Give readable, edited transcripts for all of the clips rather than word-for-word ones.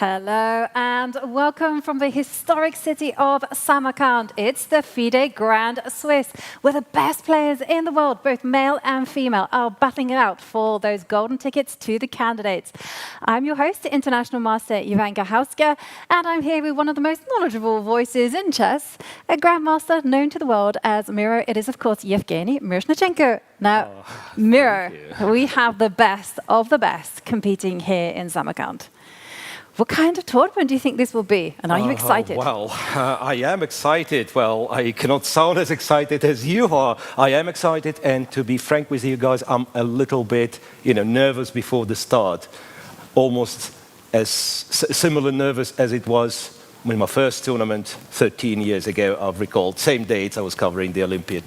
Hello and welcome from the historic city of Samarkand. It's the FIDE Grand Swiss, where the best players in the world, both male and female, are battling it out for those golden tickets to the candidates. I'm your host, International Master Ivan Gachowska, and I'm here with one of the most knowledgeable voices in chess, a grandmaster known to the world as Miro. It is, of course, Yevgeny Mirshnachenko. Now, Miro, we have the best of the best competing here in Samarkand. What kind of tournament do you think this will be? And are you excited? I am excited. Well, I cannot sound as excited as you are. I am excited, and to be frank with you guys, I'm a little bit, nervous before the start. Almost as similar nervous as it was in my first tournament 13 years ago. I've recalled same dates I was covering the Olympiad.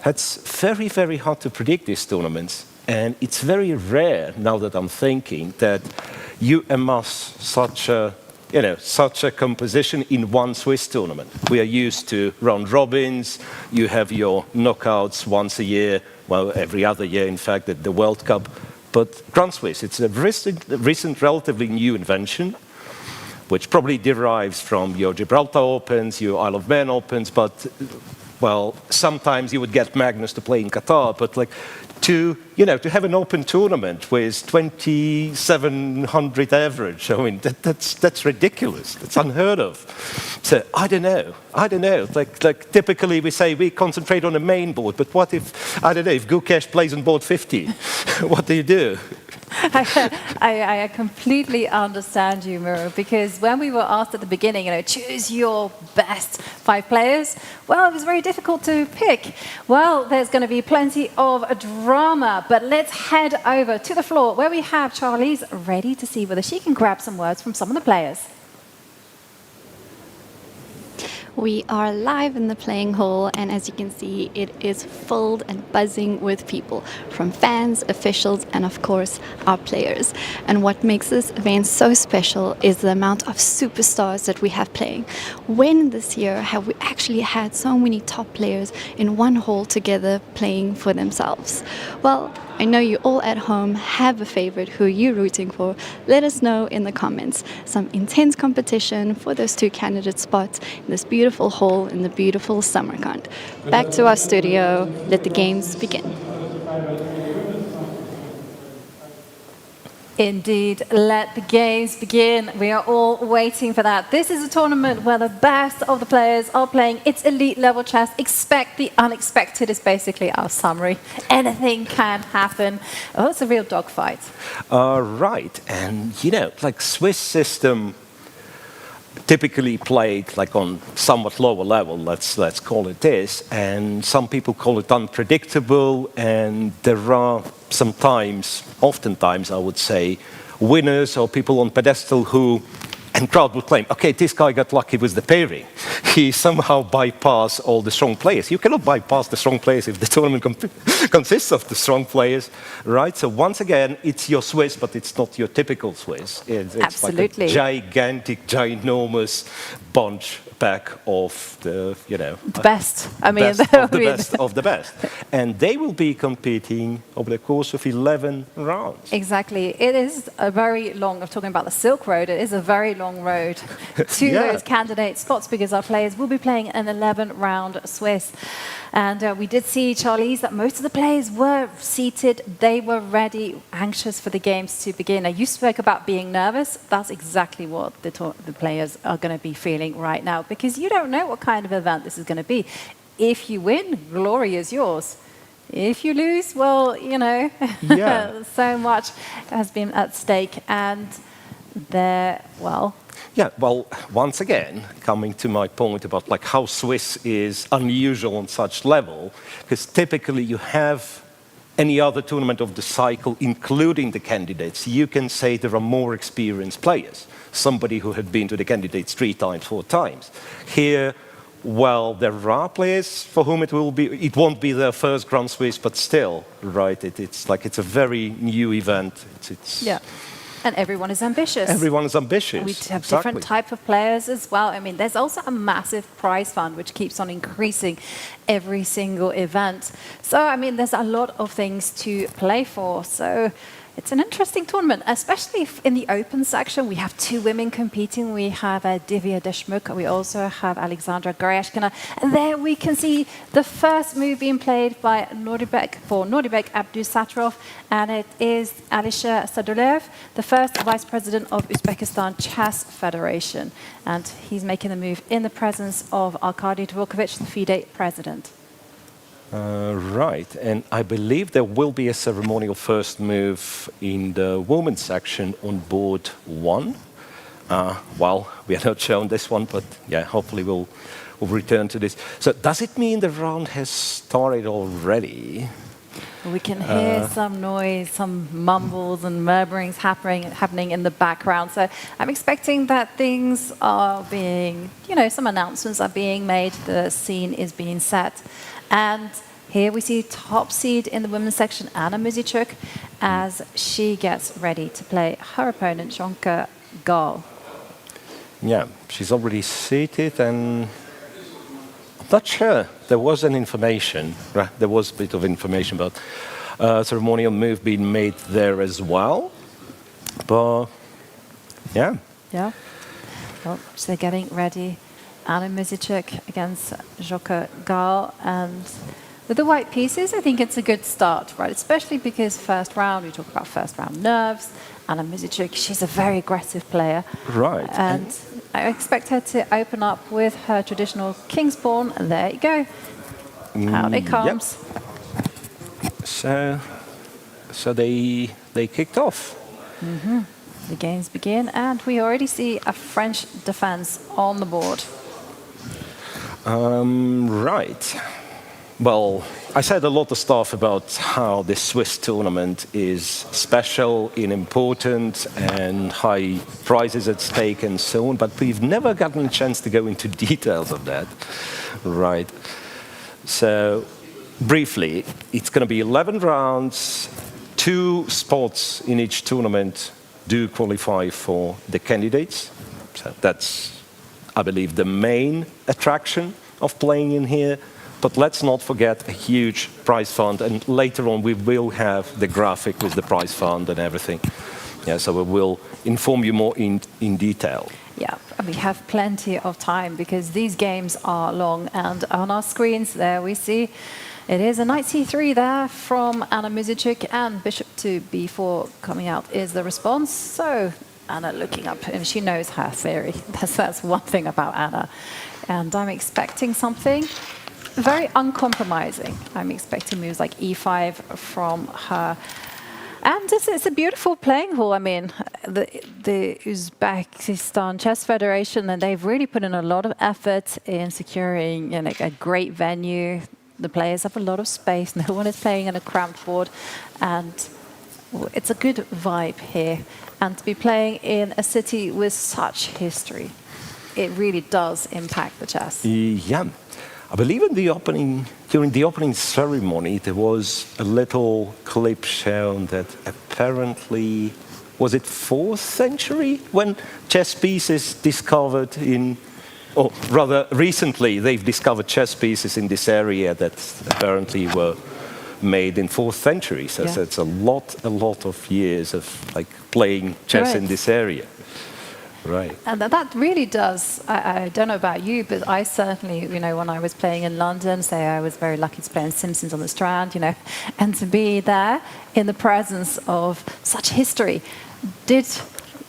That's very, very hard to predict these tournaments. And it's very rare, now that I'm thinking, that you amass such a composition in one Swiss tournament. We are used to round robins. You have your knockouts once a year, well, every other year, in fact, at the World Cup. But Grand Swiss, it's a recent, relatively new invention, which probably derives from your Gibraltar Opens, your Isle of Man Opens, but, well, sometimes you would get Magnus to play in Qatar, but to have an open tournament with 2,700 average, I mean, that's ridiculous. That's unheard of. So I don't know. Like typically we say we concentrate on the main board, but what if, I don't know, if Gukesh plays on board 50? What do you do? I completely understand you, Miro, because when we were asked at the beginning, choose your best 5 players, well, it was very difficult to pick. Well, there's going to be plenty of drama, but let's head over to the floor where we have Charlize ready to see whether she can grab some words from some of the players. We are live in the playing hall, and as you can see, it is filled and buzzing with people, from fans, officials, and of course, our players. And what makes this event so special is the amount of superstars that we have playing. When this year have we actually had so many top players in one hall together playing for themselves? Well, I know you all at home have a favorite who you're rooting for. Let us know in the comments. Some intense competition for those 2 candidate spots in this beautiful hall in the beautiful Samarkand. Back to our studio. Let the games begin. Indeed, let the games begin. We are all waiting for that. This is a tournament where the best of the players are playing. It's elite level chess. Expect the unexpected is basically our summary. Anything can happen. Oh, it's a real dogfight. Right, and Swiss system typically played on somewhat lower level, let's call it this, and some people call it unpredictable, and there are oftentimes I would say, winners or people on pedestal who, and crowd will claim, okay, this guy got lucky with the pairing. He somehow bypassed all the strong players. You cannot bypass the strong players if the tournament consists of the strong players, right? So once again, it's your Swiss, but it's not your typical Swiss. It's Absolutely. Like a gigantic, ginormous bunch back of the best. I mean, best of the best. And they will be competing over the course of 11 rounds. Exactly. It is a very long, I'm talking about the Silk Road, it is a very long road to those candidate spots, because our players will be playing an 11-round Swiss. And we did see, Charlize, that most of the players were seated. They were ready, anxious for the games to begin. Now, you spoke about being nervous. That's exactly what the players are going to be feeling right now, because you don't know what kind of event this is going to be. If you win, glory is yours. If you lose, well, so much has been at stake. And once again, coming to my point about how Swiss is unusual on such level, because typically you have any other tournament of the cycle, including the candidates, you can say there are more experienced players. Somebody who had been to the candidates 3 times, 4 times. Here, well, there are players for whom it won't be their first Grand Swiss, but still, right? It's a very new event. Yeah. And everyone is ambitious. Everyone is ambitious. We have different type of players as well. I mean, there's also a massive prize fund which keeps on increasing every single event. So, I mean, there's a lot of things to play for. So, It's an interesting tournament, especially in the open section. We have two women competing. We have Divya Deshmukh. We also have Alexandra Goryashkina. And there we can see the first move being played by Nodirbek Abdusattorov. And it is Alisher Sadulov, the first vice president of Uzbekistan Chess Federation. And he's making the move in the presence of Arkady Dvorkovich, the FIDE president. Right, and I believe there will be a ceremonial first move in the women's section on board 1. Well, we are not shown this one, but yeah, hopefully we'll return to this. So does it mean the round has started already? We can hear some noise, some mumbles and murmurings happening in the background. So I'm expecting that things are being, some announcements are being made, the scene is being set. And here we see top seed in the women's section, Anna Muzychuk, as she gets ready to play her opponent, Xiong Gaal. Yeah, she's already seated, and I'm not sure. There was an information, right? There was a bit of information about ceremonial move being made there as well. But, yeah. Yeah. Well, so they're getting ready. Anna Muzychuk against Xiong Gaal, and with the white pieces, I think it's a good start, right? Especially because first round, we talk about first round nerves. Anna Muzychuk, she's a very aggressive player. Right. And I expect her to open up with her traditional king's pawn, and there you go. Out it comes. Yep. So they kicked off. Mm-hmm. The games begin, and we already see a French defense on the board. Right. Well, I said a lot of stuff about how this Swiss tournament is special and important and high prizes at stake and so on, but we've never gotten a chance to go into details of that. Right. So, briefly, it's going to be 11 rounds, 2 spots in each tournament do qualify for the candidates. So that's, I believe, the main attraction of playing in here. But let's not forget a huge prize fund, and later on we will have the graphic with the prize fund and everything. Yeah, so we will inform you more in detail. Yeah, we have plenty of time because these games are long, and on our screens there we see it is a knight c3 there from Anna Muzychuk, and bishop to b4 coming out is the response. So Anna looking up, and she knows her theory. That's one thing about Anna. And I'm expecting something very uncompromising. I'm expecting moves like e5 from her. And it's a beautiful playing hall. I mean, the Uzbekistan Chess Federation, and they've really put in a lot of effort in securing a great venue. The players have a lot of space. No one is playing on a cramped board. And it's a good vibe here. And to be playing in a city with such history, it really does impact the chess. Yeah. I believe during the opening ceremony, there was a little clip shown that apparently, was it 4th century when chess pieces discovered or rather recently, they've discovered chess pieces in this area that apparently were made in 4th century. So, so it's a lot of years of playing chess in this area. Right. And that really does, I don't know about you, but I certainly, when I was playing in London, say I was very lucky to play in Simpsons on the Strand, and to be there in the presence of such history did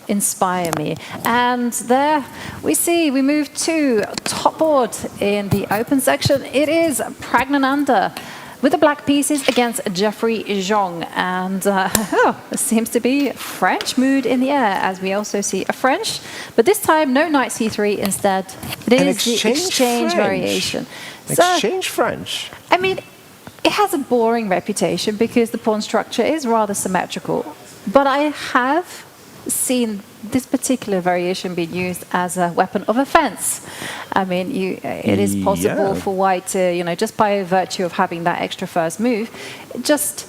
inspire me. And there we move to top board in the open section. It is Praggnanandhaa with the black pieces against Jeffery Xiong. And there seems to be French mood in the air, as we also see a French, but this time no knight c3, instead it is the exchange variation. Exchange French. I mean, it has a boring reputation because the pawn structure is rather symmetrical, but I have seen this particular variation being used as a weapon of offense. I mean, it is possible for white to, just by virtue of having that extra first move, just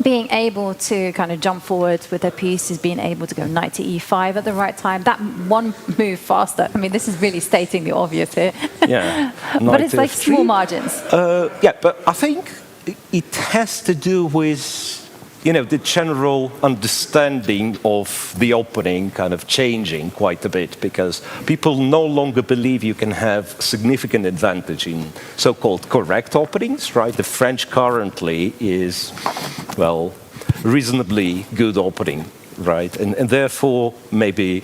being able to kind of jump forward with their pieces, being able to go knight to e5 at the right time, that one move faster. I mean, this is really stating the obvious here. Yeah. But it's like small margins. Yeah, but I think it has to do with the general understanding of the opening kind of changing quite a bit, because people no longer believe you can have significant advantage in so-called correct openings, right? The French currently is, well, reasonably good opening, right? And therefore, maybe,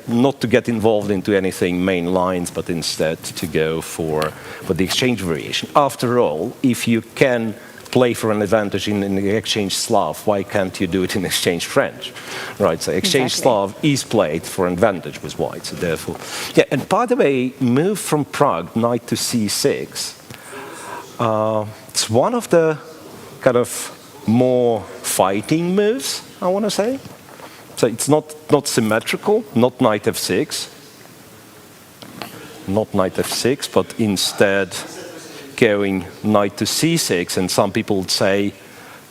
not to get involved into anything main lines, but instead to go for the exchange variation. After all, if you can play for an advantage in the exchange Slav, why can't you do it in exchange French, right? So exchange Slav is played for an advantage with white, so therefore. Yeah, and by the way, move from Prague, knight to c6, it's one of the kind of more fighting moves, I want to say. So it's not symmetrical, not knight f6, not knight f6, but instead going knight to c6, and some people would say,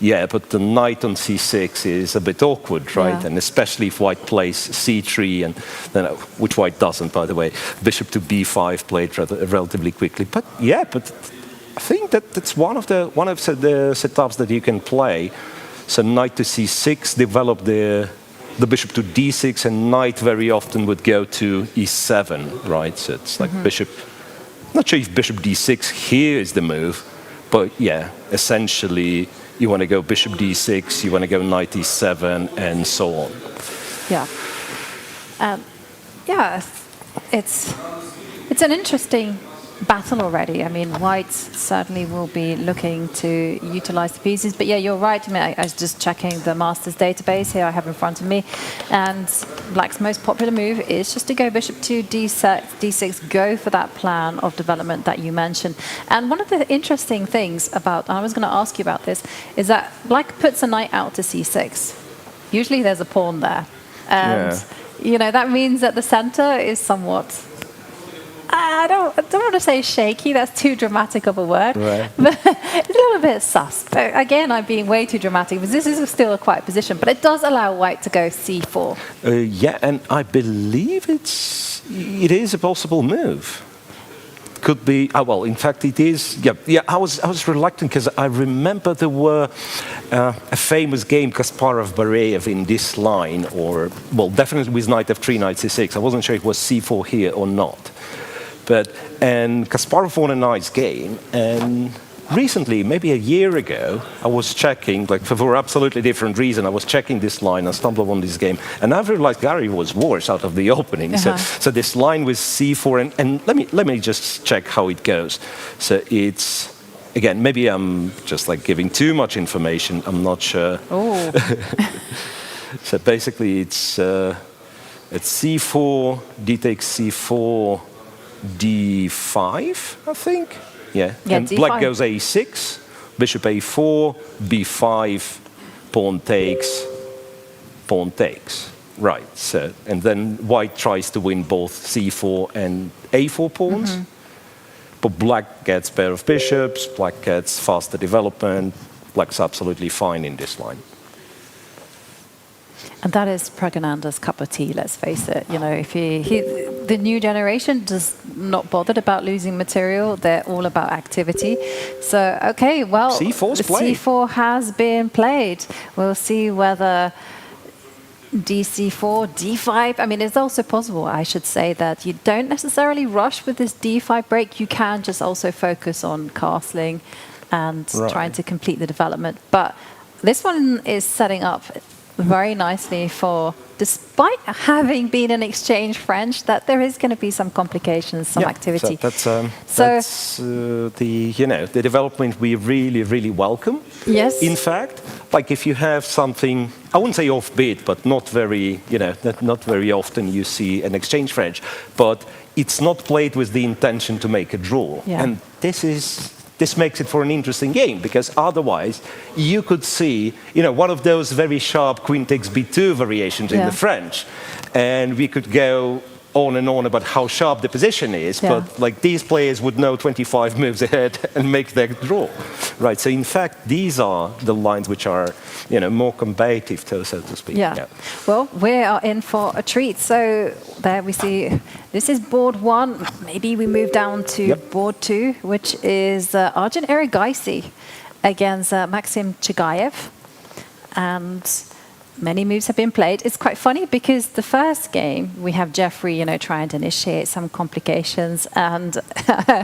yeah, but the knight on c6 is a bit awkward, right? Yeah. And especially if white plays c3, and then, which white doesn't, by the way. Bishop to b5 played relatively quickly. But yeah, but I think that's one of the setups that you can play. So knight to c6, develop the bishop to d6, and knight very often would go to e7, right? So it's like bishop. Not sure if bishop d6 here is the move, but yeah, essentially you want to go bishop d6, you want to go knight e7, and so on. Yeah, yeah, it's an interesting battle already. I mean, white certainly will be looking to utilize the pieces, but yeah, you're right. I mean, I was just checking the Masters database here I have in front of me, and black's most popular move is just to go bishop to d6, go for that plan of development that you mentioned. And one of the interesting things about, I was going to ask you about this, is that black puts a knight out to c6. Usually there's a pawn there, and that means that the center is somewhat, I don't want to say shaky, that's too dramatic of a word, right. But it's a little bit sus. But again, I'm being way too dramatic, because this is still a quiet position, but it does allow white to go c4. Yeah, and I believe it is a possible move. Could be, well, in fact it is, yeah, I was reluctant, because I remember there were a famous game, Kasparov-Bareyev, in this line, or, well, definitely with knight f3, knight c6. I wasn't sure if it was c4 here or not. And Kasparov won a nice game, and recently, maybe a year ago, I was checking, like for absolutely different reason, I was checking this line, I stumbled on this game, and I realized Gary was worse out of the opening. So this line with c4, and let me just check how it goes. So it's, again, maybe I'm just like giving too much information, I'm not sure. Oh. So basically it's c4, d takes c4, d5, I think. Yeah, and d5. Black goes a6, bishop a4, b5, pawn takes. Right, so, and then white tries to win both c4 and a4 pawns. But black gets pair of bishops, black gets faster development, black's absolutely fine in this line. And that is Praggnanandhaa's cup of tea, let's face it. If the new generation does not bothered about losing material, they're all about activity. So, okay, well, c4 has been played. We'll see whether dc4, d5. I mean, it's also possible, I should say, that you don't necessarily rush with this d5 break. You can just also focus on castling and trying to complete the development. But this one is setting up very nicely for, despite having been an exchange French, that there is going to be some complications, some activity. So that's the development we really, really welcome. Yes. In fact, like if you have something, I wouldn't say offbeat, but not very, not very often you see an exchange French, but it's not played with the intention to make a draw. Yeah. And this makes it for an interesting game, because otherwise you could see, one of those very sharp queen takes b2 variations in the French, and we could go on and on about how sharp the position is, but like these players would know 25 moves ahead and make their draw, right? So in fact, these are the lines which are, more combative, so to speak. Yeah. Well, we are in for a treat. So there we see, this is board 1. Maybe we move down to board 2, which is Arjun Erigaisi against Maksim Chigaev. and many moves have been played. It's quite funny because the first game we have Jeffery, trying to initiate some complications, and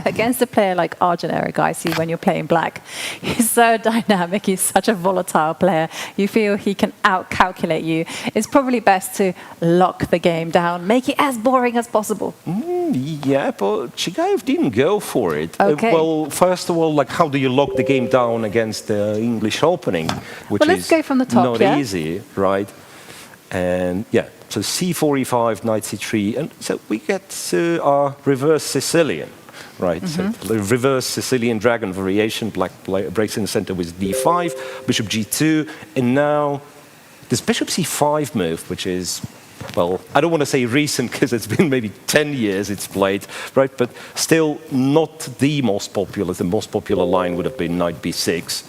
against a player like Arjun Erigaisi, when you're playing black, he's so dynamic. He's such a volatile player. You feel he can out-calculate you. It's probably best to lock the game down, make it as boring as possible. Yeah, but Chigaev didn't go for it. Okay. Well, first of all, like, how do you lock the game down against the English opening, which Well, let's is go from the top, not yeah? easy, right? And yeah, so C4, E5, Knight C3, and so we get our reverse Sicilian, right? So the reverse Sicilian dragon variation. Black breaks in the center with D5, Bishop G2, and now this Bishop C5 move, which is, well, I don't want to say recent because it's been maybe 10 years it's played, right? But still not the most popular. The most popular line would have been Knight B6.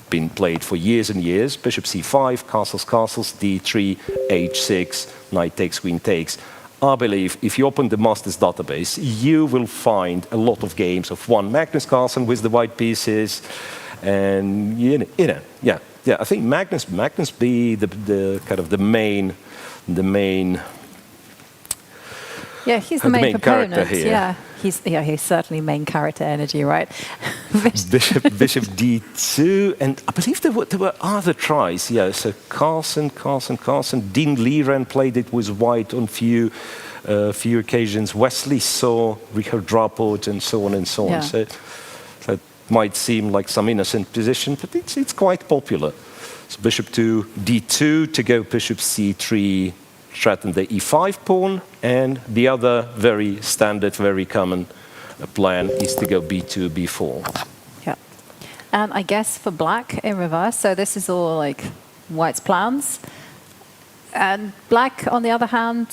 Been played for years and years. Bishop C5, castles, castles, D3, H6, Knight takes, Queen takes. I believe if you open the Masters database, you will find a lot of games of one Magnus Carlsen with the white pieces, and yeah. I think Magnus be the kind of the main. Yeah, he's the main character proponent. here. Yeah, he's certainly main character energy, right? Bishop D2, and I believe there were other tries. Yeah, so Carlsen. Dean Liren played it with white on few occasions. Wesley saw Richard Drapeau and so on and so on. Yeah. So it might seem like some innocent position, but it's quite popular. So Bishop to D2 to go Bishop C3, threaten the E5 pawn, and the other very standard, very common plan is to go B2, B4. Yeah, and I guess for black in reverse, so this is all like white's plans. And black, on the other hand,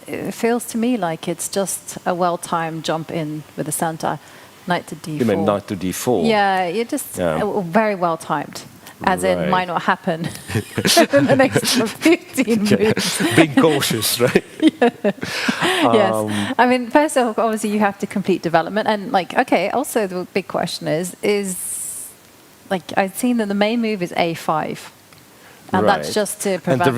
it feels to me like it's just a well-timed jump in with the center. Knight to D4. You mean knight to D4? Yeah, you're just very well-timed. As in, might not happen in the next 15 moves. Being cautious, right? Yes. I mean, first of all, obviously, you have to complete development. And, also the big question is I've seen that the main move is A5. And that's just to prevent... And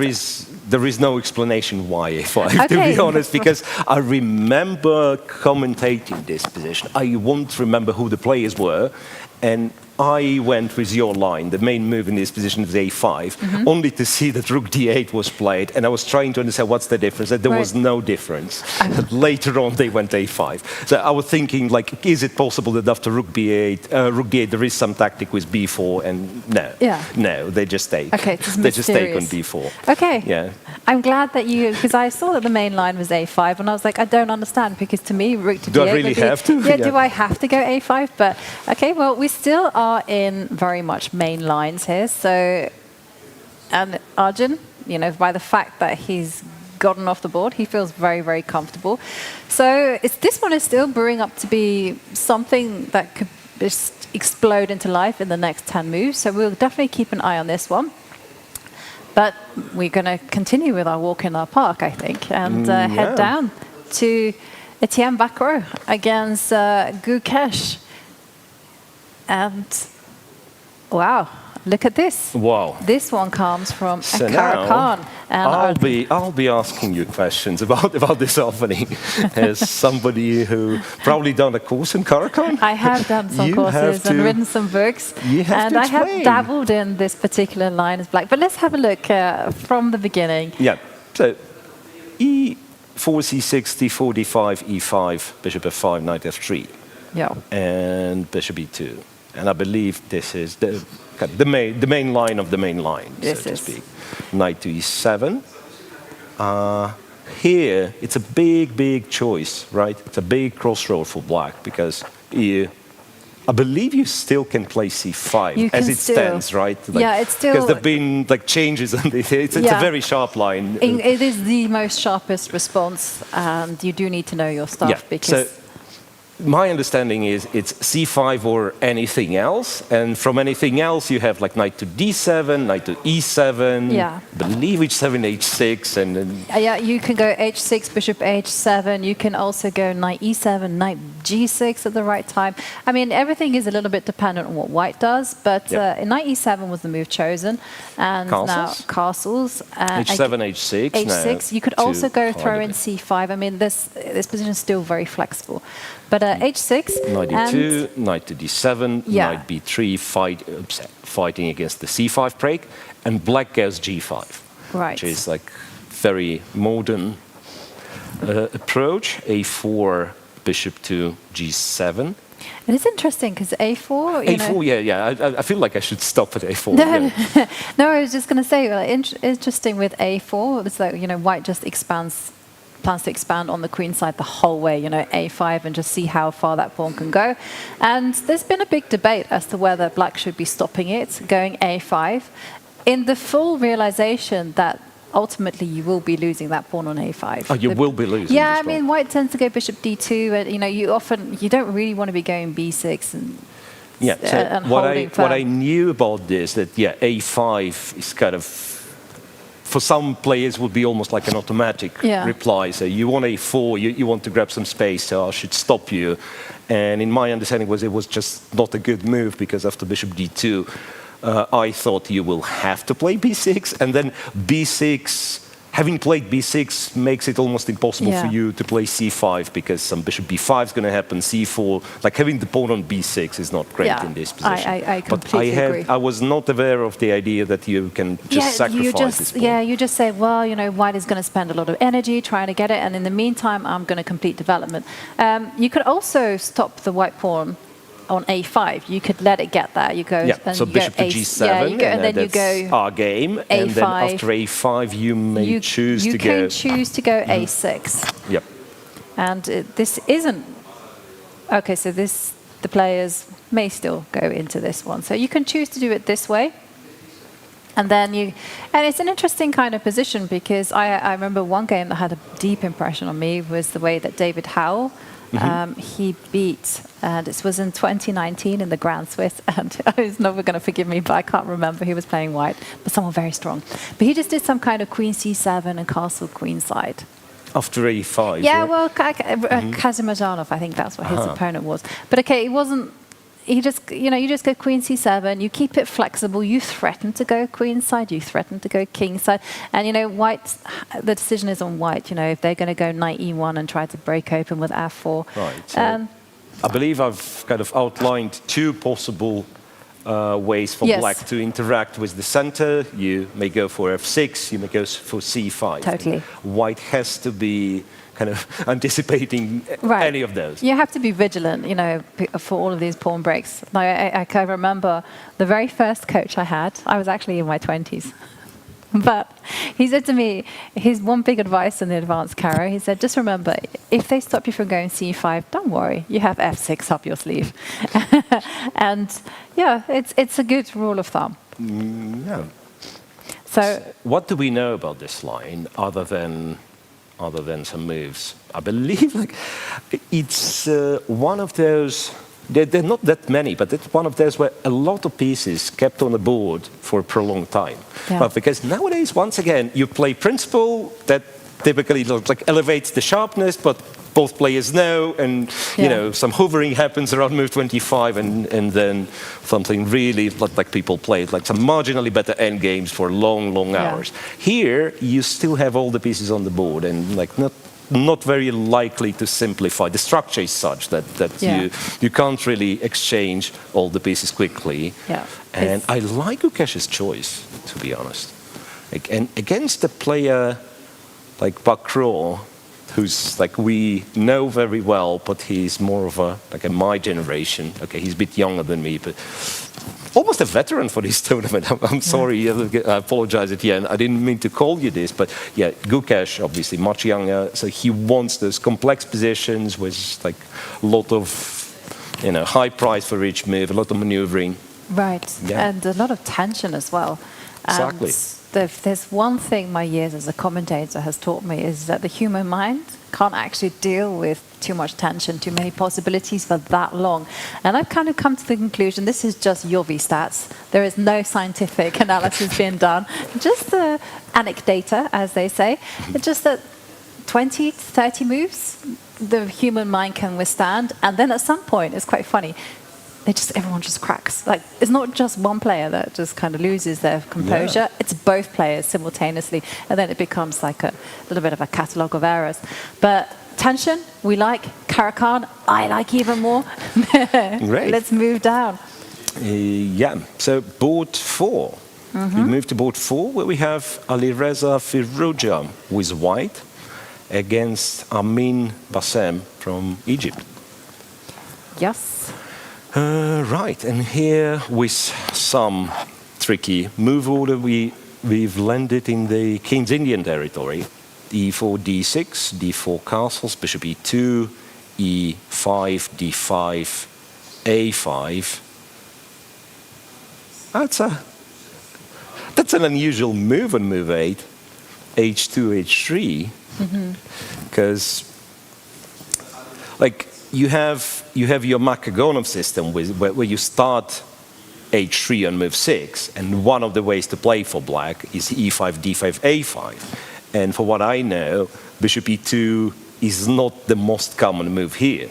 there is no explanation why A5, to be honest, because I remember commentating this position. I won't remember who the players were, and I went with your line. The main move in this position is A5, only to see that Rook D8 was played, and I was trying to understand what's the difference, and there was no difference. Later on, they went A5. So I was thinking, is it possible that after Rook D8, there is some tactic with B4, and no, they just take. Okay, they just take on B4. Okay. Yeah. I'm glad that because I saw that the main line was A5, and I was like, I don't understand, because to me, Rook to D8 do I really have to? Yeah, do I have to go A5? But, okay, well, we still are in very much main lines here. So, and Arjun, by the fact that he's gotten off the board, he feels very, very comfortable. So this one is still brewing up to be something that could just explode into life in the next 10 moves. So we'll definitely keep an eye on this one. But we're going to continue with our walk in our park, I think, and head down to Etienne Bacrot against Gukesh. And wow, look at this. Wow. This one comes from So Kartikan. And I'll be asking you questions about this opening as somebody who probably done a course in Kartikan. I have done some courses and written some books. And I have dabbled in this particular line as black. But let's have a look from the beginning. Yeah. So E4, C6, D4, D5, E5, Bishop F5, Knight F3. Yeah. And Bishop E2. And I believe this is the main line of the main line, so to speak. Knight to E7. Here, it's a big choice, right? It's a big crossroad for black, because I believe you still can play C5 as it stands, right? It's still... Because there have been changes, and it's a very sharp line. It is the most sharpest response, and you do need to know your stuff, because... my understanding is it's c5 or anything else, and from anything else you have like knight to d7, knight to e7, Yeah. I believe h7, h6, and then Yeah, you can go h6, bishop h7. You can also go knight e7, knight g6 at the right time. I mean, everything is a little bit dependent on what white does, but knight e7 was the move chosen. And now castles. h7, h6. h6. You could also go throw in c5. I mean, this position is still very flexible. But h6. Knight d2, knight to d7, Yeah. knight b3, fighting against the c5 break, and black goes g5. Right. Which is like very modern approach. a4, bishop to g7. And it's interesting because a4. a4, yeah. I feel like I should stop at a4. No, I was just going to say, interesting with a4. It's like white just plans to expand on the queen side the whole way. A5 and just see how far that pawn can go. And there's been a big debate as to whether black should be stopping it, going a5, in the full realization that ultimately you will be losing that pawn on a5. Oh, you will be losing. Yeah, I mean, white tends to go bishop d2, and you don't really want to be going b6 and and holding what I knew about this, that a5 is kind of, for some players would be almost like an automatic reply. So you want a4, you want to grab some space, so I should stop you. And in my understanding it was just not a good move, because after bishop d2, I thought you will have to play b6, and then b6, having played b6 makes it almost impossible for you to play c5, because some bishop b5 is going to happen, c4, like having the pawn on b6 is not great in this position. I completely agree. I was not aware of the idea that you can just sacrifice this pawn. Yeah, you just say, well, white is going to spend a lot of energy trying to get it, and in the meantime, I'm going to complete development. You could also stop the white pawn on a5. You could let it get there. You go so bishop to g7, and then you go our game, a5, and then after a5 you may choose to go... You can choose to go a6. Yep. And this isn't... Okay, so the players may still go into this one. So you can choose to do it this way. And then and it's an interesting kind of position, because I remember one game that had a deep impression on me was the way that David Howell, he beat, and this was in 2019 in the Grand Swiss, and he's never going to forgive me, but I can't remember who was playing white, but someone very strong. But he just did some kind of queen c7 and castle queenside. After a5? Yeah, well, Kazimirjanov, I think that's what his opponent was. But okay, it wasn't... You just go queen c7, you keep it flexible, you threaten to go queenside, you threaten to go kingside, and white, the decision is on white, if they're going to go knight e1 and try to break open with f4. Right. So I believe I've kind of outlined two possible ways for black to interact with the center. You may go for f6, you may go for c5. Totally. White has to be kind of anticipating any of those. You have to be vigilant, for all of these pawn breaks. I can remember the very first coach I had, I was actually in my 20s. But he said to me, his one big advice in the advanced Caro, he said, just remember, if they stop you from going c5, don't worry, you have f6 up your sleeve. And it's a good rule of thumb. So what do we know about this line other than some moves? I believe it's one of those, there are not that many, but it's one of those where a lot of pieces kept on the board for a prolonged time. But because nowadays, once again, you play principle that typically elevates the sharpness, but both players know, and some hovering happens around move 25, and then something really like people play like some marginally better end games for long hours. Here you still have all the pieces on the board, and not very likely to simplify. The structure is such that you can't really exchange all the pieces quickly. And I like Gukesh's choice, to be honest. And against a player like Bacrot, who's we know very well, but he's more of a my generation. Okay, he's a bit younger than me, but almost a veteran for this tournament. I'm sorry, I apologize, Etienne. I didn't mean to call you this, but Gukesh, obviously much younger, so he wants those complex positions with a lot of high price for each move, a lot of maneuvering. Right, and a lot of tension as well. Exactly. if there's one thing my years as a commentator has taught me is that the human mind can't actually deal with too much tension, too many possibilities for that long. And I've kind of come to the conclusion, this is just Yovi stats. There is no scientific analysis being done. Just the anecdata, as they say. It's just that 20 to 30 moves, the human mind can withstand. And then at some point, it's quite funny, everyone just cracks. Like, it's not just one player that just kind of loses their composure. Yeah. It's both players simultaneously. And then it becomes like a little bit of a catalogue of errors. But tension, we like. Kartikan, I like even more. Great. Let's move down. Yeah, so board 4. We move to board 4, where we have Alireza Firouzja with white against Amin Bassem from Egypt. Yes. Right, and here with some tricky move order, we've landed in the King's Indian territory. E4, D6, D4 castles, bishop E2, E5, D5, A5. That's an unusual move on move 8, H2, H3, because like you have your Makagonov system where you start H3 on move 6, and one of the ways to play for black is E5, D5, A5. And for what I know, bishop E2 is not the most common move here.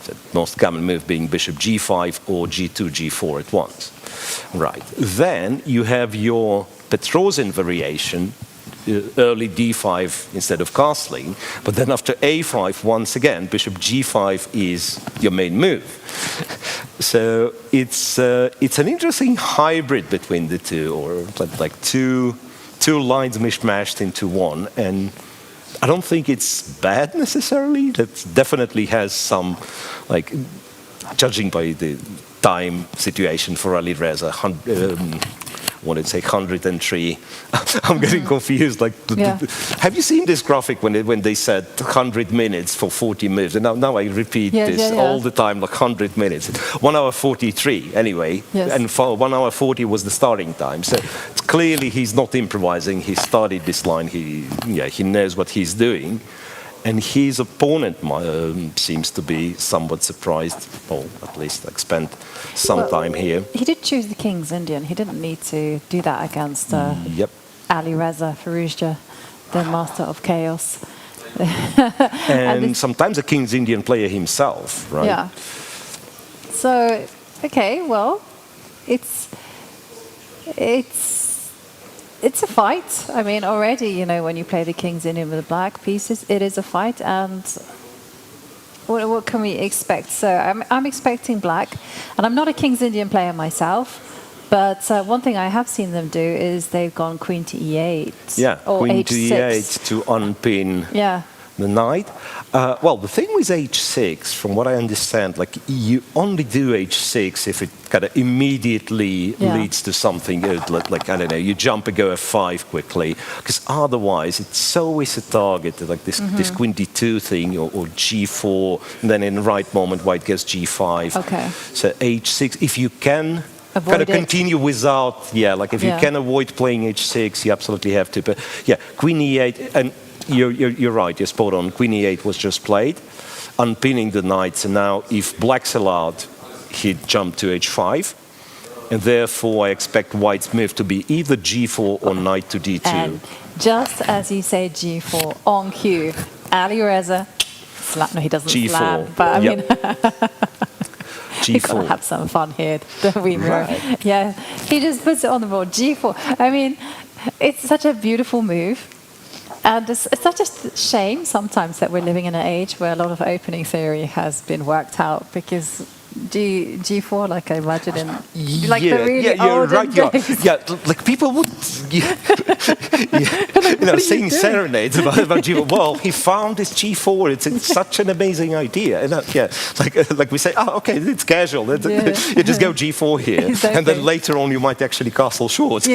The most common move being bishop G5 or G2, G4 at once. Right. Then you have your Petrosian variation, early D5 instead of castling, but then after A5, once again, bishop G5 is your main move. So it's an interesting hybrid between the two, or like two lines mishmashed into one, and I don't think it's bad necessarily. That definitely has some, like, judging by the time situation for Alireza, what did it say, 103. I'm getting confused. Like, have you seen this graphic when they said 100 minutes for 40 moves? And now I repeat this all the time, like 100 minutes. 1 hour 43 anyway, and 1 hour 40 was the starting time. So it's clearly he's not improvising. He studied this line. He knows what he's doing. And his opponent seems to be somewhat surprised, or at least like spent some time here. He did choose the King's Indian. He didn't need to do that against Alireza Firouzja, the master of chaos. and sometimes a King's Indian player himself, right? Yeah. So, okay, well, it's a fight. I mean, already, when you play the King's Indian with the black pieces, it is a fight. And what can we expect? So I'm expecting black. And I'm not a King's Indian player myself. But one thing I have seen them do is they've gone queen to E8. Yeah, or queen H6. to E8 to unpin the knight. Well, the thing with H6, from what I understand, like you only do H6 if it kind of immediately leads to something good, like I don't know, you jump and go F5 quickly, because otherwise it's always a target, like this queen D2 thing, or G4, and then in the right moment white goes G5. Okay. So H6, if you can kind of continue without, if you can avoid playing H6, you absolutely have to. But queen E8, and you're right, you're spot on. Queen E8 was just played, unpinning the knight. So now, if black's allowed, he'd jump to H5, and therefore I expect white's move to be either G4 or knight to D2. And just as you say G4 on cue, Alireza, no, he doesn't G4. slam, but I mean, G4. We've got to have some fun here, don't we? Right. Yeah, he just puts it on the board. G4. I mean, it's such a beautiful move. And it's such a shame sometimes that we're living in an age where a lot of opening theory has been worked out, because G4, like I imagine in the really olden days. Like people would, sing serenades about G4. Well, he found this G4. It's such an amazing idea. And like we say, okay, it's casual. You just go G4 here, exactly. And then later on you might actually castle short.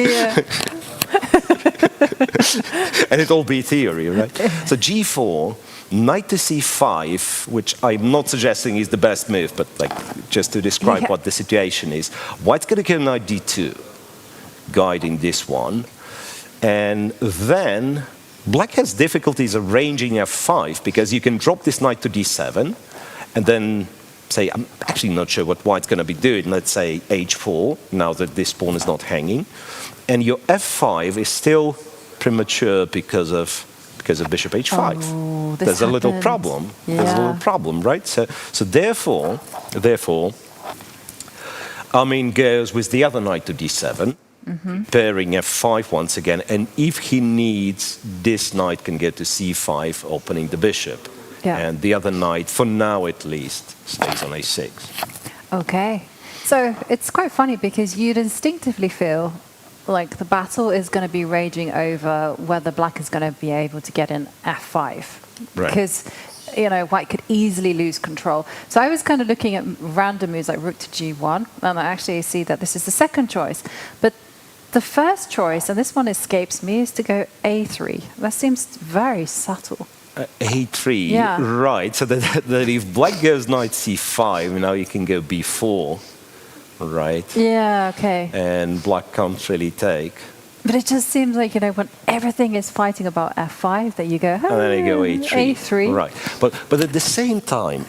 And it'll be theory, right? So G4, knight to C5, which I'm not suggesting is the best move, but like just to describe what the situation is. White's going to go knight D2, guiding this one. And then black has difficulties arranging f5 because you can drop this knight to d7 and then say, I'm actually not sure what white's going to be doing. Let's say h4, now that this pawn is not hanging. And your f5 is still premature because of bishop h5. Oh, There's a little problem. Yeah. There's a little problem, right? So therefore, Amin goes with the other knight to d7, pairing f5 once again. And if he needs, this knight can get to c5, opening the bishop. Yeah. And the other knight, for now at least, stays on a6. Okay. So it's quite funny because you'd instinctively feel like the battle is going to be raging over whether black is going to be able to get in f5. Right. Because, white could easily lose control. So I was kind of looking at random moves like rook to g1, and I actually see that this is the second choice. But the first choice, and this one escapes me, is to go a3. That seems very subtle. a3, Yeah. right. So that if black goes knight c5, now you can go b4, right? Yeah, okay. And black can't really take. But it just seems like, when everything is fighting about f5, that you go, And then you go a3. a3. Right. But at the same time,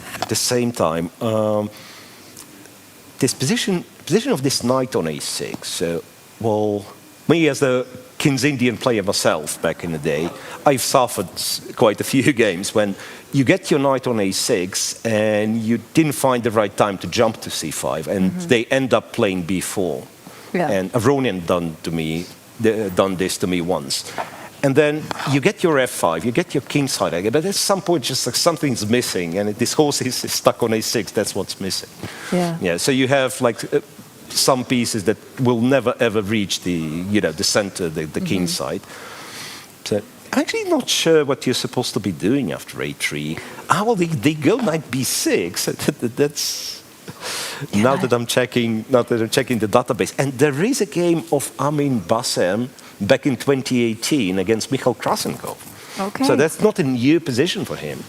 this position of this knight on a6, well, me as the King's Indian player myself back in the day, I've suffered quite a few games when you get your knight on a6 and you didn't find the right time to jump to c5, and they end up playing b4. Yeah. And Avronian done this to me once. And then you get your f5, you get your kingside again, but at some point just like something's missing, and this horse is stuck on a6. That's what's missing. Yeah. Yeah. So you have like some pieces that will never ever reach the center, the king side. So I'm actually not sure what you're supposed to be doing after a3. Well, they go knight b6. That's now that I'm checking the database, and there is a game of Amin Bassem back in 2018 against Mikhail Krasenkov. Okay. So that's not a new position for him.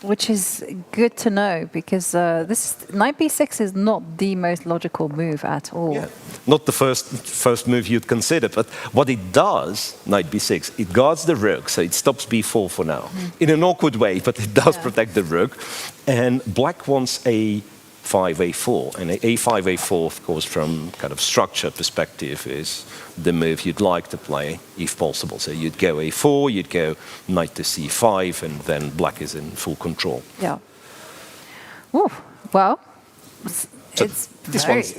Which is good to know, because this knight b6 is not the most logical move at all. Yeah. Not the first move you'd consider, but what it does, knight b6, it guards the rook, so it stops b4 for now. In an awkward way, but it does protect the rook. And black wants a5, a4. And a5, a4, of course, from kind of structure perspective, is the move you'd like to play, if possible. So you'd go a4, you'd go knight to c5, and then black is in full control. Yeah. Ooh, well, So it's this very... one's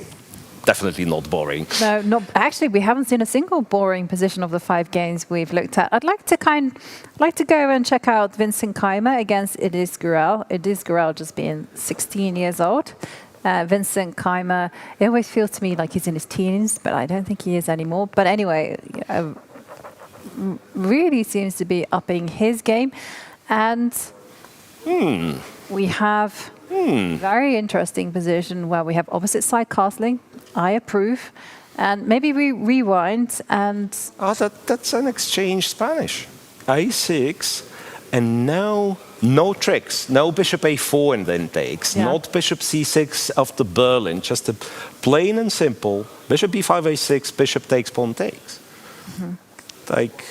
definitely not boring. No, not actually. We haven't seen a single boring position of the 5 games we've looked at. I'd like to go and check out Vincent Keymer against Gurel. Gurel just being 16 years old. Vincent Keymer, it always feels to me like he's in his teens, but I don't think he is anymore. But anyway, really seems to be upping his game. And we have very interesting position where we have opposite side castling. I approve. And maybe we rewind and... That's an exchange Spanish. a6, and now no tricks. No bishop a4 and then takes. Yeah. Not bishop c6 after Berlin. Just a plain and simple bishop b5, a6, bishop takes, pawn takes. Like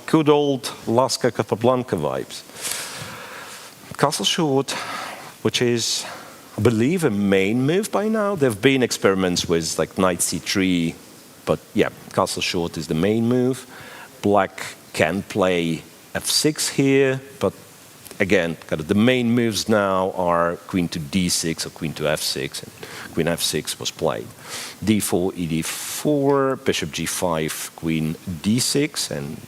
good old Laska Capablanca vibes. Castle short, which is, I believe, a main move by now. There have been experiments with like knight c3, but yeah, castle short is the main move. Black can play f6 here, but again, kind of the main moves now are queen to d6 or queen to f6, and queen f6 was played. d4, ed4, bishop g5, queen d6, and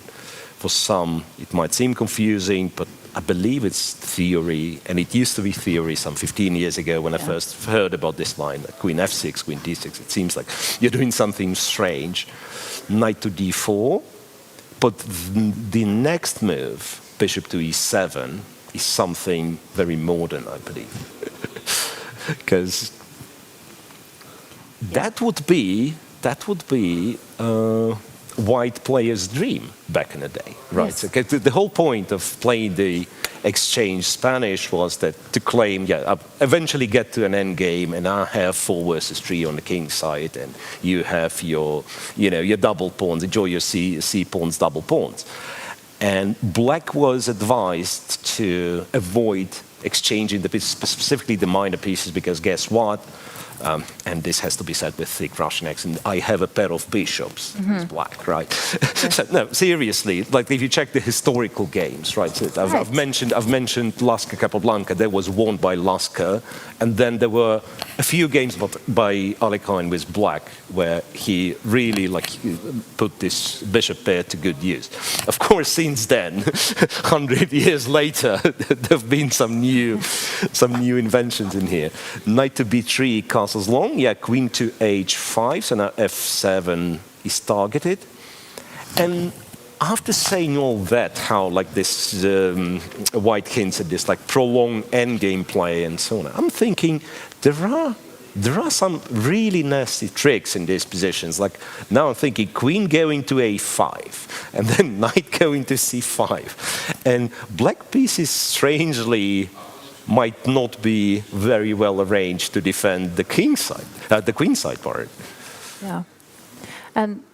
for some it might seem confusing, but I believe it's theory, and it used to be theory some 15 years ago when I first heard about this line, like queen f6, queen d6. It seems like you're doing something strange. Knight to d4, but the next move, bishop to e7, is something very modern, I believe. Because that would be white player's dream back in the day, right? Yes. So the whole point of playing the exchange Spanish was that to claim, eventually get to an end game, and I have 4 versus 3 on the king side, and you have your double pawns, enjoy your C pawns, double pawns. And black was advised to avoid exchanging the pieces, specifically the minor pieces, because guess what? And this has to be said with thick Russian accent, I have a pair of bishops. It's black, right? So, no, seriously, like if you check the historical games, right? So I've mentioned Laska Capablanca. There was won by Laska, and then there were a few games by Alekhine with black, where he really put this bishop pair to good use. Of course, since then, 100 years later, there have been some new inventions in here. Knight to b3, castles long. Yeah, queen to h5, so now f7 is targeted. And after saying all that, how this white hints at this prolonged endgame play and so on, I'm thinking there are some really nasty tricks in these positions. Like now I'm thinking queen going to a5, and then knight going to c5. And black pieces strangely might not be very well arranged to defend the king side, the queen side part. Yeah. And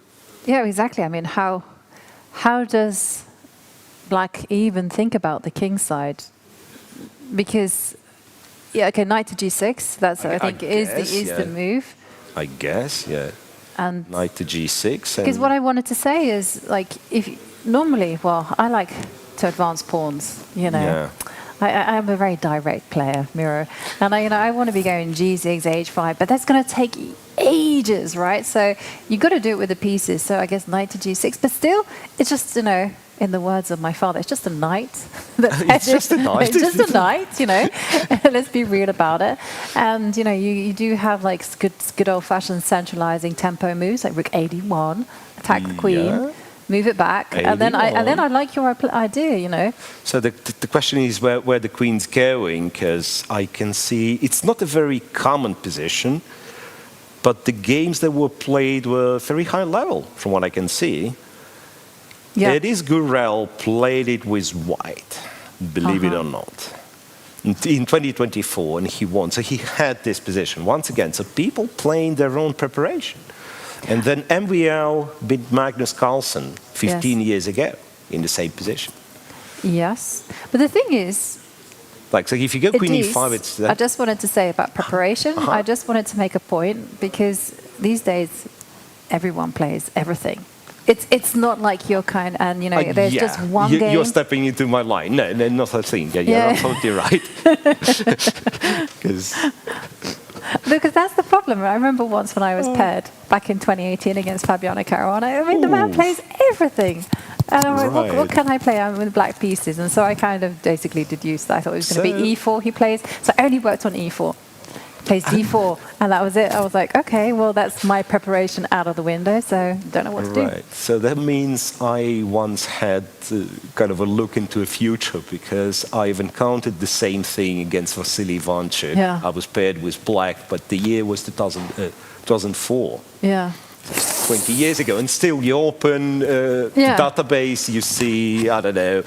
yeah, exactly. I mean, how does black even think about the king side? Because yeah, okay, knight to g6. That's I think is the move. I guess, yeah. And knight to g6. Because what I wanted to say is, if normally, I like to advance pawns. Yeah. I'm a very direct player, Miro, and I want to be going g6, h5, but that's going to take ages, right? So you got to do it with the pieces. So I guess knight to g6, but still, it's just in the words of my father, it's just a knight. It's just a knight. It's just a knight, Let's be real about it. And you do have good old-fashioned centralizing tempo moves like rook a1, attack the queen. Move it back, and then I like your idea, So the question is where the queen's going, because I can see it's not a very common position, but the games that were played were very high level, from what I can see. Yeah. It is Gurel played it with white, believe it or not, in 2024, and he won. So he had this position once again. So people playing their own preparation. And then MVL beat Magnus Carlsen 15 years ago in the same position. Yes. But the thing is... so if you go queen e5, it's... I just wanted to say about preparation. I just wanted to make a point, because these days, everyone plays everything. It's not like your kind, and there's just one game. You're stepping into my line. No, not that thing. Yeah, you're absolutely right. Because that's the problem. I remember once when I was paired back in 2018 against Fabiano Caruana. I mean, the man plays everything. And I'm like, what can I play? I'm with black pieces. And so I kind of basically deduced that. I thought it was going to be e4 he plays. So I only worked on e4. Plays d4. And that was it. I was like, okay, well, that's my preparation out of the window. So don't know what to do. Right. So that means I once had kind of a look into a future, because I've encountered the same thing against Vasily Ivanchuk. Yeah. I was paired with black, but the year was 2004. Yeah. 20 years ago, and still you open database, you see, I don't know,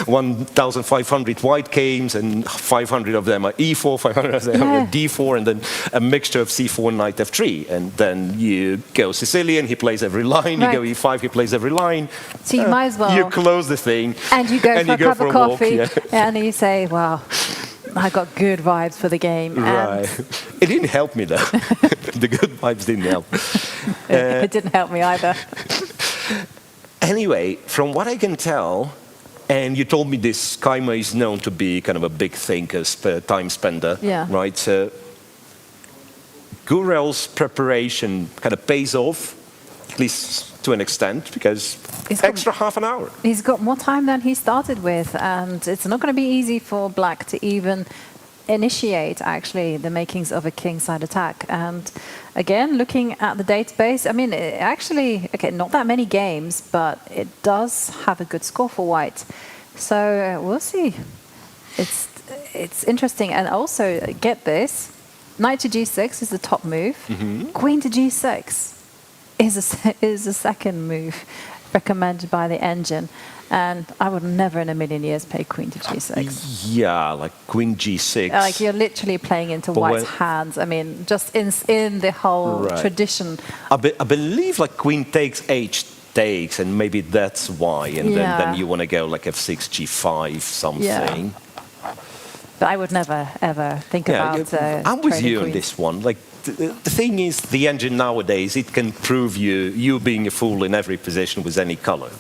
1,500 white games, and 500 of them are e4, 500 of them are d4, and then a mixture of c4 and knight f3. And then you go Sicilian, he plays every line, you go e5, he plays every line. So you might as well... You close the thing. And you go for a cup of coffee, and you say, wow, I got good vibes for the game. Right. It didn't help me, though. The good vibes didn't help. It didn't help me either. Anyway, from what I can tell, and you told me this, Keymer is known to be kind of a big thinker, time spender, right? So Gurel's preparation kind of pays off, at least to an extent, because extra half an hour. He's got more time than he started with, and it's not going to be easy for black to even initiate actually the makings of a kingside attack. And again, looking at the database, I mean, actually, okay, not that many games, but it does have a good score for white. So we'll see. It's interesting. And also, get this, knight to g6 is the top move. Queen to g6. is a second move recommended by the engine. And I would never in a million years play queen to g6. Yeah, like queen g6. Like you're literally playing into white's hands. I mean, just in the whole tradition. I believe like queen takes h takes, and maybe that's why. And then you want to go like f6, g5, something. Yeah. But I would never, ever think about I'm with you on queens. this one. Like, the thing is, the engine nowadays, it can prove you being a fool in every position with any color.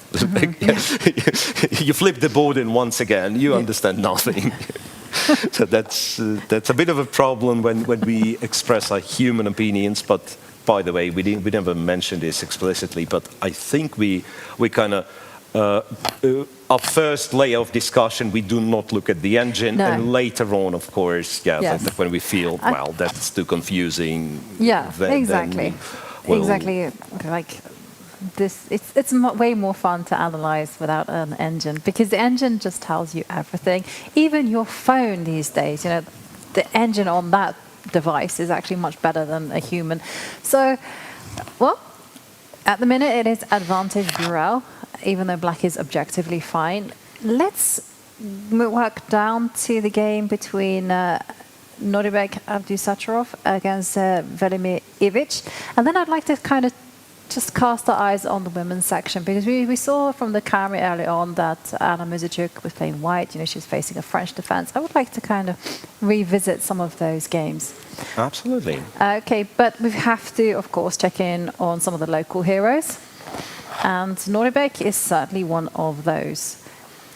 You flip the board and once again, you understand nothing. So that's a bit of a problem when we express our human opinions. But by the way, we never mentioned this explicitly, but I think we kind of our first layer of discussion, we do not look at the engine, and later on, of course, like when we feel, well, that's too confusing. Yeah, exactly. Exactly. Like this, it's way more fun to analyze without an engine, because the engine just tells you everything. Even your phone these days, the engine on that device is actually much better than a human. So, well, at the minute it is advantage Gurel, even though black is objectively fine. Let's work down to the game between Nodirbek Abdusattorov against Velimir Ivic. And then I'd like to kind of just cast our eyes on the women's section, because we saw from the camera early on that Anna Muzychuk was playing white. She was facing a French defense. I would like to kind of revisit some of those games. Absolutely. Okay, but we have to, of course, check in on some of the local heroes. And Nodirbek is certainly one of those.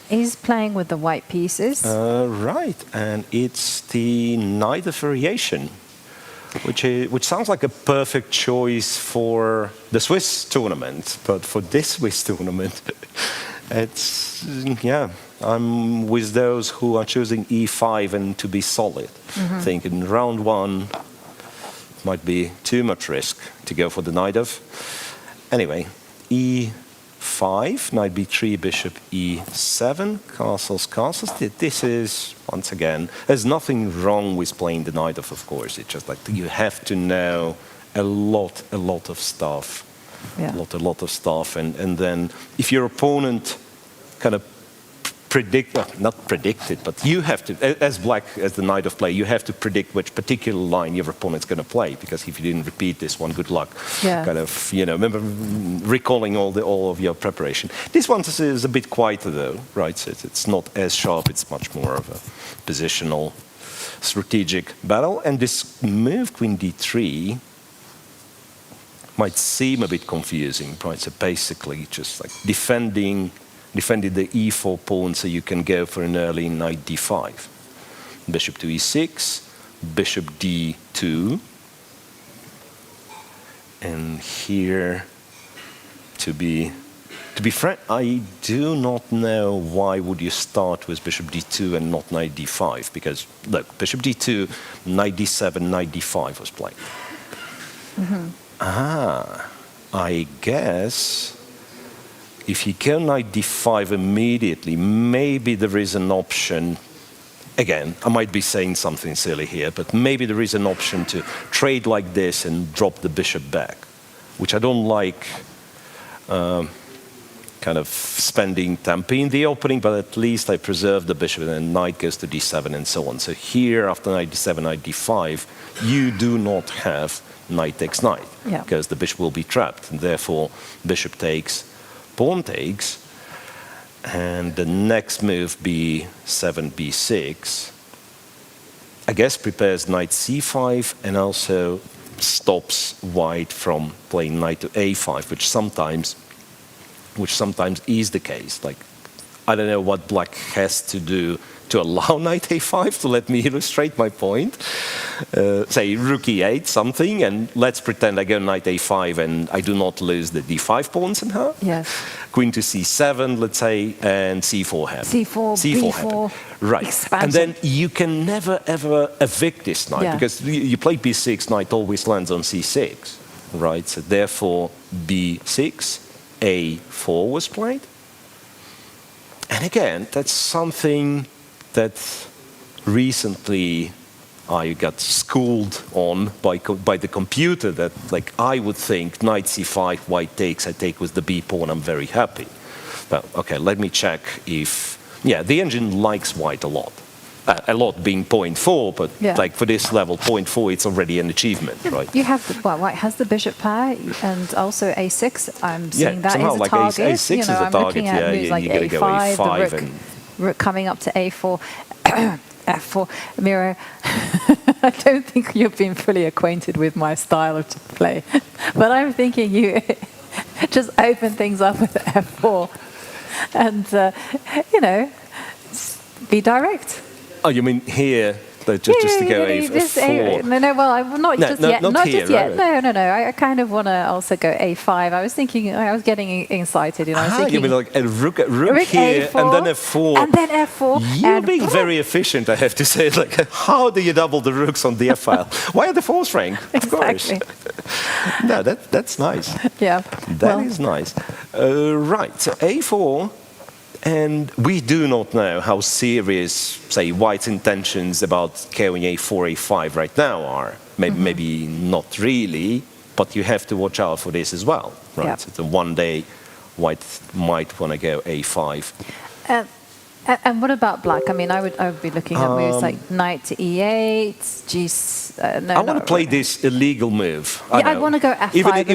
He's playing with the white pieces. Right, and it's the Neither variation, which sounds like a perfect choice for the Swiss tournament, but for this Swiss tournament, I'm with those who are choosing e5 and to be solid. Thinking round one might be too much risk to go for the Neither. Anyway, e5, knight b3, bishop e7, castles. This is, once again, there's nothing wrong with playing the Neither, of course. It's just like you have to know a lot of stuff. A lot of stuff. And then if your opponent kind of not predict it, but you have to, as black, as the Neither player, you have to predict which particular line your opponent's going to play, because if you didn't repeat this one, good luck. Kind of, remember recalling all of your preparation. This one is a bit quieter though, right? So it's not as sharp, it's much more of a positional, strategic battle. And this move, queen d3, might seem a bit confusing, right? So basically just like defended the e4 pawn so you can go for an early knight d5. Bishop to e6, bishop d2. And here, to be frank, I do not know why would you start with bishop d2 and not knight d5, because look, bishop d2, knight d7, knight d5 was played. I guess if you go knight d5 immediately, maybe there is an option. Again, I might be saying something silly here, but maybe there is an option to trade like this and drop the bishop back, which I don't like, kind of spending tempo in the opening, but at least I preserve the bishop, and then knight goes to d7 and so on. So here, after knight d7, knight d5, you do not have knight takes knight, because the bishop will be trapped, and therefore bishop takes, pawn takes, and the next move, b7, b6, I guess prepares knight c5 and also stops white from playing knight to a5, which sometimes is the case. Like, I don't know what black has to do to allow knight a5, to let me illustrate my point. Say rook e8 something, and let's pretend I go knight a5 and I do not lose the d5 pawns in her. Yes. Queen to c7, let's say, and c4 happen. C4 happen. Right. Expansion. And then you can never ever evict this knight, because you play b6, knight always lands on c6, right? So therefore b6, a4 was played. And again, that's something that recently I got schooled on by the computer that, like, I would think knight c5, white takes, I take with the b pawn, I'm very happy. But okay, let me check if, yeah, the engine likes white a lot. A lot being 0.4, but like for this level, 0.4, it's already an achievement, right? You have, white has the bishop pair and also a6. I'm seeing that somehow is a like target. A6 is a I'm target, looking at moves like you gotta a5, go A5 the and rook coming up to a4. F4, Miro, I don't think you've been fully acquainted with my style of play, but I'm thinking you just open things up with F4 and, be direct. Oh, you mean here, just to go A4? No, well, I'm not just yet. Not here, just yet. Right? No. I kind of want to also go A5. I was thinking, I was getting excited. I was thinking, you mean like a rook here, A4, and then F4. And then F4. You're being very efficient, I have to say. Like, how do you double the rooks on the F file? Why are the fourth rank? Of course. No, that's nice. Yeah. That is nice. Right, so A4. And we do not know how serious, say, white's intentions about going A4, A5 right now are. Maybe not really, but you have to watch out for this as well, right? Yep. So one day, white might want to go A5. And what about black? I mean, I would be looking at moves like knight to E8, I want to play this illegal move. I want to go F5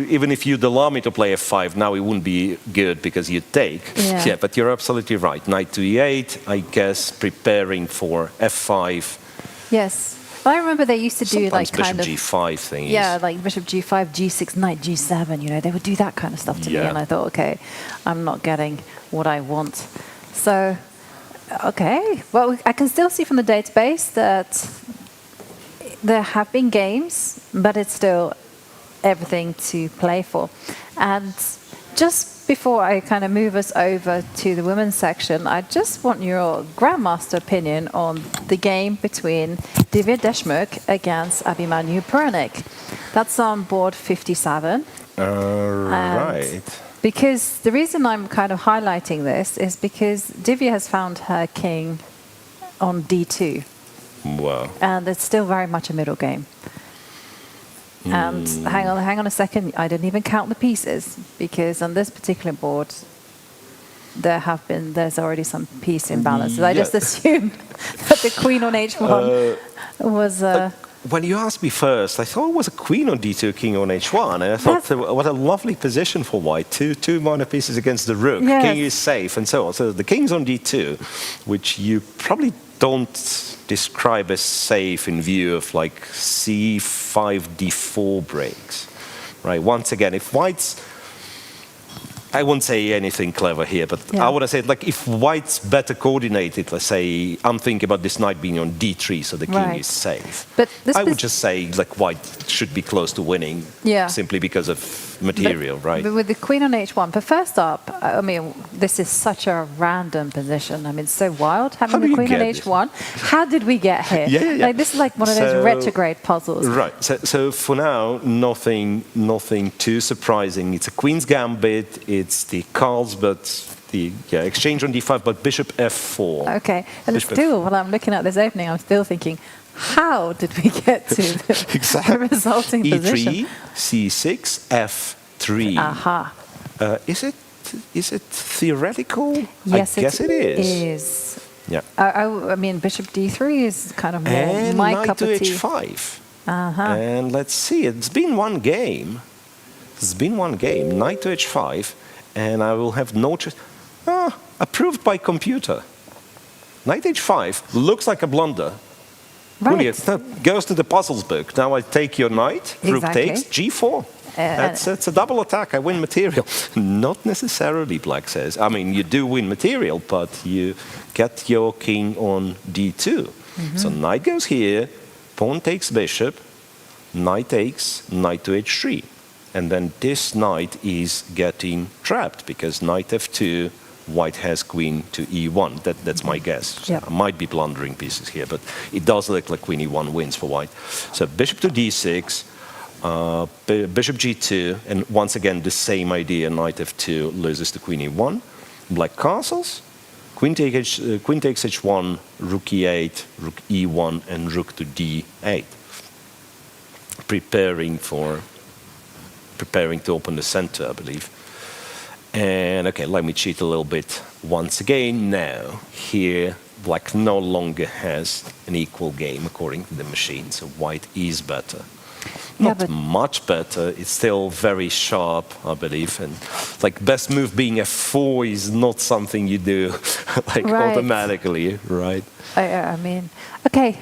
even if you'd allow me to play F5 now, it wouldn't be good because you take. Yeah, but you're absolutely right. Knight to E8, I guess, preparing for F5. Yes. I remember they used to do sometimes like kind of bishop G5 things. Yeah, like bishop G5, G6, knight G7. They would do that kind of stuff to me, and I thought, okay, I'm not getting what I want. So, okay. Well, I can still see from the database that there have been games, but it's still everything to play for. And just before I kind of move us over to the women's section, I just want your grandmaster opinion on the game between Divya Deshmukh against Abhimanyu Puranik. That's on board 57. Right. Because the reason I'm kind of highlighting this is because Divya has found her king on D2. Wow. And it's still very much a middle game. And hang on a second, I didn't even count the pieces, because on this particular board, there's already some piece imbalances. I just assumed that the queen on H1 was... When you asked me first, I thought it was a queen on D2, king on H1, and I thought, what a lovely position for white. Two minor pieces against the rook, king is safe, and so on. So the king's on D2, which you probably don't describe as safe in view of like C5, D4 breaks, right? Once again, if white's, I won't say anything clever here, but I would say, like, if white's better coordinated, let's say, I'm thinking about this knight being on D3, so the king is safe. But I would just say, like, white should be close to winning, simply because of material, right? But with the queen on H1, but first up, I mean, this is such a random position. I mean, it's so wild having the queen on H1. How did we get here? Like, this is like one of those retrograde puzzles. Right. So for now, nothing too surprising. It's a queen's gambit. It's the Carlsbad, the exchange on D5, but bishop F4. Okay. And bishop still, when I'm looking at this opening, I'm still thinking, how did we get to the resulting position? E3, C6, F3. Aha. Is it theoretical? Yes, I guess it is. Yeah. I mean, bishop D3 is kind of more and my knight cup to of tea. H5. And let's see, it's been one game. Knight to H5, and I will have no choice. Approved by computer. Knight H5 looks like a blunder. Right. Goes to the puzzles book. Now I take your knight, rook takes, G4. That's a double attack. I win material. Not necessarily, Black says. I mean, you do win material, but you get your king on D2. So knight goes here, pawn takes bishop, knight takes, knight to H3. And then this knight is getting trapped because knight F2, white has queen to E1. That's my guess. I might be blundering pieces here, but it does look like queen E1 wins for white. So bishop to D6, bishop G2, and once again the same idea, knight F2 loses to queen E1. Black castles, queen takes h1, rook e8, rook e1, and rook to d8. Preparing to open the center, I believe. And okay, let me cheat a little bit once again. Now, here, black no longer has an equal game according to the machine, so white is better. Not much better, it's still very sharp, I believe. And like best move being f4 is not something you do like automatically, right? I mean, okay.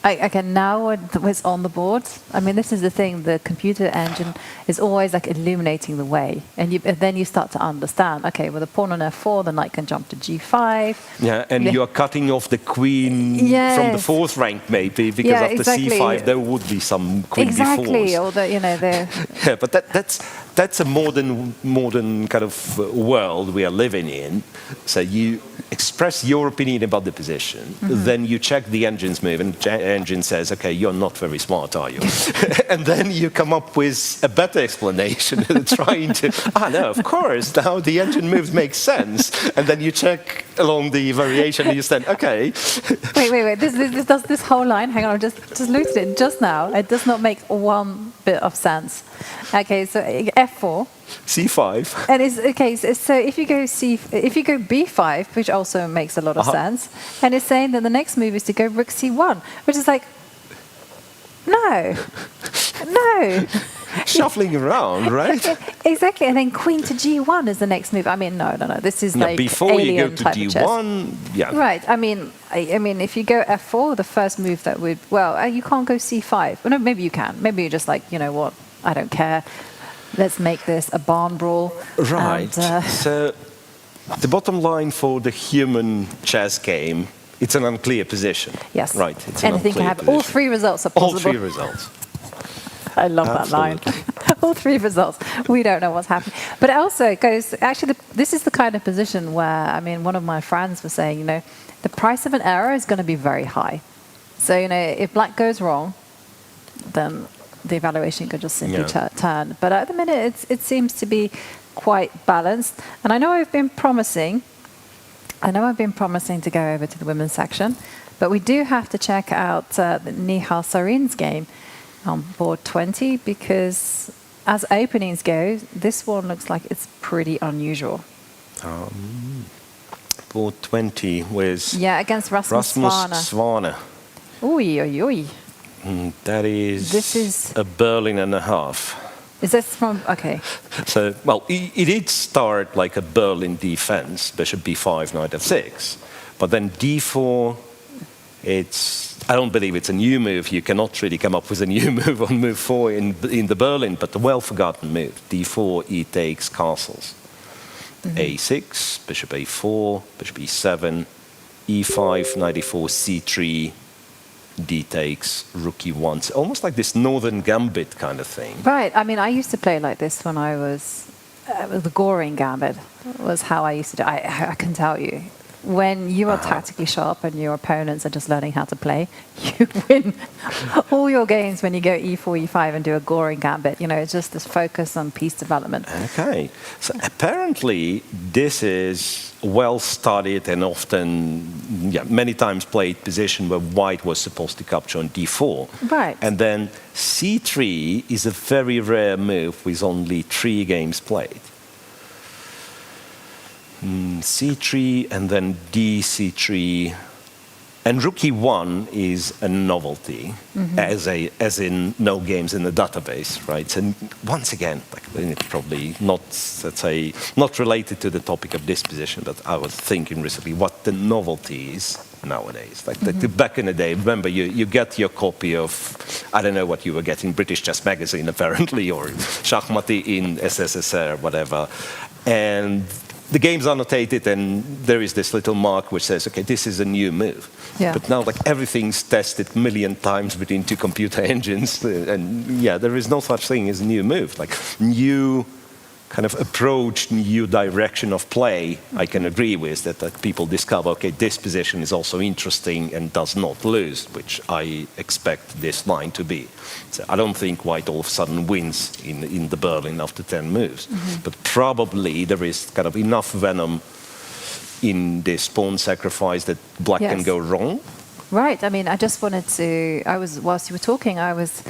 Okay, now what's on the board, I mean, this is the thing, the computer engine is always like illuminating the way. And then you start to understand, okay, with a pawn on f4, the knight can jump to g5. Yeah, and you're cutting off the queen from the fourth rank, maybe, because after c5 there would be some queen Exactly, d4s. or the, you know, the... Yeah, but that's a modern kind of world we are living in. So you express your opinion about the position, then you check the engine's move, and the engine says, okay, you're not very smart, are you? And then you come up with a better explanation, trying to, no, of course, now the engine moves make sense. And then you check along the variation and you said, okay. Wait, this whole line, hang on, I just looked at it just now. It does not make one bit of sense. Okay, so f4. c5. And it's okay. So if you go b5, which also makes a lot of sense, and it's saying that the next move is to go rook c1, which is like, no. Shuffling around, right? Exactly, and then queen to g1 is the next move. I mean, no. This is like before you go to d1, yeah. Right. I mean, if you go f4, the first move that would you can't go c5. Well, no, maybe you can. Maybe you're just like, you know what? I don't care. Let's make this a barn brawl. Right. And, so the bottom line for the human chess game, it's an unclear position. Yes. Right. It's and I think you have all three results are possible. All three results. I love that line. All three results. We don't know what's happening. But also it goes, actually, this is the kind of position where, I mean, one of my friends was saying, you know, the price of an error is going to be very high. So, you know, if black goes wrong, then the evaluation could just simply turn. But at the minute, it seems to be quite balanced. And I know I've been promising to go over to the women's section, but we do have to check out Nihal Sarin's game on board 20, because as openings go, this one looks like it's pretty unusual. Board 20 with against Rasmus Svaner. Oi. That is, this is a Berlin and a half. Is this from, okay. So, well, it did start like a Berlin defense, bishop b5, knight f6. But then d4, I don't believe it's a new move. You cannot really come up with a new move on move 4 in the Berlin, but the well-forgotten move, d4, e takes castles. a6, bishop a4, bishop e7, e5, knight e4, c3, d takes, rook e1. So almost like this northern gambit kind of thing. Right. I mean, I used to play like this when I was... the Goring gambit was how I used to do. I can tell you. When you are tactically sharp and your opponents are just learning how to play, you win all your games when you go e4, e5 and do a Goring gambit. You know, it's just this focus on piece development. Okay. So apparently this is well-studied and often, many times played position where white was supposed to capture on d4. Right. And then c3 is a very rare move with only 3 games played. c3 and then d-c3, and rook e1 is a novelty, as in no games in the database, right? And once again, it's probably not, let's say, not related to the topic of this position, but I was thinking recently what the novelty is nowadays. Like back in the day, remember you get your copy of, I don't know what you were getting, British Chess Magazine apparently, or Schachmaty in SSSR, whatever, and the game's annotated, and there is this little mark which says, okay, this is a new move. Yeah. But now, like, everything's tested a million times between 2 computer engines, and there is no such thing as a new move. Like, new kind of approach, new direction of play, I can agree with, that people discover, okay, this position is also interesting and does not lose, which I expect this line to be. So I don't think white all of a sudden wins in the Berlin after 10 moves. But probably there is kind of enough venom in this pawn sacrifice that black can Yes. go wrong? Right. I mean, I just wanted to. Whilst you were talking, I was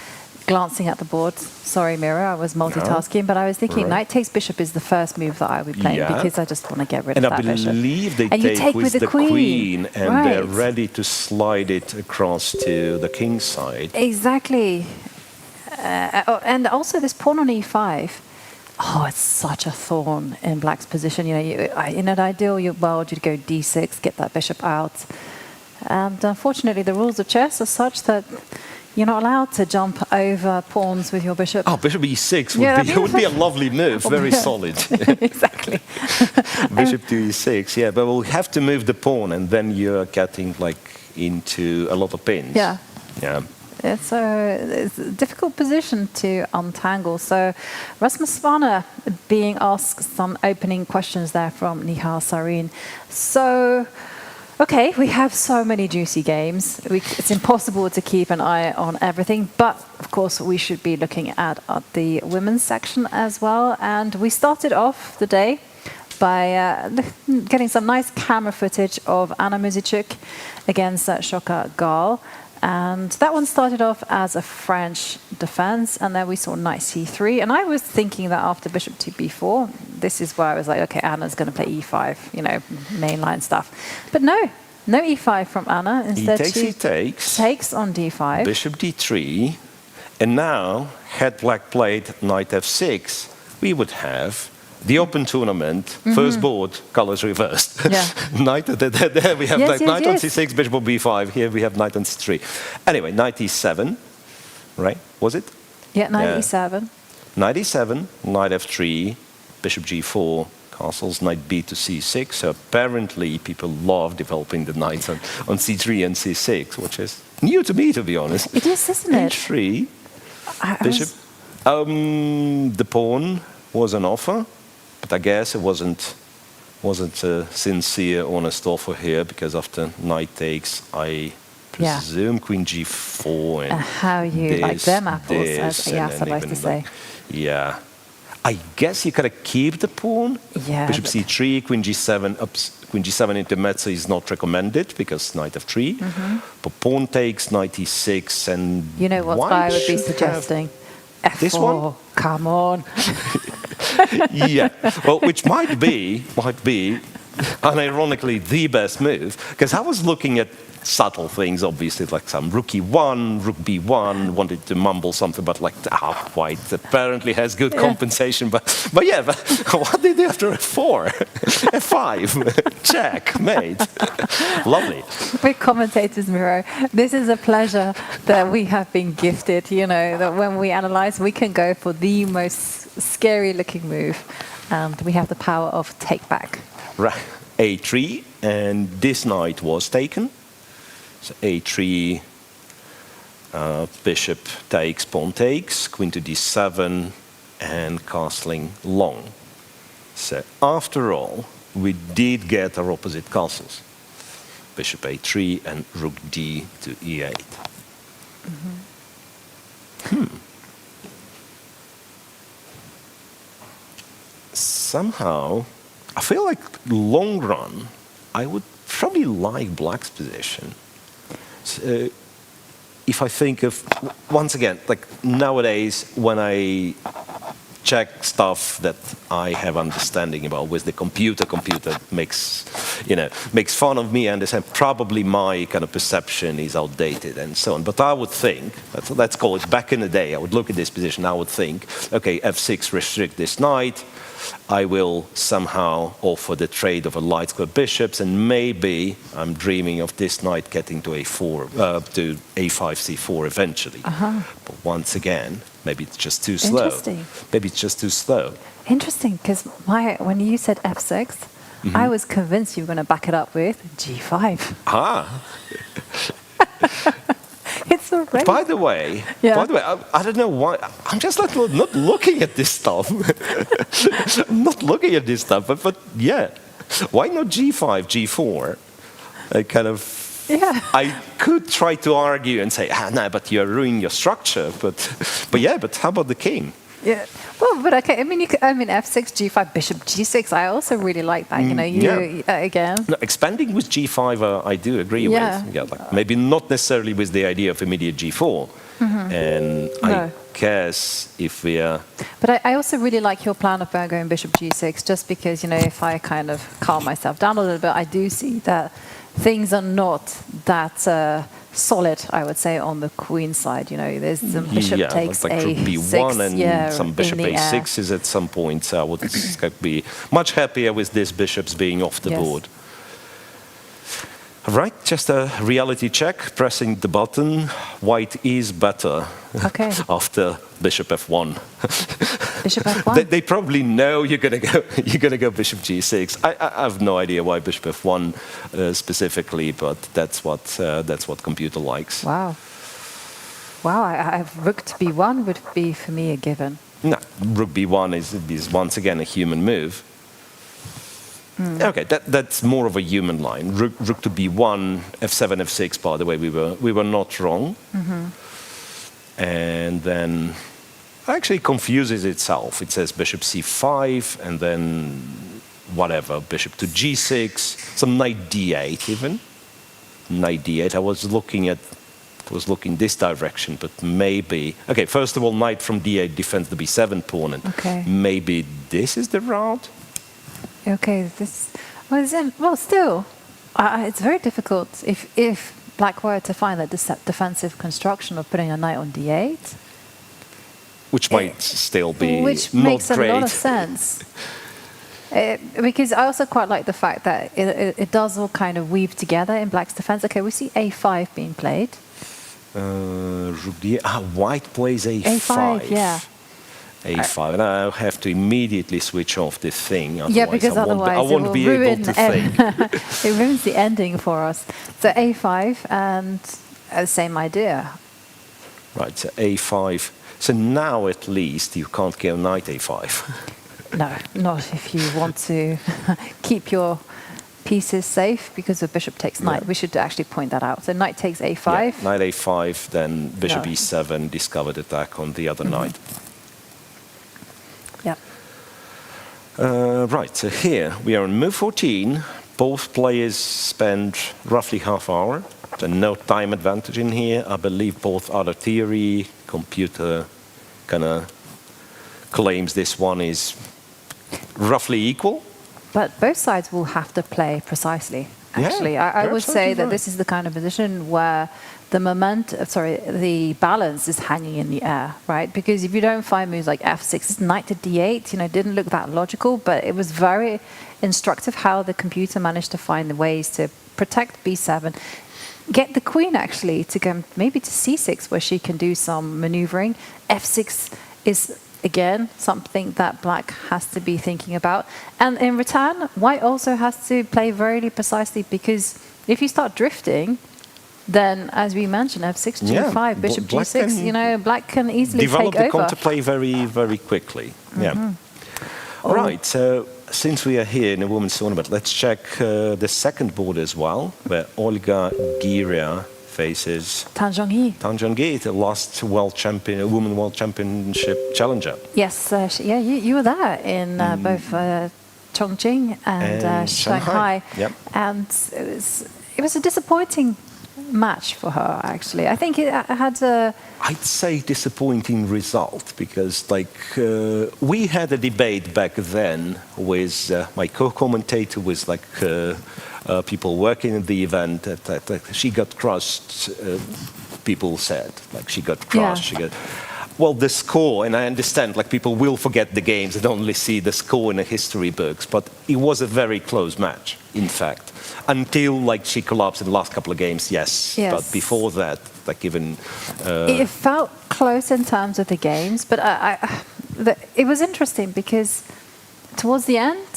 glancing at the board. Sorry, Mira, I was multitasking, but I was thinking Right. knight takes bishop is the first move that I would be playing Yeah. because I just want to get rid And of I that bishop. believe they And you take with the queen, and they're Right. ready to slide it across to the king's side. Exactly. And also this pawn on e5. Oh, it's such a thorn in black's position. You know, in an ideal world, you'd go d6, get that bishop out. And unfortunately, the rules of chess are such that you're not allowed to jump over pawns with your bishop. Oh, bishop e6 Yeah, would be a lovely move, very solid. Exactly. Bishop to e6, yeah, but we'll have to move the pawn, and then you're getting like into a lot of pins. Yeah. Yeah. It's a difficult position to untangle. So Rasmus Spanner being asked some opening questions there from Nihal Sarin. So, okay, we have so many juicy games. It's impossible to keep an eye on everything, but of course we should be looking at the women's section as well. And we started off the day by getting some nice camera footage of Anna Muzychuk against Shoka Gaal. And that one started off as a French defense, and then we saw knight c3. And I was thinking that after bishop to b4, this is where I was like, okay, Anna's going to play e5, you know, mainline stuff. But no e5 from Anna. Instead, she takes on d5. Bishop d3. And now, had black played knight f6, we would have the open tournament, first board, colors reversed. Yeah. Knight, there we have Yes, knight on yes. c6, bishop on b5. Here we have knight on c3. Anyway, knight e7, right? Was it? Yeah, knight Yeah. e7. Knight e7, knight f3, bishop g4, castles, knight b to c6. So apparently people love developing the knights on c3 and c6, which is new to me, to be honest. It is, isn't it? h3, I bishop. The pawn was an offer, but I guess it wasn't a sincere, honest offer here, because after knight takes, I Yeah. presume queen g4 and how you like them apples, as this, and Yasser then likes to even say. yeah. I guess you gotta keep the pawn. Yeah, Bishop but- c3, queen g7, queen g7 into mezzo is not recommended because knight f3. But pawn takes, knight e6, and You know what why I would be should suggesting? F4. This one? Come on. yeah, well, which might be, unironically, the best move, because I was looking at subtle things, obviously, like some rook e1, rook b1, wanted to mumble something, but like, white apparently has good compensation, but what did they do after f4? f5, check, mate. Lovely. We're commentators, Miro. This is a pleasure that we have been gifted, you know, that when we analyze, we can go for the most scary looking move, and we have the power of take back. Right, a3, and this knight was taken. So a3, bishop takes, pawn takes, queen to d7, and castling long. So after all, we did get our opposite castles. Bishop a3 and rook d to e8. Somehow, I feel like long run, I would probably like black's position. So, if I think of, once again, like nowadays when I check stuff that I have understanding about with the computer makes fun of me, and they say probably my kind of perception is outdated and so on. But I would think, let's call it back in the day, I would look at this position, I would think, okay, f6 restrict this knight, I will somehow offer the trade of a light square bishops, and maybe I'm dreaming of this knight getting to a4, to a5, c4 eventually. But once again, maybe it's just too slow. Interesting. Maybe it's just too slow. Interesting, because when you said f6, I was convinced you were going to back it up with g5. Ah. It's already. By the way, I don't know why. I'm just not looking at this stuff. I'm not looking at this stuff, but yeah. Why not g5, g4? I could try to argue and say, no, but you're ruining your structure. But how about the king? Yeah. Well, but okay. I mean, f6, g5, bishop g6. I also really like that. You know, again. No, expanding with g5, I do agree with. Yeah, like maybe not necessarily with the idea of immediate g4. And I guess if we are... But I also really like your plan of going bishop g6, just because, you know, if I kind of calm myself down a little bit, I do see that things are not that solid, I would say, on the queen side. You know, there's some bishop takes like rook a6, b1 and some bishop a6 is at some point. So I would be much happier with these bishops being off the board. Right, just a reality check, pressing the button. White is better after bishop f1. Bishop f1. They probably know you're gonna go bishop g6. I have no idea why bishop f1 specifically, but that's what computer likes. Wow. Wow, rook to b1 would be for me a given. No, rook b1 is once again a human move. Okay, that's more of a human line. Rook to b1, f7, f6. By the way, we were not wrong. And then actually confuses itself. It says bishop c5, and then whatever, bishop to g6, some knight d8 even. Knight d8. I was looking this direction, but maybe. Okay, first of all, knight from d8 defends the b7 pawn, and maybe this is the route. Okay, well, still, it's very difficult if black were to find that defensive construction of putting a knight on d8. Which might still be which not makes great. A lot of sense. Because I also quite like the fact that it does all kind of weave together in black's defense. Okay, we see a5 being played. White plays a5. a5, yeah. a5, and I'll have to immediately swich off this thing. Yeah, because otherwise I won't be able to think. It ruins the ending for us. So a5 and same idea. Right, so a5. So now at least you can't go knight a5. No, not if you want to keep your pieces safe, because the bishop takes knight. We should actually point that out. So knight takes a5. Yeah, knight a5, then bishop e7, discovered attack on the other knight. Yeah. Right, so here we are on move 14. Both players spend roughly half hour. So no time advantage in here. I believe both other theory, computer kind of claims this one is roughly equal. But both sides will have to play precisely. Actually, I would say that this is the kind of position where the balance is hanging in the air, right? Because if you don't find moves like f6, knight to d8, you know, didn't look that logical, but it was very instructive how the computer managed to find the ways to protect b7, get the queen actually to go maybe to c6, where she can do some maneuvering. f6 is again something that black has to be thinking about, and in return, white also has to play very precisely, because if you start drifting, then, as we mentioned, f6, g5, bishop g6, you know, black can easily take over. Develop the counterplay very, very quickly. Yeah. Right, so since we are here in a women's tournament, let's check the second board as well, where Olga Giria faces Tan Zhongyi. Tan Zhongyi, the last women world championship challenger. Yes, you were there in both Chongqing and Shanghai. Yep. And it was a disappointing match for her, actually. I think it had a... I'd say disappointing result, because we had a debate back then with my co-commentator, with people working at the event, that she got crushed, people said. She got crushed. She got... Well, the score, and I understand, people will forget the games and only see the score in the history books, but it was a very close match, in fact. Until, she collapsed in the last couple of games, yes. But before that, even... It felt close in terms of the games, but it was interesting because towards the end,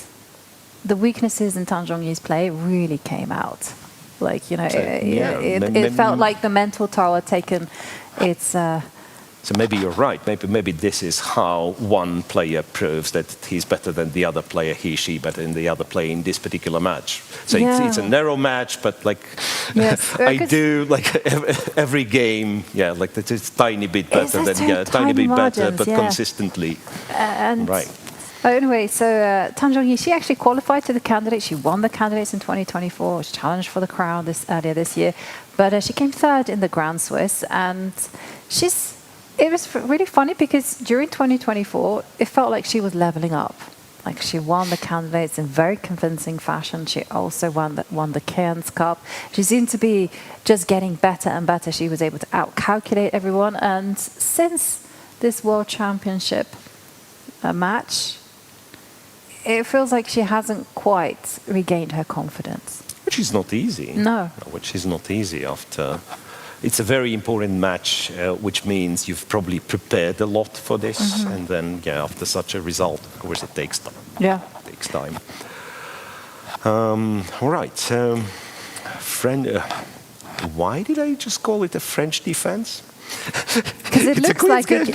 the weaknesses in Tan Zhongyi's play really came out. It felt like the mental toll had taken its So maybe you're right. Maybe this is how one player proves that he's better than the other player, he/she better than the other player in this particular match. So it's a narrow match, but like I do like every game, like it's tiny bit better than tiny bit better, but consistently. Right. Anyway, so Tan Zhongyi, she actually qualified to the candidates. She won the candidates in 2024. She challenged for the crown earlier this year, but she came third in the Grand Swiss, and it was really funny because during 2024, it felt like she was leveling up. Like she won the candidates in very convincing fashion. She also won the Cairns Cup. She seemed to be just getting better and better. She was able to outcalculate everyone. And since this World Championship match, it feels like she hasn't quite regained her confidence. Which is not easy. No. Which is not easy after... It's a very important match, which means you've probably prepared a lot for this. And then, after such a result, of course, it takes time. Yeah. It takes time. All right. Why did I just call it a French defense? Because it looks like it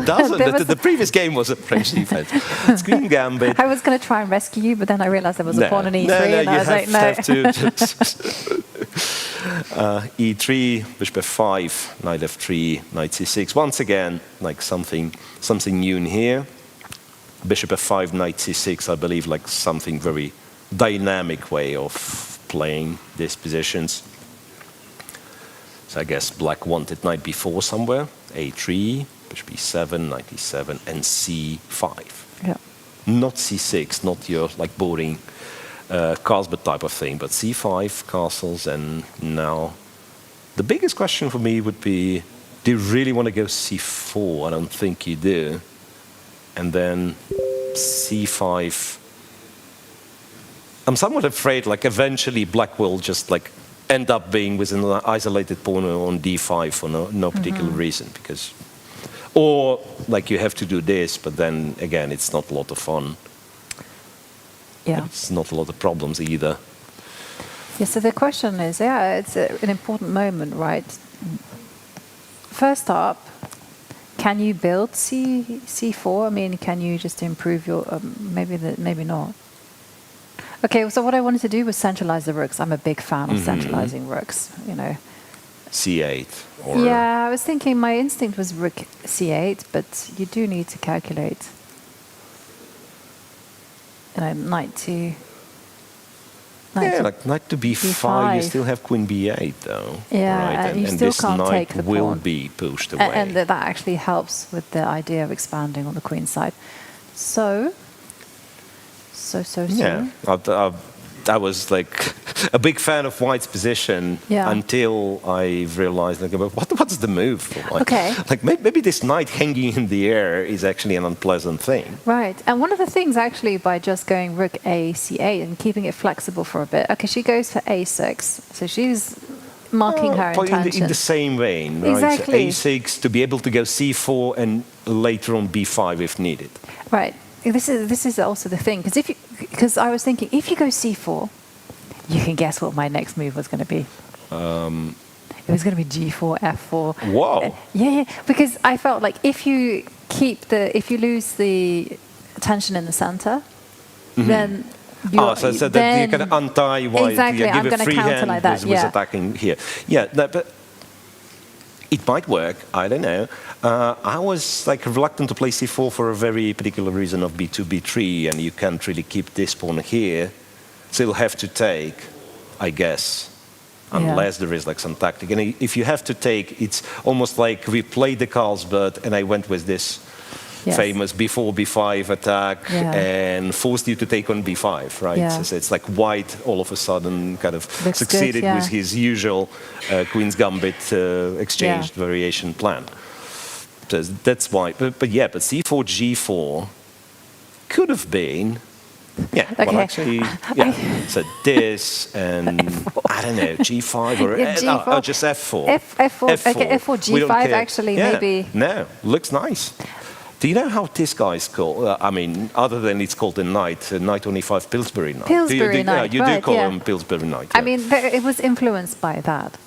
doesn't. The previous game was a French defense. It's Queen Gambit. I was going to try and rescue you, but then I realized there was a pawn on E3, and I was like, no. Have to E3, bishop F5, knight F3, knight C6. Once again, like something new in here. Bishop F5, knight C6. I believe like something very dynamic way of playing these positions. So I guess black wanted knight b4 somewhere. A3, bishop b7, knight e7, and c5. Yeah. Not c6, not your like boring Carlsbad type of thing, but c5 castles. And now the biggest question for me would be, do you really want to go c4? I don't think you do. And then c5. I'm somewhat afraid like eventually black will just like end up being with an isolated pawn on d5 for no particular reason, because, or like you have to do this, but then again it's not a lot of fun. Yeah. It's not a lot of problems either. Yeah, so the question is, it's an important moment, right? First up, can you build c4? I mean, can you just improve your, maybe not. Okay, so what I wanted to do was centralize the rooks. I'm a big fan of centralizing rooks, you know. c8 or... Yeah, I was thinking my instinct was rook c8, but you do need to calculate. You know, knight to... like knight to b5, you still have queen b8 though. Yeah, right? and you still this can't take the will pawn. be pushed away. And that actually helps with the idea of expanding on the queen side. So... Yeah, I was like a big fan of White's position until I realized, like, what's the move? Like maybe this knight hanging in the air is actually an unpleasant thing. Right, and one of the things actually by just going rook a c8 and keeping it flexible for a bit. Okay, she goes for a6, so she's marking her intention. In the same vein, right? Exactly. So a6 to be able to go c4 and later on b5 if needed. Right. This is also the thing, because I was thinking, if you go c4, you can guess what my next move was going to be. It was going to be g4, f4. Whoa! Yeah, because I felt like if you lose the tension in the center, then so that you can untie White. Exactly, you give I'm a free hand like that, with attacking here. Yeah, but it might work. I don't know. I was like reluctant to play c4 for a very particular reason of b2, b3, and you can't really keep this pawn here. So you'll have to take, I guess, unless there is like some tactic. And if you have to take, it's almost like we played the Carlsbad, and I went with this famous b4, b5 attack and forced you to take on b5, right? Yeah. So it's like White all of a sudden kind of Looks succeeded good, with his usual Queen's Gambit exchanged variation plan. So that's why. But c4, g4 could have been. Yeah, okay. Well, actually, so this and I don't know, g5 or g4. just f4. F4. Okay, f4, g5 actually maybe. No, looks nice. Do you know how this guy is called? I mean, other than it's called a knight on e5, Pillsbury knight. Pillsbury knight, you do right, call him Pillsbury knight. I mean, it was influenced by that.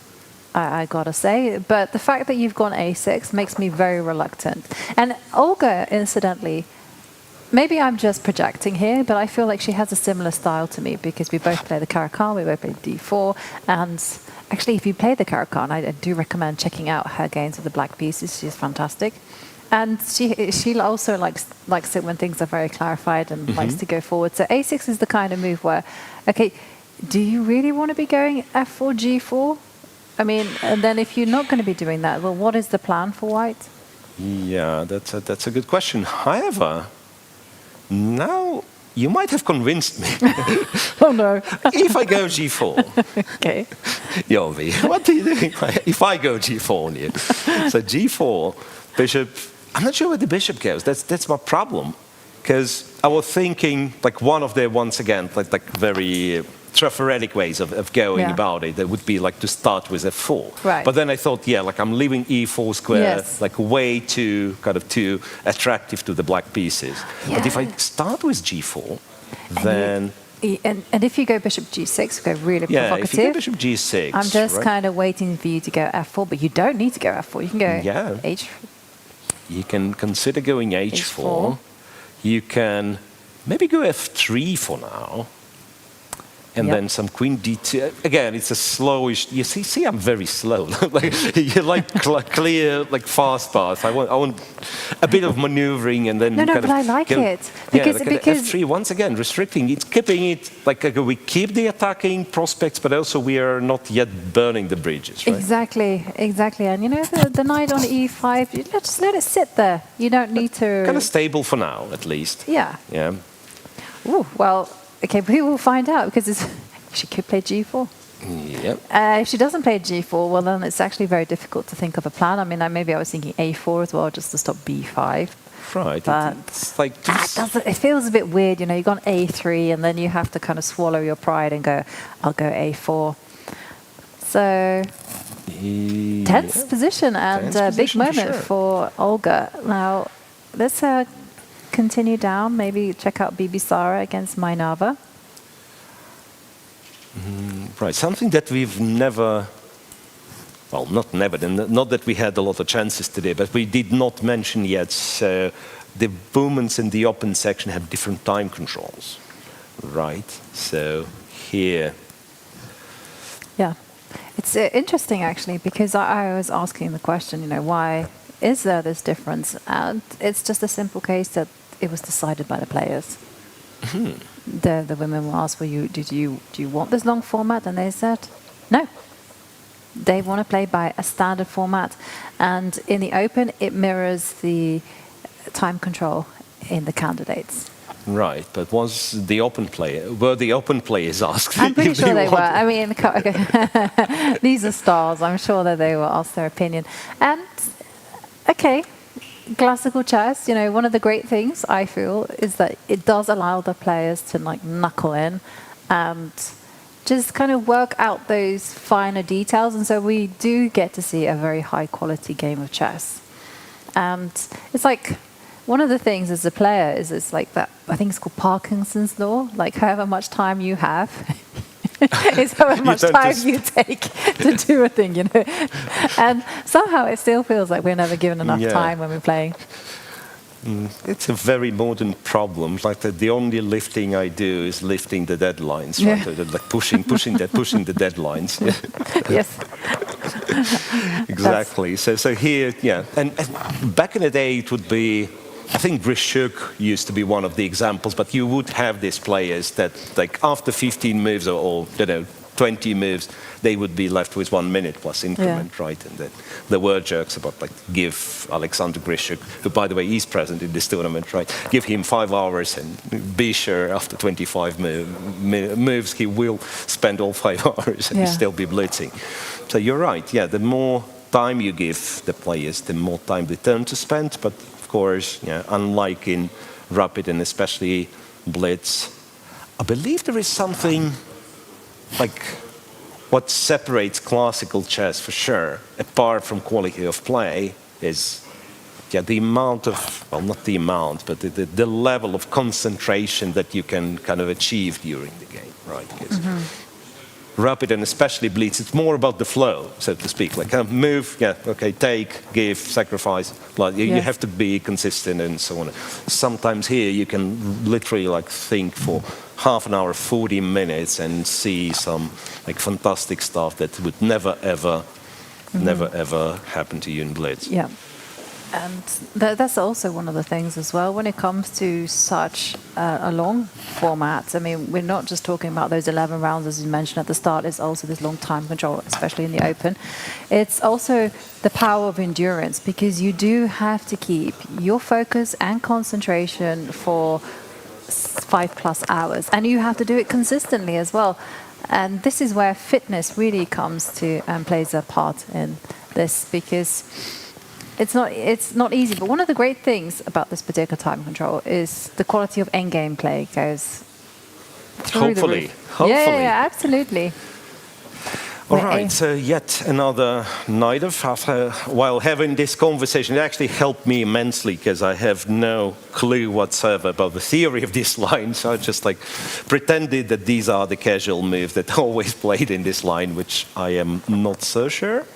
I gotta say. But the fact that you've gone a6 makes me very reluctant. And Olga, incidentally, maybe I'm just projecting here, but I feel like she has a similar style to me because we both play the Kartikan, we both play d4, and actually if you play the Kartikan, I do recommend checking out her games with the black pieces. She's fantastic. And she also likes it when things are very clarified and likes to go forward. So a6 is the kind of move where, okay, do you really want to be going f4, g4? I mean, and then if you're not going to be doing that, well, what is the plan for white? Yeah, that's a good question. However, now you might have convinced me. Oh no. If I go g4, Okay. Yovi, what do you do if I go g4 on you? So g4, bishop. I'm not sure where the bishop goes. That's my problem, because I was thinking like one of the once again like very traphoric ways of going about it. That would be like to start with f4. Right. But then I thought, yeah, like I'm leaving e4 square Yes. like way too too attractive to the black pieces. Yeah. But if I start with g4, then And if you go bishop g6, go really yeah, provocative. if you go bishop g6, I'm just right? kind of waiting for you to go f4, but you don't need to go f4. You can go h. You can consider going h4. H4. You can maybe go f3 for now. And then some queen d2. Again, it's a slowish. You see, I'm very slow. Like you like clear, like fast path. I want a bit of maneuvering and then. No, kind but of I like go, it because because f3 once again restricting it, keeping it like we keep the attacking prospects, but also we are not yet burning the bridges. Right? Exactly. And you know the knight on e5. Just let it sit there. You don't need to. Kind of stable for now, at least. Yeah. Yeah. Ooh, well. Okay, we will find out because she could play g4. Yep. If she doesn't play g4, well, then it's actually very difficult to think of a plan. I mean, maybe I was thinking a4 as well, just to stop b5. Right. But it's like it feels a bit weird, you know. You've gone a3, and then you have to kind of swallow your pride and go, "I'll go a4." So tense position and a big moment for Olga. Now, let's continue down, maybe check out Bibi Sara against Mainava. Right, something that we've never, well, not never, not that we had a lot of chances today, but we did not mention yet. So the movements in the open section have different time controls, right? So here. Yeah, it's interesting actually, because I was asking the question, you know, why is there this difference? And it's just a simple case that it was decided by the players. The women were asked, "Well, do you want this long format?" And they said, "No." They want to play by a standard format, and in the open, it mirrors the time control in the candidates. Right, but were the open players asked? I'm pretty if sure they were. wanted- I mean, these are stars. I'm sure that they were asked their opinion. And okay. Classical chess, you know, one of the great things I feel is that it does allow the players to like knuckle in and just kind of work out those finer details. And so we do get to see a very high quality game of chess. And it's like one of the things as a player is it's like that, I think it's called Parkinson's law, like however much time you have. It's however much time you take to do a thing, you know. And somehow it still feels like we're never given enough time when we're playing. It's a very modern problem. Like the only lifting I do is lifting the deadlines, right? Like pushing the deadlines. Yes. Exactly. So here, yeah. And back in the day, it would be. I think Muzychuk used to be one of the examples, but you would have these players that, like, after 15 moves or 20 moves, they would be left with 1 minute plus increment, right? And then there were jokes about, like, give Alexander Muzychuk, who, by the way, is present in this tournament, right? Give him 5 hours and be sure after 25 moves he will spend all 5 hours and still be blitzing. So you're right, yeah, the more time you give the players, the more time they turn to spend, but course, unlike in Rapid and especially Blitz, I believe there is something like what separates classical chess for sure, apart from quality of play, is the amount of, well, not the amount, but the level of concentration that you can kind of achieve during the game, right? rapid and especially blitz, it's more about the flow, so to speak. Like kind of move, yeah, okay, take, give, sacrifice. Like you have to be consistent and so on. Sometimes here you can literally like think for half an hour, 40 minutes, and see some like fantastic stuff that would never ever happen to you in blitz. Yeah. And that's also one of the things as well when it comes to such a long format. I mean, we're not just talking about those 11 rounds, as you mentioned at the start. It's also this long time control, especially in the open. It's also the power of endurance, because you do have to keep your focus and concentration for 5+ hours, and you have to do it consistently as well. And this is where fitness really comes to and plays a part in this, because it's not easy. But one of the great things about this particular time control is the quality of endgame play goes through the roof. Hopefully. Yeah, absolutely. All right, so yet another night of while having this conversation, it actually helped me immensely because I have no clue whatsoever about the theory of this line. So I just like pretended that these are the casual moves that always played in this line, which I am not so sure.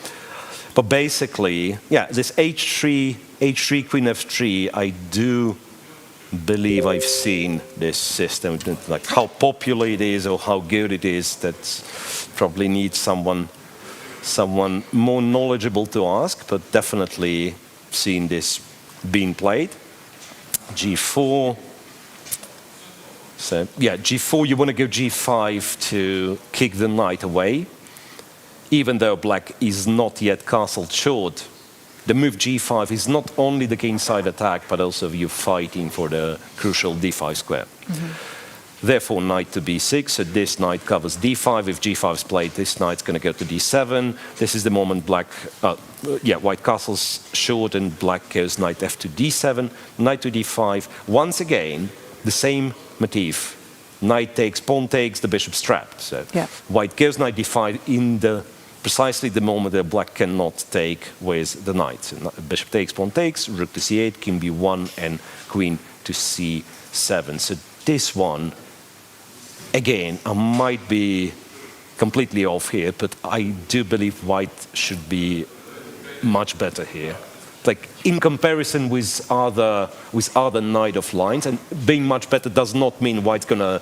But basically, yeah, this h3, queen f3, I do believe I've seen this system, like how popular it is or how good it is. That probably needs someone more knowledgeable to ask, but definitely seen this being played. g4. So yeah, g4, you want to go g5 to kick the knight away. Even though black is not yet castled short, the move g5 is not only the kingside attack, but also you fighting for the crucial d5 square. Therefore, knight to b6, so this knight covers d5. If g5 is played, this knight's going to go to d7. This is the moment white castles short and black goes knight f to d7, knight to d5. Once again, the same motif. Knight takes, pawn takes, the bishop's trapped. So white goes knight d5 in precisely the moment that black cannot take with the knight. So bishop takes, pawn takes, rook to c8, king b1, and queen to c7. So this one, again, I might be completely off here, but I do believe white should be much better here. Like in comparison with other knight of lines, and being much better does not mean white's gonna,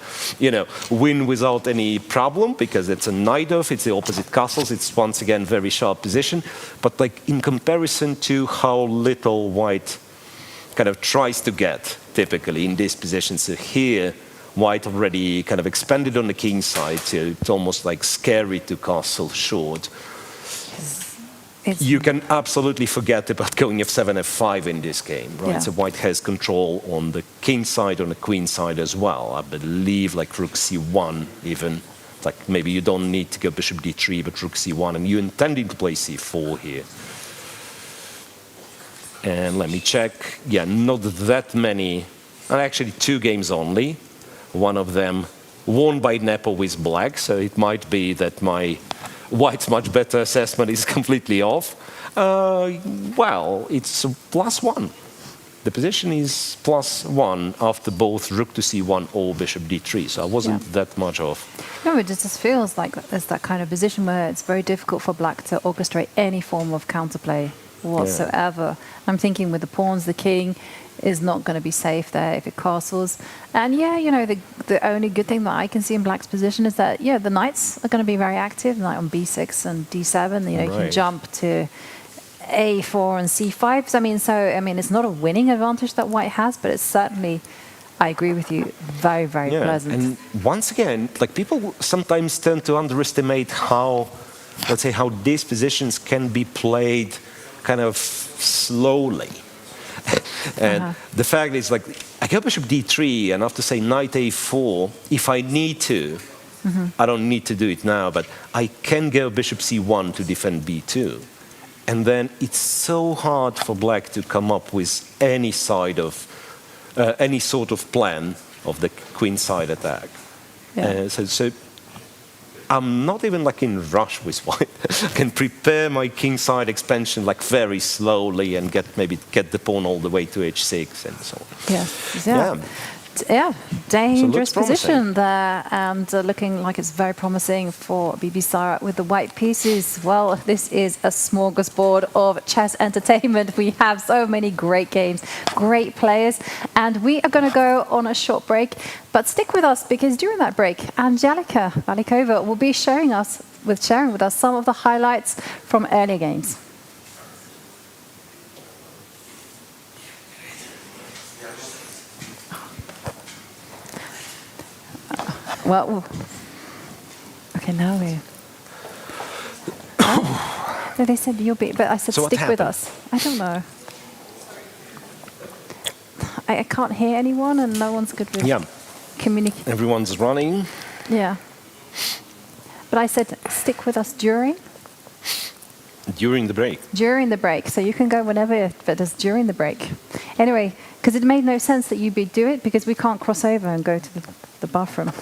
win without any problem, because it's a knight of, it's the opposite castles, it's once again very sharp position. But like in comparison to how little white kind of tries to get typically in this position, so here white already kind of expanded on the king side, so it's almost like scary to castle short. You can absolutely forget about going f7, f5 in this game, right? Yeah. So white has control on the king side, on the queen side as well. I believe like rook c1 even. Like maybe you don't need to go bishop d3, but rook c1, and you're intending to play c4 here. And let me check. Yeah, not that many, and actually 2 games only. One of them won by Nepo with black, so it might be that my white's much better assessment is completely off. Well, it's +1. The position is +1 after both rook to c1 or bishop d3, so I wasn't that much off. No, it just feels like there's that kind of position where it's very difficult for black to orchestrate any form of counterplay whatsoever. I'm thinking with the pawns, the king is not going to be safe there if it castles. And the only good thing that I can see in black's position is that, the knights are going to be very active, knight on b6 and d7. You can jump to a4 and c5. I mean, it's not a winning advantage that white has, but it's certainly, I agree with you, very, very pleasant. And once again, like people sometimes tend to underestimate how, let's say, how these positions can be played kind of slowly. And the fact is, like, I go bishop d3, and after, say, knight a4, if I need to, I don't need to do it now, but I can go bishop c1 to defend b2. And then it's so hard for black to come up with any sort of plan of the queen side attack. So I'm not even like in rush with white. I can prepare my king side expansion like very slowly and maybe get the pawn all the way to h6 and so on. Yeah. Yeah, dangerous promising. position there, and looking like it's very promising for BB Sara with the white pieces. Well, this is a smorgasbord of chess entertainment. We have so many great games, great players, and we are going to go on a short break. But stick with us, because during that break, Angelika Valikova will be sharing with us some of the highlights from earlier games. Well, okay, now we. Oh, no, they said you'll be, but I said So stick with us. I don't know. I can't hear anyone, and no one's good with communicating. Everyone's running. Yeah. But I said stick with us during. During the break. During the break, so you can go whenever, but it's during the break. Anyway, because it made no sense that you do it, because we can't cross over and go to the bathroom.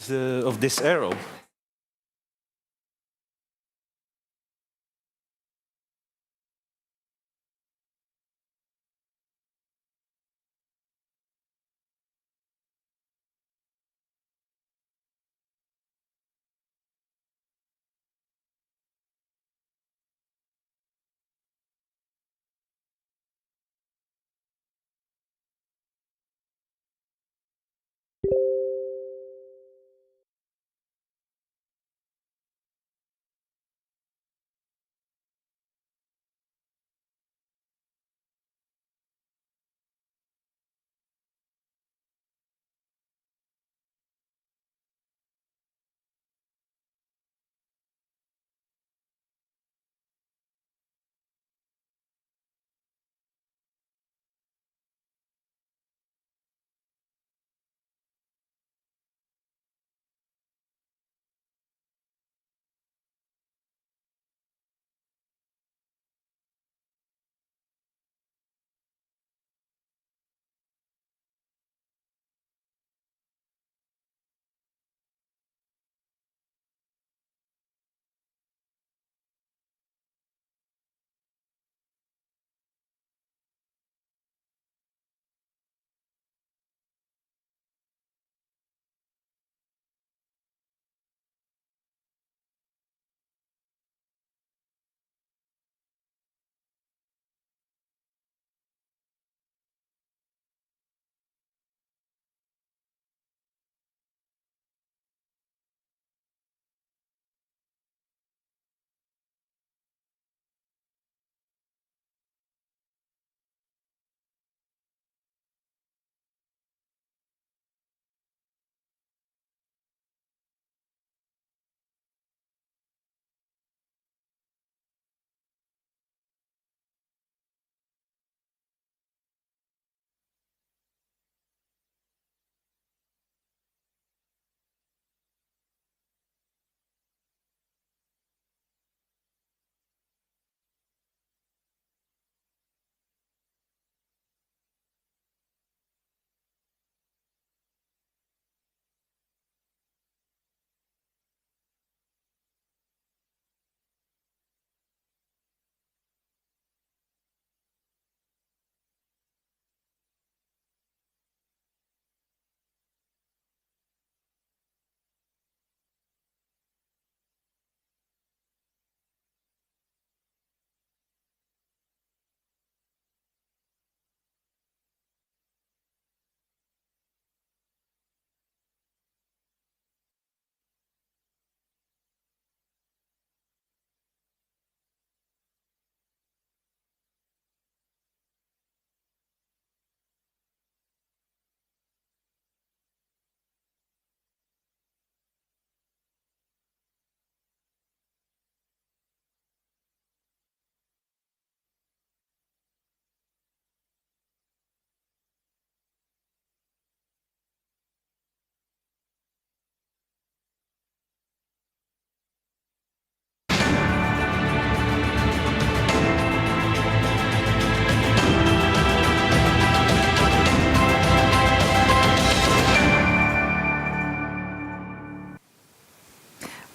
Of this arrow.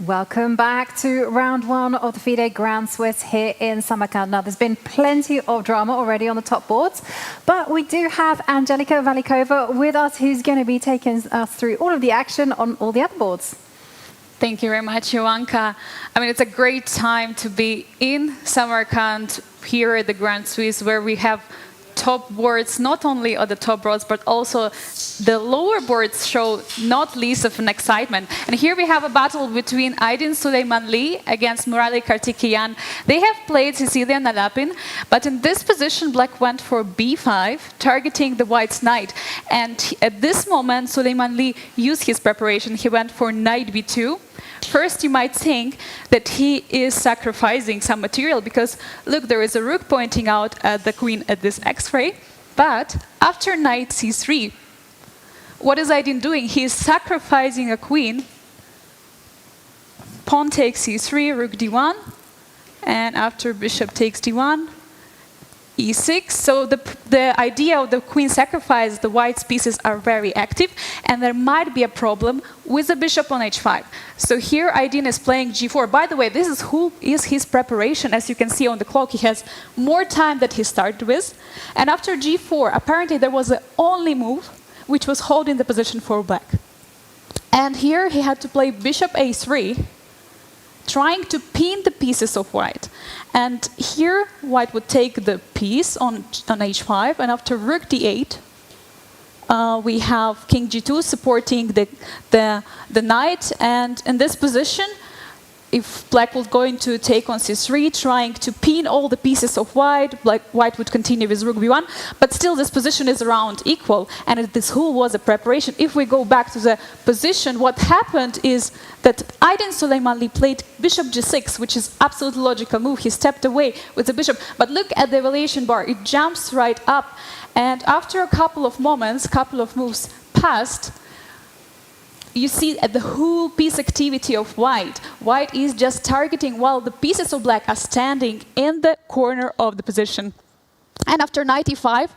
Welcome back to round one of the FIDE Grand Swiss here in Samarkand. Now, there's been plenty of drama already on the top boards, but we do have Angelika Valikova with us, who's going to be taking us through all of the action on all the other boards. Thank you very much, Joanka. I mean, it's a great time to be in Samarkand here at the Grand Swiss, where we have top boards, not only on the top boards, but also the lower boards show not least of an excitement. And here we have a battle between Aiden Slemani against Murali Kartikan. They have played Sicilian Alapin, but in this position, Black went for b5, targeting the white's knight. And at this moment, Slemani used his preparation. He went for knight b2. First, you might think that he is sacrificing some material because, look, there is a rook pointing out at the queen at this x-ray. But after knight c3, what is Aiden doing? He is sacrificing a queen. Pawn takes c3, rook d1. And after bishop takes d1, e6. So the idea of the queen sacrifice, the white's pieces are very active, and there might be a problem with the bishop on h5. So here Aiden is playing g4. By the way, this is his preparation. As you can see on the clock, he has more time than he started with. And after g4, apparently there was the only move which was holding the position for black. And here he had to play bishop a3, trying to pin the pieces of white. And here white would take the piece on h5, and after rook d8, we have king g2 supporting the knight. And in this position, if black was going to take on c3, trying to pin all the pieces of white, white would continue with rook b1, but still this position is around equal, and this whole was a preparation. If we go back to the position, what happened is that Aiden Slemani played bishop g6, which is absolutely logical move. He stepped away with the bishop, but look at the evaluation bar, it jumps right up, and after a couple of moments, couple of moves passed, you see at the whole piece activity of white. White is just targeting while the pieces of black are standing in the corner of the position. And after knight e5,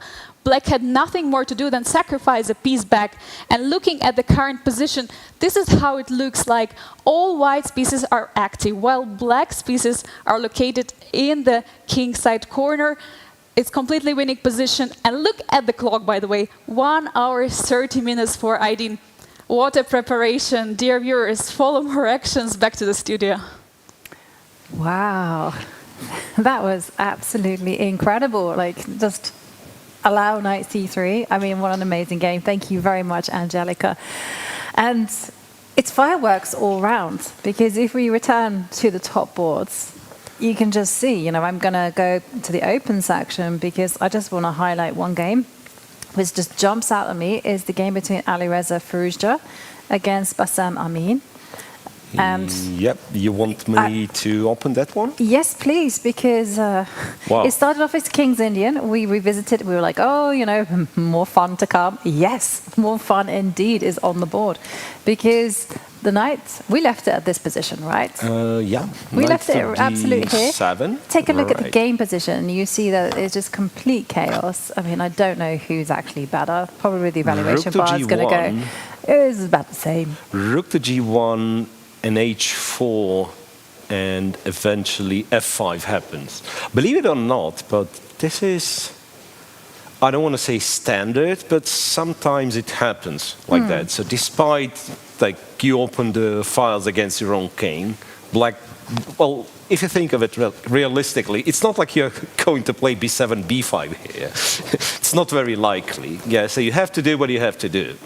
black had nothing more to do than sacrifice a piece back. And looking at the current position, this is how it looks like. All white's pieces are active, while black's pieces are located in the kingside corner. It's completely winning position. And look at the clock, by the way, 1 hour 30 minutes for Aiden. What a preparation. Dear viewers, follow more actions back to the studio. Wow. That was absolutely incredible. Like, just allow knight c3. I mean, what an amazing game. Thank you very much, Angelica. And it's fireworks all round, because if we return to the top boards, you can just see, you know, I'm going to go to the open section because I just want to highlight one game which just jumps out at me, is the game between Alireza Firouzja against Bassem Amin. And yep, you want me to open that one? Yes, please, because it started off as King's Indian. We revisited, we were like, oh, you know, more fun to come. Yes, more fun indeed is on the board, because the knight, we left it at this position, right? Yeah. We left it absolutely here. 7. Take a look at the game position. You see that it's just complete chaos. I mean, I don't know who's actually better. Probably the evaluation bar is going to go. It was about the same. Rook to g1 and h4, and eventually f5 happens. Believe it or not, but this is, I don't want to say standard, but sometimes it happens like that. So despite, like, you open the files against your own king, black, well, if you think of it realistically, it's not like you're going to play b7, b5 here. It's not very likely. Yeah, so you have to do what you have to do.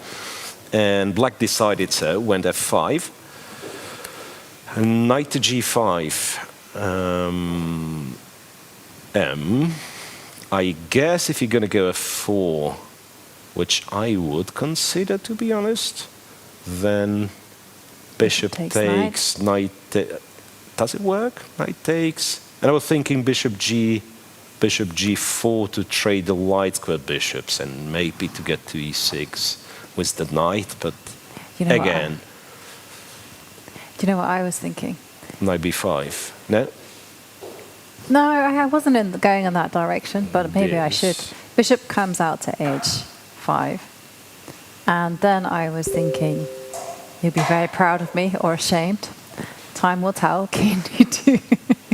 And black decided so, went f5. Knight to g5. I guess if you're going to go f4, which I would consider, to be honest, then bishop takes, knight. Does it work? Knight takes. And I was thinking bishop g4 to trade the light square bishops and maybe to get to e6 with the knight, but you know again. Do you know what I was thinking? Knight b5. No? No, I wasn't going in that direction, but maybe I should. Bishop comes out to h5. And then I was thinking, you'll be very proud of me or ashamed. Time will tell. King d2.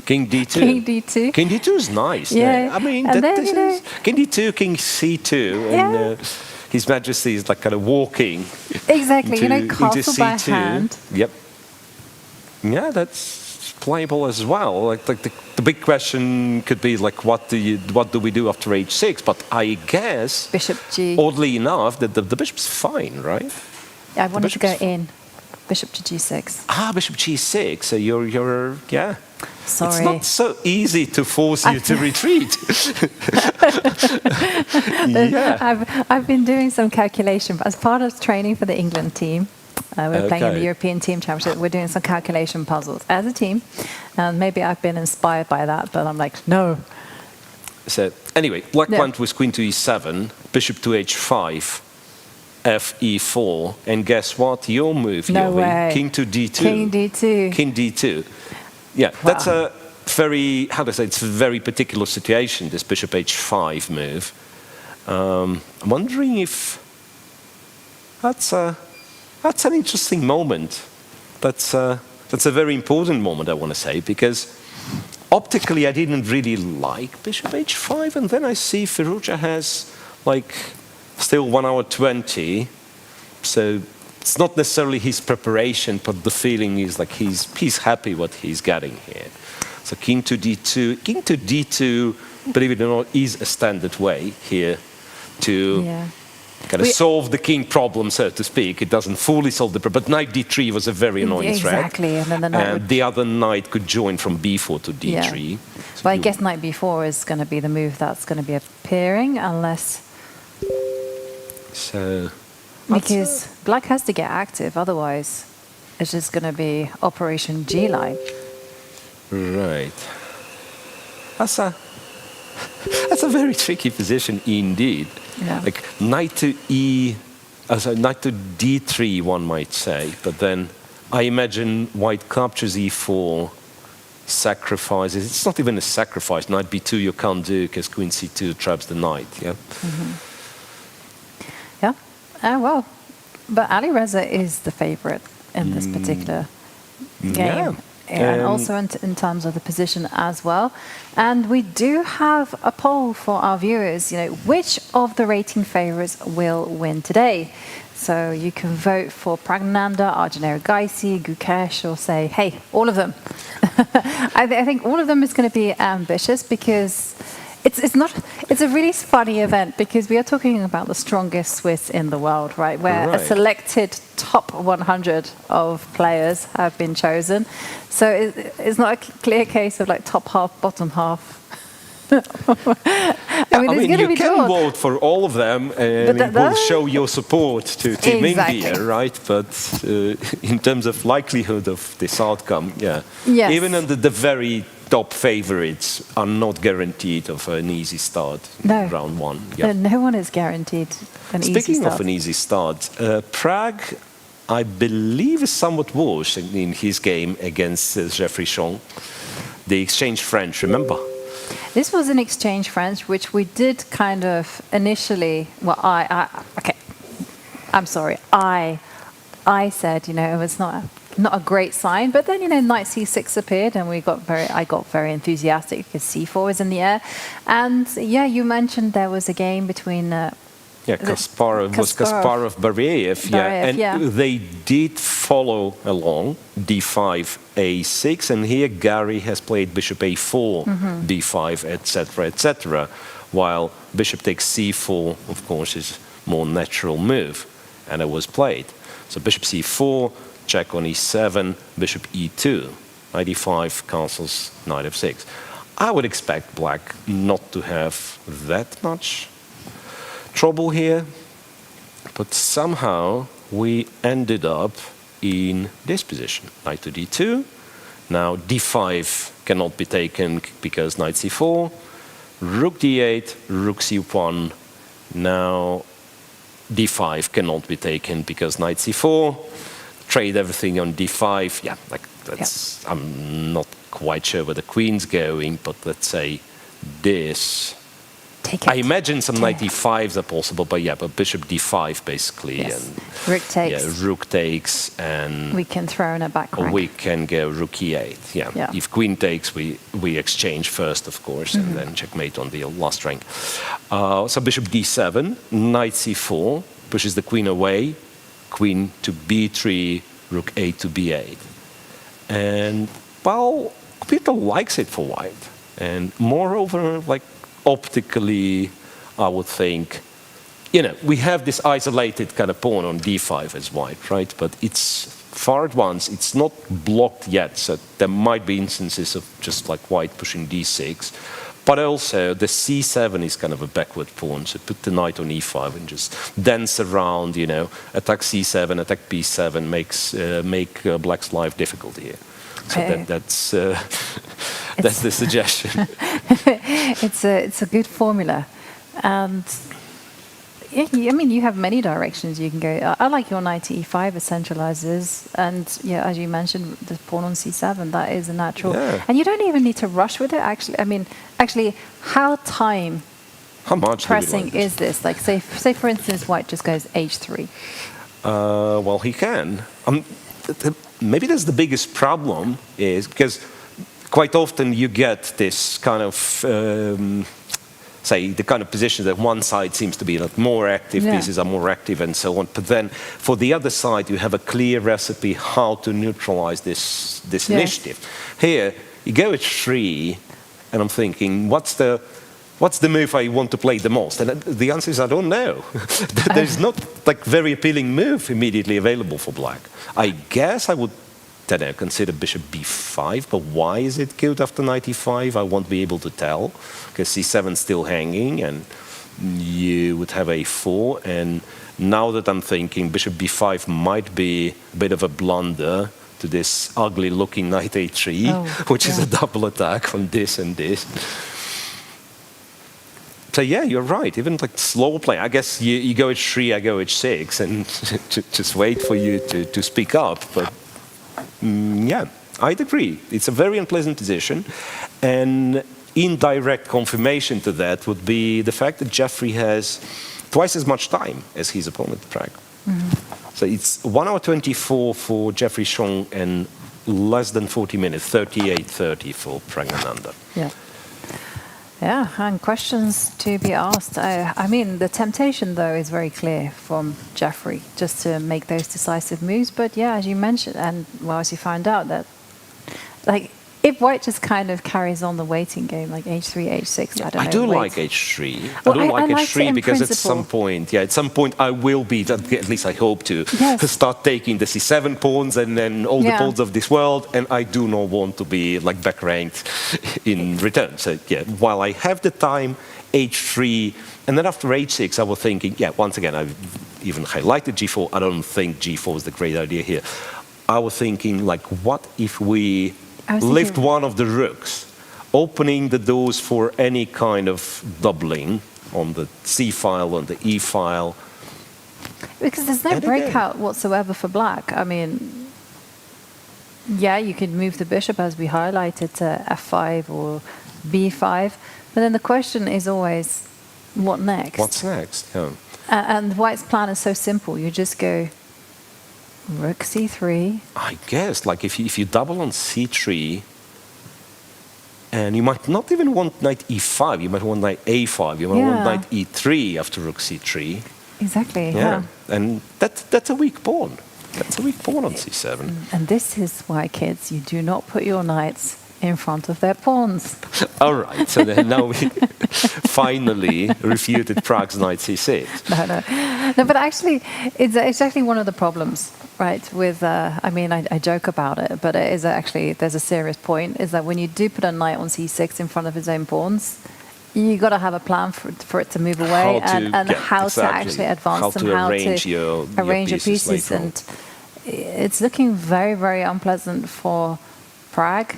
King d2. King d2. King d2 is nice. Yeah. I mean, King d2, King c2, and His Majesty is like kind of walking. Exactly. Into castle by c2. hand. Yep. Yeah, that's playable as well. Like the big question could be like, what do we do after h6? But I guess Bishop g. Oddly enough, the bishop's fine, right? I wanted to go in. Bishop to g6. Ah, bishop g6. So you're yeah. Sorry. It's not so easy to force you to retreat. Yeah. I've been doing some calculation as part of training for the England team. We're playing in the European Team Championship. We're doing some calculation puzzles as a team. And maybe I've been inspired by that, but I'm like, no. So anyway, black went with queen to e7, bishop to h5, fe4, and guess what? Your move, no way. King to d2. King d2. King d2. Yeah, wow. very, how to say, it's a very particular situation, this bishop h5 move. I'm wondering if that's an interesting moment. That's a very important moment, I want to say, because optically I didn't really like bishop h5, and then I see Firouzja has like still 1 hour 20, so it's not necessarily his preparation, but the feeling is like he's happy what he's getting here. So king to d2. King to d2, believe it or not, is a standard way here to kind of solve the king problem, so to speak. It doesn't fully solve the problem, but knight d3 was a very annoying threat. Exactly, and then the other knight could join from b4 to d3. Yeah. Well, I guess knight b4 is going to be the move that's going to be appearing, unless... So... Because black has to get active, otherwise it's just going to be Operation G line. Right. That's a very tricky position indeed. Yeah. Like knight to knight to d3, one might say, but then I imagine white captures e4, sacrifices. It's not even a sacrifice. Knight b2 you can't do because queen c2 traps the knight. Yeah. Yeah. Well, but Alireza is the favorite in this particular game. Yeah. And also in terms of the position as well. And we do have a poll for our viewers, which of the rating favorites will win today? So you can vote for Praggnanandhaa, Arjun, Erigaisi, Gukesh, or say, hey, all of them. I think all of them is going to be ambitious because it's a really funny event because we are talking about the strongest Swiss in the world, right? Where a selected top 100 of players have been chosen. So it's not a clear case of like top half, bottom half. I mean you can vote for all of them and it will show your support to Team India, right? But in terms of likelihood of this outcome, even under the very top favorites are not guaranteed of an easy start in round one. No one is guaranteed an easy start. Speaking of an easy start, Prague, I believe, is somewhat worse in his game against Jeffery Xiong. They exchanged French, remember? This was an exchange French, which we did kind of initially. Well, I'm sorry. I said, it was not a great sign, but then knight c6 appeared, and I got very enthusiastic because c4 was in the air, and you mentioned there was a game between. Kasparov, Bariev, and they did follow along d5, a6, and here Gary has played bishop a4, d5, etc., etc., while bishop takes c4, of course, is more natural move, and it was played. So bishop c4, check on e7, bishop e2, knight e5, castles, knight f6. I would expect black not to have that much trouble here, but somehow we ended up in this position. Knight to d2. Now d5 cannot be taken because knight c4. Rook d8, rook c1. Now d5 cannot be taken because knight c4. Trade everything on d5. That's. I'm not quite sure where the queen's going, but let's say this. I imagine some knight e5s are possible, but bishop d5 basically. Yes. And rook takes. Rook takes, and we can throw in a back rank. We can go rook e8. If queen takes, we exchange first, of course, and then checkmate on the last rank. So bishop d7, knight c4 pushes the queen away, queen to b3, rook a to b8, and well, Peter likes it for white, and moreover, like. Optically, I would think, we have this isolated kind of pawn on d5 as white, right? But it's far advanced. It's not blocked yet, so there might be instances of just like white pushing d6. But also, the c7 is kind of a backward pawn, so put the knight on e5 and just dance around, attack c7, attack b7, make black's life difficult here. So that's the suggestion. It's a good formula, and I mean, you have many directions you can go. I like your knight to e5, it centralizes. And yeah, as you mentioned, the pawn on c7, that is a natural. Yeah. And you don't even need to rush with it, actually. I mean, actually, how much pressing do we like is this? Like, say, for instance, white just goes h3. Well, he can. Maybe that's the biggest problem, is because quite often you get this kind of, say, the kind of position that one side seems to be like more active, pieces are more active, and so on. But then for the other side, you have a clear recipe how to neutralize this initiative. Here, you go h3, and I'm thinking, what's the move I want to play the most? And the answer is I don't know. There's not like very appealing move immediately available for black. I guess I would, consider bishop b5, but why is it killed after knight e5? I won't be able to tell, because c7 is still hanging, and you would have a4. And now that I'm thinking, bishop b5 might be a bit of a blunder to this ugly-looking knight a3, which is a double attack on this and this. So yeah, you're right. Even like slow play, I guess you go h3, I go h6, and just wait for you to speak up. But yeah, I'd agree. It's a very unpleasant position, and indirect confirmation to that would be the fact that Jeffery has twice as much time as his opponent, Pragg. So it's 1 hour 24 for Jeffery Xiong and less than 40 minutes, 38:30 for Praggnanandhaa. Yeah. Yeah, and questions to be asked. I mean, the temptation, though, is very clear from Jeffery, just to make those decisive moves. But yeah, as you mentioned, and well, as you find out that, like, if white just kind of carries on the waiting game, like h3, h6, I don't know. I do like h3. Well, I do like h3 because principle. at some point I will be, at least I hope to, start taking the c7 pawns and then all the pawns of this world, and I do not want to be like back ranked in return. So yeah, while I have the time, h3, and then after h6 I was thinking, once again, I've even highlighted g4. I don't think g4 is the great idea here. I was thinking, like, what if we lift one of the rooks, opening the doors for any kind of doubling on the C file, on the E file. Because there's no breakout whatsoever for black. I mean, yeah, you could move the bishop, as we highlighted, to F5 or B5. But then the question is always, what next? What's next? Yeah. And white's plan is so simple. You just go rook c3. I guess, like if you double on c3, and you might not even want knight e5, you might want knight a5, you might want knight e3 after rook c3. Exactly, yeah. And that's a weak pawn. That's a weak pawn on c7. And this is why, kids, you do not put your knights in front of their pawns. All right, so then now we finally refuted Prague's knight c6. No, but actually, it's actually one of the problems, right? With, I mean, I joke about it, but it is actually, there's a serious point, is that when you do put a knight on c6 in front of his own pawns, you got to have a plan for it to move away and how to actually advance them, how to arrange your pieces. And it's looking very, very unpleasant for Prague.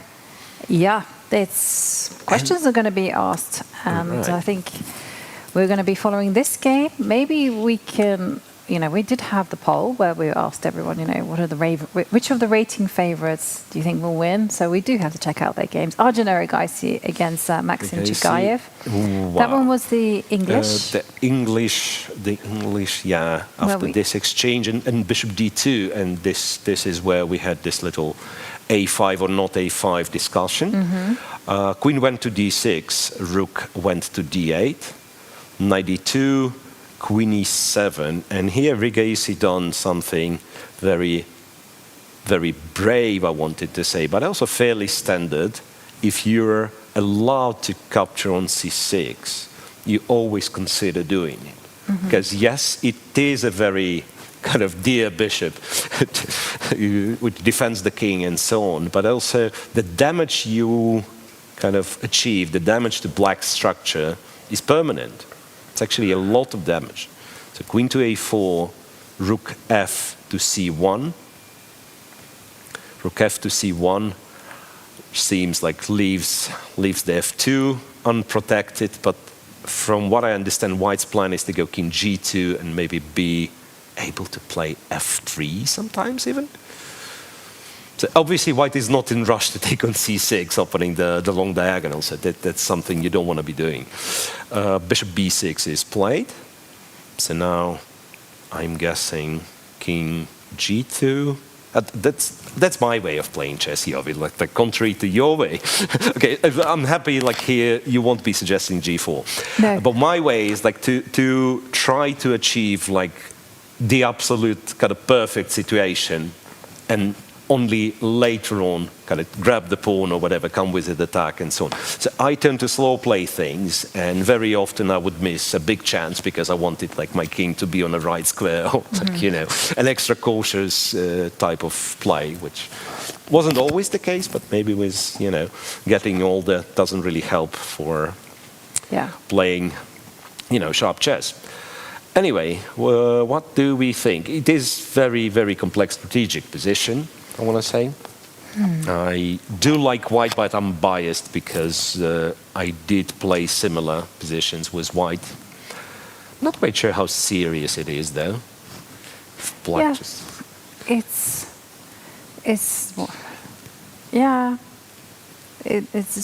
Yeah, questions are going to be asked, and I think we're going to be following this game. Maybe we can, we did have the poll where we asked everyone, what are which of the rating favorites do you think will win? So we do have to check out their games. Arjun Erigaisi against Maksim Chigaev. Wow. That one was the English. The English, yeah. After this exchange and bishop d2, and this is where we had this little a5 or not a5 discussion. Queen went to d6, rook went to d8, knight d2, queen e7, and here Erigaisi done something very, very brave, I wanted to say, but also fairly standard. If you're allowed to capture on c6, you always consider doing it. Because yes, it is a very kind of dear bishop which defends the king and so on, but also the damage you kind of achieve, the damage to black structure is permanent. It's actually a lot of damage. So queen to a4, rook f to c1, rook f to c1, which seems like leaves the f2 unprotected, but from what I understand, White's plan is to go king g2 and maybe be able to play f3 sometimes even. So obviously, White is not in rush to take on c6, opening the long diagonal. So that's something you don't want to be doing. Bishop b6 is played. So now I'm guessing king g2. That's my way of playing chess, Yovi, like contrary to your way. Okay, I'm happy like here you won't be suggesting g4. No. But my way is like to try to achieve like the absolute kind of perfect situation and only later on kind of grab the pawn or whatever, come with the attack and so on. So I tend to slow play things, and very often I would miss a big chance because I wanted like my king to be on the right square, or like, you know, an extra cautious type of play, which wasn't always the case, but maybe with, you know, getting older doesn't really help for playing, you know, sharp chess. Anyway, what do we think? It is very, very complex strategic position, I want to say. I do like White, but I'm biased because I did play similar positions with White. Not quite sure how serious it is, though. Black just... It's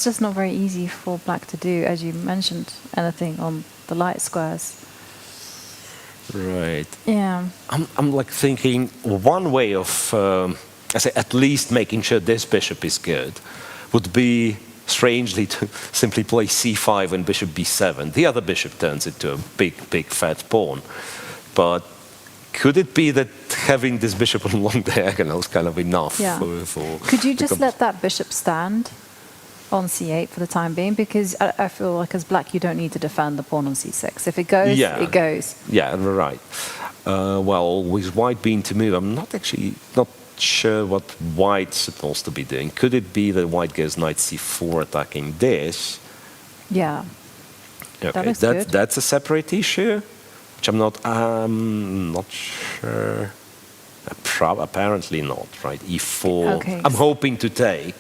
just not very easy for Black to do, as you mentioned, anything on the light squares. Right. Yeah. I'm like thinking one way of, I say, at least making sure this bishop is good would be strangely to simply play c5 and bishop b7. The other bishop turns into a big, big fat pawn. But could it be that having this bishop on long diagonal is kind of enough for Could you just let that bishop stand on c8 for the time being? Because I feel like as Black you don't need to defend the pawn on c6. If it goes, it goes. Yeah, right. Well, with White being to move, I'm not sure what White's supposed to be doing. Could it be that White goes knight c4 attacking this? Yeah. Okay, that's a separate issue, which I'm not sure. Apparently not, right? e4. Okay. I'm hoping to take,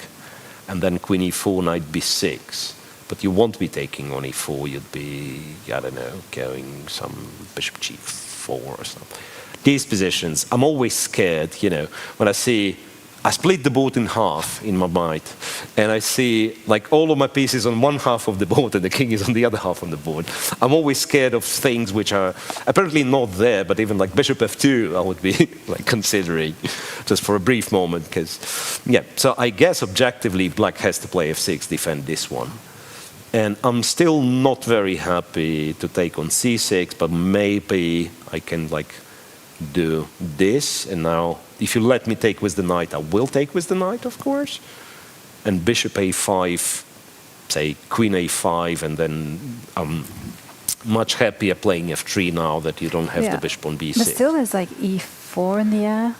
and then queen e4, knight b6. But you won't be taking on e4. You'd be, I don't know, going some bishop g4 or something. These positions, I'm always scared, you know, when I split the board in half in my mind, and I see like all of my pieces on one half of the board and the king is on the other half of the board. I'm always scared of things which are apparently not there, but even like bishop f2 I would be like considering just for a brief moment, because, yeah, so I guess objectively Black has to play f6, defend this one. And I'm still not very happy to take on c6, but maybe I can like do this, and now if you let me take with the knight, I will take with the knight, of course. And bishop a5, say queen a5, and then I'm much happier playing f3 now that you don't have the bishop on b6. But still there's like e4 in the air.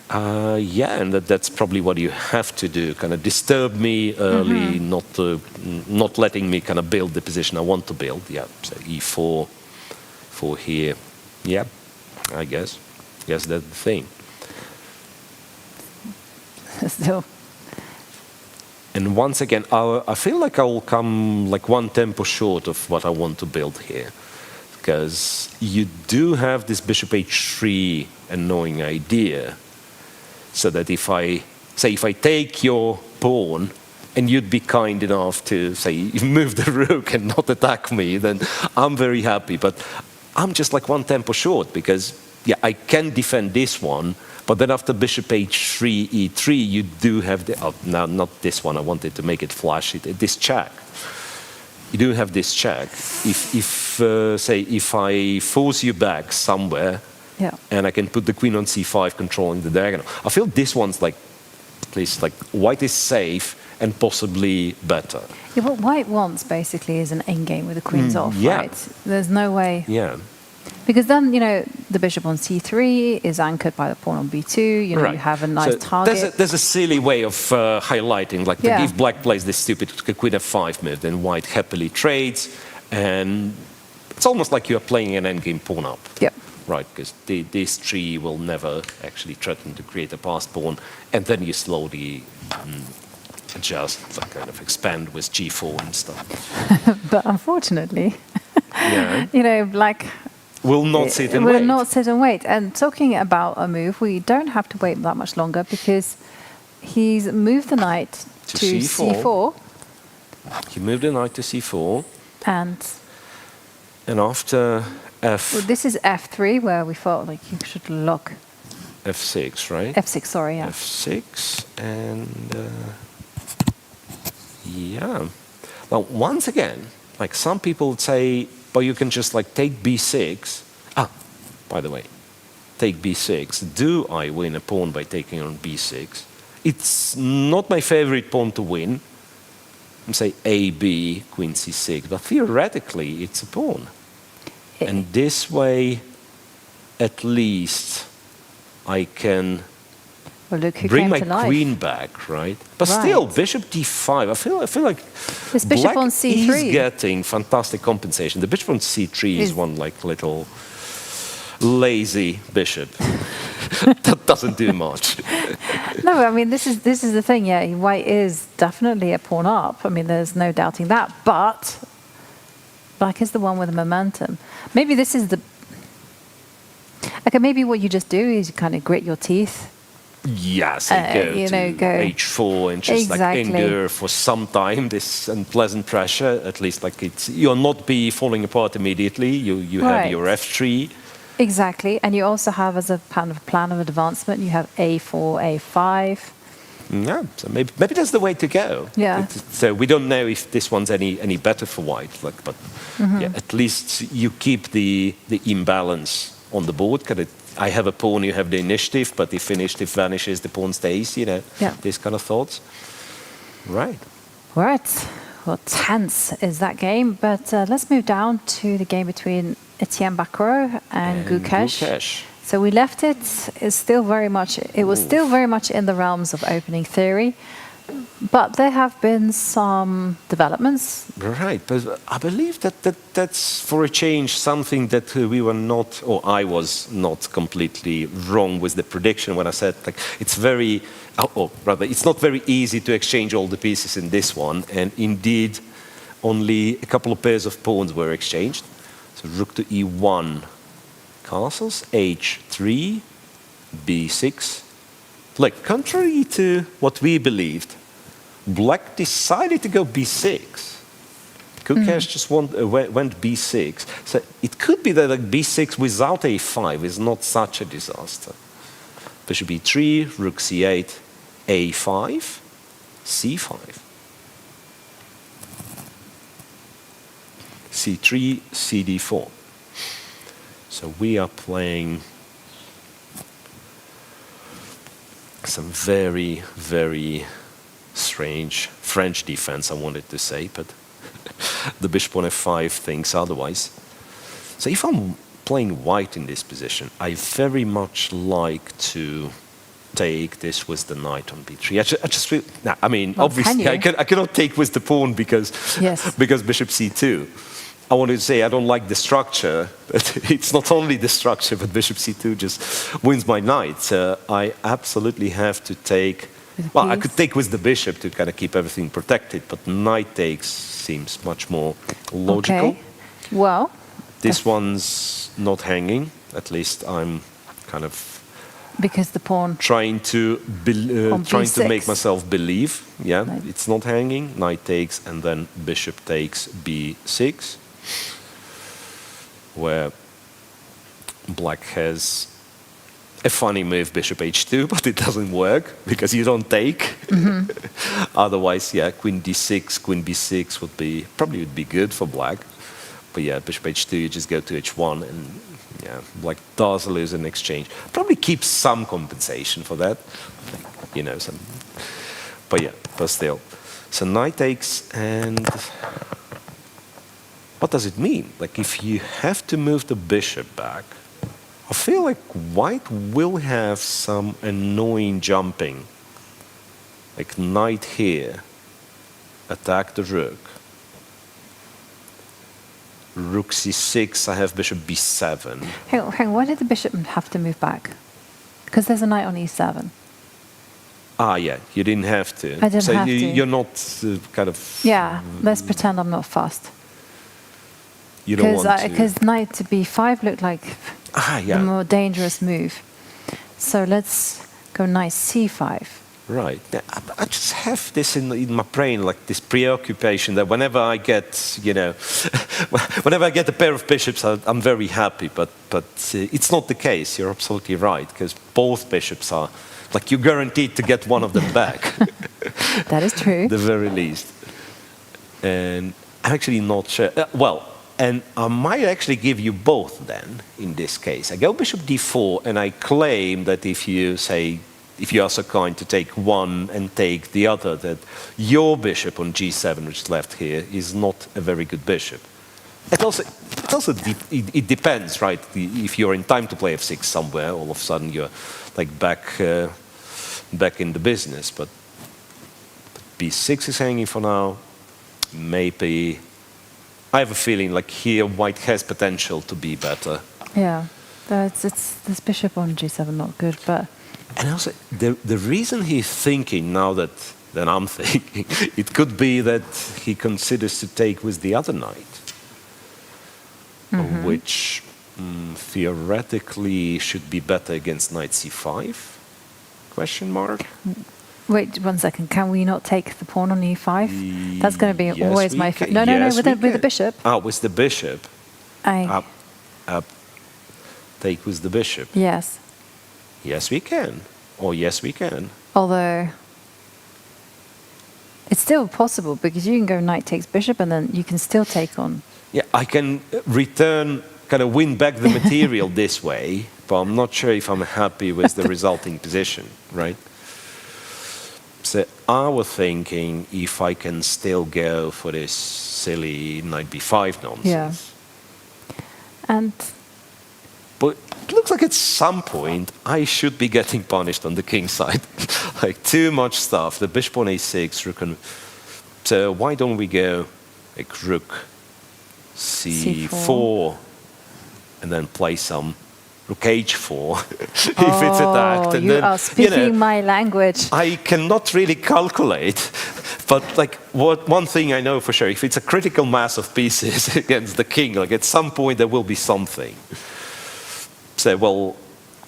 Yeah, and that's probably what you have to do, kind of disturb me early, not letting me kind of build the position I want to build. Yeah, so e4 for here. Yeah, I guess. Yes, that's the thing. Still. And once again, I feel like I will come like one tempo short of what I want to build here. Because you do have this bishop h3 annoying idea. So that if I take your pawn, and you'd be kind enough to, say, move the rook and not attack me, then I'm very happy. But I'm just like one tempo short, because yeah, I can defend this one, but then after bishop h3, e3, you do have the... Oh, no, not this one. I wanted to make it flash. This check. You do have this check. If I force you back somewhere, and I can put the queen on c5, controlling the diagonal, I feel this one's like, at least like White is safe and possibly better. Yeah, what White wants basically is an endgame with the queens off, right? There's no way. Yeah. Because then, you know, the bishop on c3 is anchored by the pawn on b2. You know, you have a nice target. There's a silly way of highlighting, like if Black plays this stupid queen f5 move, then White happily trades, and it's almost like you're playing an endgame pawn up. Yep. Right, because this tree will never actually threaten to create a passed pawn, and then you slowly adjust, like kind of expand with g4 and stuff. But unfortunately... Yeah. You know, Black Will not sit and will wait. not sit and wait. And talking about a move, we don't have to wait that much longer because he's moved the knight To to C4. C4. He moved the knight to C4, And and after well, this is F3, where we thought like you should lock F6, right? F6, sorry, yeah. F6, and yeah. Well, once again, like some people would say, but you can just like take B6. Ah, by the way, take B6. Do I win a pawn by taking on B6? It's not my favorite pawn to win. Say AB, Queen C6, but theoretically it's a pawn. And this way, at least, I can Well, look who bring came my to life. queen back, right? But Right. still, bishop d5. I feel like This bishop black on C3. is getting fantastic compensation. The bishop on C3 is one like little lazy bishop that doesn't do much. No, I mean this is the thing. Yeah, white is definitely a pawn up. I mean, there's no doubting that. But black is the one with the momentum. Maybe this is the. Okay, maybe what you just do is you kind of grit your teeth. Yes, and go you to know, go- h4 and just like Exactly. endure for some time this unpleasant pressure. At least like you'll not be falling apart immediately. You have Right. your f3. Exactly, and you also have as a kind of plan of advancement, you have A4, A5. Yeah, so maybe that's the way to go. Yeah. So we don't know if this one's any better for white, like, but yeah, at least you keep the imbalance on the board. 'Cause I have a pawn, you have the initiative, but if initiative vanishes, the pawn stays. You know, Yeah. these kind of thoughts. Right. Right. Well, tense is that game, but let's move down to the game between Etienne Bacrot and Gukesh. So we left it. It was still very much in the realms of opening theory, but there have been some developments. Right, but I believe that's for a change something that we were not, or I was not completely wrong with the prediction when I said like it's very, or rather it's not very easy to exchange all the pieces in this one, and indeed only a couple of pairs of pawns were exchanged. So rook to E1, castles, H3, B6. Like contrary to what we believed, black decided to go B6. Gukesh just went B6. So it could be that like B6 without A5 is not such a disaster. Bishop E3, rook C8, A5, C5. C3, CD4. So we are playing some very, very strange French defense, I wanted to say, but the bishop on f5 thinks otherwise. So if I'm playing white in this position, I very much like to take this with the knight on b3. I just feel, I mean, Well, obviously can I cannot take with the pawn because, Yes. because bishop c2. I want to say I don't like the structure, but it's not only the structure, but bishop c2 just wins my knight. So I absolutely have to take, well, I could take with the bishop to kind of keep everything protected, but knight takes seems much more logical. Okay. Well, This one's not hanging, at least I'm kind of because the pawn. trying to On trying to B6. make myself believe. Yeah, Right. it's not hanging. Knight takes, and then bishop takes b6, where black has a funny move, bishop h2, but it doesn't work because you don't take. Otherwise, yeah, queen d6, queen b6 would be good for black. But yeah, bishop h2, you just go to h1, and yeah, black does lose an exchange. Probably keeps some compensation for that, you know. Some, but yeah, but still. So knight takes, and what does it mean? Like if you have to move the bishop back, I feel like white will have some annoying jumping. Like knight here, attack the rook. Rook c6, I have bishop b7. Hang on, why did the bishop have to move back? Because there's a knight on e7. Ah, yeah, you didn't have to. I didn't so have to. You're not kind of... Yeah, let's pretend I'm not fast. You don't want to... Because knight to b5 looked like the more dangerous move. So let's go knight c5. Right. Yeah, I just have this in my brain, like this preoccupation that whenever I get, you know, whenever I get a pair of bishops, I'm very happy. But it's not the case. You're absolutely right, because both bishops are, like, you're guaranteed to get one of them back. That is true. At the very least. And I'm actually not sure. And I might actually give you both then, in this case. I go bishop d4, and I claim that if you are so kind to take one and take the other, that your bishop on g7, which is left here, is not a very good bishop. It depends, right? If you're in time to play f6 somewhere, all of a sudden you're like back in the business. But b6 is hanging for now. Maybe I have a feeling like here white has potential to be better. Yeah, it's this bishop on g7 not good, but. And also, the reason he's thinking now that I'm thinking, it could be that he considers to take with the other knight, which theoretically should be better against knight c5? Question mark? Wait 1 second. Can we not take the pawn on e5? That's going to be always my favorite. No, with the bishop. Ah, with the bishop. Take with the bishop. Yes. Yes, we can. Or yes, we can. Although, it's still possible because you can go knight takes bishop and then you can still take on. Yeah, I can return, kind of win back the material this way, but I'm not sure if I'm happy with the resulting position, right? So I was thinking if I can still go for this silly knight b5 nonsense. Yeah. But it looks like at some point I should be getting punished on the king side. Like too much stuff. The bishop on a6, rook on... So why don't we go like rook c4 and then play some rook h4 if it's attacked. And you are speaking my language. I cannot really calculate, but like one thing I know for sure, if it's a critical mass of pieces against the king, like at some point there will be something. So, well,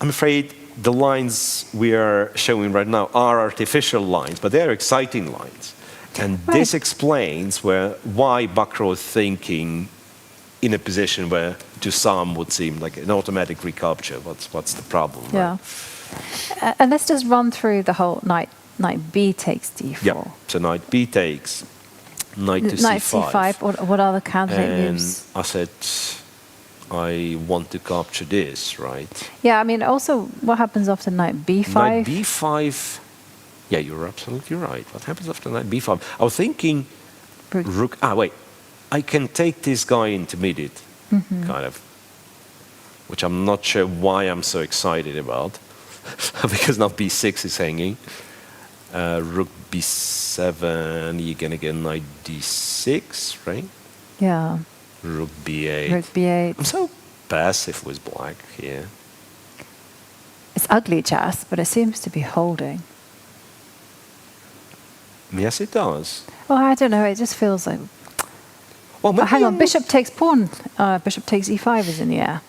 I'm afraid the lines we are showing right now are artificial lines, but they're exciting lines. And this explains why Bacrot is thinking in a position where to some would seem like an automatic recapture. What's the problem? Yeah. Right? And let's just run through the whole knight b takes d4. Yeah. So knight b takes, knight to knight c5. What are the candidate moves? I said I want to capture this, right? Yeah, I mean, also, what happens after knight b5? Knight b5, yeah, you're absolutely right. What happens after knight b5? I was thinking rook, wait, I can take this guy intermediate, kind of, which I'm not sure why I'm so excited about, because now b6 is hanging. Rook b7, you're going to get knight d6, right? Yeah. Rook b8. Rook b8. I'm so passive with black here. It's ugly chess, but it seems to be holding. Yes, it does. Well, I don't know. It just feels like... Well, hang on. Bishop takes pawn. Bishop takes e5 is in the air.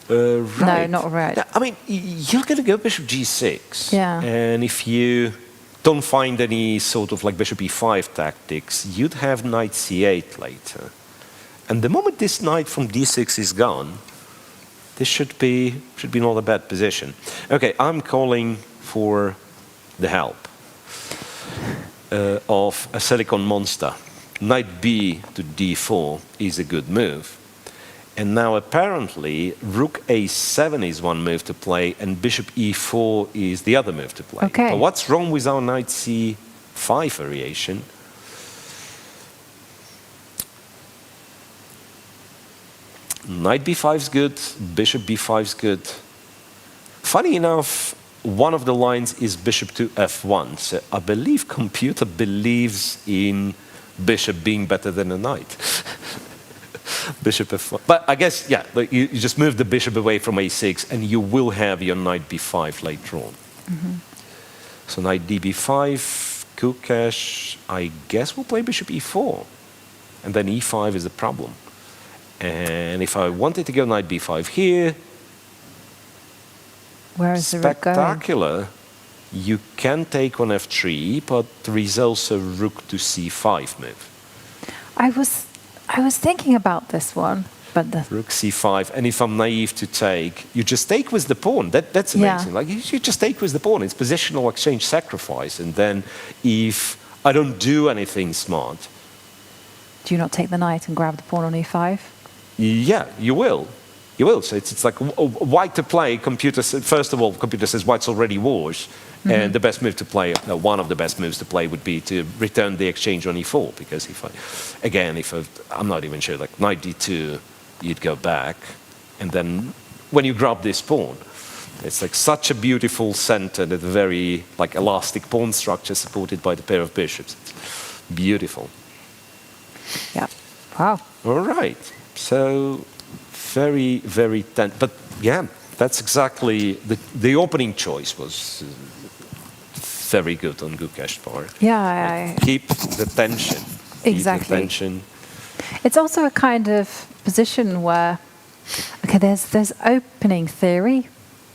Right. No, not right. Now, I mean, you're going to go bishop g6. Yeah. And if you don't find any sort of like bishop e5 tactics, you'd have knight c8 later. And the moment this knight from d6 is gone, this should be not a bad position. Okay, I'm calling for the help of a silicon monster. Knight b to d4 is a good move. And now apparently rook a7 is one move to play and bishop e4 is the other move to play. Okay. But what's wrong with our knight c5 variation? Knight b5 is good, bishop b5 is good. Funny enough, one of the lines is bishop to f1. So I believe computer believes in bishop being better than a knight. Bishop f1. But I guess, yeah, you just move the bishop away from a6 and you will have your knight b5 later on. So knight db5, Gukesh, I guess we'll play bishop e4. And then e5 is the problem. And if I wanted to go knight b5 here, Where is the rook going? spectacular. You can take on f3, but there is also rook to c5 move. I was thinking about this one, but the Rook c5, and if I'm naive to take, you just take with the pawn. That's Yeah. amazing. Like you just take with the pawn. It's positional exchange sacrifice, and then if I don't do anything smart, do you not take the knight and grab the pawn on e5? yeah, you will. You will. So it's like white to play. Computer first of all, computer says white's already wars, and the best move to play, one of the best moves to play, would be to return the exchange on e4. Because I'm not even sure, like knight d2, you'd go back, and then when you grab this pawn, it's like such a beautiful center, that very like elastic pawn structure supported by the pair of bishops. It's beautiful. Yeah. Wow. All right. So very, very tense. But yeah, that's exactly the opening choice was very good on Gukesh's part. Yeah, Keep the tension. Exactly. Keep the tension. it's also a kind of position where, okay, there's opening theory,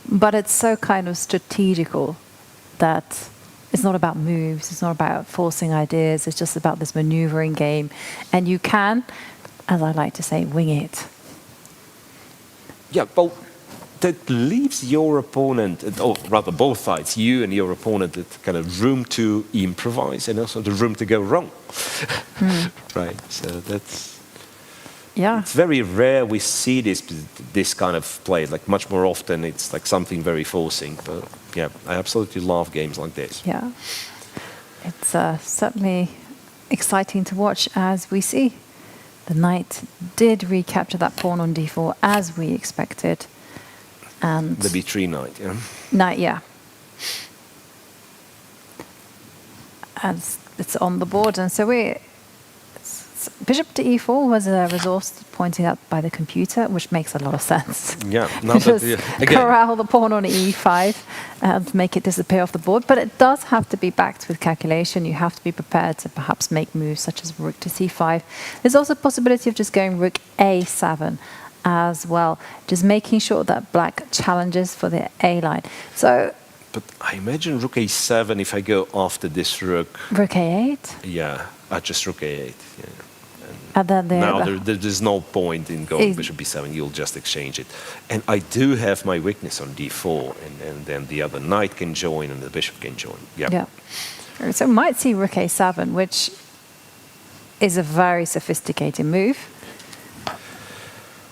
but it's so kind of strategical that it's not about moves, it's not about forcing ideas, it's just about this maneuvering game. And you can, as I like to say, wing it. Yeah, well, that leaves your opponent, or rather both sides, you and your opponent, that kind of room to improvise and also the room to go wrong. Right, so that's... Yeah. It's very rare we see this kind of play. Like much more often, it's like something very forcing. But yeah, I absolutely love games like this. Yeah. It's certainly exciting to watch as we see. The knight did recapture that pawn on d4 as we expected. And The b3 knight, yeah. knight, yeah. As it's on the board, and so bishop to e4 was a resource pointed out by the computer, which makes a lot of sense. Yeah, now Just that, again, corral the pawn on e5 and make it disappear off the board. But it does have to be backed with calculation. You have to be prepared to perhaps make moves such as rook to c5. There's also a possibility of just going rook a7 as well, just making sure that black challenges for the a line. So, but I imagine rook a7 if I go after this rook. rook a8? Yeah, just rook a8. Yeah. And then Now there's no point in going Is- bishop b7. You'll just exchange it. And I do have my weakness on d4, and then the other knight can join and the bishop can join. Yep. Yeah. So we might see rook a7, which is a very sophisticated move,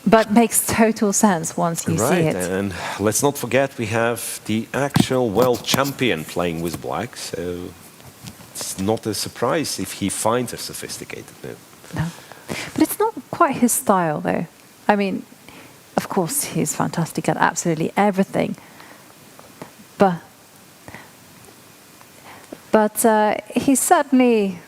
but makes total sense once you see it. And let's not forget we have the actual world champion playing with black, so it's not a surprise if he finds a sophisticated move. No. But it's not quite his style, though. I mean, of course, he's fantastic at absolutely everything. But he certainly,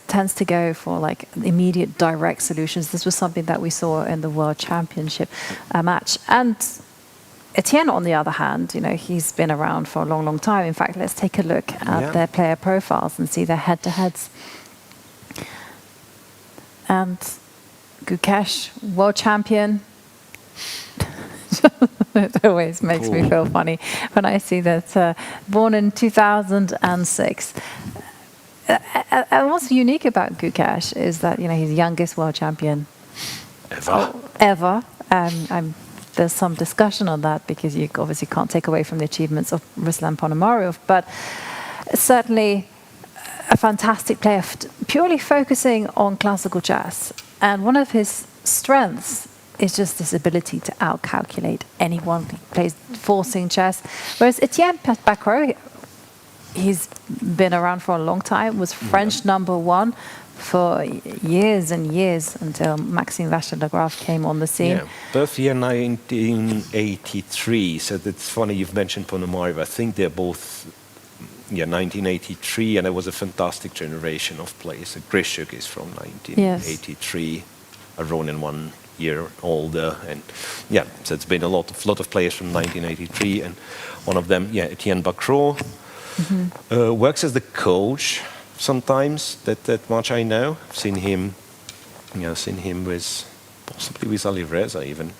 tends to go for like immediate direct solutions. This was something that we saw in the World Championship match. And Etienne, on the other hand, he's been around for a long, long time. In fact, let's take a look at their player profiles and see their head-to-heads. And Gukesh, world champion. It always makes me feel funny when I see that. Born in 2006. And what's unique about Gukesh is that he's the youngest world champion ever. There's some discussion on that because you obviously can't take away from the achievements of Ruslan Ponomarev, but certainly a fantastic player, purely focusing on classical chess. And one of his strengths is just this ability to outcalculate anyone who plays forcing chess. Whereas Etienne Bacrot, he's been around for a long time, was French #1 for years and years until Maksim Vaishali came on the scene. Yeah, birth year 1983, so that's funny you've mentioned Ponomarev. I think they're both... 1983, and it was a fantastic generation of players. Muzychuk is from 1983, Ronin 1 year older, and so it's been a lot of players from 1983, and one of them, Etienne Bacrot, works as the coach sometimes. That much I know. I've seen him seen him possibly with Alireza even.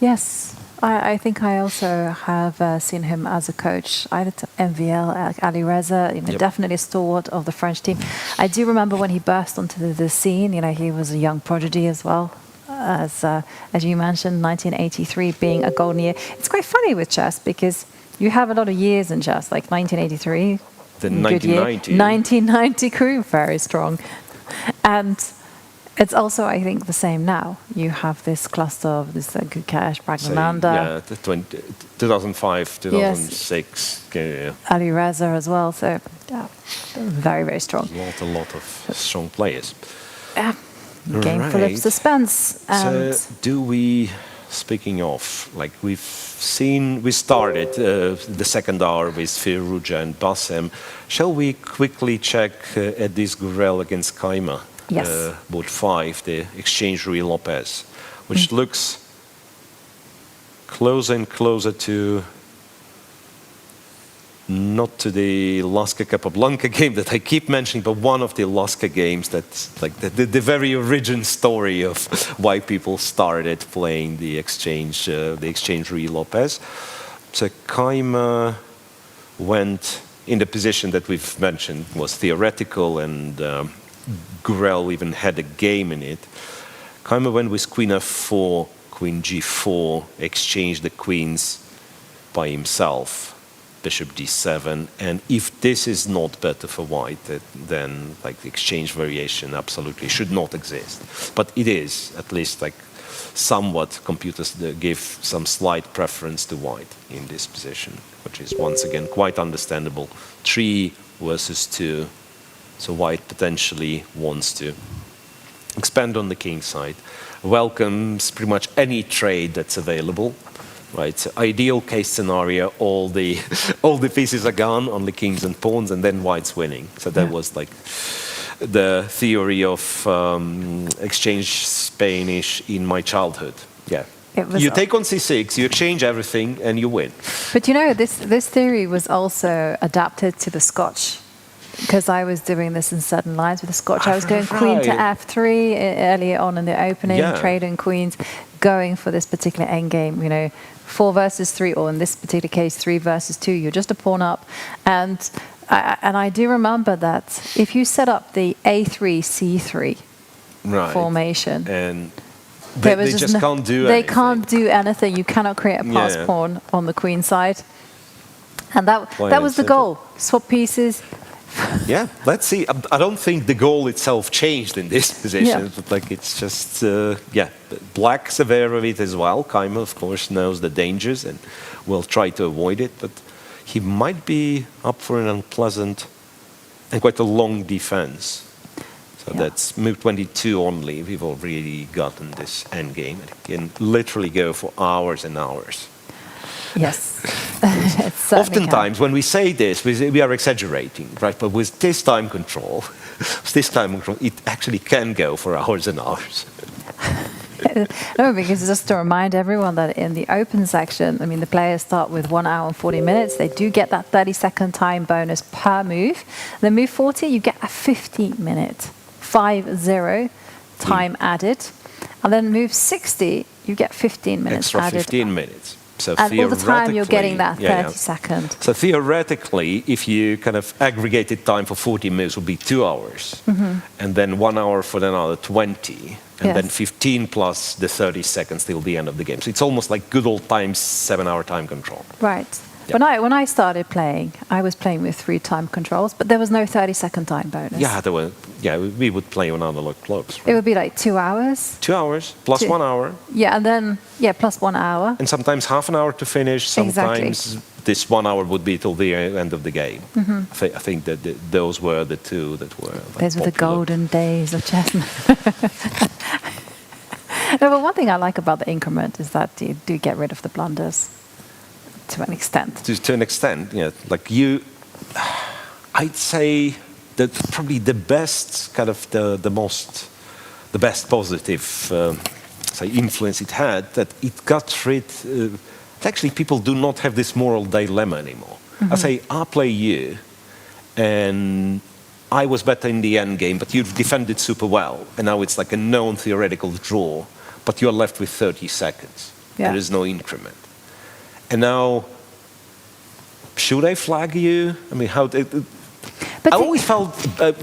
Yes, I think I also have seen him as a coach, either to MVL, Alireza, definitely a stalwart of the French team. I do remember when he burst onto the scene, he was a young prodigy as well. As you mentioned, 1983 being a golden year. It's quite funny with chess because you have a lot of years in chess, like 1983. The good 1990. Year. 1990 crew, very strong. And it's also, I think, the same now. You have this cluster of this Gukesh, Praggnanandhaa. Yeah, 2005, 2006. Yes. Alireza as well. So, very, very strong. A lot of strong players. Yeah. Game full of suspense. And so speaking of, we started the second hour with Firouzja and Bassem. Shall we quickly check at this Gurel against Keymer? Yes. Board 5, the exchange Rui Lopez, which looks closer and closer to not to the Laska Capablanca game that I keep mentioning, but one of the Laska games that's like the very origin story of why people started playing the exchange Rui Lopez. So Keymer went in the position that we've mentioned was theoretical, and Gurel even had a game in it. Keymer went with Queen F4, Queen G4, exchanged the queens by himself. Bishop D7, and if this is not better for white, then the exchange variation absolutely should not exist. But it is, at least somewhat, computers give some slight preference to white in this position, which is once again quite understandable. 3 versus 2, so white potentially wants to expand on the king side, welcomes pretty much any trade that's available. Right, so ideal case scenario, all the pieces are gone, only kings and pawns, and then white's winning. So that was the theory of exchange Spanish in my childhood. Yeah, you take on c6, you exchange everything, and you win. But this theory was also adapted to the Scotch. Because I was doing this in certain lines with the Scotch. I was going queen to f3 earlier on in the opening, trading queens, going for this particular endgame, 4 versus 3, or in this particular case, 3 versus 2. You're just a pawn up. And I do remember that if you set up the A3, C3 formation, and they just can't do anything. They can't do anything. You cannot create a pass pawn on the queen side. And that was the goal. Swap pieces. Yeah, let's see. I don't think the goal itself changed in this position, but it's just, black's aware of it as well. Keymer, of course, knows the dangers and will try to avoid it, but he might be up for an unpleasant and quite a long defense. So that's move 22 only. We've already gotten this endgame. It can literally go for hours and hours. Yes. Oftentimes, when we say this, we are exaggerating, right? But with this time control, it actually can go for hours and hours. No, because just to remind everyone that in the open section, the players start with 1 hour and 40 minutes. They do get that 30-second time bonus per move. Then move 40, you get a 15-minute, 5-0 time added. And then move 60, you get 15 minutes extra added. 15 minutes. So and all the time you're getting that 30 second. So theoretically, if you kind of aggregated time for 40 moves would be 2 hours, and then 1 hour for another 20, and then 15 plus the 30 seconds till the end of the game. So it's almost like good old times 7-hour time control. Right. Yeah. When I started playing, I was playing with 3 time controls, but there was no 30-second time bonus. Yeah, there were. Yeah, we would play on analog clocks. Right? It would be like 2 hours. 2 hours plus 1 hour. Yeah, and then plus 1 hour. And sometimes half an hour to finish. Sometimes this 1 hour would be till the end of the game. I think that those were the two that were. Those were the golden days of chess. No, but one thing I like about the increment is that you do get rid of the blunders. To an extent. To an extent, yeah. I'd say that probably the best kind of the best positive influence it had, that it got rid. Actually, people do not have this moral dilemma anymore. I say, I play you, and I was better in the endgame, but you've defended super well, and now it's like a known theoretical draw, but you're left with 30 seconds. Yeah. There is no increment. And now, should I flag you? I mean, I always felt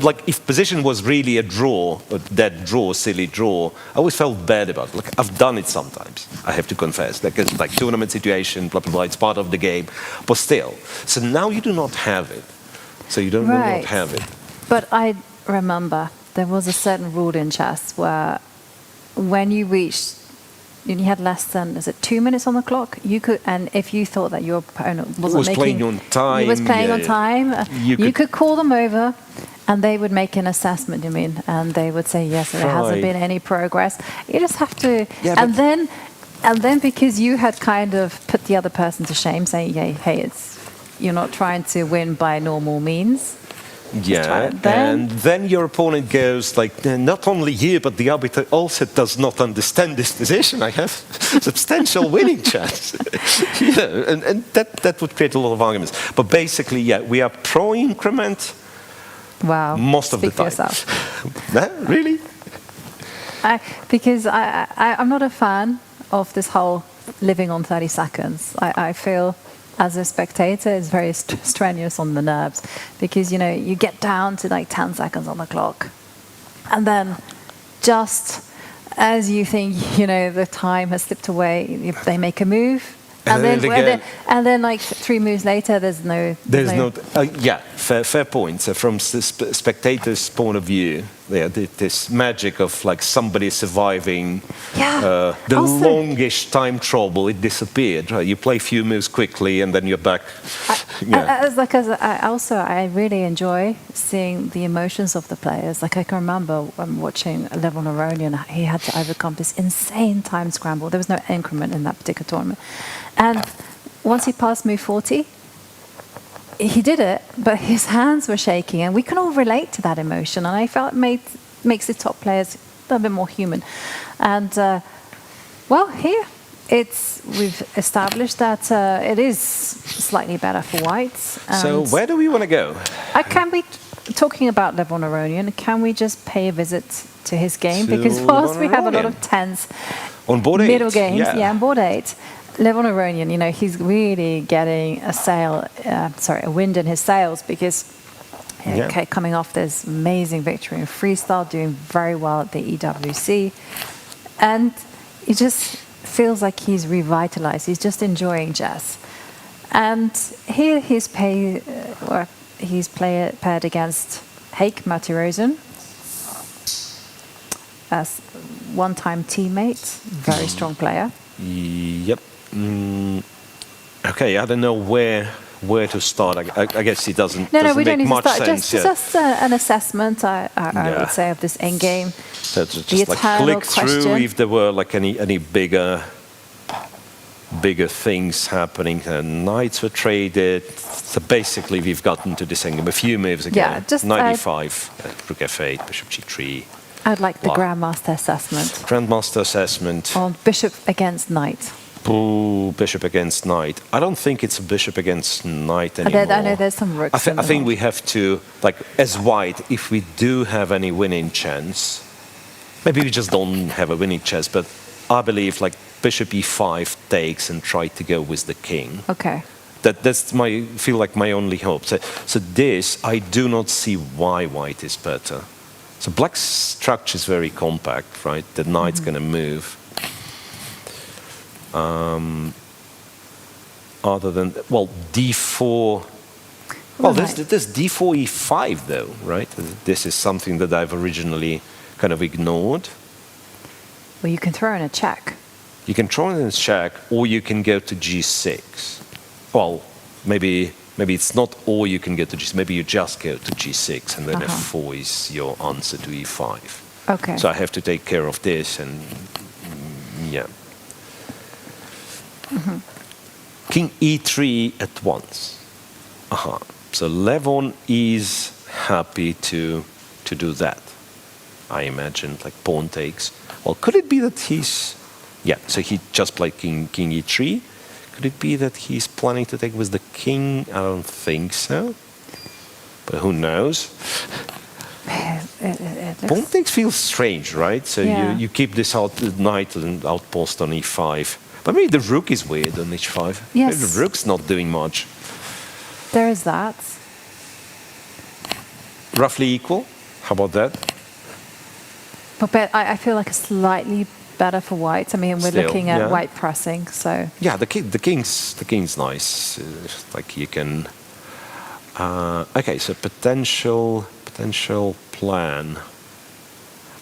like if position was really a draw, a dead draw, silly draw, I always felt bad about it. Like, I've done it sometimes, I have to confess. Like, it's like tournament situation, blah, blah, blah, it's part of the game. But still, so now you do not have it. So you don't Right. not have it. But I remember there was a certain rule in chess where when you reached, you had less than, is it 2 minutes on the clock? You could, and if you thought that your opponent wasn't playing on time. he was playing on yeah. time, You could call them over, and they would make an assessment. You mean, and they would say yes, there hasn't Right. been any progress. You just have to, Yeah, and then because you had kind of put the other person to shame, saying, hey, you're not trying to win by normal means. Yeah, Then- and then your opponent goes like, not only you, but the arbiter also does not understand this position. I have substantial winning chance. And that would create a lot of arguments. But basically, yeah, we are pro-increment Wow. most of Speak the time. for yourself. No, really? Because I'm not a fan of this whole living on 30 seconds. I feel as a spectator it's very strenuous on the nerves because, you know, you get down to like 10 seconds on the clock and then just as you think, you know, the time has slipped away, they make a move. And then like 3 moves later, there's no... yeah, fair point. So from spectator's point of view, this magic of like somebody surviving the Also, longish time trouble, it disappeared. Right? You play a few moves quickly and then you're back. I really enjoy seeing the emotions of the players. Like I can remember when watching Levon Aronian, he had to overcome this insane time scramble. There was no increment in that particular tournament. And once he passed move 40, he did it, but his hands were shaking, and we can all relate to that emotion. And I felt it makes the top players a little bit more human. And here we've established that it is slightly better for whites. So where do we want to go? Can we, talking about Levon Aronian, can we just pay a visit to his game? Because whilst we have a lot of tense on board 8, middle games, on board 8. Levon Aronian, you know, he's really getting a wind in his sails because coming off this amazing victory in freestyle, doing very well at the EWC, and it just feels like he's revitalized. He's just enjoying chess, and here he's paired against Heik Matirosen, as one-time teammate, very strong player. Yep. Okay, I don't know where to start. I guess it doesn't. No, we don't make need to much start. sense. Just an assessment, I would say, of this endgame. So just like click through if there were like any bigger things happening. Knights were traded. So basically, we've gotten to this endgame. A few moves again. Yeah, just 95, Rook F8, Bishop G3. I'd like the Grandmaster assessment. Grandmaster assessment. On Bishop against Knight. Ooh, Bishop against Knight. I don't think it's a Bishop against Knight anymore. I know there's some rooks. I think we have to, like, as white, if we do have any winning chance, maybe we just don't have a winning chance, but I believe, like, Bishop E5 takes and try to go with the king. Okay. That's feel like my only hope. So this, I do not see why white is better. So black's structure is very compact, right? The knight's going to move. Other than, D4. Well, there's D4, E5 though, right? This is something that I've originally kind of ignored. Well, you can throw in a check. You can throw in a check, or you can go to G6. Well, maybe it's not or you can go to G6. Maybe you just go to G6, and then F4 is your answer to E5. Okay. So I have to take care of this, and yeah. King E3 at once. So Levon is happy to do that. I imagine, like pawn takes. Well, could it be that he's... Yeah, so he just played King E3. Could it be that he's planning to take with the king? I don't think so. But who knows? Pawn takes feels strange, right? So Yeah. you keep this knight and outpost on e5. But maybe the rook is weird on h5. Yes. Maybe the rook's not doing much. There is that. Roughly equal. How about that? But I feel like it's slightly better for white. I mean, we're Still, looking at yeah. white pressing, so Yeah, the king's nice. Like you can. Okay, so potential plan.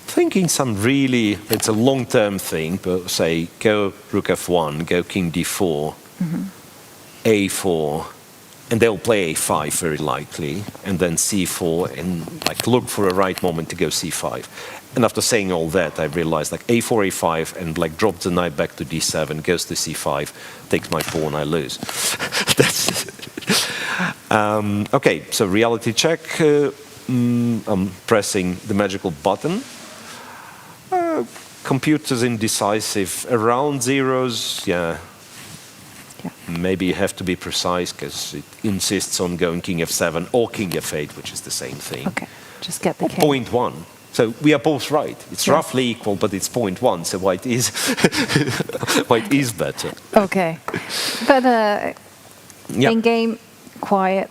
Thinking some really, it's a long-term thing, but say go rook f1, go king d4, a4, and they'll play a5 very likely, and then c4, and like look for a right moment to go c5. And after saying all that, I realized like a4, a5, and like drop the knight back to d7, goes to c5, takes my pawn, I lose. That's okay, so reality check. I'm pressing the magical button. Computer's indecisive. Around zeros, yeah. Maybe you have to be precise because it insists on going king f7 or king f8, which is the same thing. okay, just get the king. 0.1. So we are both right. It's Yeah. roughly equal, but it's 0.1. So white is white is better. Okay, but Yeah. in game, quiet.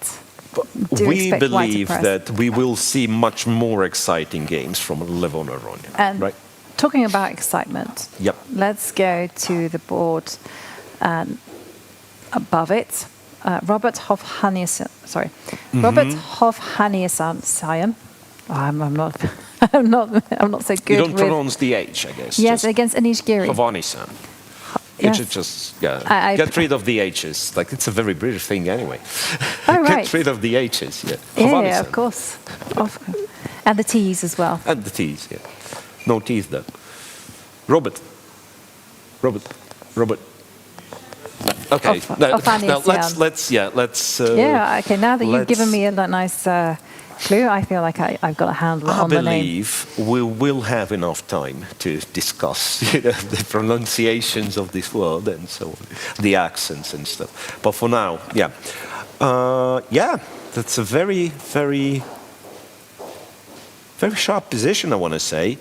Do We expect white to believe press. that we will see much more exciting games from Levon Aronia. And Right? talking about excitement, Yep. let's go to the board above it. Robert Hofhanniuson, sorry, Robert Hofhanniuson, Sion. Oh, I'm not, I'm not so good. You don't with, pronounce the H, I guess. yes, just against Anish Giri. Hovannisan. You Yes. should just I- get rid of the H's. Like it's a very British thing anyway. Oh, right. Get rid of the H's. Yeah. Yeah, Hovannisan. of course. And the T's as well. And the T's. Yeah. No T's though. Robert. Okay. Now let's. Yeah, okay, now that you've given me a nice clue, I feel like I've got a handle I on the name. believe we will have enough time to discuss the pronunciations of this word and so on, the accents and stuff. But for now, yeah. That's a very, very, very sharp position, I want to say.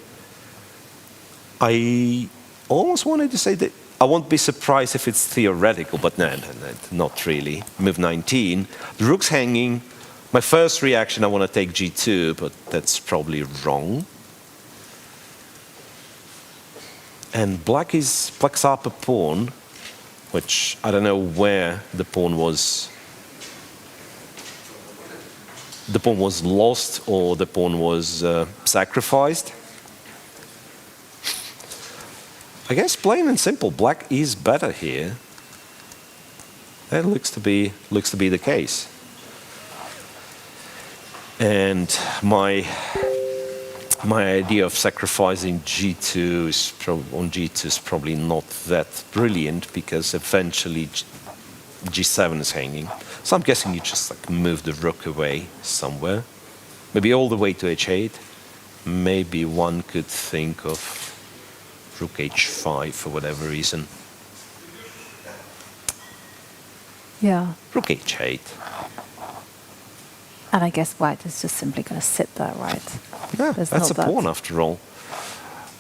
I almost wanted to say that I won't be surprised if it's theoretical, but no, not really. Move 19. The rook's hanging. My first reaction, I want to take g2, but that's probably wrong. And black's up a pawn, which I don't know where the pawn was. The pawn was lost or the pawn was sacrificed. I guess plain and simple, black is better here. That looks to be the case. And my idea of sacrificing g2 is probably not that brilliant because eventually g7 is hanging. So I'm guessing you just like move the rook away somewhere, maybe all the way to h8. Maybe one could think of rook h5 for whatever reason. Yeah. Rook h8. And I guess white is just simply going to sit there, right? Yeah, There's that's a not that- pawn after all.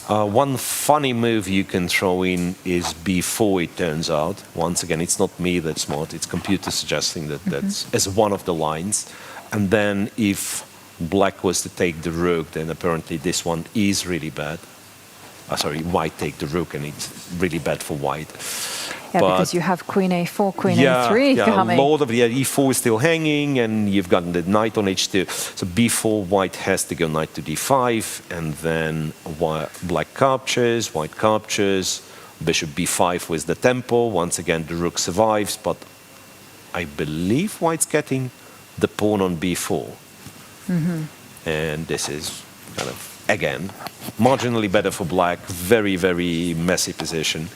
One funny move you can throw in is b4, it turns out. Once again, it's not me that's smart, it's computer suggesting that that's as one of the lines. And then if black was to take the rook, then apparently this one is really bad. Sorry, white take the rook and it's really bad for white. Yeah, But- because you have queen a4, queen a3 coming. a lot of e4 is still hanging, and you've got the knight on h2. So b4, white has to go knight to d5, and then black captures, white captures, bishop b5 with the tempo. Once again, the rook survives, but I believe white's getting the pawn on b4. And this is kind of, again, marginally better for black, very, very messy position.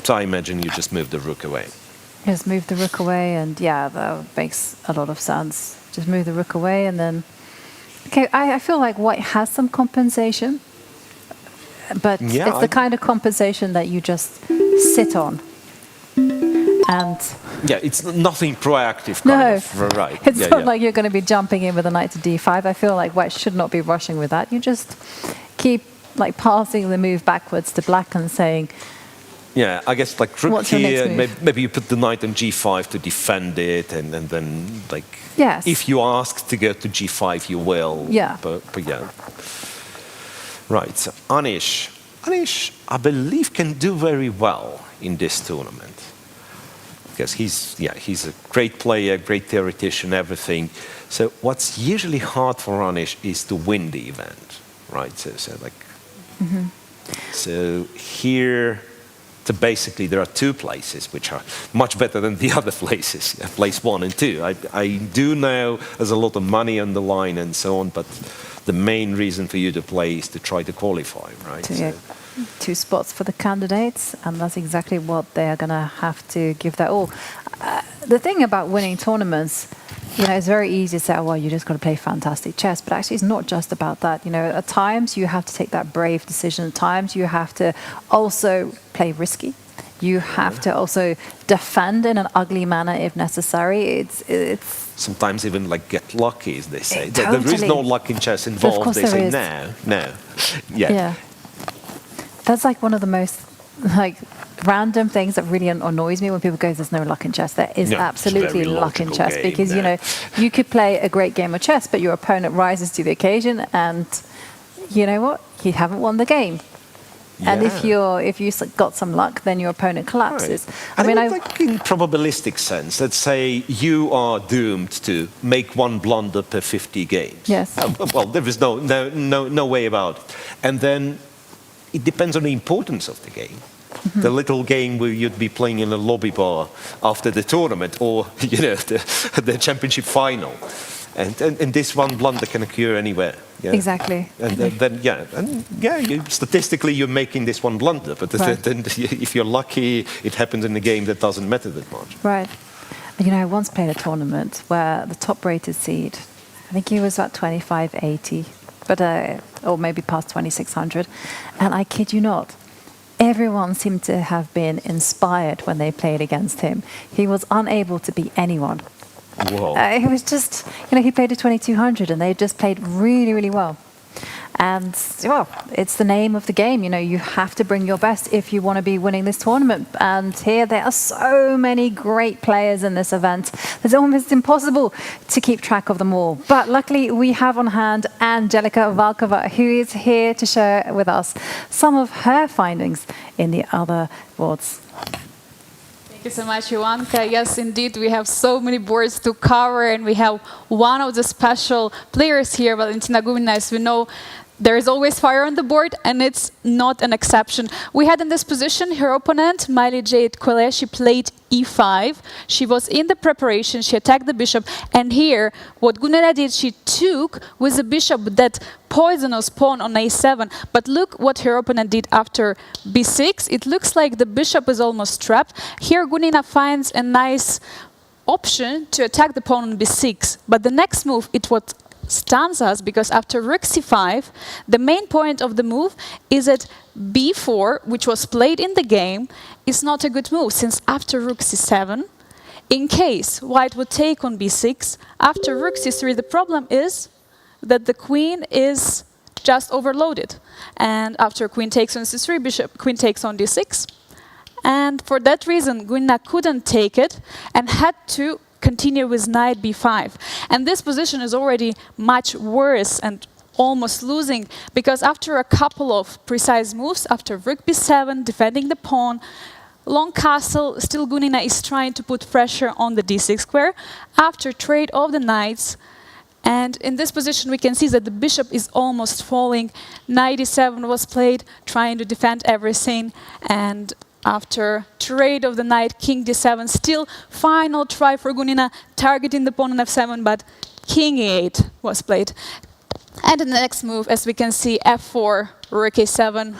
So I imagine you just move the rook away. Just move the rook away, and yeah, that makes a lot of sense. Just move the rook away, and then... Okay, I feel like white has some compensation, but Yeah, it's the kind of compensation that you just sit on. And Yeah, it's nothing proactive kind No, of, right. it's yeah, not yeah. like you're going to be jumping in with a knight to d5. I feel like white should not be rushing with that. You just keep like passing the move backwards to black and saying, Yeah, I guess like rook what's your next here, move? maybe you put the knight on g5 to defend it, and then like, Yes. if you ask to go to g5, you will. Yeah. But yeah. Right, so Anish, I believe, can do very well in this tournament. Because he's a great player, great theoretician, everything. So what's usually hard for Anish is to win the event, right? So here, basically there are two places which are much better than the other places, place 1 and 2. I do know there's a lot of money on the line and so on, but the main reason for you to play is to try to qualify, right? Yeah. 2 spots for the candidates, and that's exactly what they're going to have to give their all. The thing about winning tournaments, it's very easy to say, oh, well, you just got to play fantastic chess, but actually it's not just about that. At times you have to take that brave decision. At times you have to also play risky. You have to also defend in an ugly manner if necessary. It's sometimes even like get lucky, as they say. Totally. There is no luck in chess involved. Of course they say is. no. Yeah. That's like one of the most like random things that really annoys me when people go, there's no luck in chess. There is No, absolutely it's a very luck in chess logical because, game, you could play a great game of chess, but your opponent rises to the occasion and you know what? You haven't won the game. And if you got some luck, then your opponent collapses. Right. I like in probabilistic sense, let's say you are doomed to make 1 blunder per 50 games. Yes. Well, there is no way about it. And then it depends on the importance of the game. The little game where you'd be playing in a lobby bar after the tournament, or the championship final, and this 1 blunder can occur anywhere. Yeah? Exactly. And then statistically you're making this 1 blunder, but then if you're lucky, it happens in a game that doesn't matter that much. Right. I once played a tournament where the top-rated seed, I think he was about 2580, but or maybe past 2600, and I kid you not, everyone seemed to have been inspired when they played against him. He was unable to beat anyone. Whoa. It was just, he played a 2200 and they just played really, really well. And, well, it's the name of the game. You have to bring your best if you want to be winning this tournament. And here there are so many great players in this event. It's almost impossible to keep track of them all. But luckily, we have on hand Angelika Valkova, who is here to share with us some of her findings in the other boards. Thank you so much, Ivanka. Yes, indeed, we have so many boards to cover, and we have one of the special players here, Valentina Gumina. As we know, there is always fire on the board, and it's not an exception. We had in this position her opponent, Miley Jade Quelle. She played e5. She was in the preparation. She attacked the bishop. And here, what Gunela did, she took with the bishop that poisonous pawn on a7. But look what her opponent did after b6. It looks like the bishop is almost trapped. Here, Gunina finds a nice option to attack the pawn on b6. But the next move, it was stuns us, because after rook c5, the main point of the move is that b4, which was played in the game, is not a good move, since after rook c7, in case white would take on b6, after rook c3, the problem is that the queen is just overloaded. And after queen takes on c3, queen takes on d6. And for that reason, Gunina couldn't take it and had to continue with knight b5. And this position is already much worse and almost losing, because after a couple of precise moves, after rook b7, defending the pawn, long castle, still Gunina is trying to put pressure on the d6 square. After trade of the knights, and in this position we can see that the bishop is almost falling. Knight e7 was played, trying to defend everything, and after trade of the knight, king d7, still final try for Gunina, targeting the pawn on f7, but king e8 was played. And in the next move, as we can see, f4, rook a7,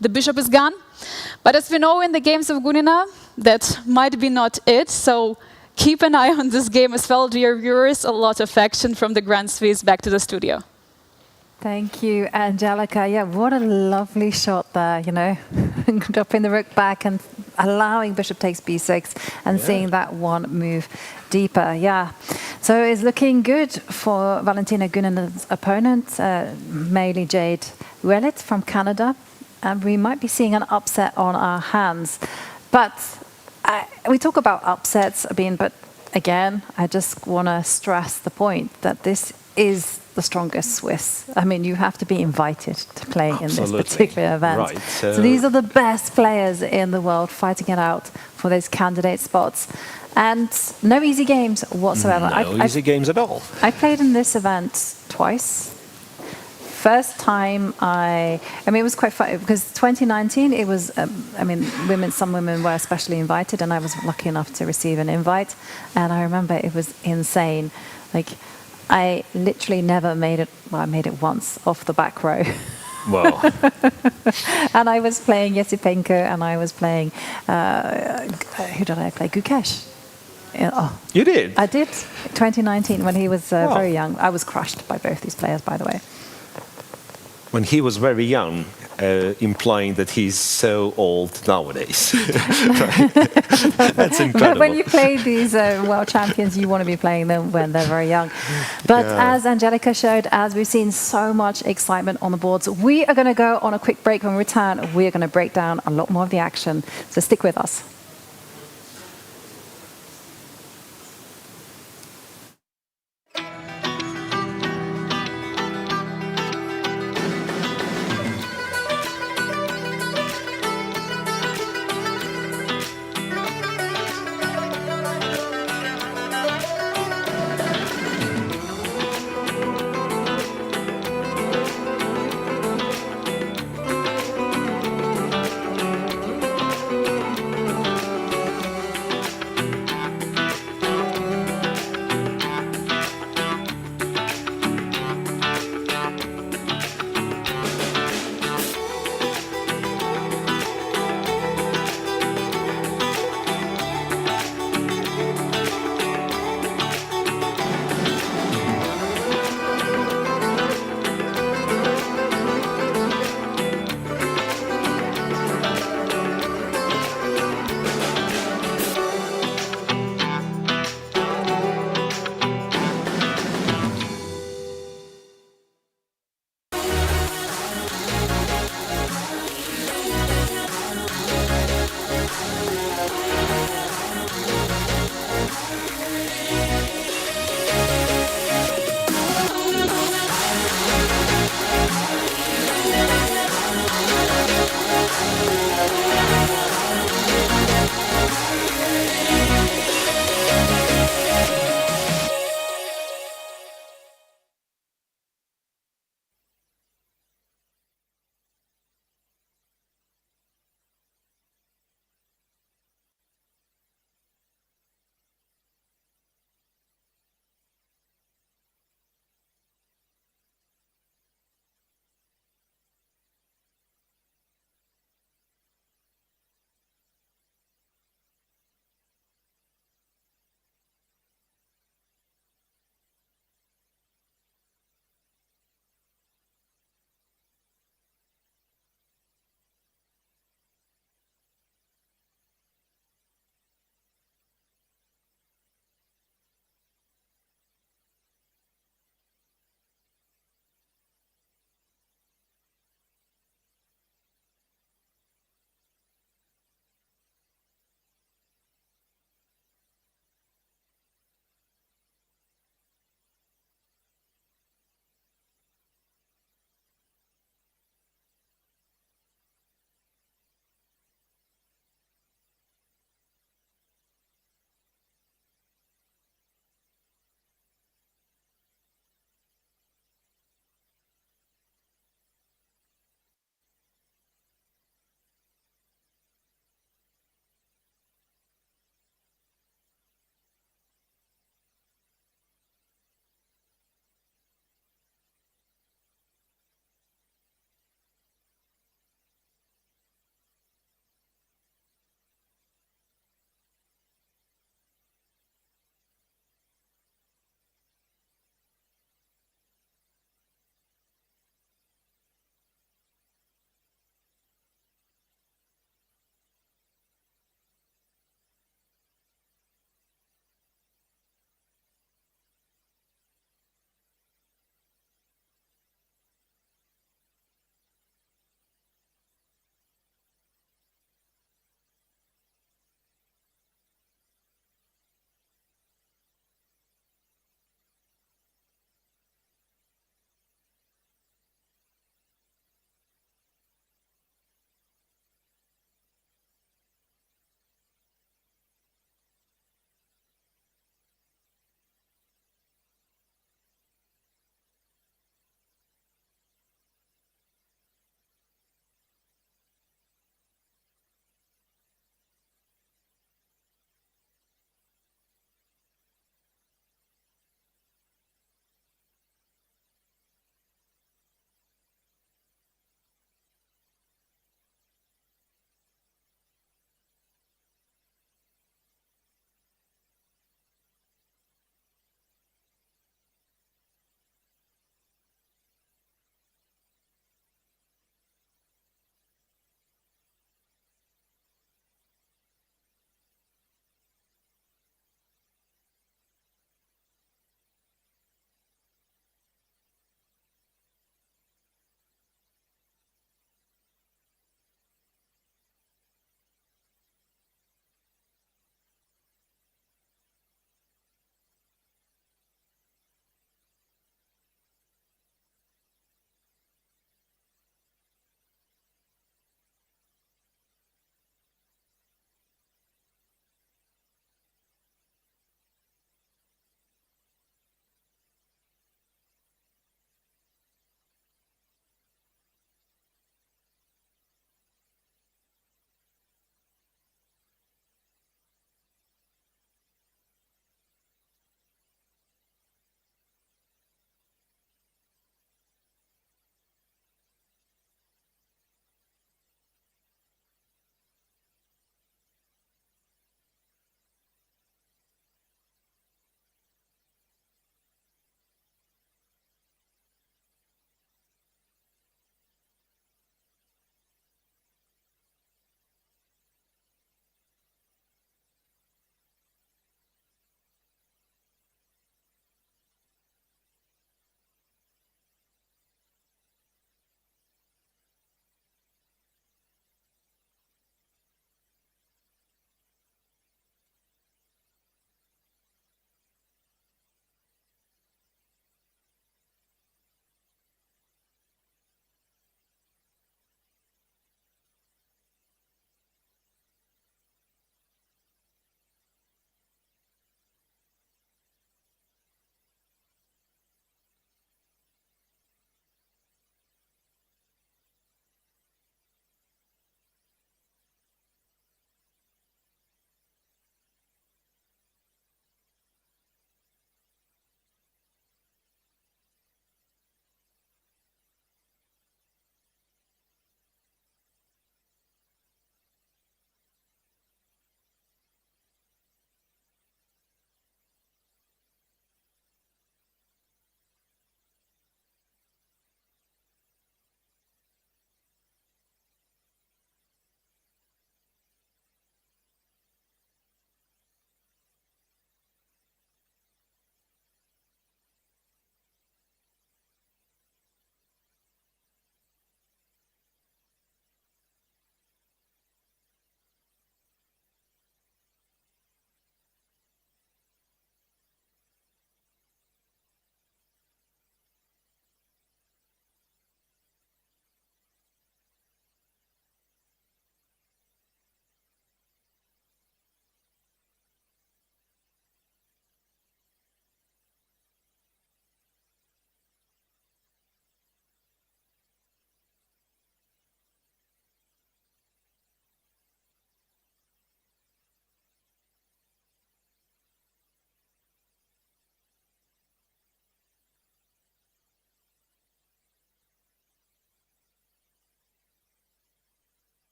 the bishop is gone. But as we know in the games of Gunina, that might be not it, so keep an eye on this game as well, dear viewers. A lot of action from the Grand Swiss. Back to the studio. Thank you, Angelika. Yeah, what a lovely shot there, dropping the rook back and allowing bishop takes b6 and seeing that one move deeper. Yeah. So it's looking good for Valentina Gunina's opponent, Meili Jade Ouellet from Canada. And we might be seeing an upset on our hands. But we talk about upsets, but again, I just want to stress the point that this is the strongest Swiss. I mean, you have to be invited to play in this particular event. Right, so these are the best players in the world fighting it out for those candidate spots. And no easy games whatsoever. No easy games at all. I played in this event twice. First time I mean, it was quite funny because 2019, it was, some women were especially invited and I was lucky enough to receive an invite. And I remember it was insane. Like, I literally never made it, well, I made it once off the back row. Wow. And I was playing Yesipenko and I was playing, who did I play? Gukesh. Oh, you did? I did, 2019 when he was very young. I was crushed by both these players, by the way. When he was very young, implying that he's so old nowadays. That's incredible. But when you play these world champions, you want to be playing them when they're very young. But as Angelica showed, as we've seen so much excitement on the boards, we are going to go on a quick break. When we return, we're going to break down a lot more of the action. So stick with us.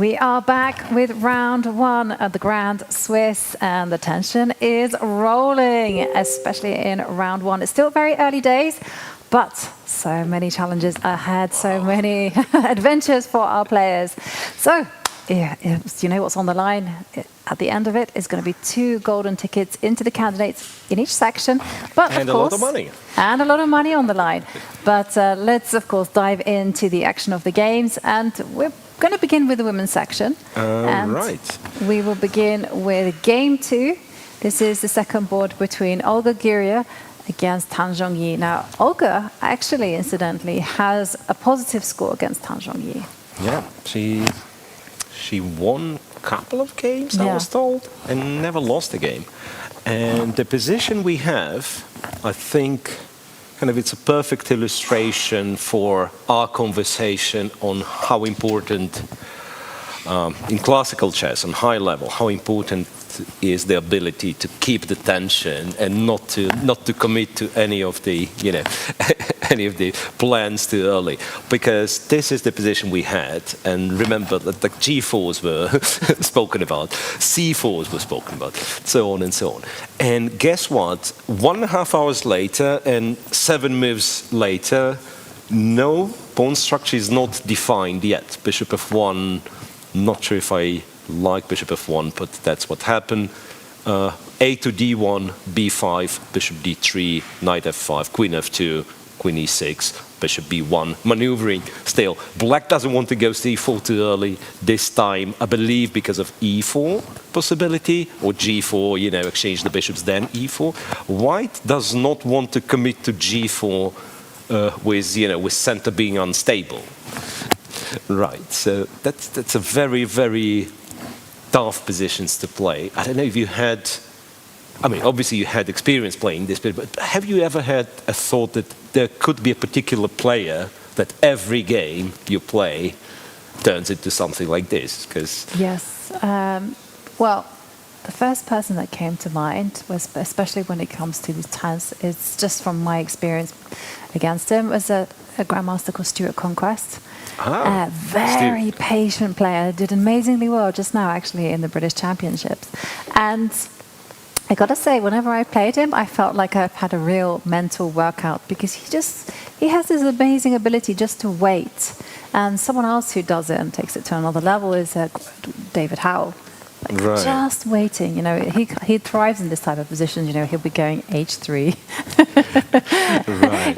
We are back with round 1 of the Grand Swiss, and the tension is rolling, especially in round 1. It's still very early days, but so many challenges ahead, so many adventures for our players. So, you know what's on the line? At the end of it is going to be 2 golden tickets into the candidates in each section. But and of course, a lot of money. And a lot of money on the line. But let's, of course, dive into the action of the games. And we're going to begin with the women's section. Right. We will begin with game 2. This is the second board between Olga Gurel against Tan Zhongyi. Now, Olga actually, incidentally, has a positive score against Tan Zhongyi. Yeah, she won a couple of games, I was told, and never lost a game. And the position we have, I think, it's a perfect illustration for our conversation on how important, in classical chess, on high level, how important is the ability to keep the tension and not to commit to any of the any of the plans too early, because this is the position we had. And remember that the G4s were spoken about, C4s were spoken about, so on and so on. And guess what? 1.5 hours later and 7 moves later, no pawn structure is not defined yet. Bishop f1. Not sure if I like bishop f1, but that's what happened. A to d1, b5, bishop d3, knight f5, queen f2, queen e6, bishop b1, maneuvering still. Black doesn't want to go c4 too early this time, I believe because of e4 possibility, or g4, exchange the bishops, then e4. White does not want to commit to g4 with center being unstable. Right, so that's a very, very tough positions to play. I don't know if you had, obviously you had experience playing this, but have you ever had a thought that there could be a particular player that every game you play turns into something like this? Yes. Well, the first person that came to mind was, especially when it comes to these times, it's just from my experience against him, was a grandmaster called Stuart Conquest. A very patient player, did amazingly well just now actually in the British Championships. And I gotta say, whenever I played him, I felt like I've had a real mental workout, because he has this amazing ability just to wait. And someone else who does it and takes it to another level is David Howell. Right. Just waiting, he thrives in this type of position. He'll be going h3, right.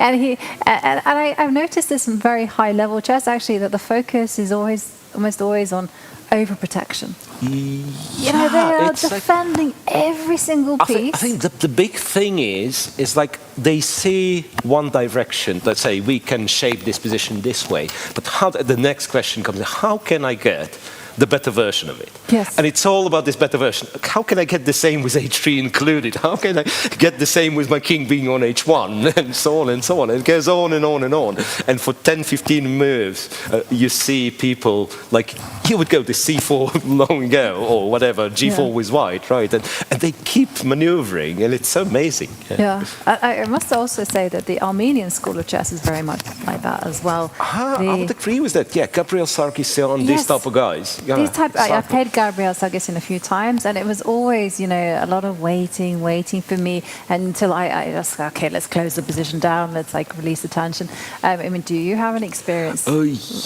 and I've noticed this in very high level chess actually, that the focus is almost always on overprotection. They are defending every single piece. I think the big thing is like they see one direction. Let's say we can shape this position this way, but the next question comes: how can I get the better version of it? Yes. And it's all about this better version. How can I get the same with h3 included? How can I get the same with my king being on h1? And so on and so on. It goes on and on and on. And for 10, 15 moves, you see people like, you would go to c4 long ago, or whatever, g4 with white, right? And they keep maneuvering, and it's so amazing. Yeah. I must also say that the Armenian school of chess is very much like that as well. I would agree with that. Yeah, Gabriel Sarkisian, these type of guys. Yeah, I've played Gabriel Sarkisian a few times, and it was always, a lot of waiting for me until I just, okay, let's close the position down, let's release the tension. Do you have an experience?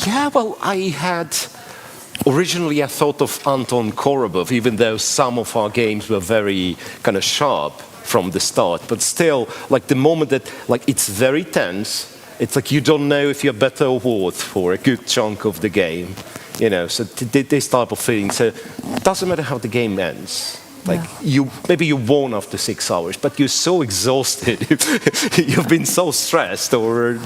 Yeah, well, originally I thought of Anton Korobov, even though some of our games were very kind of sharp from the start, but still, the moment that, it's very tense, it's like you don't know if you're better or worse for a good chunk of the game. So this type of feeling. So it doesn't matter how the game ends. Maybe you won after 6 hours, but you're so exhausted. You've been so stressed, or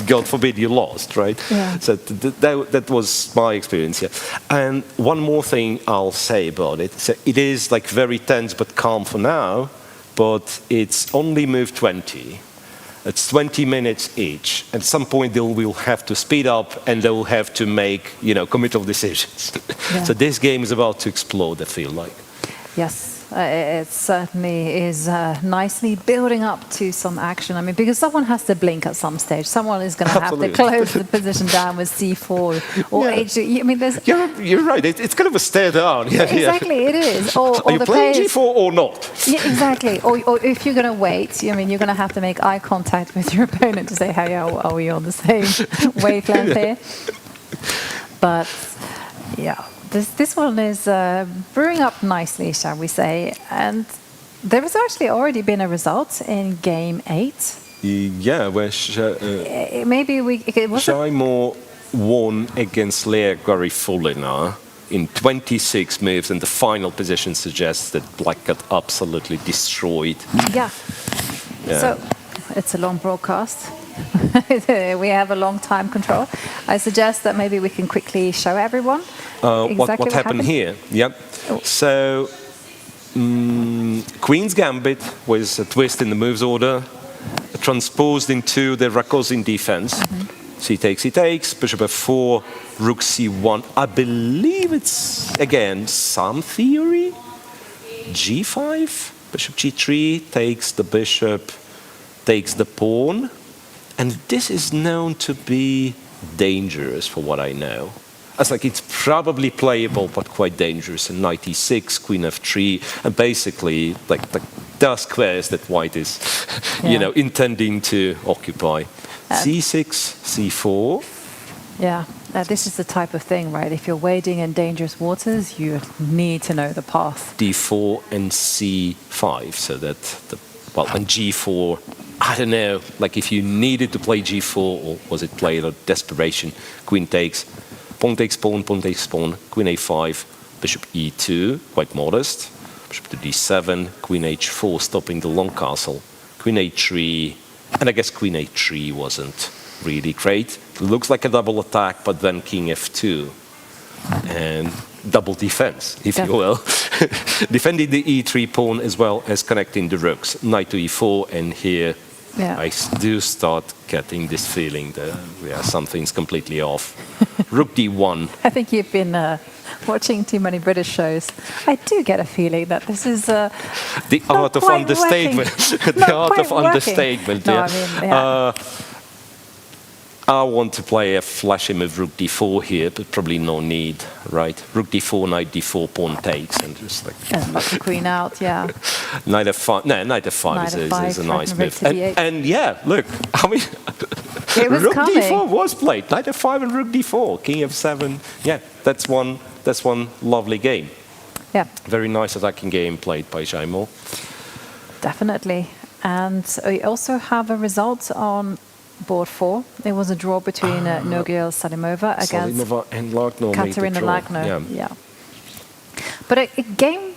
God forbid you lost, right? Yeah. So that was my experience. Yeah. And one more thing I'll say about it. So it is very tense but calm for now, but it's only move 20. It's 20 minutes each. At some point, they will have to speed up, and they will have to make, committal decisions. Yeah. So this game is about to explode, I feel like. Yes, it certainly is nicely building up to some action. I mean, because someone has to blink at some stage. Someone is going to have to close the position down with c4 or h2. I mean, there's... You're right. It's kind of a stare down. Yeah, exactly, it is. Or Are you the playing players, g4 or not? Yeah, exactly. Or if you're going to wait, I mean, you're going to have to make eye contact with your opponent to say, hey, are we on the same wavelength here? But, yeah. This one is brewing up nicely, shall we say. And there has actually already been a result in Game 8. Yeah, where maybe we... Xiong won against Lea Garifulina in 26 moves, and the final position suggests that Black got absolutely destroyed. Yeah. So, it's a long broadcast. We have a long time control. I suggest that maybe we can quickly show everyone what happened here. Yep. So, Queen's Gambit was a twist in the moves order, transposed into the Rakosin defense. C takes, bishop f4, rook c1. I believe it's, again, some theory. g5, bishop g3, takes the bishop, takes the pawn. And this is known to be dangerous, for what I know. It's probably playable, but quite dangerous. And knight e6, queen f3, and basically, there are squares that white is, intending to occupy. c6, c4. Yeah, this is the type of thing, right? If you're wading in dangerous waters, you need to know the path. d4 and c5, so that and g4. I don't know, if you needed to play g4, or was it played out of desperation? Queen takes, pawn takes pawn, queen a5, bishop e2, quite modest. Bishop to d7, queen h4, stopping the long castle. Queen a3, and I guess queen a3 wasn't really great. It looks like a double attack, but then king f2. And double defense, if you will. Defending the e3 pawn as well as connecting the rooks. Knight to e4, and here I do start getting this feeling that something's completely off. Rook d1. I think you've been watching too many British shows. I do get a feeling that this is the art of understatement. The art of understatement. No, I mean, I want to play a flashy move, rook d4 here, but probably no need, right? Rook d4, knight d4, pawn takes, and just and knock the queen out, yeah. Knight f5. No, knight f5 is a nice move. And yeah, look, I mean, rook d4 was played. Knight f5 and rook d4, king f7. Yeah, that's one lovely game. Yeah. Very nice attacking game played by Xiong. Definitely. And we also have a result on board 4. There was a draw between Nogil Salimova against and Lagno Katerina Lagno. Yeah. But a game,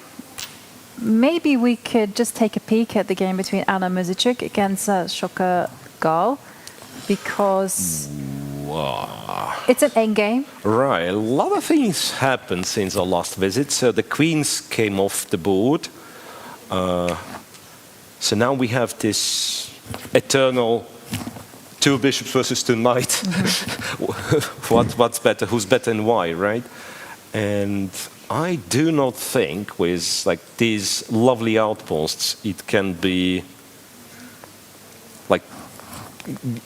maybe we could just take a peek at the game between Anna Muzychuk against Shoka Gaal, because it's an endgame. Right, a lot of things happened since our last visit. So the queens came off the board. So now we have this eternal 2 bishops versus 2 knights. What's better? Who's better and why, right? And I do not think with these lovely outposts it can be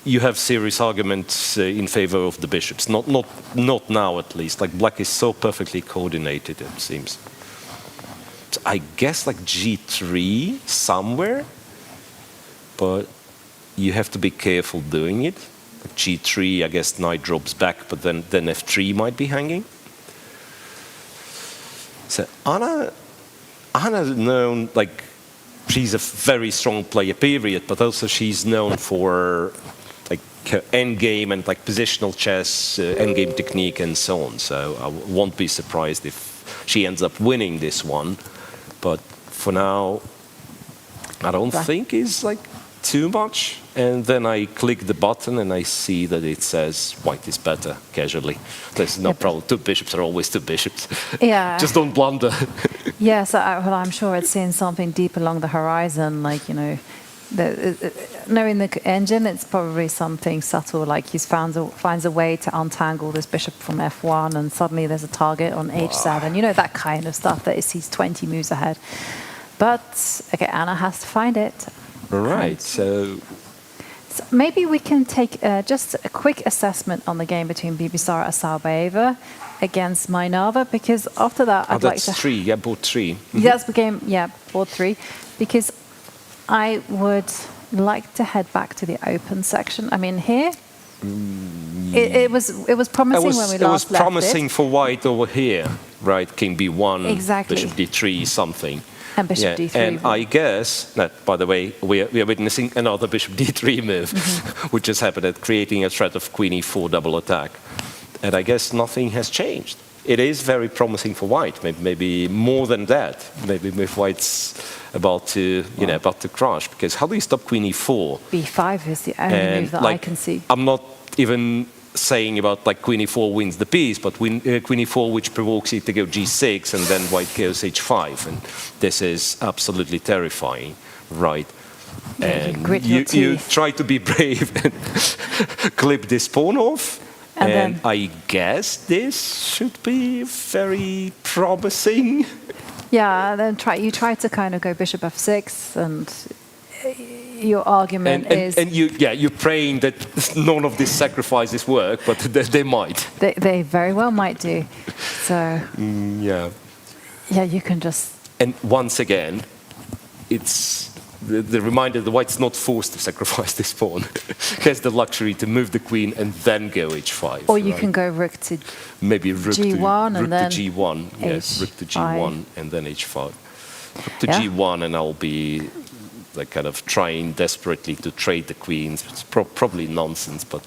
you have serious arguments in favor of the bishops. Not now, at least. Black is so perfectly coordinated, it seems. So I guess g3 somewhere, but you have to be careful doing it. g3, I guess knight drops back, but then f3 might be hanging. So Anna's known, she's a very strong player, period, but also she's known for her endgame and positional chess, endgame technique and so on. So I won't be surprised if she ends up winning this one. But for now, I don't think it's too much. And then I click the button and I see that it says white is better, casually. There's no problem. 2 bishops are always 2 bishops. Yeah. Just don't blunder. Yes, well, I'm sure it's seeing something deep along the horizon, Knowing the engine, it's probably something subtle, like he finds a way to untangle this bishop from f1, and suddenly there's a target on h7. You know, that kind of stuff that he's 20 moves ahead. But, okay, Anna has to find it. Right, so maybe we can take just a quick assessment on the game between Bibisara Asabaeva against Mainava, because after that I'd like to... that's 3, yeah, board 3. That's the game, yeah, board 3, because I would like to head back to the open section. I mean, here, it was promising when we last left it. It was promising for white over here, right? King B1, exactly. Bishop D3, something. And Bishop D3. And I guess that, by the way, we are witnessing another Bishop D3 move, which has happened at creating a threat of Queen E4 double attack. And I guess nothing has changed. It is very promising for white, maybe more than that. Maybe if white's about to, about to crash. Because how do you stop Queen E4? B5 is the only move that I can see. I'm not even saying about like Queen E4 wins the piece, but Queen E4 which provokes it to go G6 and then white goes H5, and this is absolutely terrifying, right? And you try to be brave and clip this pawn off, and I guess this should be very promising. Yeah, then you try to kind of go Bishop F6, and your argument is... And you're praying that none of these sacrifices work, but they might. They very well might do. So... yeah. Yeah, you can just... And once again, it's the reminder that white's not forced to sacrifice this pawn. He has the luxury to move the queen and then go H5. Or you can go rook to maybe rook G1 to, and then G1. Yes, rook to G1 and then H5. Rook to G1, and I'll be like kind of trying desperately to trade the queens. It's probably nonsense, but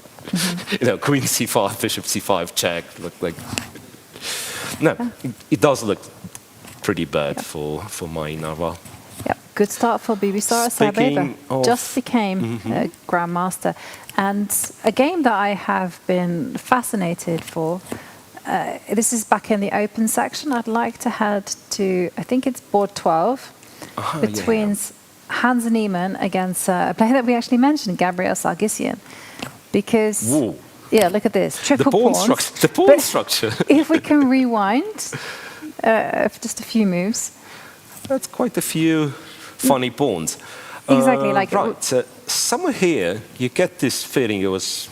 Queen C5, Bishop C5 check. It does look pretty bad for Mainava. Yep, good start for Bibisara Asabaeva. Just became a grandmaster, and a game that I have been fascinated for. This is back in the open section. I'd like to head to, I think it's board 12, between Hans Niemann against a player that we actually mentioned, Gabriel Sargsyan. Because, look at this, triple pawns. The pawn structure. If we can rewind just a few moves. That's quite a few funny pawns. Exactly. Right, so somewhere here, you get this feeling it was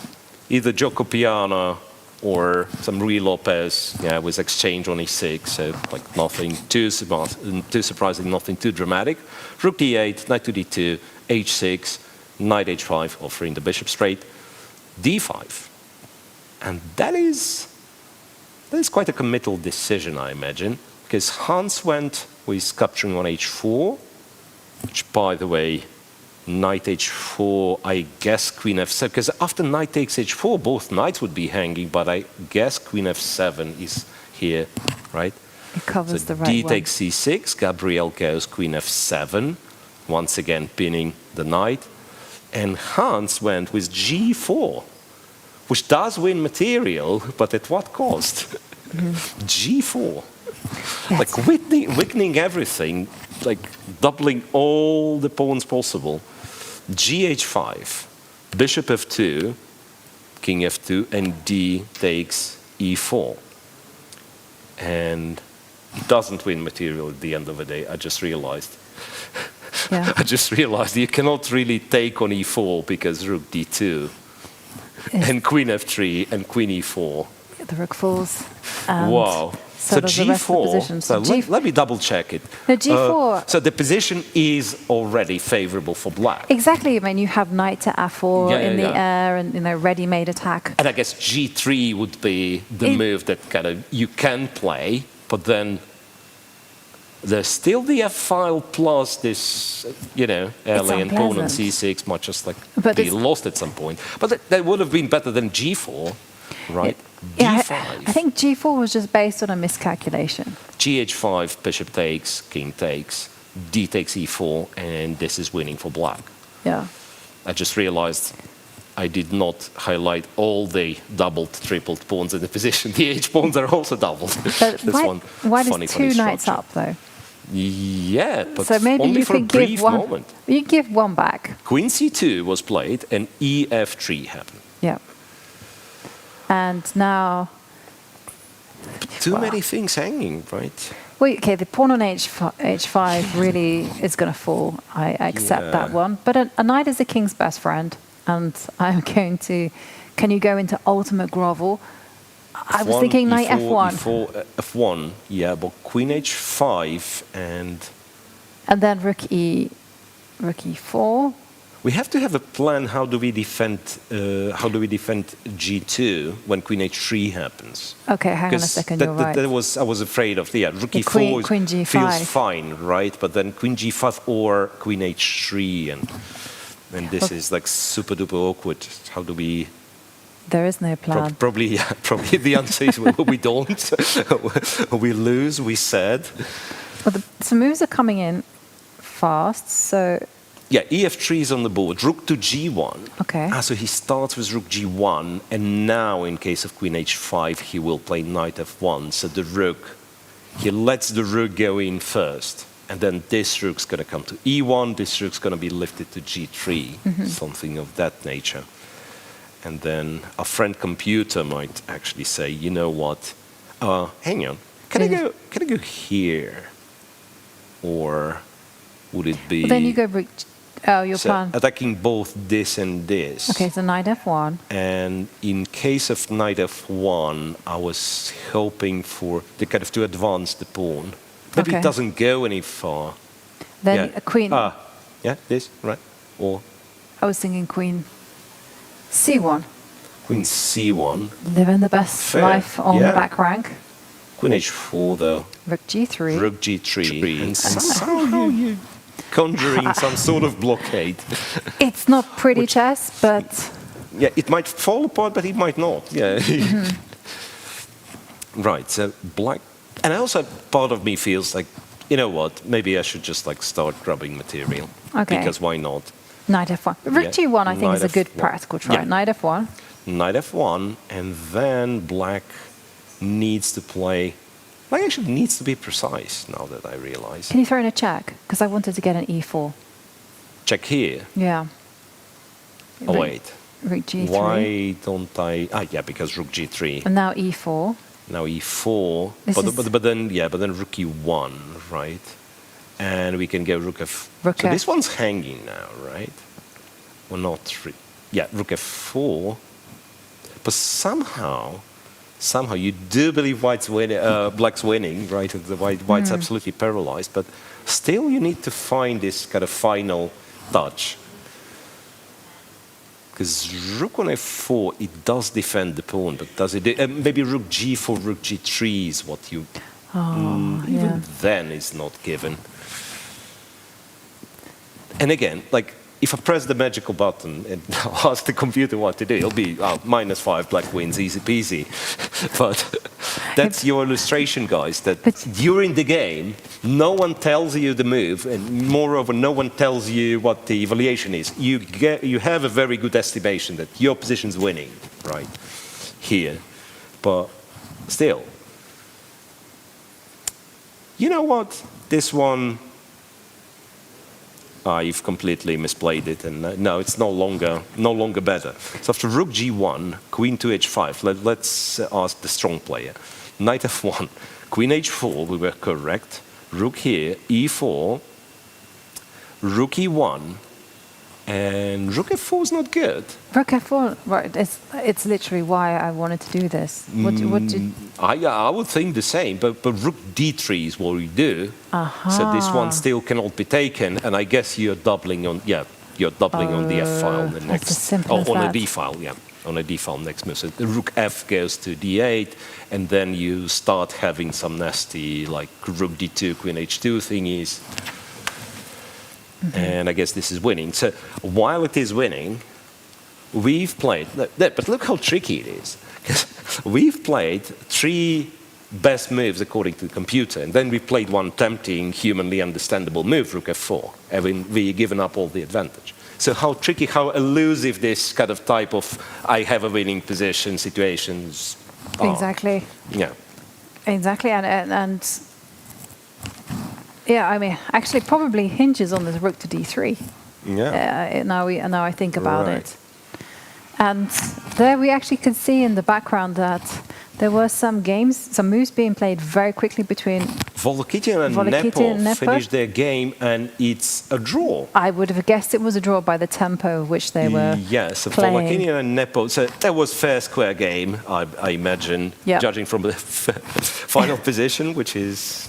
either Joko Piana or some Rui Lopez, with exchange on E6, so like nothing too surprising, nothing too dramatic. Rook D8, Knight to D2, H6, Knight H5, offering the bishop straight, D5. And that is quite a committal decision, I imagine, because Hans went with capturing on H4, which, by the way, Knight H4, I guess Queen F7, because after Knight takes H4, both knights would be hanging, but I guess Queen F7 is here, right? It covers the right D one. takes C6, Gabriel goes Queen F7, once again pinning the knight, and Hans went with G4, which does win material, but at what cost? G4. Yes. Like weakening everything, like doubling all the pawns possible. Gh5, bishop f2, king f2, and D takes e4. And it doesn't win material at the end of the day, I just realized. I just realized you cannot really take on e4 because rook d2, and queen f3, and queen e4. The rook falls. Wow. So G4, so let me double check it. No, G4. So the position is already favorable for black. Exactly. I mean, you have knight to F4 in the air and, ready-made attack. And I guess G3 would be the move that kind of you can play, but then there's still the F file plus this, alien pawn on C6 might just be lost at some point. But that would have been better than G4, right? D5. I think G4 was just based on a miscalculation. Gh5, bishop takes, king takes, D takes E4, and this is winning for black. Yeah. I just realized I did not highlight all the doubled, tripled pawns in the position. The H pawns are also doubled. But why is two knights up, though? Yeah, but So maybe only you for a can brief give one. moment. You give one back. Queen c2 was played and ef3 happened. Yeah. And now, Too many things hanging, right? well, okay, the pawn on h5 really is going to fall. I accept Yeah. that one. But a knight is the king's best friend, and I'm going to. Can you go into ultimate grovel? I was F1, thinking knight E4, f1, E4, F1, yeah, but queen h5 and and then rook e4. we have to have a plan. How do we defend g2 when queen h3 happens? Okay, hang on a 'Cause second. that, You're that, right. that was I was afraid of. Yeah, rook The e4 queen G5. feels fine, right? But then queen g5 or queen h3, and this is like super duper awkward. How do we? There is no plan. Probably the answer is we don't. We lose. We said. Well, some moves are coming in fast, so Yeah, ef3 is on the board. Rook to g1. okay. So he starts with rook g1, and now in case of queen h5, he will play knight f1. So the rook, he lets the rook go in first, and then this rook's going to come to e1. This rook's going to be lifted to g3, something of that nature. And then a friend computer might actually say, you know what? Hang on, can I go here, or would it be? Well, then you go rook. Oh, your So plan. attacking both this and this. Okay, so knight f1. And in case of knight f1, I was hoping for the kind of to advance the pawn. Maybe Okay. it doesn't go any far. Then Yeah. a queen. Yeah, this, right? Or I was thinking queen c1. queen c1. Living the best Fair. life on Yeah. the back rank. Queen h4 though. Rook g3. Rook g3. And somehow you conjuring some sort of blockade. It's not pretty chess, but Yeah, it might fall apart, but it might not. Yeah. Right. So black, and also part of me feels like, you know what? Maybe I should just like start grabbing material. Okay. Because why not? knight f1. Rook Yeah, g1, I think, knight is a good F1. practical try. Yeah. Knight f1. Knight f1, and then black needs to play. Black actually needs to be precise now that I realize. Can you throw in a check? Because I wanted to get an e4. Check here. Yeah. Oh Rook- wait. Rook g3. Why don't I? Yeah, because rook g3. And now e4. Now e4, This but, is- but then rook e1, right? And we can go rook f. Rook So F. this one's hanging now, right? Well, not three. Yeah, rook f4. But somehow you do believe black's winning, right? White's absolutely paralyzed. But still, you need to find this kind of final touch. Because rook on f4, it does defend the pawn, but does it? Maybe rook g4, rook g3 is what you. Even then is not given. And again, like if I press the magical button and ask the computer what to do, it'll be -5, black wins, easy peasy. But that's your illustration, guys. That during the game, no one tells you the move, and moreover, no one tells you what the evaluation is. You have a very good estimation that your position's winning, right? Here, but still, you know what? This one. You've completely misplayed it, and no, it's no longer better. So after rook g1, queen to h5, let's ask the strong player. Knight f1, queen h4, we were correct. Rook here, e4, rook e1, and rook f4 is not good. Rook f4, right? It's literally why I wanted to do this. What did? I would think the same, but rook d3 is what we do. So this one still cannot be taken, and I guess you're doubling on on the f file. The That's next, as simple as on a that. d file, on a d file next move. So the rook f goes to d8, and then you start having some nasty like rook d2, queen h2 thingies. And I guess this is winning. So while it is winning, we've played. But look how tricky it is. We've played 3 best moves according to the computer, and then we played one tempting, humanly understandable move, rook f4, and we've given up all the advantage. So how tricky, how elusive this kind of type of I have a winning position situations are. Exactly. Yeah. Exactly, and Yeah, I mean, actually, probably hinges on this rook to d3. Yeah. Now I think about Right. it. And there we actually could see in the background that there were some moves being played very quickly between Volokitian and Volokitian and Nepov Nepov. finished their game, and it's a draw. I would have guessed it was a draw by the tempo which they were Yes, so playing. Volokitian and Nepov. So that was fair square game, I imagine, Yeah. judging from the final position, which is,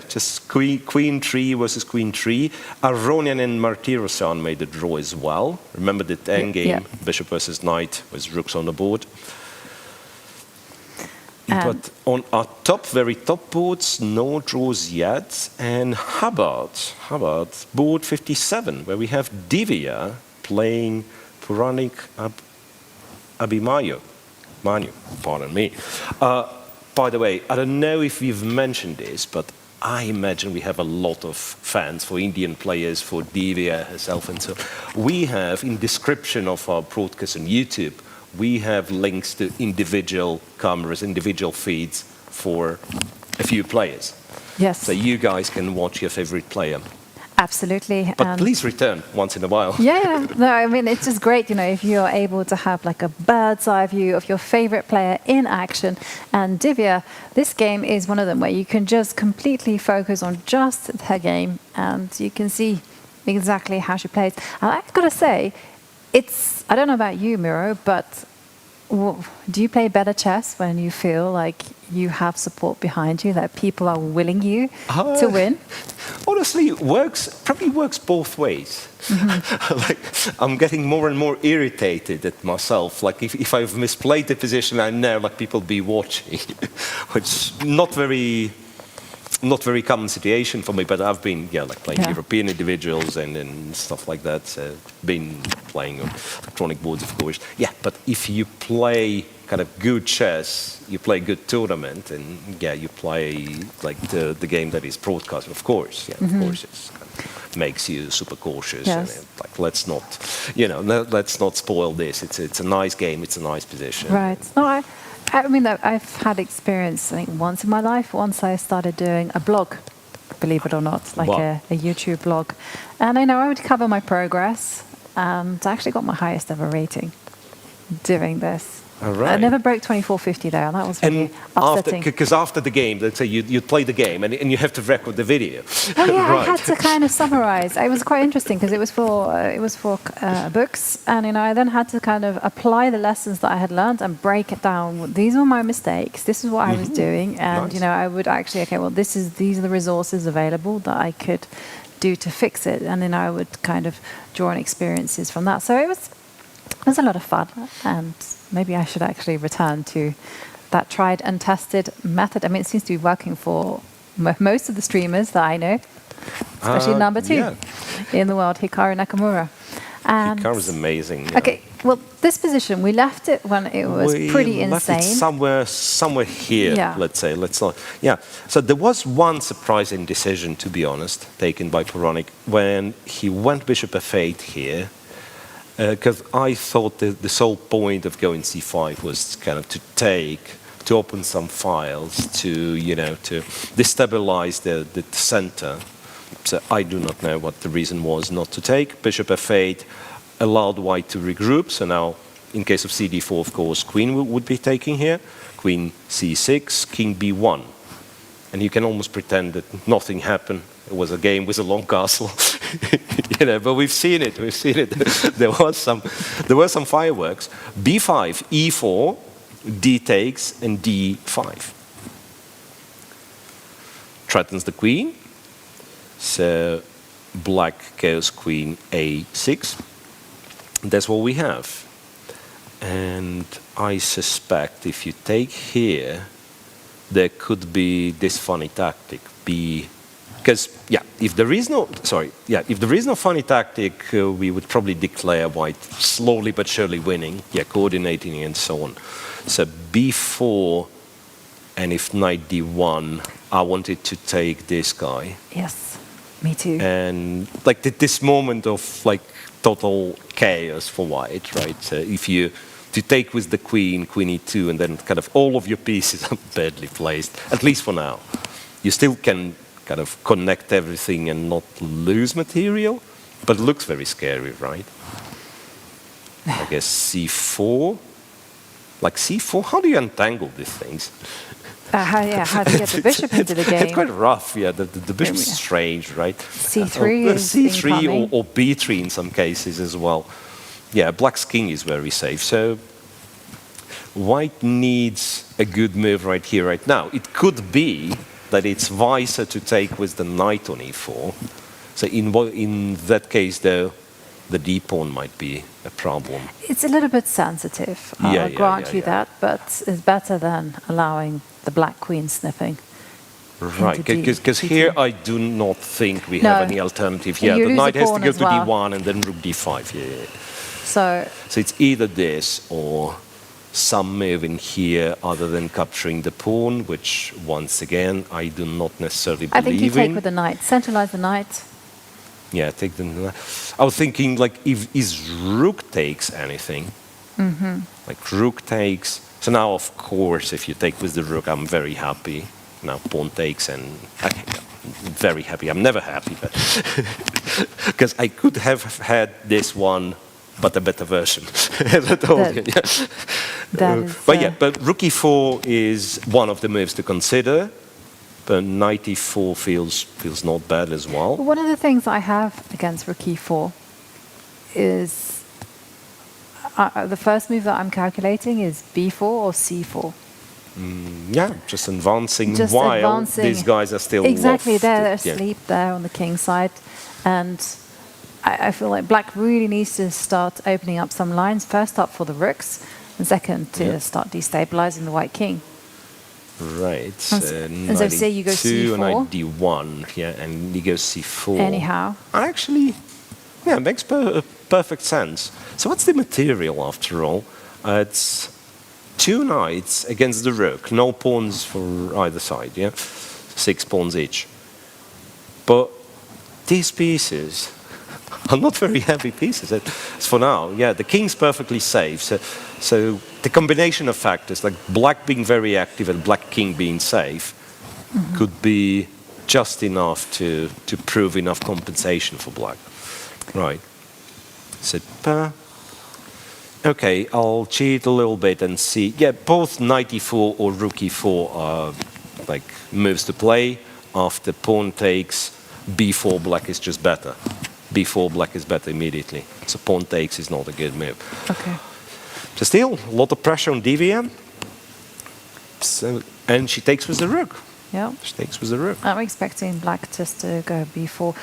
just queen 3 versus queen 3. Aronian and Martirosyan made the draw as well. Remember that endgame, Yeah. bishop versus knight, with rooks on the board. And- But on our very top boards, no draws yet. And Hubbard, board 57, where we have Divya playing Puranik Abimayu. Manu, pardon me. By the way, I don't know if we've mentioned this, but I imagine we have a lot of fans for Indian players, for Divya herself, and so we have in description of our broadcast on YouTube, we have links to individual cameras, individual feeds for a few players. Yes, So you guys can watch your favorite player. absolutely. But And please return once in a while. yeah, no, I mean, it's just great, if you're able to have like a bird's eye view of your favorite player in action. And Divya, this game is one of them where you can just completely focus on just her game and you can see exactly how she plays. And I've got to say, I don't know about you, Miro, but do you play better chess when you feel like you have support behind you, that people are willing you to win? Honestly, it probably works both ways. Like, I'm getting more and more irritated at myself. Like if I've misplayed the position, I know like people be watching, which not very common situation for me. But I've been playing European individuals and stuff like that. So been playing on electronic boards, of course. Yeah, but if you play kind of good chess, you play good tournament, and you play like the game that is broadcast. Of course, of course, it makes you super cautious. Yes. And like let's not spoil this. It's a nice game. It's a nice position. Right. No, I mean, I've had experience, I think, once in my life. Once I started doing a blog, believe it or not, like Wow. a YouTube blog. And I would cover my progress. And I actually got my highest ever rating doing this. All right. I never broke 2450 there, and that was really upsetting. Because after the game, let's say you'd play the game and you have to record the video. Oh yeah, Right. I had to kind of summarize. It was quite interesting because it was for books, and I then had to kind of apply the lessons that I had learned and break it down. These were my mistakes. This is what I was doing, and Nice. I would actually these are the resources available that I could do to fix it, and then I would kind of draw on experiences from that. So it was a lot of fun, and maybe I should actually return to that tried and tested method. I mean, it seems to be working for most of the streamers that I know, especially number 2 in the world, Hikaru Nakamura. And Hikaru's amazing. yeah. okay, well, this position, we left it when it was pretty We left insane. it somewhere here, Yeah. let's say. So there was one surprising decision, to be honest, taken by Puranik when he went bishop f8 here. Because I thought the sole point of going c5 was kind of to open some files, to destabilize the center. So I do not know what the reason was not to take. Bishop f8 allowed white to regroup. So now, in case of cd4, of course, queen would be taking here. Queen c6, king b1. And you can almost pretend that nothing happened. It was a game with a long castle. But we've seen it. There were some fireworks. b5, e4, d takes, and d5. Threatens the queen. So black goes queen a6. That's what we have. And I suspect if you take here, there could be this funny tactic. Because if there is no funny tactic, we would probably declare white slowly but surely winning, coordinating and so on. So b4, and if knight d1, I wanted to take this guy. Yes, me too. And like this moment of like total chaos for white, right? So if you take with the queen e2, and then kind of all of your pieces are badly placed, at least for now. You still can kind of connect everything and not lose material. But it looks very scary, right? I guess c4. Like c4, how do you untangle these things? How do you get the bishop into the game? It's quite rough, yeah. The bishop is strange, right? C3 is C3 incoming. or B3 in some cases as well. Yeah, black's king is very safe. So white needs a good move right here, right now. It could be that it's wiser to take with the knight on e4. So in that case, though, the d-pawn might be a problem. It's a little bit sensitive, I'll grant you that, but it's better than allowing the black queen snipping. Right, because here I do not think we have any alternative. Yeah, the knight has to go to d1 and then rook d5. Yeah. So it's either this or some move in here other than capturing the pawn, which, once again, I do not necessarily believe in. I think you take with the knight. Centralize the knight. Yeah, take the knight. I was thinking, like, if rook takes anything, like rook takes. So now, of course, if you take with the rook, I'm very happy. Now pawn takes, and I'm very happy. I'm never happy, but because I could have had this one, but a better version. As I told you. Yeah. But rook e4 is one of the moves to consider. But knight e4 feels not bad as well. One of the things I have against rook e4 is the first move that I'm calculating is b4 or c4. Yeah, just advancing while these guys are still exactly loft. they're asleep there on the king side, and I feel like black really needs to start opening up some lines. First up for the rooks, and second to start destabilizing the white king. Right. And so say you go c4. Knight d1, yeah, and you go c4. Anyhow. Actually, yeah, it makes perfect sense. So what's the material after all? It's 2 knights against the rook, no pawns for either side, yeah? 6 pawns each. But these pieces are not very heavy pieces. For now, yeah, the king's perfectly safe. So the combination of factors, like black being very active and black king being safe, could be just enough to prove enough compensation for black. Right. So, okay, I'll cheat a little bit and see. Yeah, both knight e4 or rook e4 are like moves to play. After pawn takes, b4 black is just better. b4 black is better immediately. So pawn takes is not a good move. Okay. So still, a lot of pressure on Divya. So, and she takes with the rook. Yeah. She takes with the rook. I'm expecting black just to go b4,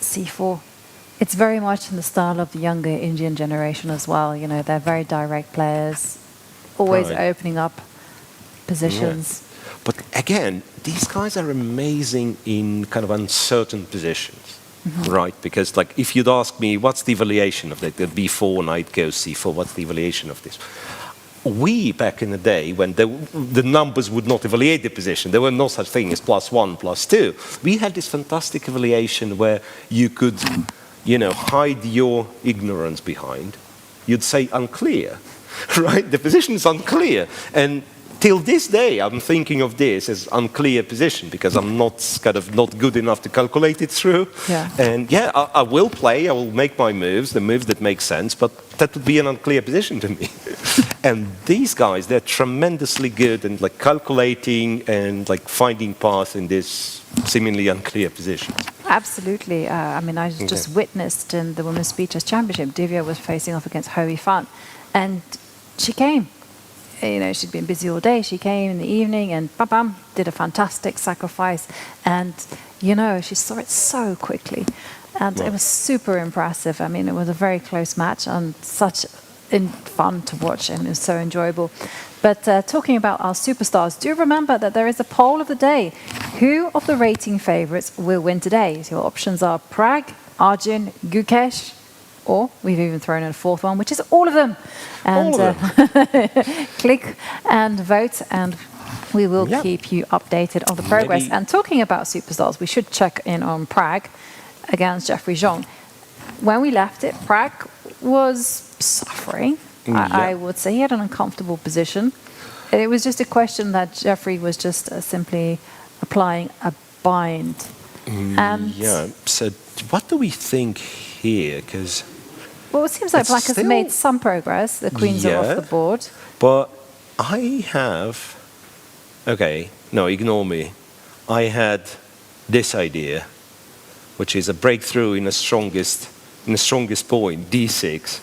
c4. It's very much in the style of the younger Indian generation as well. You know, they're very direct players, always opening up positions. Yeah. But again, these guys are amazing in kind of uncertain positions. Right, because like if you'd ask me what's the evaluation of the b4 knight goes c4, what's the evaluation of this? We back in the day when the numbers would not evaluate the position, there were no such thing as +1, +2. We had this fantastic evaluation where you could, hide your ignorance behind. You'd say unclear, right? The position is unclear, and till this day, I'm thinking of this as unclear position because I'm not good enough to calculate it through. Yeah. And yeah, I will play, I will make my moves, the moves that make sense, but that would be an unclear position to me. And these guys, they're tremendously good in like calculating and like finding paths in this seemingly unclear positions. Absolutely. I mean, I just witnessed in the Women's Speeches Championship, Divya was facing off against Ho Yifan, and she came. She'd been busy all day. She came in the evening and bam, did a fantastic sacrifice. And, she saw it so quickly. And it was super impressive. I mean, it was a very close match and such fun to watch, and it was so enjoyable. But talking about our superstars, do remember that there is a poll of the day. Who of the rating favorites will win today? So your options are Pragg, Arjun, Gukesh, or we've even thrown in a fourth one, which is all of them. And all of them. click and vote, and we will keep you updated on the progress. And talking about superstars, we should check in on Pragg against Jeffery Xiong. When we left it, Pragg was suffering. I would say he had an uncomfortable position. It was just a question that Jeffery was just simply applying a bind. And Yeah. So what do we think here? Because well, it seems like It's black has still- made some progress. The queens are Yeah. off the board. But I have. Okay, no, ignore me. I had this idea, which is a breakthrough in the strongest point, d6,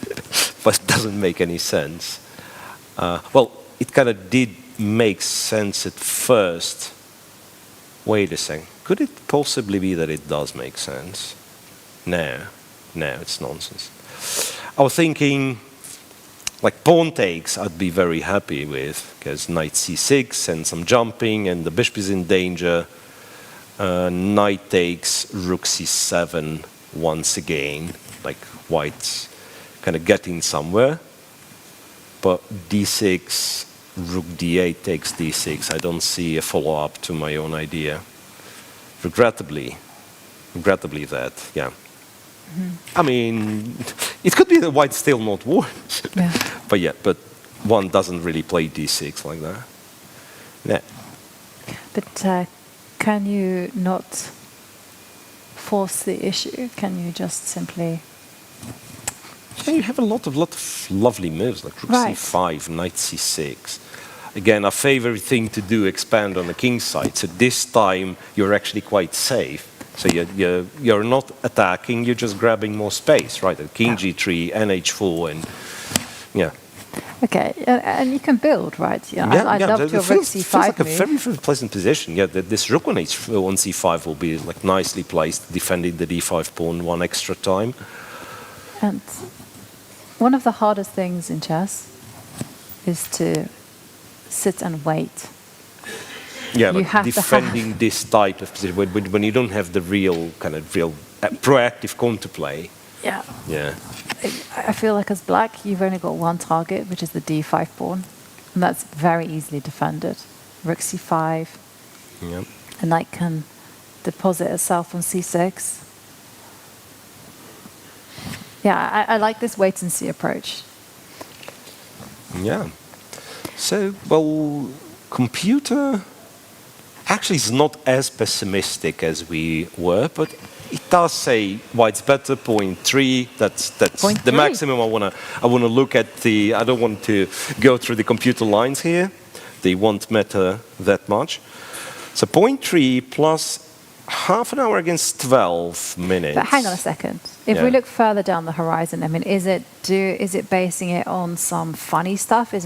but it doesn't make any sense. Well, it kind of did make sense at first. Wait a second. Could it possibly be that it does make sense? No, it's nonsense. I was thinking, like pawn takes, I'd be very happy with, because knight c6 and some jumping, and the bishop is in danger. Knight takes, rook c7 once again, like white's kind of getting somewhere. But d6, rook d8 takes d6. I don't see a follow-up to my own idea. Regrettably that, yeah. I mean, it could be that white still not won. Yeah. but one doesn't really play d6 like that. Yeah. But can you not force the issue? Can you just simply... Yeah, you have a lot of lovely moves, like rook Right. c5, knight c6. Again, our favorite thing to do, expand on the king's side. So this time, you're actually quite safe. So you're not attacking, you're just grabbing more space, right? King g3, nh4, and yeah. Okay, and you can build, right? Yeah, I loved your rook c5 feels like a move. very, very pleasant position. Yeah, this rook on c5 will be like nicely placed, defending the d5 pawn one extra time. And one of the hardest things in chess is to sit and wait. Yeah, You like have to defending this type of position when you don't have the real proactive counterplay. Yeah. Yeah. I feel like as black, you've only got one target, which is the d5 pawn. And that's very easily defended. Rook c5. Yeah. A knight can deposit itself on c6. Yeah, I like this wait and see approach. Yeah. So, well, computer actually is not as pessimistic as we were, but it does say white's better, 0.3. That's Point the three. maximum I wanna look at. I don't want to go through the computer lines here. They won't matter that much. So 0.3 plus half an hour against 12 minutes. But hang on a second. If Yeah. we look further down the horizon, I mean, is it basing it on some funny stuff? Is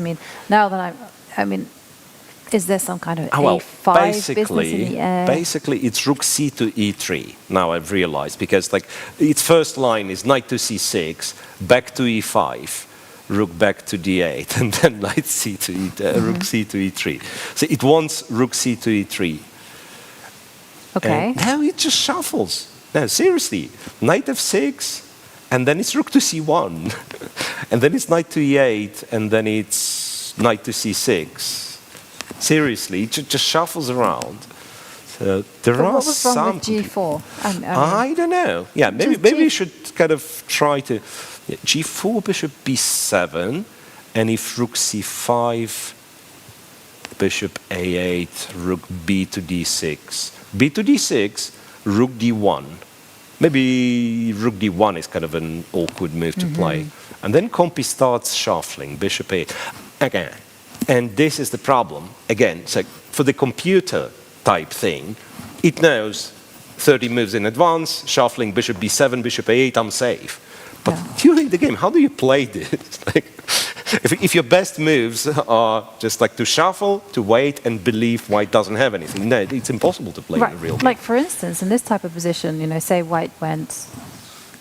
there some kind of A5 business in the air? Basically, it's rook c to e3. Now I've realized, because like its first line is knight to c6, back to e5, rook back to d8, and then knight c to rook c to e3. So it wants rook c to e3. Okay. And now it just shuffles. No, seriously, knight f6, and then it's rook to c1, and then it's knight to e8, and then it's knight to c6. Seriously, it just shuffles around. So there But are what was wrong some. with G4? I don't know. Yeah, maybe Just we should kind of try to G4, bishop B7, and if rook C5, bishop A8, rook B to D6. B to D6, rook D1. Maybe rook D1 is kind of an awkward move to play. And then Compy starts shuffling, bishop A8. Again, and this is the problem. Again, so for the computer type thing, it knows 30 moves in advance, shuffling bishop B7, bishop A8, I'm safe. But during the game, how do you play this? Like, if your best moves are just like to shuffle, to wait, and believe white doesn't have anything, no, it's impossible to play in a real game. Like for instance, in this type of position, say white went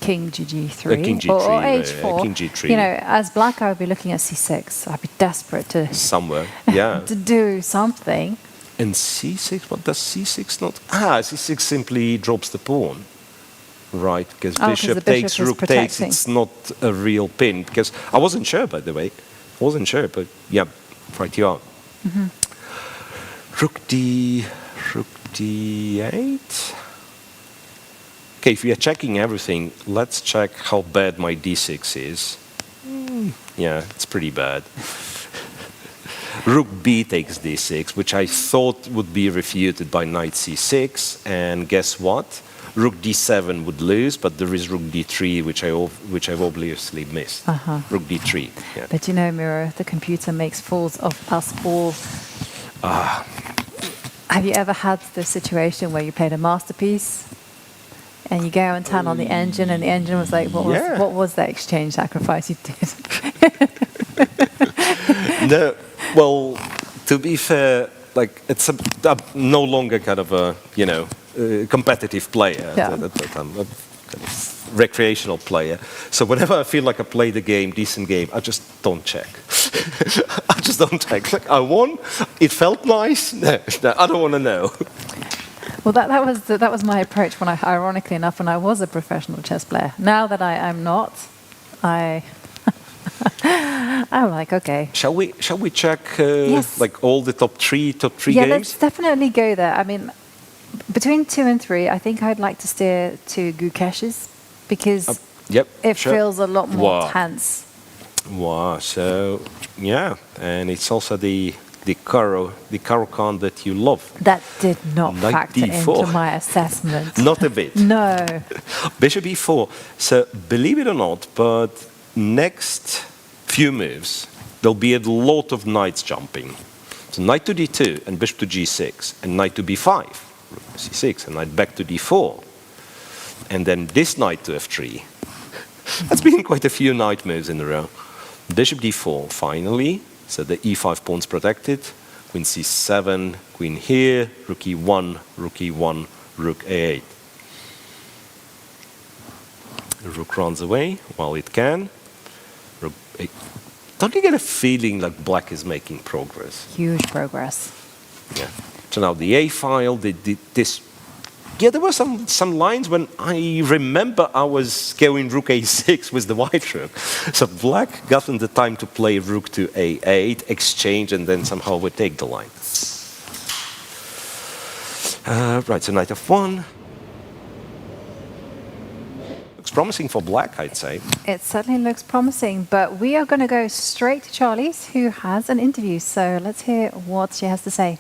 king G3, King G3, or H4. King G3. As black, I would be looking at C6. I'd be desperate to Somewhere, yeah. to do something. And C6, what does C6 not? C6 simply drops the pawn. Right, because the bishop bishop takes, is rook takes, protecting. it's not a real pin. Because I wasn't sure, by the way. Wasn't sure, but yeah, right you are. Rook D8. Okay, if we are checking everything, let's check how bad my D6 is. Yeah, it's pretty bad. rook b takes d6, which I thought would be refuted by knight c6, and guess what? Rook d7 would lose, but there is rook d3, which I've obviously missed. Rook d3. Yeah. But you know, Miro, the computer makes fools of us all. Have you ever had the situation where you played a masterpiece and you go and turn on the engine, and the engine was like, what was that exchange sacrifice you did? No, well, to be fair, like I'm no longer kind of a competitive player. Yeah. I'm a kind of recreational player. So whenever I feel like I played a game, decent game, I just don't check. I just don't check. Like, I won. It felt nice. No, I don't want to know. Well, that was my approach when ironically enough, when I was a professional chess player. Now that I'm not, I'm like, okay. Shall we check Yes. like all the top three Yeah, games? let's definitely go there. I mean, between 2 and 3, I think I'd like to steer to Gukesh's because Yep. it sure. feels a lot more Wow. tense. Wow. So yeah, and it's also the Kartikan that you love. That did not Knight factor d4. into my assessment. Not a bit. No. Bishop e4. So believe it or not, but next few moves there'll be a lot of knights jumping. So knight to d2 and bishop to g6 and knight to b5, c6 and knight back to d4, and then this knight to f3. That's been quite a few knight moves in a row. Bishop d4 finally. So the e5 pawn's protected. Queen c7, queen here, rook e1, rook e1, rook a8. Rook runs away while it can. Rook a. Don't you get a feeling like black is making progress? Huge progress. Yeah. So now the a file, this. Yeah, there were some lines when I remember I was going rook a6 with the white rook. So black gotten the time to play rook to a8, exchange, and then somehow we take the line. Right, so knight f1. Looks promising for black, I'd say. It certainly looks promising, but we are going to go straight to Charlie's, who has an interview. So let's hear what she has to say.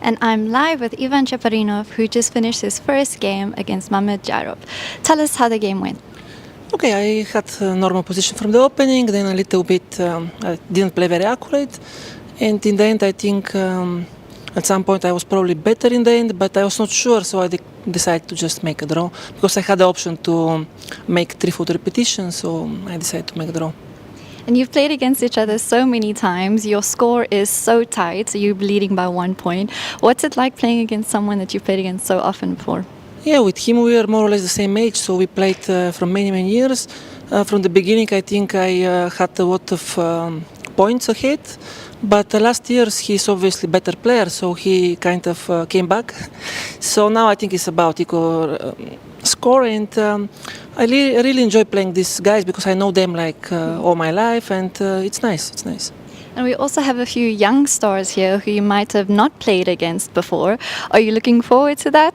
And I'm live with Ivan Chaparinov, who just finished his first game against Muzychuk. Tell us how the game went. Okay, I had a normal position from the opening, then a little bit, I didn't play very accurate, and in the end I think at some point I was probably better in the end, but I was not sure, so I decided to just make a draw, because I had the option to make 3-foot repetition, so I decided to make a draw. And you've played against each other so many times. Your score is so tight, so you're leading by 1 point. What's it like playing against someone that you've played against so often before? Yeah, with him we are more or less the same age, so we played for many years. From the beginning I think I had a lot of points ahead, but last year he's obviously better player, so he kind of came back. So now I think it's about equal score, and I really enjoy playing these guys because I know them like all my life, and it's nice. It's nice. And we also have a few young stars here who you might have not played against before. Are you looking forward to that?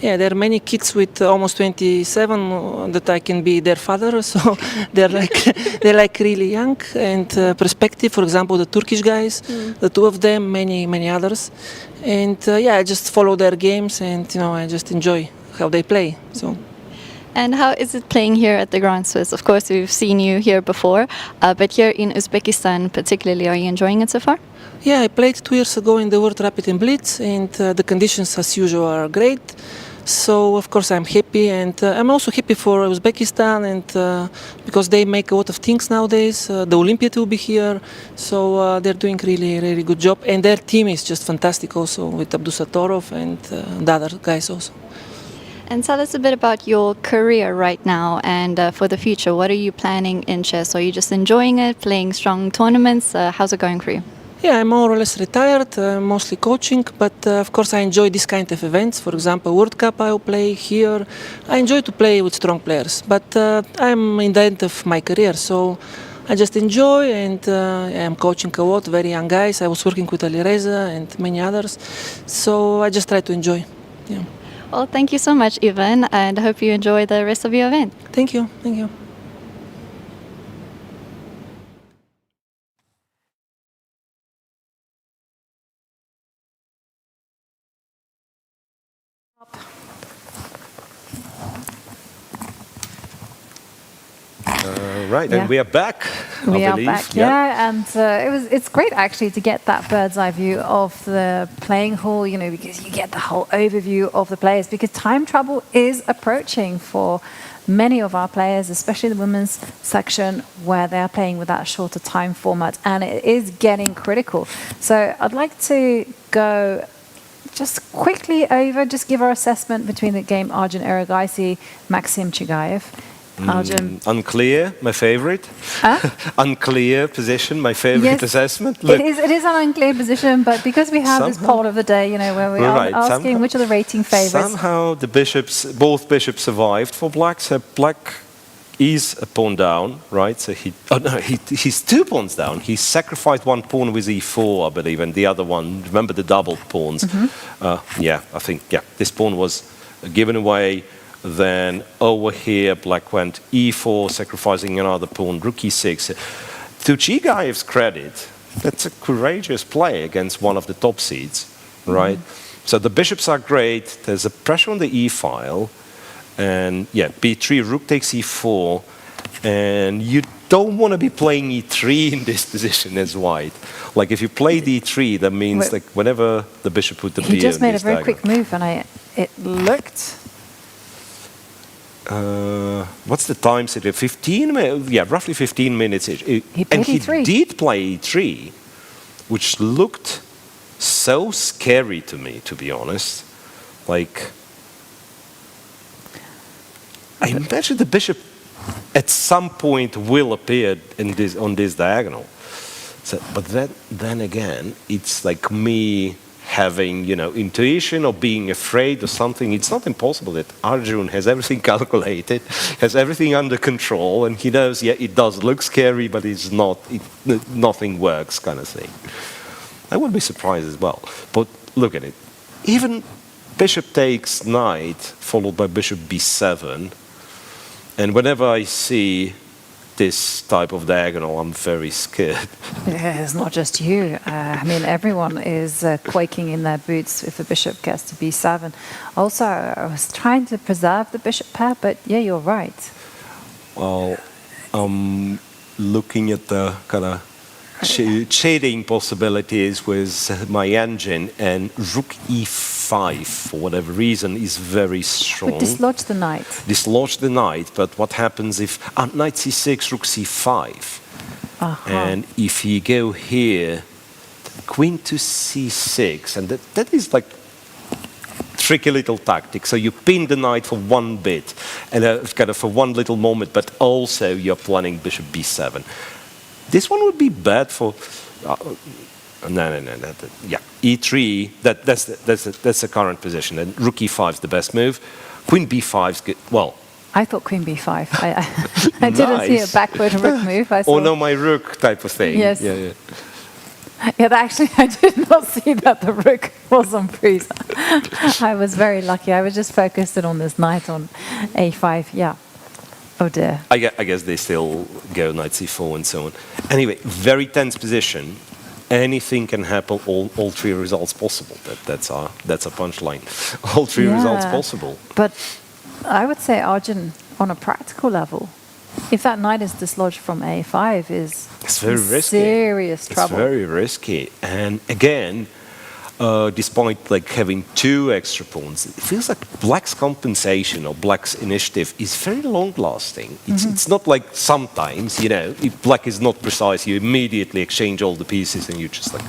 Yeah, there are many kids with almost 27 that I can be their father, so they're like really young and perspective. For example, the Turkish guys, the two of them, many others, and yeah, I just follow their games, and I just enjoy how they play. So. And how is it playing here at the Grand Swiss? Of course, we've seen you here before, but here in Uzbekistan particularly, are you enjoying it so far? Yeah, I played 2 years ago in the World Rapid and Blitz, and the conditions as usual are great. So of course I'm happy, and I'm also happy for Uzbekistan, and because they make a lot of things nowadays. The Olympiad will be here, so they're doing really good job, and their team is just fantastic also with Abdusattorov and the other guys also. And tell us a bit about your career right now and for the future. What are you planning in chess? Are you just enjoying it, playing strong tournaments? How's it going for you? Yeah, I'm more or less retired, mostly coaching, but of course I enjoy this kind of events. For example, World Cup I will play here. I enjoy to play with strong players, but I'm in the end of my career, so I just enjoy, and I'm coaching a lot, very young guys. I was working with Alireza and many others, so I just try to enjoy. Yeah. Well, thank you so much, Ivan, and I hope you enjoy the rest of your event. Thank you. Thank you. right. Yeah. And we are back, I We are believe. back, yeah, and it's great actually to get that bird's eye view of the playing hall, you know, because you get the whole overview of the players, because time trouble is approaching for many of our players, especially the women's section, where they are playing with that shorter time format, and it is getting critical. So I'd like to go just quickly over, just give our assessment between the game Arjun Erigaisi, Maksim Chigaev. Arjun. Unclear, my favorite. Huh? Unclear position, my favorite assessment. It is an unclear position, but because we have this poll of the day, you know, where we are asking which are the rating favorites. Somehow the both bishops survived for black. So black is a pawn down, right? So he's 2 pawns down. He sacrificed 1 pawn with e4, I believe, and the other one, remember the double pawns? I think this pawn was given away. Then over here, black went e4, sacrificing another pawn, rook e6. To Chigaev's credit, that's a courageous play against one of the top seeds, right? So the bishops are great. There's a pressure on the e-file. And b3, rook takes e4. And you don't want to be playing e3 in this position as white. Like if you play d3, that means like whenever the bishop would appear. He just made a very quick move, and it looked... what's the time? 15? Yeah, roughly 15 minutes. He did play e3, which looked so scary to me, to be honest. Like, I imagine the bishop at some point will appear on this diagonal. So, but then again, it's like me having, intuition or being afraid or something. It's not impossible that Arjun has everything calculated, has everything under control, and he knows, it does look scary, but it's not, nothing works kind of thing. I wouldn't be surprised as well. But look at it. Even bishop takes knight, followed by bishop b7, and whenever I see this type of diagonal, I'm very scared. It's not just you. I mean, everyone is quaking in their boots if the bishop gets to b7. Also, I was trying to preserve the bishop pair, but you're right. Well, I'm looking at the kind of shading possibilities with my engine, and rook e5, for whatever reason, is very strong. But dislodge the knight. Dislodge the knight, but what happens if knight c6, rook c5? And if you go here, queen to c6, and that is like tricky little tactic. So you pin the knight for 1 bit, and kind of for 1 little moment, but also you're planning bishop b7. This one would be bad for... no. Yeah, e3, that's the current position. And rook e5 is the best move. Queen b5 is good. Well... I thought queen b5. I didn't see a backward rook move. I saw no, my rook type of thing. Yes. Yeah, actually, I did not see that the rook was on freeze. I was very lucky. I was just focused on this knight on a5. Yeah. Oh dear. I guess they still go knight c4 and so on. Anyway, very tense position. Anything can happen. All 3 results possible. That's a punchline. All 3 results possible. But I would say Arjun, on a practical level, if that knight is dislodged from a5, it's very risky. Serious trouble. It's very risky. And again, despite like having 2 extra pawns, it feels like black's compensation or black's initiative is very long-lasting. It's not like sometimes, if black is not precise, you immediately exchange all the pieces and you just like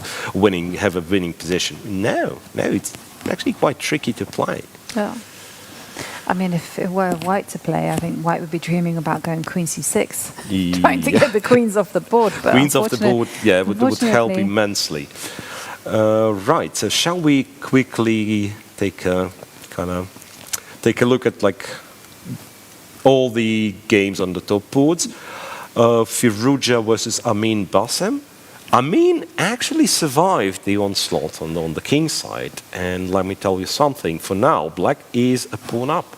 have a winning position. No, it's actually quite tricky to play. Yeah. I mean, if it were white to play, I think white would be dreaming about going queen c6, trying to get the queens off the board. But queens off the board, would help immensely. Right, so shall we quickly take a look at like all the games on the top boards? Firouzja versus Amin Bassem. Amin actually survived the onslaught on the king side, and let me tell you something. For now, black is a pawn up.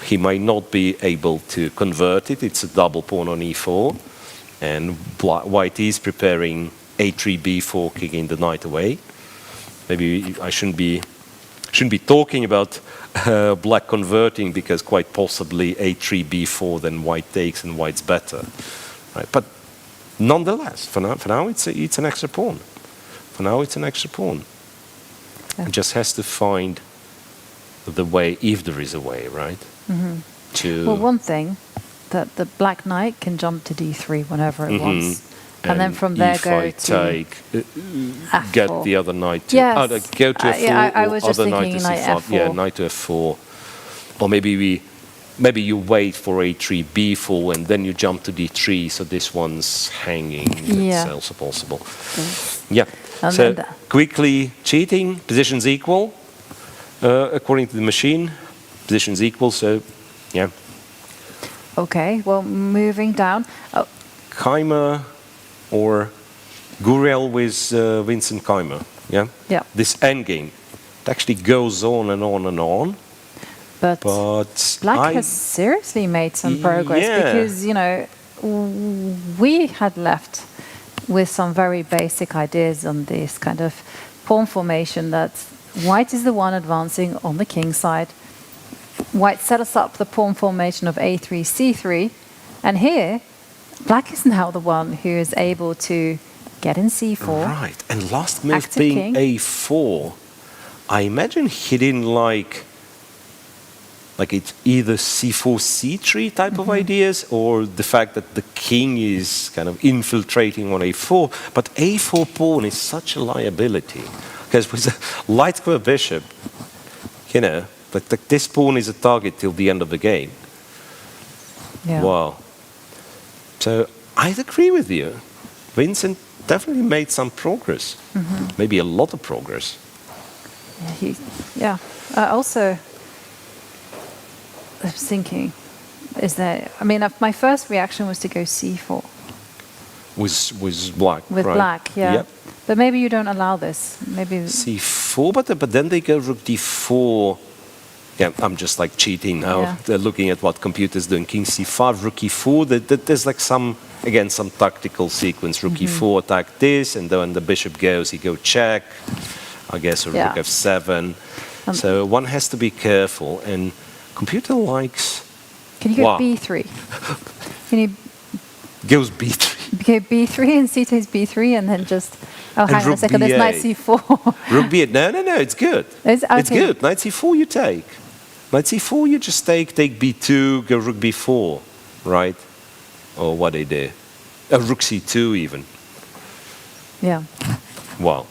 He might not be able to convert it. It's a double pawn on e4, and white is preparing a3, b4, kicking the knight away. Maybe I shouldn't shouldn't be talking about black converting because quite possibly a3, b4, then white takes and white's better. Right? But nonetheless, for now it's an extra pawn. For now it's an extra pawn. Yeah. It just has to find the way, if there is a way, right? Well, one thing, that the black knight can jump to d3 whenever it wants. And then from there if go I to take, get f4. the other knight to Yes. go to f4 yeah, I or was just other knight thinking to like c5. Yeah, f4. knight to f4. Or maybe you wait for a3, b4, and then you jump to d3, so this one's hanging. Yeah. That's also possible. Yeah. And So then quickly cheating, positions equal. According to the machine, positions equal, so yeah. Okay, well, moving down. Oh, Keymer or Gurel with Vincent Keymer, yeah? Yeah. This endgame, it actually goes on and on and on, but but black has seriously made some progress Yeah. because, you know, we had left with some very basic ideas on this kind of pawn formation that white is the one advancing on the king side. White set us up the pawn formation of a3, c3, and here, black is now the one who is able to get in c4. Right, and last move Active being king. a4, I imagine he didn't like it's either c4, c3 type of ideas, or the fact that the king is kind of infiltrating on a4. But a4 pawn is such a liability, because with a light square bishop, you know, like this pawn is a target till the end of the game. Yeah. Wow. So I'd agree with you. Vincent definitely made some progress, maybe a lot of progress. Yeah. Also, I was thinking, my first reaction was to go c4. With black, With right? black, yeah. Yep. But maybe you don't allow this. Maybe c4, but then they go rook d4. Yeah, I'm just like cheating now. Yeah. They're looking at what computer's doing. King c5, rook e4. There's like some tactical sequence. Rook e4, attack this, and then when the bishop goes, he go check. I guess, or Yeah. rook f7. So one has to be careful, and computer likes. Can you go Wow. b3? Can you Goes b3. go b3 and c takes b3 and then just... Oh, hang on a rook second, there's knight b8. c4. Rook b8. No, it's good. It's It's okay. good. Knight c4 you take. Knight c4 you just take b2, go rook b4, right? Or what they do. Rook c2 even. Yeah. Wow.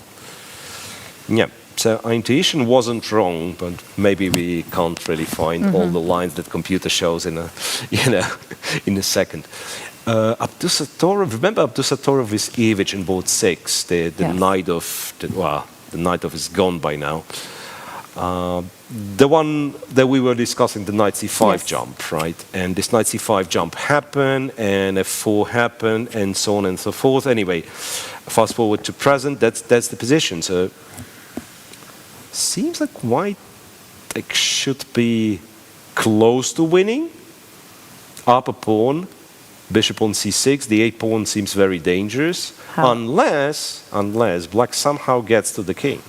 Yeah. So our intuition wasn't wrong, but maybe we can't really find all the lines that computer shows in a second. Abdusattorov. Remember, Abdusattorov is Ivic in board 6. The Yes. knight of the knight of is gone by now. The one that we were discussing, the knight c5 Yes. jump, right? And this knight c5 jump happened, and f4 happened, and so on and so forth. Anyway, fast forward to present. That's the position. So seems like white should be close to winning. Up a pawn, bishop on c6. The 8 pawn seems very dangerous, How? unless black somehow gets to the king.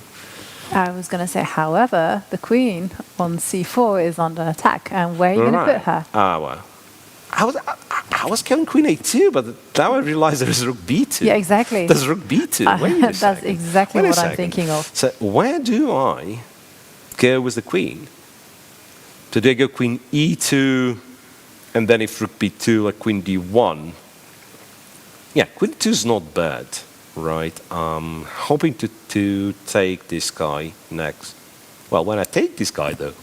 I was going to say, however, the queen on c4 is under attack. And where are you going to put her? Well. I was going queen a2, but now I realize there's rook b2. Yeah, exactly. There's rook b2. Wait a That's second. exactly Wait a what I'm second. thinking of. So where do I go with the queen? Do they go queen e2, and then if rook b2, like queen d1? Yeah, queen 2 is not bad, right? I'm hoping to take this guy next. Well, when I take this guy, though,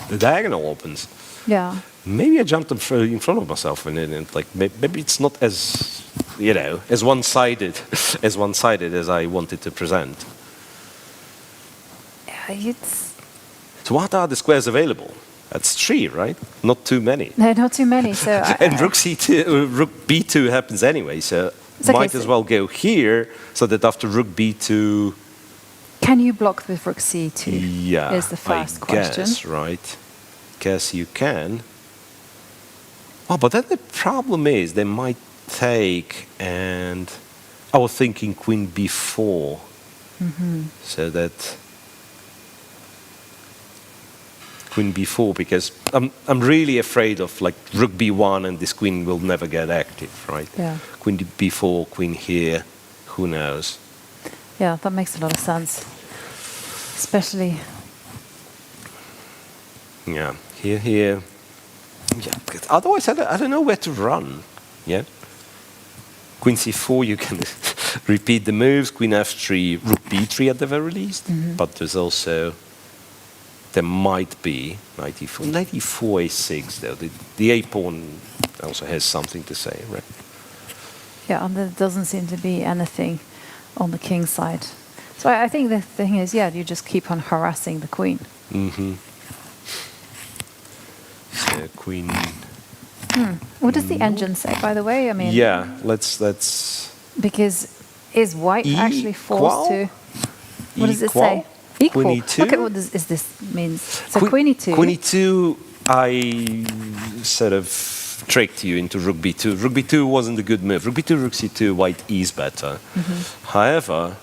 the diagonal opens. Yeah. Maybe I jumped in front of myself, and maybe it's not as as one-sided as I wanted to present. Yeah, it's... So what are the squares available? That's 3, right? Not too many. No, not too many. So And rook c2, rook b2 happens anyway, so It's okay, might so- as well go here, so that after rook b2, can you block with rook c2? yeah, Is the first I question. guess, right? Guess you can. Oh, but then the problem is they might take, and I was thinking queen b4, so that queen b4, because I'm really afraid of like rook b1 and this queen will never get active, right? Yeah. Queen b4, queen here, who knows? Yeah, that makes a lot of sense. Especially, Yeah, here. Yeah, because otherwise I don't know where to run. Yeah. Queen c4, you can repeat the moves. Queen f3, rook b3 at the very least. But there's also, there might be knight e4. Knight e4, a6 though. The a pawn also has something to say, right? yeah, and there doesn't seem to be anything on the king's side. So I think the thing is, yeah, you just keep on harassing the queen. So queen. What does the engine say, by the way? I mean, Yeah, let's. because is white actually forced to? What does it Equal? say? Equal. Queen e2? Look at what is this means. So queen e2. Queen e2, I sort of tricked you into rook b2. Rook b2 wasn't a good move. Rook b2, rook c2, white is better. However,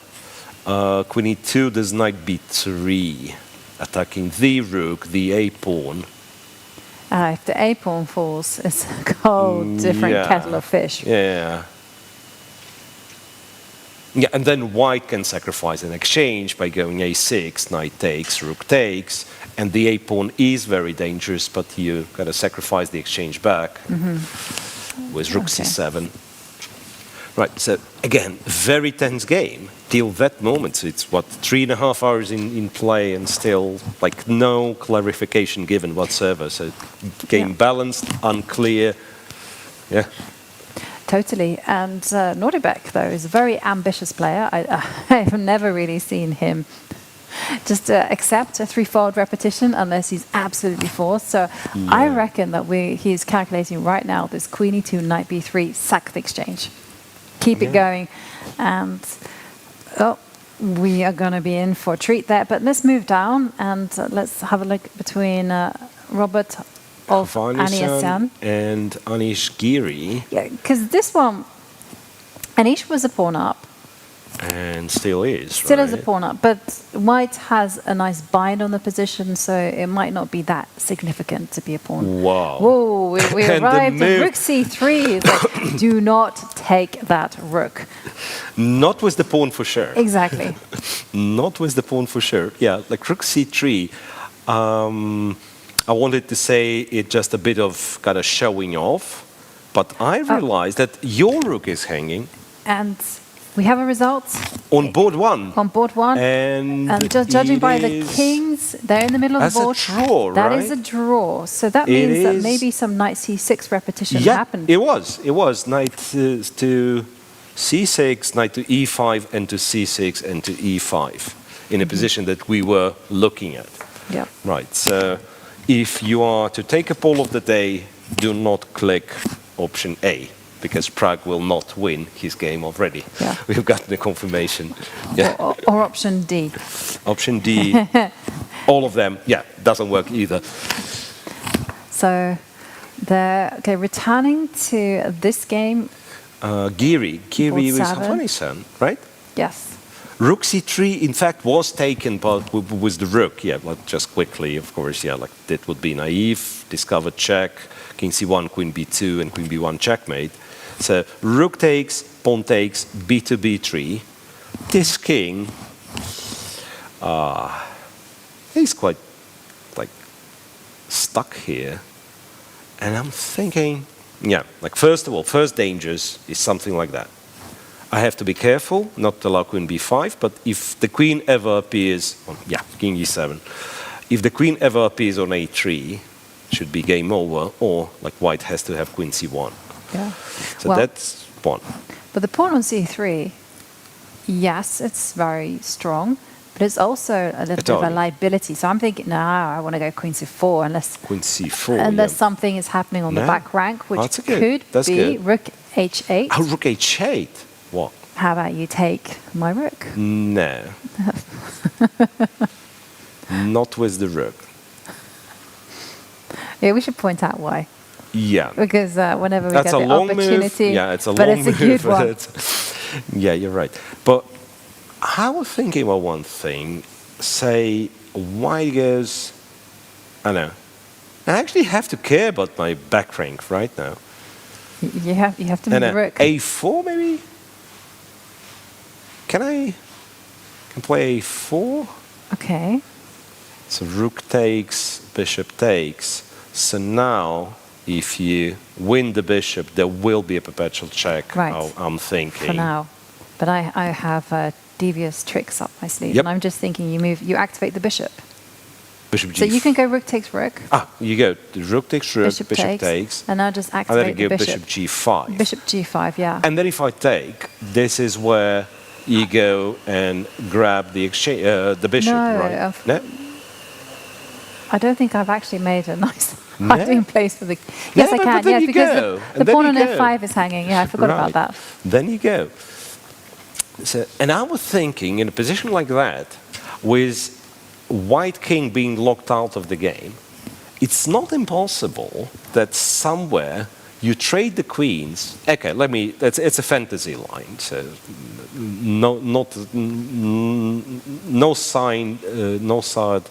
queen e2 does knight b3, attacking the rook, the a pawn. If the a pawn falls, it's a whole different kettle of fish. Yeah. Yeah, and then white can sacrifice an exchange by going a6, knight takes, rook takes, and the a pawn is very dangerous, but you gotta sacrifice the exchange back with rook c7. Right, so again, very tense game till that moment. So it's what, 3.5 hours in play and still like no clarification given whatsoever. So game balanced, unclear. Yeah. Totally. And Nodirbek, though, is a very ambitious player. I've never really seen him just accept a threefold repetition unless he's absolutely forced. So I reckon that he's calculating right now this queen e2, knight b3, sack the exchange. Keep it going. And we are going to be in for a treat there. But let's move down and let's have a look between Robert of Anish and Anish Giri. Yeah, because this one, Anish was a pawn up. And still is, Still right? is a pawn up, but white has a nice bind on the position, so it might not be that significant to be a pawn. Wow. Whoa, we And arrived the at move- rook c3. It's like, do not take that rook. Not with the pawn for sure. Exactly. Not with the pawn for sure. Yeah, like rook c3. I wanted to say it just a bit of kind of showing off, but I realized that your rook is hanging And we have a result on board one. on board one. And just judging it by the is- kings, they're in the middle of the board. That's a draw, That right? is a draw. So that It means that is- maybe some knight c6 repetition Yeah, happened. it was. It was knight to c6, knight to e5, and to c6 and to e5 in a position that we were looking at. Yeah. Right. So if you are to take a poll of the day, do not click option A, because Prague will not win his game already. Yeah. We've gotten the confirmation. Yeah. Or option D. Option D, all of them, yeah, doesn't work either. So they're returning to this game. Giri Board with seven. Afghanistan, right? Yes. Rook c3, in fact, was taken, but with the rook. Yeah, well, just quickly, of course. Yeah, like that would be naive. Discovered check. King c1, queen b2, and queen b1 checkmate. So rook takes, pawn takes, b2, b3. This king, he's quite like stuck here, and I'm thinking, yeah, like first of all, first dangers is something like that. I have to be careful not to allow queen b5, but if the queen ever appears, king e7, if the queen ever appears on a3, should be game over, or like white has to have queen c1. Yeah. So Well, that's one. But the pawn on c3, yes, it's very strong, but it's also a little bit of a liability. So I'm thinking, no, I want to go queen c4 unless Queen c4. unless yeah. something is happening on the No. back rank, which That's good. could That's be good. rook h8. Oh, rook h8. What? How about you take my rook? No. Not with the rook. Yeah, we should point out why. Yeah. Because whenever we That's get a the long opportunity, move. Yeah, it's a but long it's a move. good but one. yeah, you're right. But I was thinking about one thing. Say, white goes I know. I actually have to care about my back rank right now. You have to move the rook. A4 maybe? Can play A4? Okay. So rook takes, bishop takes. So now, if you win the bishop, there will be a perpetual check. Right. I'm thinking. For now. But I have devious tricks up my sleeve. Yep. And I'm just thinking you activate the bishop. Bishop G4. So you can go rook takes rook. You go. The rook takes rook, bishop takes. And now just And then activate you the go bishop. bishop G5. Bishop G5, yeah. And then if I take, this is where you go and grab the exchange, the bishop, No, right? No? I don't think I've actually made a nice No? hiding place for the... Yes, I but can. then Yes, you because go, the and then pawn on you go. F5 is hanging. Yeah, I forgot about that. Then you go. So, and I was thinking, in a position like that, with white king being locked out of the game, it's not impossible that somewhere you trade the queens. Okay, it's a fantasy line, so no side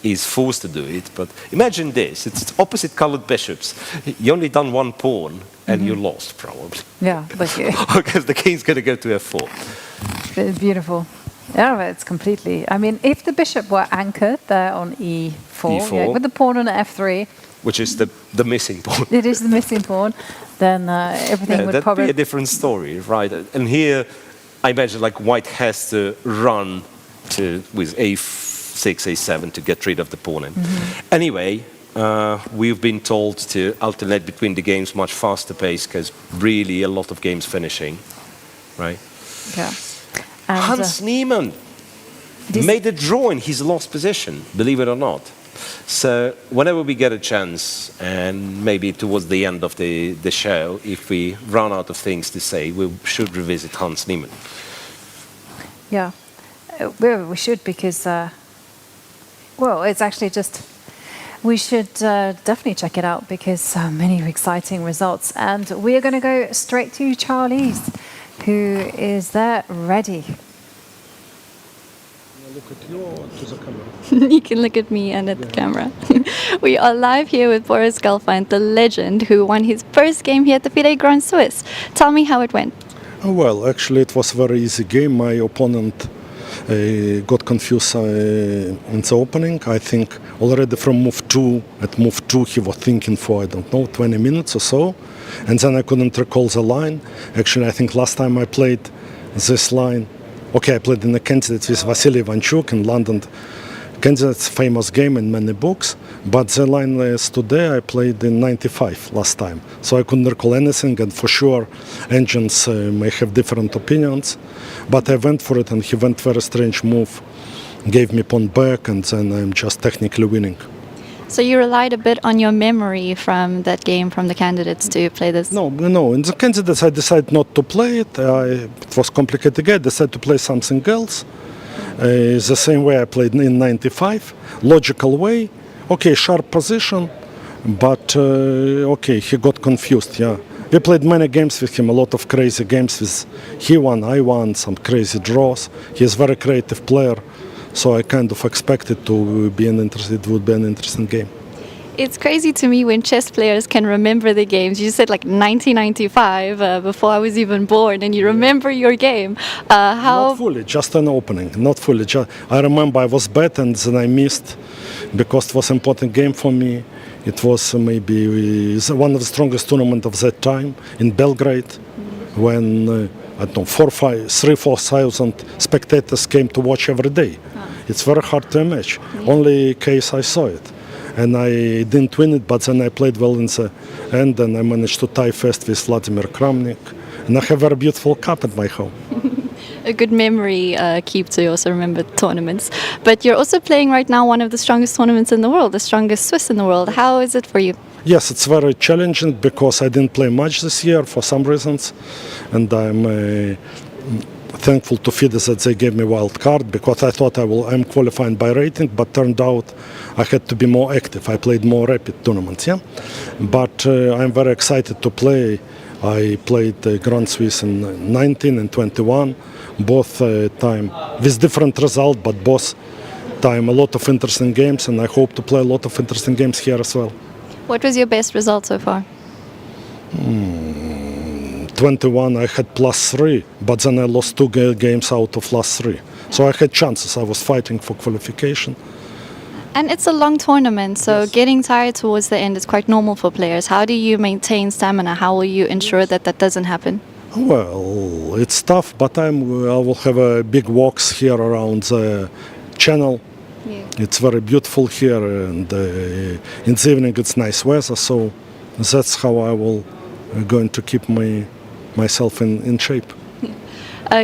is forced to do it. But imagine this: it's opposite colored bishops. You only done one pawn, and you lost probably. Yeah, but Because the king's going to go to F4. it's beautiful. Yeah, but it's completely... I mean, if the bishop were anchored there on E4, yeah, with the pawn on F3... Which is the missing pawn. It is the missing pawn, then everything would that'd probably... be a different story, right? And here, I imagine like white has to run with A6, A7 to get rid of the pawn. Anyway, we've been told to alternate between the games much faster pace because really a lot of games finishing, right? Yeah. And, Hans Niemann made a draw in his lost position, believe it or not. So whenever we get a chance, and maybe towards the end of the show, if we run out of things to say, we should revisit Hans Niemann. Yeah, we should because, well, it's actually just, we should definitely check it out because so many exciting results. And we're going to go straight to Charlie's, who is there ready. Look at you or to the camera? You can look at me and at the camera. We are live here with Boris Gelfand, the legend who won his first game here at the FIDE Grand Swiss. Tell me how it went. Well, actually, it was a very easy game. My opponent got confused in the opening. I think already from move 2, at move 2, he was thinking for, I don't know, 20 minutes or so. And then I couldn't recall the line. Actually, I think last time I played this line, okay, I played in a candidate with Vasily Ivanchuk in London. Candidate's famous game in many books, but the line today I played in 95 last time, so I couldn't recall anything, and for sure engines may have different opinions, but I went for it and he went very strange move, gave me pawn back, and then I'm just technically winning. So you relied a bit on your memory from that game, from the candidates, to play this? No, in the candidates I decided not to play it. It was complicated again. I decided to play something else. The same way I played in 95, logical way. Okay, sharp position, but okay, he got confused, yeah. We played many games with him, a lot of crazy games with he won, I won, some crazy draws. He's a very creative player, so I kind of expected to be it would be an interesting game. It's crazy to me when chess players can remember the games. You said like 1995, before I was even born, and you remember your game. How? Not fully, just an opening, not fully. I remember I was bad and then I missed because it was an important game for me. It was maybe one of the strongest tournaments of that time in Belgrade when, I don't know, 4,000 spectators came to watch every day. It's very hard to imagine. Only case I saw it. And I didn't win it, but then I played well in the end, and I managed to tie first with Vladimir Kramnik. And I have a very beautiful cup at my home. A good memory keep to also remember tournaments. But you're also playing right now one of the strongest tournaments in the world, the strongest Swiss in the world. How is it for you? Yes, it's very challenging because I didn't play much this year for some reasons. And I'm thankful to FIDE that they gave me wild card because I thought I'm qualifying by rating, but turned out I had to be more active. I played more rapid tournaments, yeah. But I'm very excited to play. I played Grand Swiss in 19 and 21, both time with different result, but both time a lot of interesting games, and I hope to play a lot of interesting games here as well. What was your best result so far? 21, I had +3, but then I lost 2 games out of last 3. So I had chances. I was fighting for qualification. And it's a long tournament, so getting tired towards the end is quite normal for players. How do you maintain stamina? How will you ensure that that doesn't happen? Well, it's tough, but I will have big walks here around the channel. Yeah. It's very beautiful here, and in the evening it's nice weather, so that's how I will going to keep myself in shape.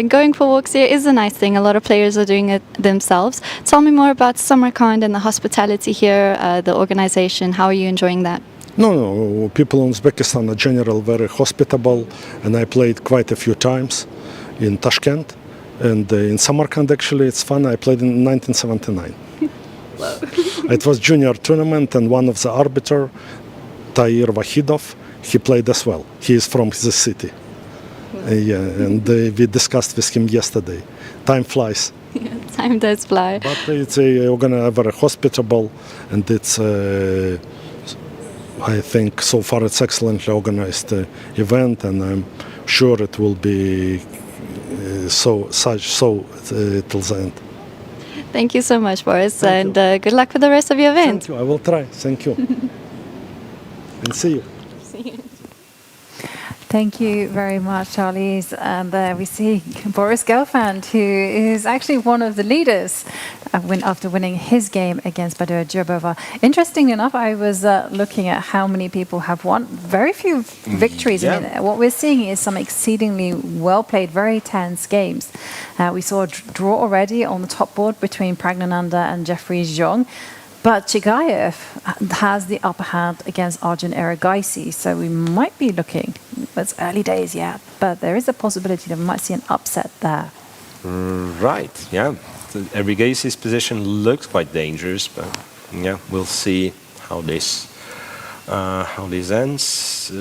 Going for walks here is a nice thing. A lot of players are doing it themselves. Tell me more about Samarkand and the hospitality here, the organization. How are you enjoying that? No, people in Uzbekistan are generally very hospitable, and I played quite a few times in Tashkent. And in Samarkand, actually, it's fun. I played in 1979. It was junior tournament, and one of the arbiter, Tahir Vahidov, he played as well. He is from the city. And we discussed with him yesterday. Time flies. Time does fly. But it's very hospitable, and it's, I think, so far it's excellently organized event, and I'm sure it will be till the end. Thank you so much, Boris, and good luck with the rest of your event. Thank you. I will try. Thank you. And see you. Thank you very much, Charlize. And there we see Boris Gelfand, who is actually one of the leaders after winning his game against Badura Djurbova. Interestingly enough, I was looking at how many people have won. Very few victories. Yeah. I mean, what we're seeing is some exceedingly well-played, very tense games. We saw a draw already on the top board between Praggnanandhaa and Jeffery Xiong. But Chigaev has the upper hand against Arjun Erigaisi, so we might be looking, it's early days yet, but there is a possibility that we might see an upset there. Right, yeah. Erigaisi's position looks quite dangerous, but yeah, we'll see how this ends.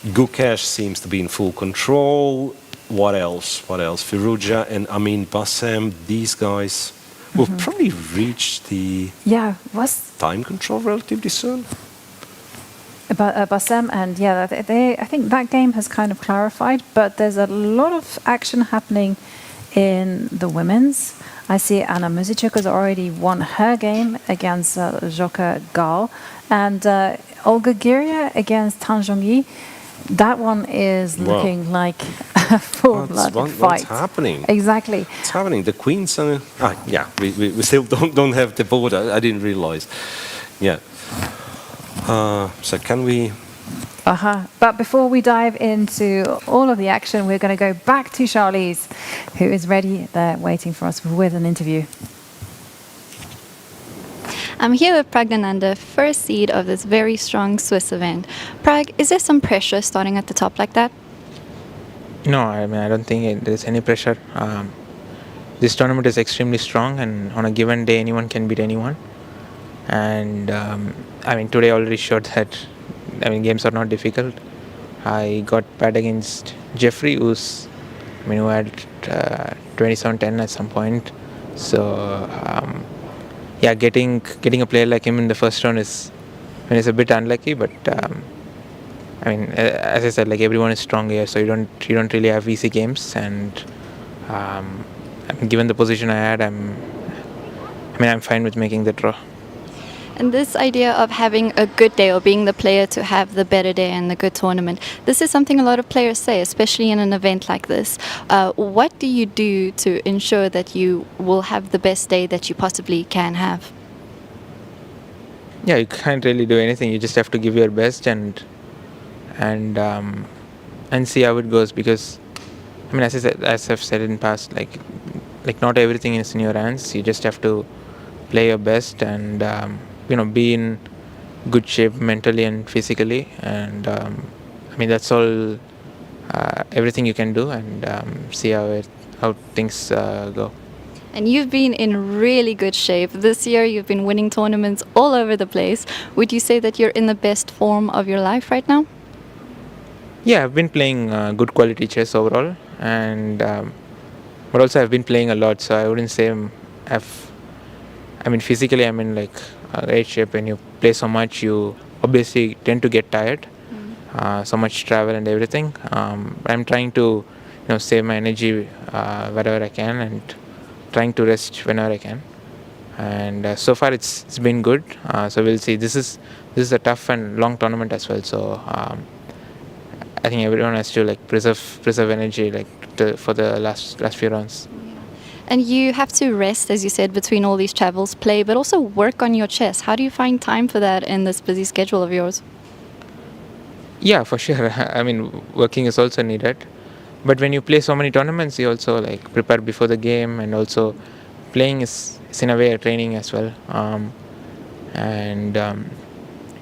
Gukesh seems to be in full control. What else? Firouzja and Amin, Bassem, these guys will probably reach the time control relatively soon. Bassem and I think that game has kind of clarified, but there's a lot of action happening in the women's. I see Anna Muzychuk has already won her game against Joker Gaal, and Olga Giria against Tan Zhongyi. That one is looking like a full-blooded fight. What's happening? Exactly. What's happening? The Queens are... we still don't have the board. I didn't realize. Yeah. So can we... But before we dive into all of the action, we're going to go back to Charlize, who is ready there waiting for us with an interview. I'm here with Praggnanandhaa, first seed of this very strong Swiss event. Prag, is there some pressure starting at the top like that? No, I mean, I don't think there's any pressure. This tournament is extremely strong, and on a given day, anyone can beat anyone. And I mean, today already showed that, I mean, games are not difficult. I got bad against Jeffery, who had 27-10 at some point. So, yeah, getting a player like him in the first round is a bit unlucky, but I mean, as I said, like, everyone is strong here, so you don't really have easy games. And I mean, given the position I had, I'm fine with making the draw. And this idea of having a good day, or being the player to have the better day and the good tournament, this is something a lot of players say, especially in an event like this. What do you do to ensure that you will have the best day that you possibly can have? Yeah, you can't really do anything. You just have to give your best and see how it goes. Because, I mean, as I've said in the past, like not everything is in your hands. You just have to play your best and be in good shape mentally and physically. And I mean, that's all. Everything you can do, and see how things go. And you've been in really good shape. This year you've been winning tournaments all over the place. Would you say that you're in the best form of your life right now? Yeah, I've been playing good quality chess overall, and but also I've been playing a lot, so I wouldn't say I mean, physically, I'm in like great shape. When you play so much, you obviously tend to get tired. So much travel and everything. I'm trying to, save my energy wherever I can and trying to rest whenever I can. And so far, it's been good. So we'll see. This is a tough and long tournament as well. So I think everyone has to like preserve energy for the last few rounds. And you have to rest, as you said, between all these travels, play, but also work on your chess. How do you find time for that in this busy schedule of yours? Yeah, for sure. I mean, working is also needed. But when you play so many tournaments, you also like prepare before the game, and also playing is in a way a training as well.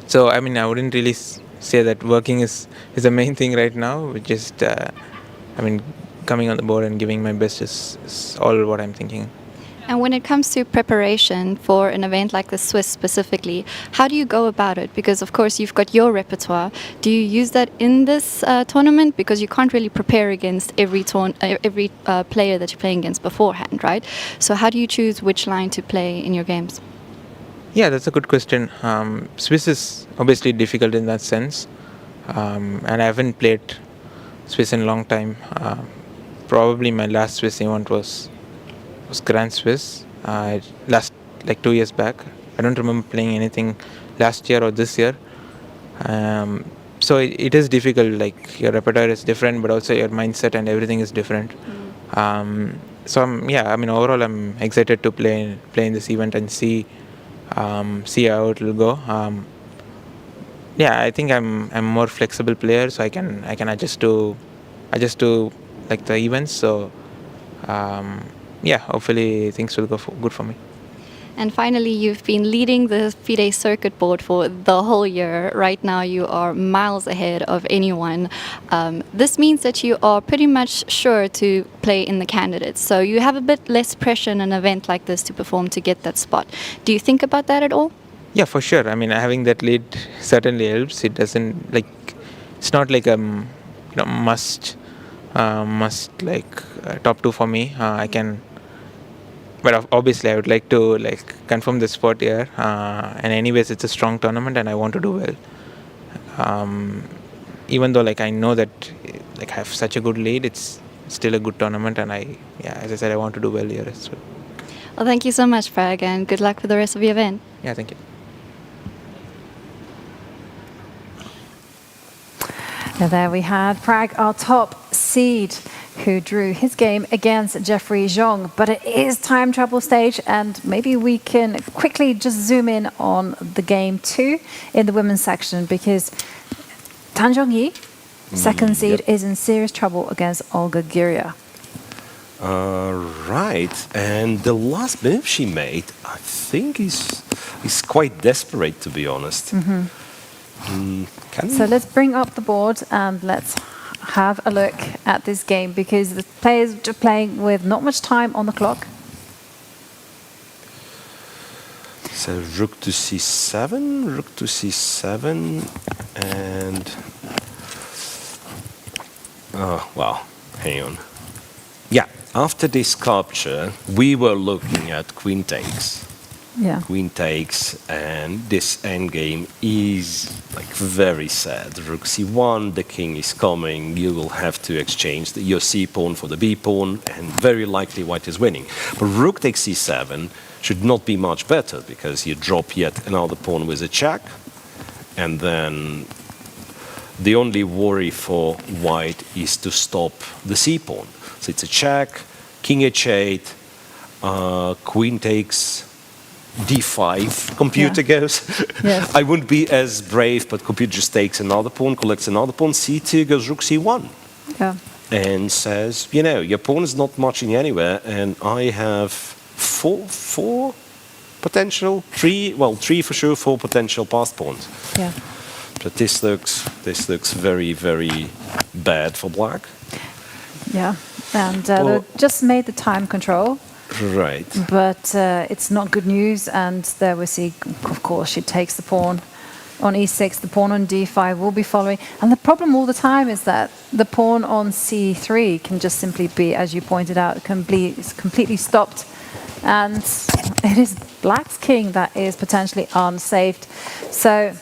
So I mean, I wouldn't really say that working is the main thing right now. Just coming on the board and giving my best is all what I'm thinking. And when it comes to preparation for an event like the Swiss specifically, how do you go about it? Because of course you've got your repertoire. Do you use that in this tournament? Because you can't really prepare against every player that you're playing against beforehand, right? So how do you choose which line to play in your games? Yeah, that's a good question. Swiss is obviously difficult in that sense, and I haven't played Swiss in a long time. Probably my last Swiss event was Grand Swiss, last like 2 years back. I don't remember playing anything last year or this year. So it is difficult. Like your repertoire is different, but also your mindset and everything is different. Overall, I'm excited to play in this event and see how it will go. I think I'm a more flexible player, so I can adjust to like the events. So hopefully things will go good for me. And finally, you've been leading the FIDE circuit board for the whole year. Right now, you are miles ahead of anyone. This means that you are pretty much sure to play in the candidates. So you have a bit less pressure in an event like this to perform to get that spot. Do you think about that at all? Yeah, for sure. I mean, having that lead certainly helps. It doesn't it's not like must top two for me. I can. But obviously, I would like to confirm the spot here. And anyways, it's a strong tournament, and I want to do well. Even though I know that I have such a good lead, it's still a good tournament, and as I said, I want to do well here as well. Well, thank you so much, Prag, and good luck for the rest of the event. Yeah, thank you. Now there we had Prag, our top seed, who drew his game against Jeffery Xiong. But it is time travel stage, and maybe we can quickly just zoom in on the game 2 in the women's section, because Tan Zhongyi, second seed, is in serious trouble against Olga Giria. Right, and the last move she made, I think, is quite desperate, to be honest. So let's bring up the board and let's have a look at this game, because the players are playing with not much time on the clock. So rook to c7, and hang on. Yeah, after this capture, we were looking at queen takes. Yeah. Queen takes, and this endgame is very sad. Rook c1, the king is coming, you will have to exchange your c pawn for the b pawn, and very likely white is winning. But rook takes c7 should not be much better, because you drop yet another pawn with a check, and then the only worry for white is to stop the c pawn. So it's a check, king h8, queen takes d5, computer goes. Yes. I wouldn't be as brave, but computer just takes another pawn, collects another pawn, c2 goes rook c1. Yeah. And says, your pawn is not marching anywhere, and I have four potential, three for sure, 4 potential passed pawns. Yeah. But this looks very, very bad for black. Yeah. And they just made the time control. Right. But it's not good news, and there we see, of course, she takes the pawn on e6, the pawn on d5 will be following. And the problem all the time is that the pawn on c3 can just simply be, as you pointed out, completely stopped And it is black's king that is potentially unsaved. So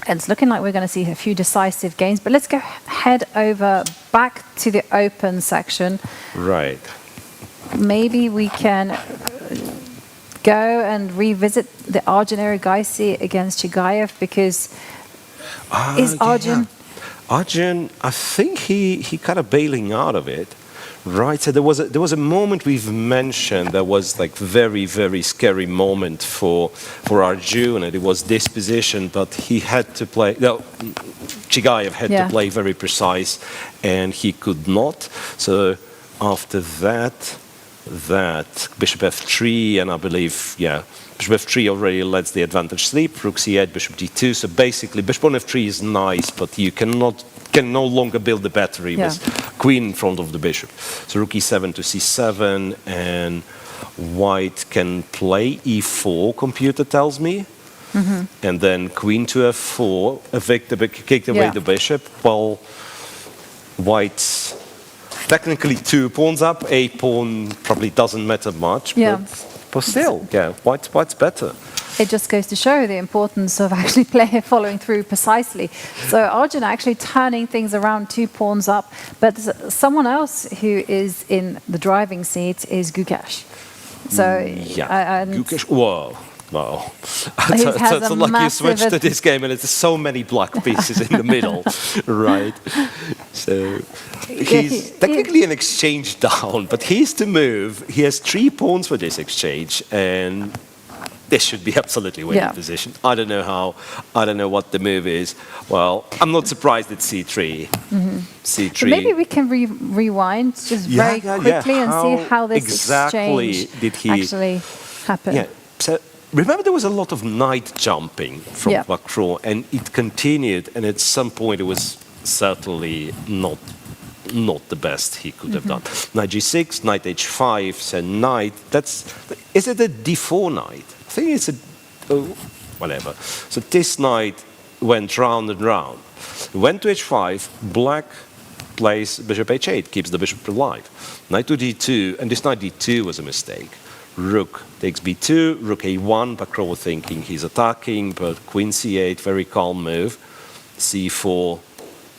it's looking like we're going to see a few decisive games. But let's go head over back to the open section. Right. Maybe we can go and revisit the Arjun Erigaisi against Chigaev, because is Arjun... Arjun, I think he kind of bailing out of it. Right, so there was a moment we've mentioned that was like very, very scary moment for Arjun, and it was this position, but he had to play, no, Chigaev had to play very precise, and he could not. So after that bishop f3, and I believe, bishop f3 already lets the advantage slip, rook c8, bishop d2. So basically, bishop on f3 is nice, but you can no longer build the battery with queen in front of the bishop. So rook e7 to c7, and white can play e4, computer tells me. And then queen to f4, kick away the bishop, while white's technically 2 pawns up. A pawn probably doesn't matter much, but still, white's better. It just goes to show the importance of actually following through precisely. So Arjun actually turning things around, 2 pawns up. But someone else who is in the driving seat is Gukesh. So Gukesh. Whoa. Wow. It's like you switched to this game and it's so many black pieces in the middle, right? So he's technically an exchange down, but he's to move. He has 3 pawns for this exchange, and this should be absolutely winning position. I don't know how. I don't know what the move is. Well, I'm not surprised it's c3. C3. But maybe we can rewind just very quickly and see how this exchange actually happened. Yeah. So remember, there was a lot of knight jumping from Bacrot, and it continued. And at some point, it was certainly not the best he could have done. Knight g6, knight h5, so knight. Is it a d4 knight? I think it's whatever. So this knight went round and round. Went to h5, black plays bishop h8, keeps the bishop alive. Knight to d2, and this knight d2 was a mistake. Rook takes b2, rook a1, Bacrot thinking he's attacking, but queen c8, very calm move. c4,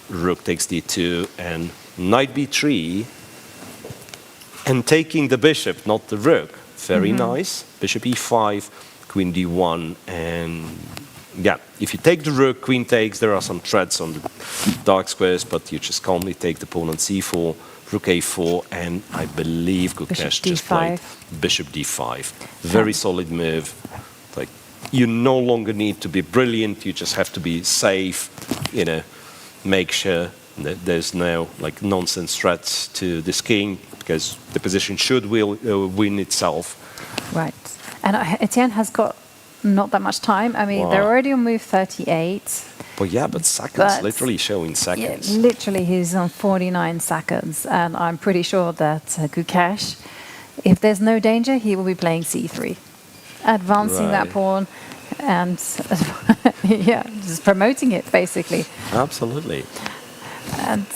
rook takes d2, and knight b3, and taking the bishop, not the rook. Very nice. Bishop e5, queen d1, and if you take the rook, queen takes, there are some threats on the dark squares, but you just calmly take the pawn on c4, rook a4, and I believe Gukesh just played bishop d5. Very solid move. Like, you no longer need to be brilliant, you just have to be safe, make sure that there's no nonsense threats to this king, because the position should win itself. Right. And Etienne has got not that much time. I mean, they're already on move 38. Well, but seconds, literally showing seconds. Yeah, literally, he's on 49 seconds. And I'm pretty sure that Gukesh, if there's no danger, he will be playing c3. Advancing that pawn and, just promoting it, basically. Absolutely. And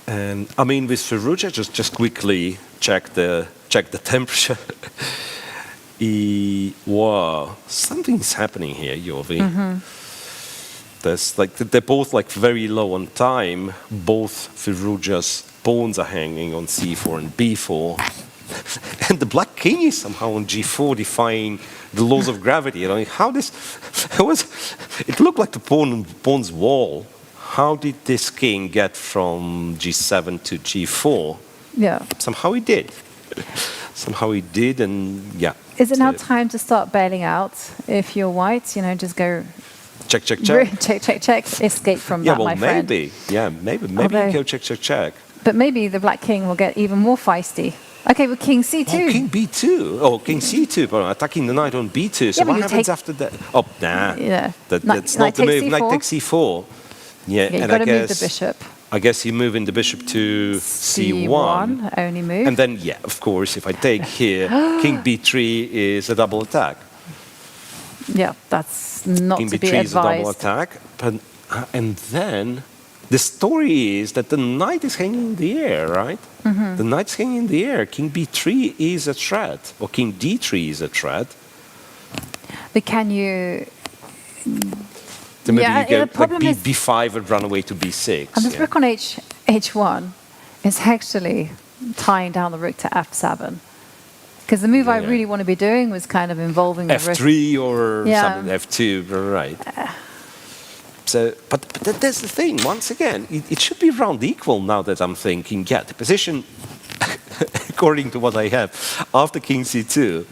and I mean, with Firouzja, just quickly check the temperature. Something's happening here, Yovi. There's they're both very low on time. Both Firouzja's pawns are hanging on c4 and b4, and the black king is somehow on g4, defying the laws of gravity. How this it looked like the pawn's wall. How did this king get from g7 to g4? Yeah. Somehow he did. And Is it now time to start bailing out? If you're white, just go check. check, escape from that, my friend. Maybe go check. But maybe the black king will get even more feisty. Okay, with king c2. Oh, king b2. Oh, king c2, but attacking the knight on b2. So what happens after that? Oh, nah. Yeah. That's not the move. Knight takes c4. Yeah, and I guess move the bishop. I guess you're moving the bishop to c1. Only move. And then, of course, if I take here, king b3 is a double attack. Yeah, that's not king to be b3 advised. is a double attack. But, and then The story is that the knight is hanging in the air, right? The knight's hanging in the air. King b3 is a threat, or king d3 is a threat. But can you... So maybe Yeah, you go the problem like is- b5 and run away to b6. And this yeah. rook on h1 is actually tying down the rook to f7. Because the move I Yeah. really want to be doing was kind of involving the rook. F3 or Yeah. something, F2, right. So, but there's the thing, once again, it should be round equal now that I'm thinking, yeah, the position, according to what I have, after king c2,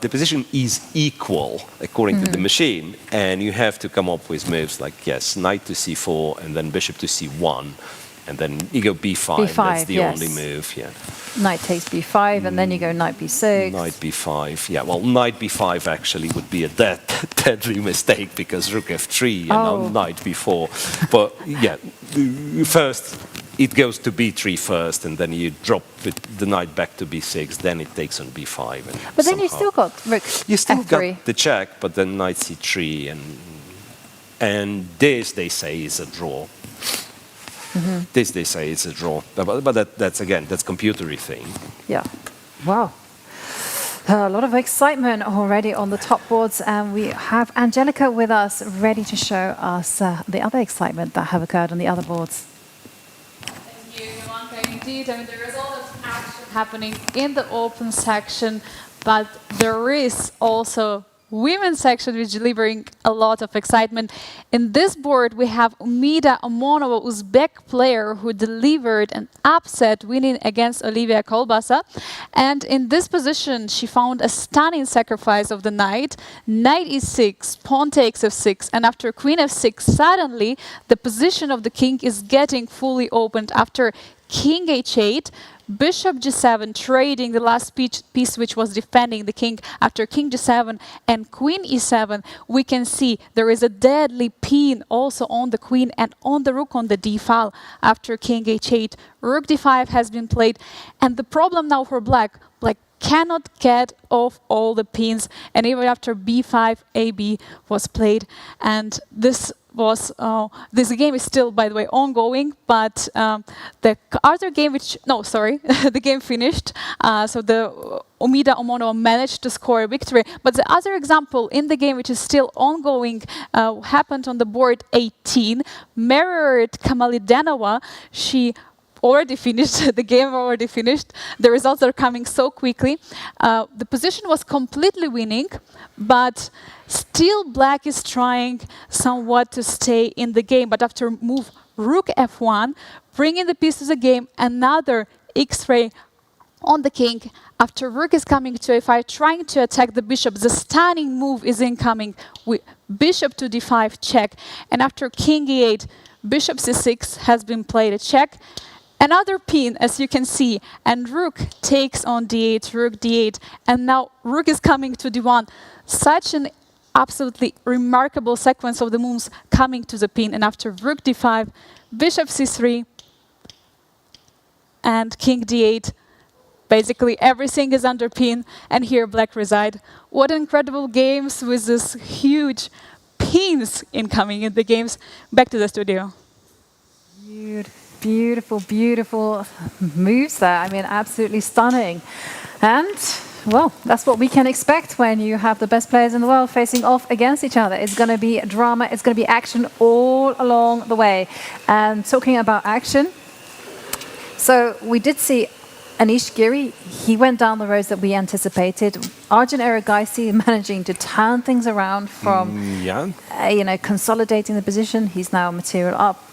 the position is equal, according to the machine, and you have to come up with moves like, yes, knight to c4, and then bishop to c1, and then you go b5, that's the yes. only move, yeah. Knight takes b5, and then you go knight b6. Knight b5, yeah. Well, knight b5 actually would be a deadly mistake because rook f3 and now knight b4. But yeah, first it goes to b3 first, and then you drop the knight back to b6. Then it takes on b5. And But then you somehow- still got rook you still f3. got the check, but then knight c3, and this they say is a draw. This they say is a draw, but that's again that's computery thing. Yeah. Wow. A lot of excitement already on the top boards, and we have Angelica with us, ready to show us the other excitement that have occurred on the other boards. Thank you, Ivanka. Indeed, I mean, there is a lot of action happening in the open section, but there is also women's section which is delivering a lot of excitement. In this board, we have Umida Omonova, Uzbek player who delivered an upset winning against Olivia Kolbasa. And in this position, she found a stunning sacrifice of the knight. Knight e6, pawn takes f6, and after queen f6, suddenly the position of the king is getting fully opened. After king h8, bishop g7, trading the last piece which was defending the king after king g7, and queen e7, we can see there is a deadly pin also on the queen and on the rook on the d file after king h8. Rook d5 has been played, and the problem now for black cannot get off all the pins, and even after b5, ab was played, and this was this game is still, by the way, ongoing, but the other game the game finished, so the Umida Omonova managed to score a victory, but the other example in the game which is still ongoing happened on the board 18. Merit Kamalidanova, she already finished, the game already finished. The results are coming so quickly. The position was completely winning, but still black is trying somewhat to stay in the game. But after move rook f1, bringing the piece to the game, another x-ray on the king. After rook is coming to a5, trying to attack the bishop. The stunning move is incoming with bishop to d5 check. And after king e8, bishop c6 has been played a check. Another pin, as you can see, and rook takes on d8, rook d8, and now rook is coming to d1. Such an absolutely remarkable sequence of the moves coming to the pin, and after rook d5, bishop c3, and king d8. Basically, everything is under pin, and here black reside. What incredible games with this huge pins incoming in the games. Back to the studio. Beautiful, beautiful moves there. I mean, absolutely stunning. And, well, that's what we can expect when you have the best players in the world facing off against each other. It's going to be drama. It's going to be action all along the way. And talking about action, so we did see Anish Giri. He went down the roads that we anticipated. Arjun Erigaisi managing to turn things around from, consolidating the position. He's now material up.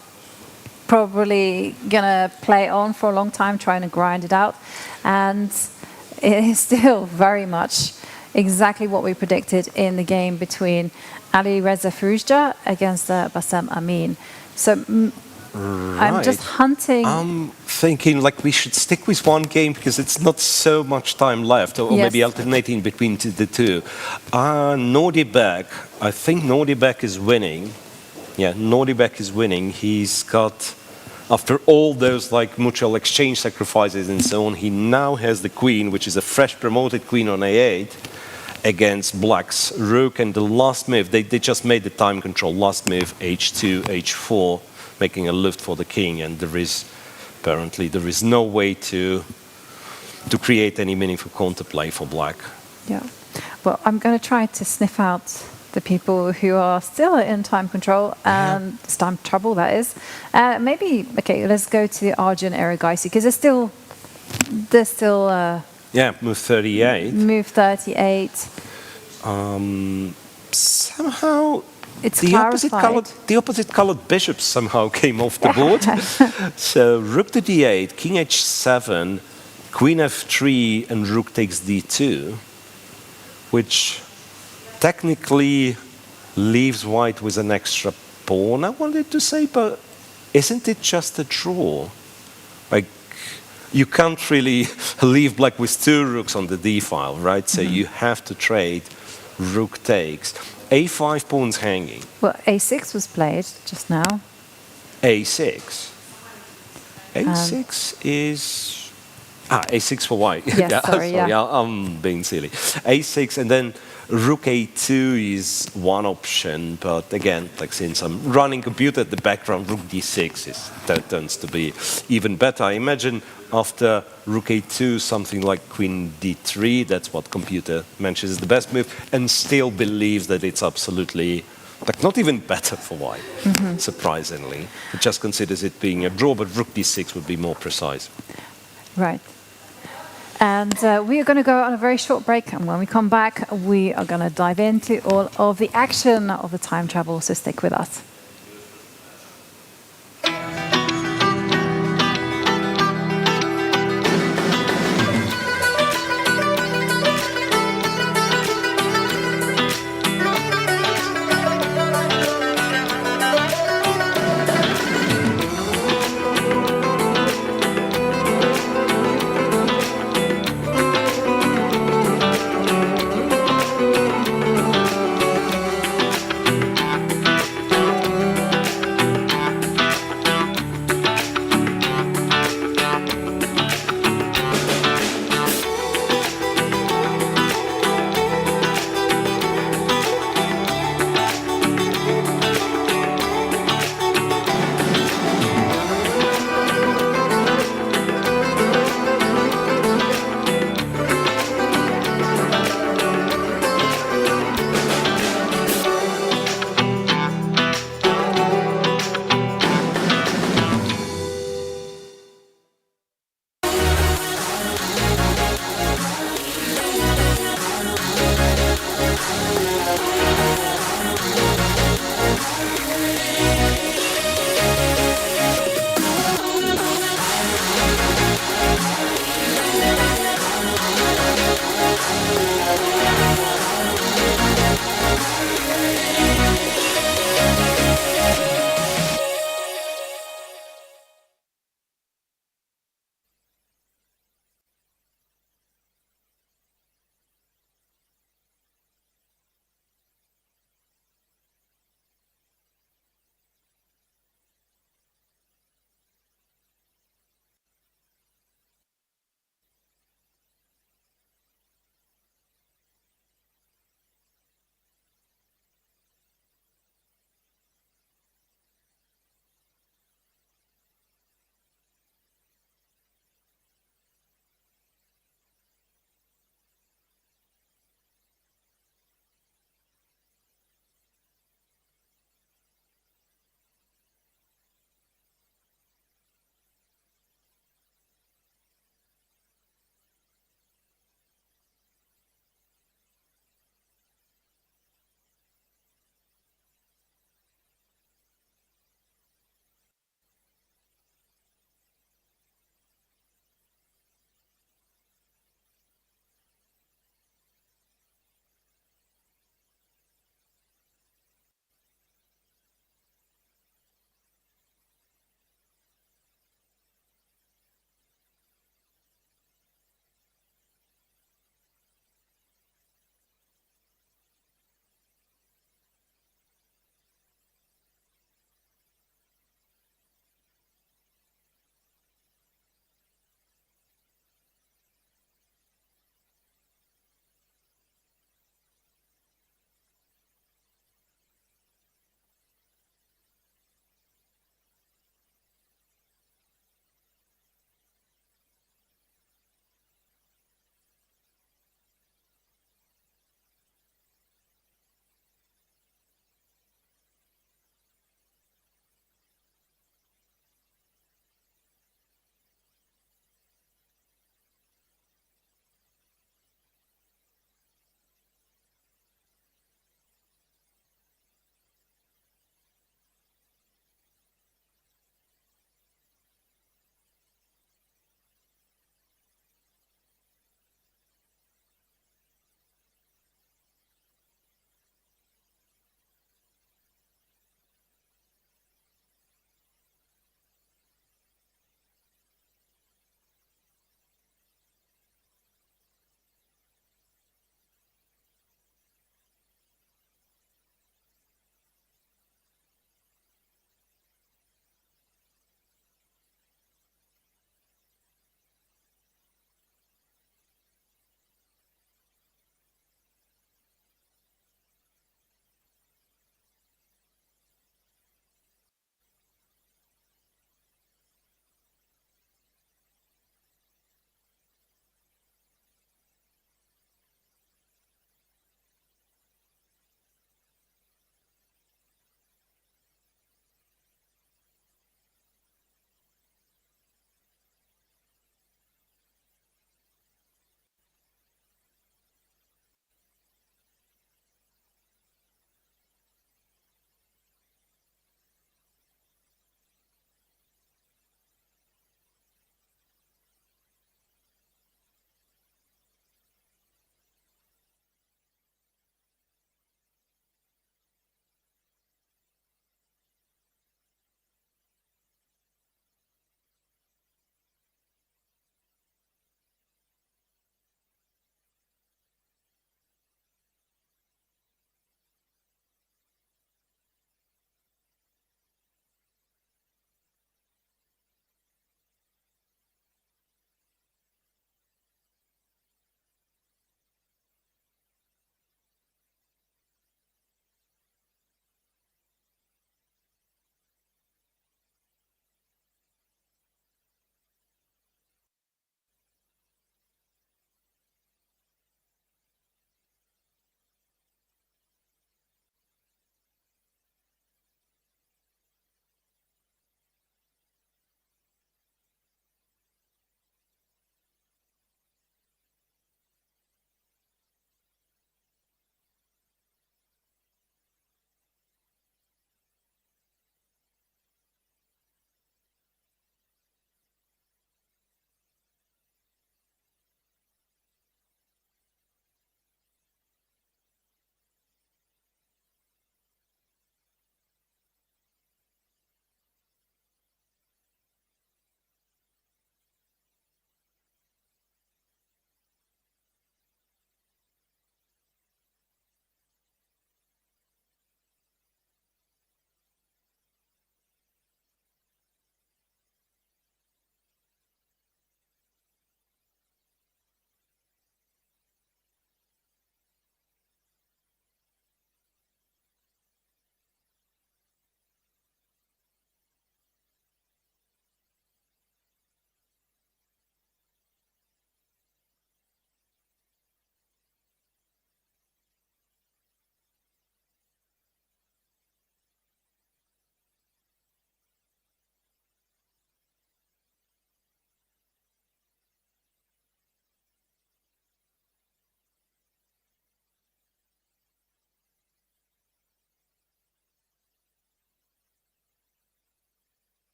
Probably gonna play on for a long time, trying to grind it out, and it is still very much exactly what we predicted in the game between Alireza Firouzja against Bassem Amin. So I'm just hunting. I'm thinking like we should stick with one game because it's not so much time left, or maybe alternating between the two. Nodirbek, I think Nodirbek is winning. Yeah, Nodirbek is winning. He's got, after all those like mutual exchange sacrifices and so on, he now has the queen, which is a fresh promoted queen on a8 against black's rook. And the last move, they just made the time control. Last move, h2, h4. making a lift for the king, and apparently there is no way to create any meaningful counterplay for black. Yeah. Well, I'm going to try to sniff out the people who are still in time control and time trouble, that is. Maybe, okay, let's go to Arjun Erigaisi, because they're still Move 38. move 38. Somehow It's the clarified. opposite colored bishops somehow came off the board. So rook to d8, king h7, queen f3, and rook takes d2, which technically leaves white with an extra pawn, I wanted to say, but isn't it just a draw? Like, you can't really leave black with two rooks on the d file, right? So you have to trade rook takes. a5 pawns hanging. Well, a6 was played just now. a6. a6 is... a6 for white. Yes, sorry, yeah. I'm being silly. a6, and then rook a2 is one option, but again, like since I'm running computer at the background, rook d6 that turns to be even better. I imagine after rook a2, something like queen d3, that's what computer mentions is the best move, and still believes that it's absolutely, like, not even better for white, surprisingly. It just considers it being a draw, but rook d6 would be more precise. Right. And we are going to go on a very short break, and when we come back, we are going to dive into all of the action of the time travel, so stick with us.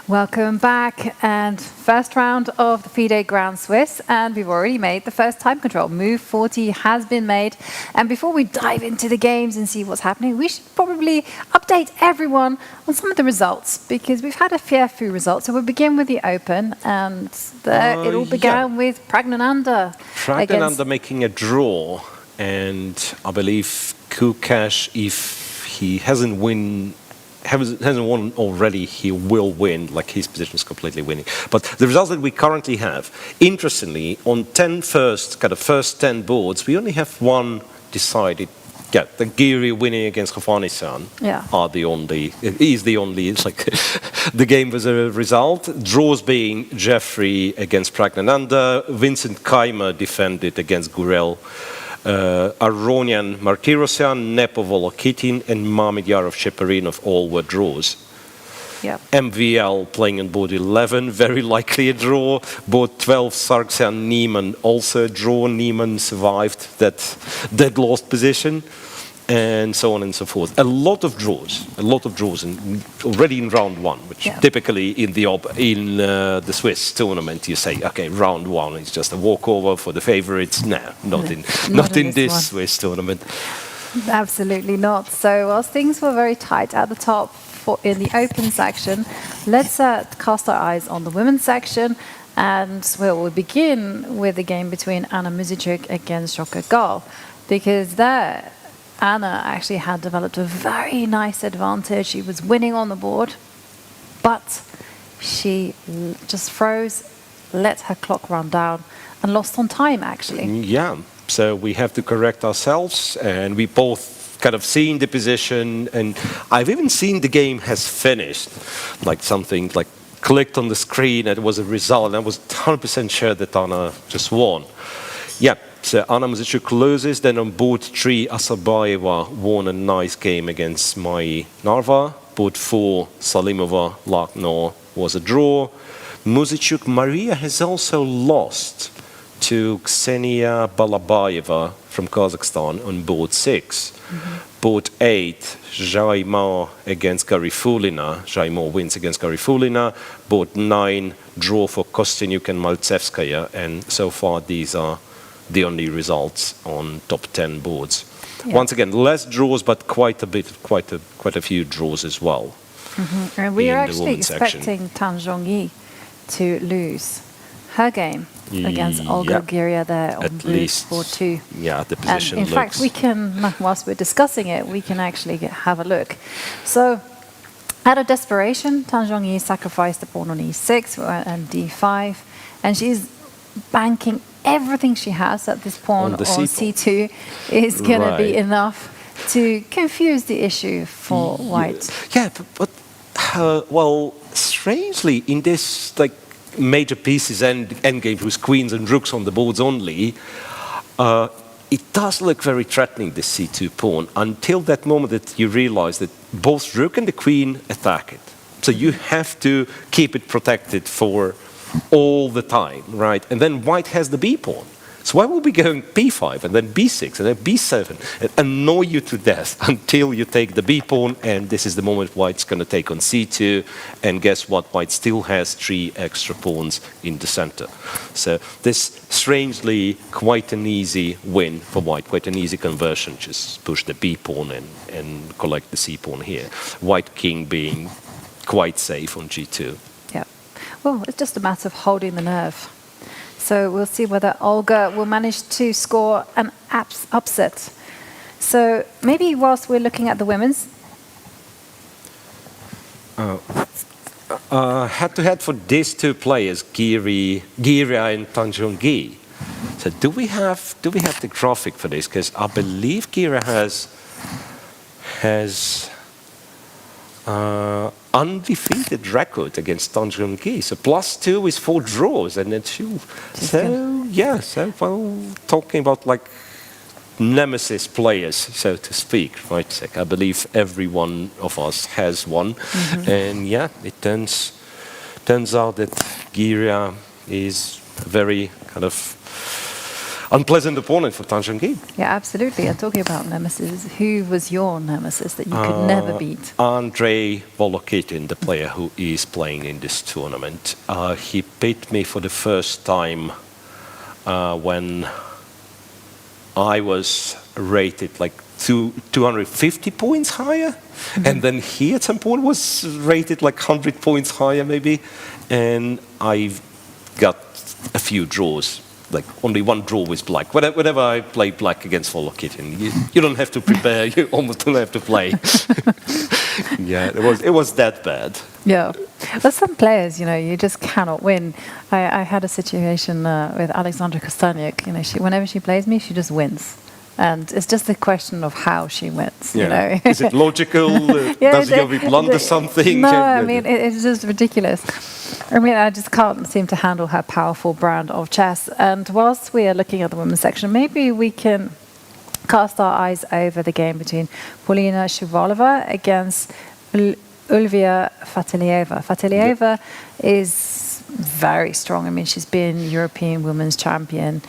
Welcome back, and first round of the FIDE Grand Swiss, and we've already made the first time control. Move 40 has been made, and before we dive into the games and see what's happening, we should probably update everyone on some of the results, because we've had a few results. So we'll begin with the Open, and it all began with Praggnanandhaa. Praggnanandhaa making a draw, and I believe Gukesh, if he hasn't won already, he will win, like his position is completely winning. But the results that we currently have, interestingly, on first 10 boards, we only have one decided. Yeah, the Giri winning against Hovhannisyan is the only, it's like, the game was a result. Draws being Jeffery against Praggnanandhaa, Vincent Keymer defended against Gurel, Aronian Martirosyan, Nepo Volokitin, and Mamedjarov Sheparinov all were draws. Yep. MVL playing on board 11, very likely a draw. Board 12, Sargsyan Niemann also a draw. Niemann survived that lost position, and so on and so forth. A lot of draws, already in round one, which typically in the Swiss tournament you say, okay, round one is just a walkover for the favorites. No, not in this Swiss tournament. Absolutely not. So whilst things were very tight at the top in the Open section, let's cast our eyes on the women's section, and we'll begin with the game between Anna Muzychuk against Gaal, because there Anna actually had developed a very nice advantage. She was winning on the board, but she just froze, let her clock run down, and lost on time, actually. Yeah, so we have to correct ourselves, and we both kind of seen the position, and I've even seen the game has finished, like something like clicked on the screen, and it was a result, and I was 100% sure that Anna just won. Yeah. So Anna Muzychuk loses, then on board 3, Asabayeva won a nice game against Mai Narva. Board 4, Salimova Lakno was a draw. Muzychuk Maria has also lost to Ksenia Balabayeva from Kazakhstan on board 6. Board 8, Jaimo against Garifulina. Jaimo wins against Garifulina. Board 9, draw for Kostyanyuk and Maltsevskaya, and so far these are the only results on top 10 boards. Yeah. Once again, less draws, but quite a few draws as well. And we are actually expecting Tan Zhongyi to lose her game against Olga Giria there on board 2. Yeah, the position. And in fact, we can, whilst we're discussing it, we can actually have a look. So, out of desperation, Tan Zhongyi sacrificed the pawn on e6 and d5, and she's banking everything she has at this pawn on c2 is going to be enough to confuse the issue for white. Yeah, but well, strangely, in this like major pieces and endgame with queens and rooks on the boards only, it does look very threatening, this c2 pawn, until that moment that you realize that both rook and the queen attack it. So you have to keep it protected for all the time, right? And then white has the b pawn. So why will we go b5 and then b6 and then b7 and annoy you to death until you take the b pawn, and this is the moment white's going to take on c2, and guess what? White still has 3 extra pawns in the center. So this strangely quite an easy win for white, quite an easy conversion. Just push the b pawn and collect the c pawn here. White king being quite safe on g2. Well, it's just a matter of holding the nerve. So we'll see whether Olga will manage to score an upset. So maybe whilst we're looking at the women's. Head-to-head for these two players, Giria and Tan Zhongyi. So do we have the graphic for this? Because I believe Giria has undefeated record against Tan Zhongyi. So +2 is 4 draws, and then 2. So well, talking about like nemesis players, so to speak, right? I believe every one of us has one, and yeah, it turns out that Giria is very kind of unpleasant opponent for Tan Chong-Kim. Yeah, absolutely. And talking about nemesis, who was your nemesis that you could never beat? Andrei Volokitin, the player who is playing in this tournament. He beat me for the first time when I was rated like 250 points higher. And then he at some point was rated like 100 points higher maybe. And I got a few draws. Like only one draw with black. Whenever I play black against Volokitin, you don't have to prepare. You almost don't have to play. Yeah, it was that bad. Yeah, but some players, you just cannot win. I had a situation with Alexandra Kostaniuk. Whenever she plays me, she just wins. And it's just a question of how she wins. Is it logical? Does Jovi blunder something? No, I mean, it's just ridiculous. I mean, I just can't seem to handle her powerful brand of chess. And whilst we are looking at the women's section, maybe we can cast our eyes over the game between Polina Shuvalova against Ulvia Fatilieva. Fatilieva is very strong. I mean, she's been European women's champion.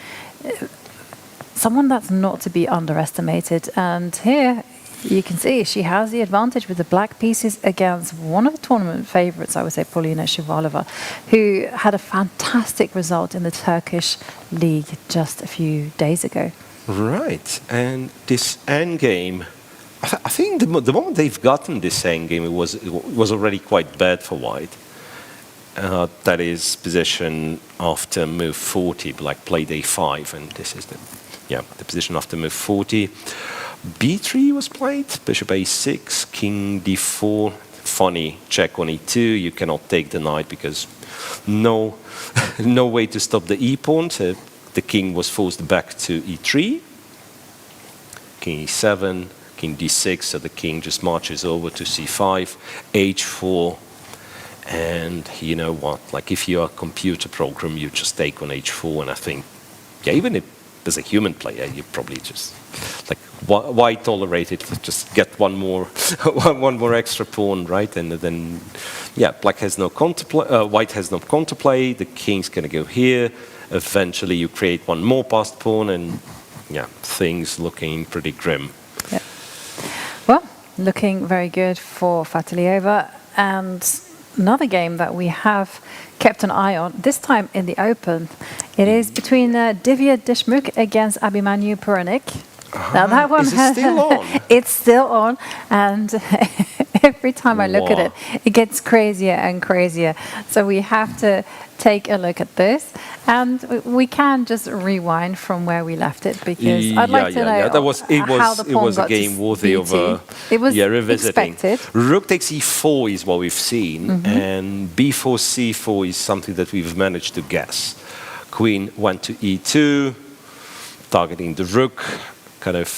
Someone that's not to be underestimated. And here you can see she has the advantage with the black pieces against one of the tournament favourites, I would say, Polina Shuvalova, who had a fantastic result in the Turkish league just a few days ago. Right. And this endgame, I think the moment they've gotten this endgame, it was already quite bad for white. That is position after move 40, black played a5, and this is the position after move 40. b3 was played, bishop a6, king d4. Funny check on e2. You cannot take the knight because no way to stop the e-pawn. So the king was forced back to e3. King e7, king d6. So the king just marches over to c5, h4. And you know what? Like if you're a computer program, you just take on h4. And I think, even if as a human player, you probably just like why tolerate it? Just get one more extra pawn, right? And then black has no white has no counterplay. The king's gonna go here. Eventually, you create one more passed pawn, and things looking pretty grim. Yeah. Well, looking very good for Fatilieva, and another game that we have kept an eye on, this time in the Open. It is between Divya Deshmukh against Abhimanyu Puranik. Now that one is it still on? It's still on, and every time I look at it, it gets crazier and crazier. So we have to take a look at this, and we can just rewind from where we left it, because I'd like to know how the pawn was a game worthy of revisiting. Expected. Rook takes e4 is what we've seen, and b4 c4 is something that we've managed to guess. Queen went to e2, targeting the rook, kind of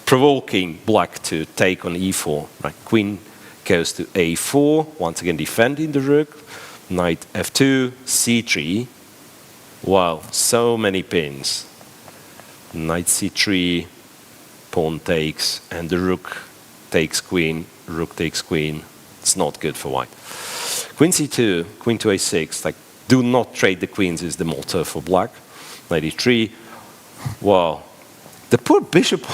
provoking black to take on e4. Right, queen goes to a4, once again defending the rook. Knight f2, c3. Wow, so many pins. Knight c3, pawn takes, and the rook takes queen, rook takes queen. It's not good for white. Queen c2, queen to a6. Like, do not trade the queens is the motto for black. Knight e3. Wow, the poor bishop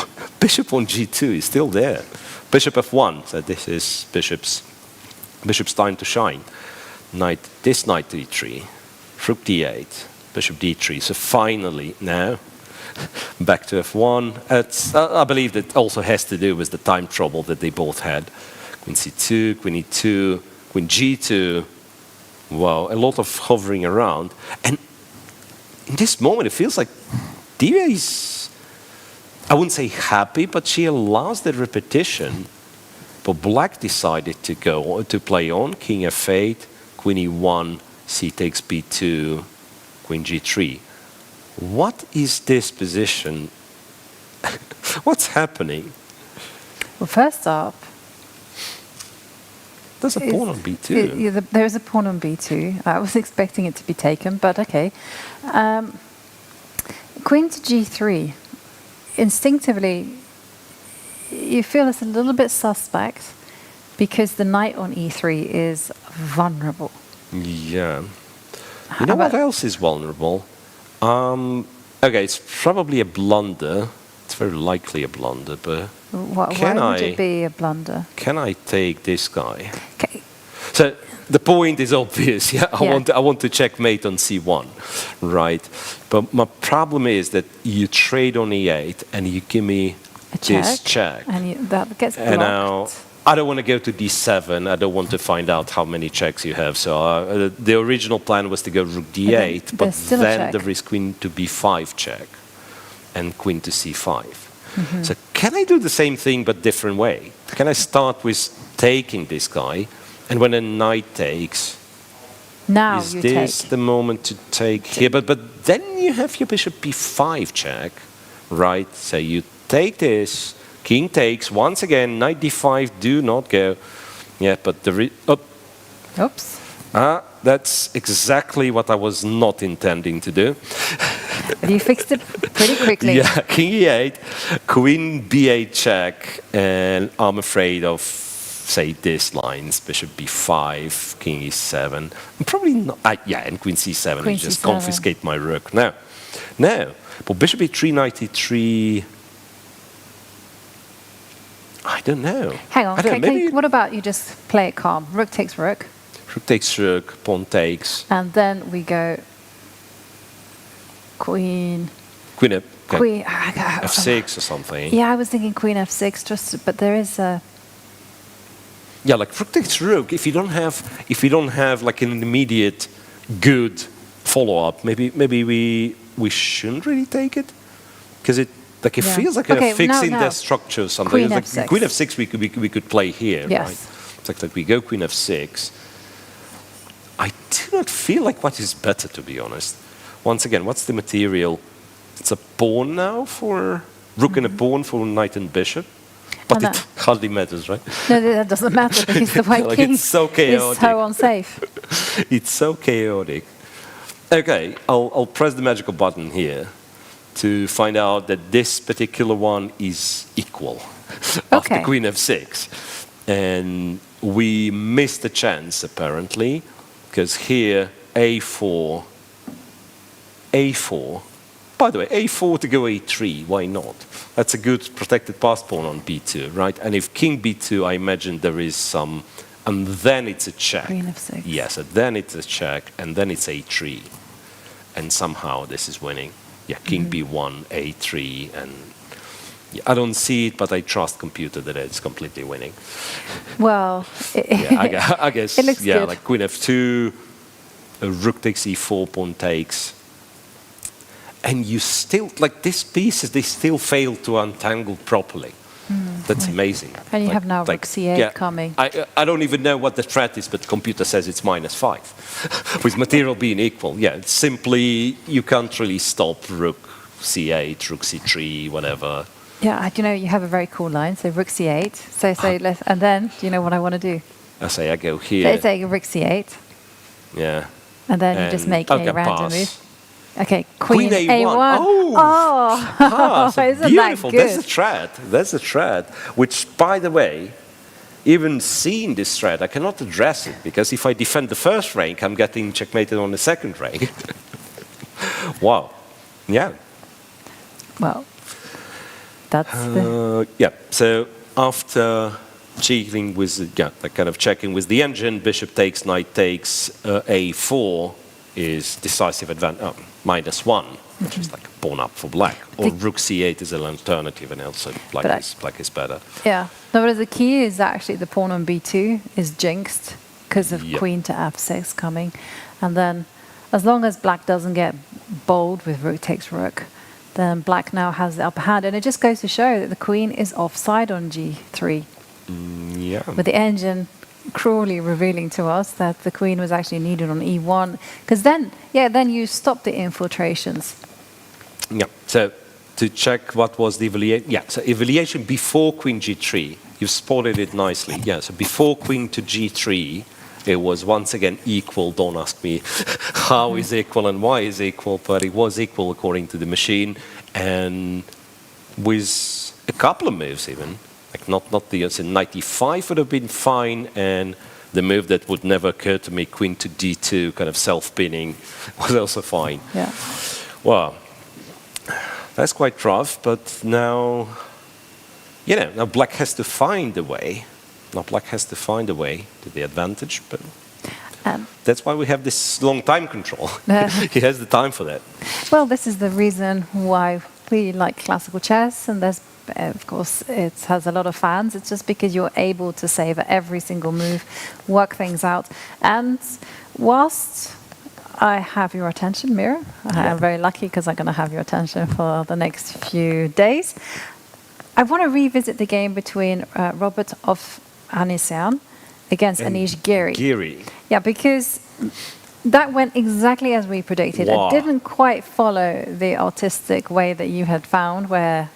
on g2 is still there. Bishop f1, so this is bishop's time to shine. This knight to e3, rook d8, bishop d3. So finally now, back to f1. I believe that also has to do with the time trouble that they both had. Queen c2, queen e2, queen g2. Wow, a lot of hovering around. And in this moment, it feels like Divya is, I wouldn't say happy, but she allows the repetition. But black decided to play on, king f8, queen e1, c takes b2, queen g3. What is this position? What's happening? Well, first up, there's a pawn on b2. There's a pawn on b2. I was expecting it to be taken, but okay. Queen to g3. Instinctively, you feel it's a little bit suspect because the knight on e3 is vulnerable. Yeah. You know what else is vulnerable? Okay, it's probably a blunder. It's very likely a blunder, but Why would it be a blunder? can I take this guy? Okay. So the point is obvious. Yeah, Yeah. I want to checkmate on c1, right? But my problem is that you trade on e8 and you give me A this check. And that gets blocked. And now I don't want to go to d7. I don't want to find out how many checks you have. So the original plan was to go rook d8, but there's still a then check. there is queen to b5 check and queen to c5. Mm-hmm. So can I do the same thing but different way? Can I start with taking this guy, and when a knight takes, Now is you this take. the moment to take here? But then you have your bishop b5 check, right? So you take this, king takes, once again, knight d5, do not go. Yeah, but Oops. that's exactly what I was not intending to do. But you fixed it pretty quickly. Yeah, king e8, queen b8 check, and I'm afraid of, say, this lines, bishop b5, king e7. And probably not, yeah, and queen c7, Queen you just c7. confiscate my rook. No, but bishop e3, knight e3, I don't know. Hang on. I don't know, maybe What about you just play it calm? Rook takes rook. rook takes rook, pawn takes, And then we go queen. queen up, okay, Queen. f6 or something. Yeah, I was thinking queen f6, but there is a. Yeah, like rook takes rook. If you don't have like an immediate good follow-up, maybe we shouldn't really take it, because it Yeah. feels like Okay, a fixing now. their structure or something. Queen It's like f6. queen f6 we could play here, Yes. right? It's like we go queen f6. I do not feel like what is better, to be honest. Once again, what's the material? It's a pawn now for rook and a pawn for knight and bishop. But And it hardly matters, right? No, that doesn't matter because the white Like, king it's so is chaotic. so unsafe. It's so chaotic. Okay, I'll press the magical button here to find out that this particular one is equal after Okay. queen f6. And we missed a chance, apparently, because here a4. By the way, a4 to go a3, why not? That's a good protected pass pawn on b2, right? And if king b2, I imagine there is some, and then it's a check. Queen f6. Yes, and then it's a check, and then it's a3. And somehow this is winning. Yeah, king b1, a3, and yeah, I don't see it, but I trust computer that it's completely winning. Well, Yeah, I guess, It looks yeah, good. like queen f2, rook takes e4, pawn takes. And you still, like these pieces, they still fail to untangle properly. That's amazing. And you Like- have now like, rook c8 coming. I don't even know what the threat is, but the computer says it's -5. With material being equal. Yeah, it's simply, you can't really stop rook c8, rook c3, whatever. Yeah, you know, you have a very cool line. So rook c8. And then, do you know what I want to do? I say I go here. Let's take rook c8. Yeah. And then you just And- make okay, a random pass. move. Okay, queen, A1. a1. Oh! Ah, so isn't beautiful. that good? That's a threat. That's a threat. Which, by the way, even seeing this threat, I cannot address it because if I defend the first rank, I'm getting checkmated on the second rank. Wow. Yeah. Well, that's the. Yeah. So after cheating with, like kind of checking with the engine, bishop takes, knight takes, a4 is decisive advantage. -1, which is like a pawn up for black. Or rook c8 is an alternative, and also black is better. Yeah. No, but the key is actually the pawn on b2 is jinxed because of Yep. queen to f6 coming. And then as long as black doesn't get bold with rook takes rook, then black now has the upper hand. And it just goes to show that the queen is offside on g3. Yeah. With the engine cruelly revealing to us that the queen was actually needed on e1. Because then you stop the infiltrations. Yeah. So to check what was the evaluation. Yeah. So evaluation before queen g3. You've spotted it nicely. Yeah. So before queen to g3, it was once again equal. Don't ask me how is equal and why is equal, but it was equal according to the machine, and with a couple of moves even. Like not the 95 would have been fine, and the move that would never occur to me, queen to d2, kind of self-pinning, was also fine. Yeah. Well, that's quite rough, but now, now black has to find a way. Now black has to find a way to the advantage, but that's why we have this long time control. He has the time for that. Well, this is the reason why we like classical chess, and there's, of course, it has a lot of fans. It's just because you're able to savor every single move, work things out. And whilst I have your attention, Mira, I'm very lucky because I'm going to have your attention for the next few days. I want to revisit the game between Robert of Anisian against Anish Giri. Yeah, because that went exactly as we predicted. Wow. It didn't quite follow the artistic way that you had found, where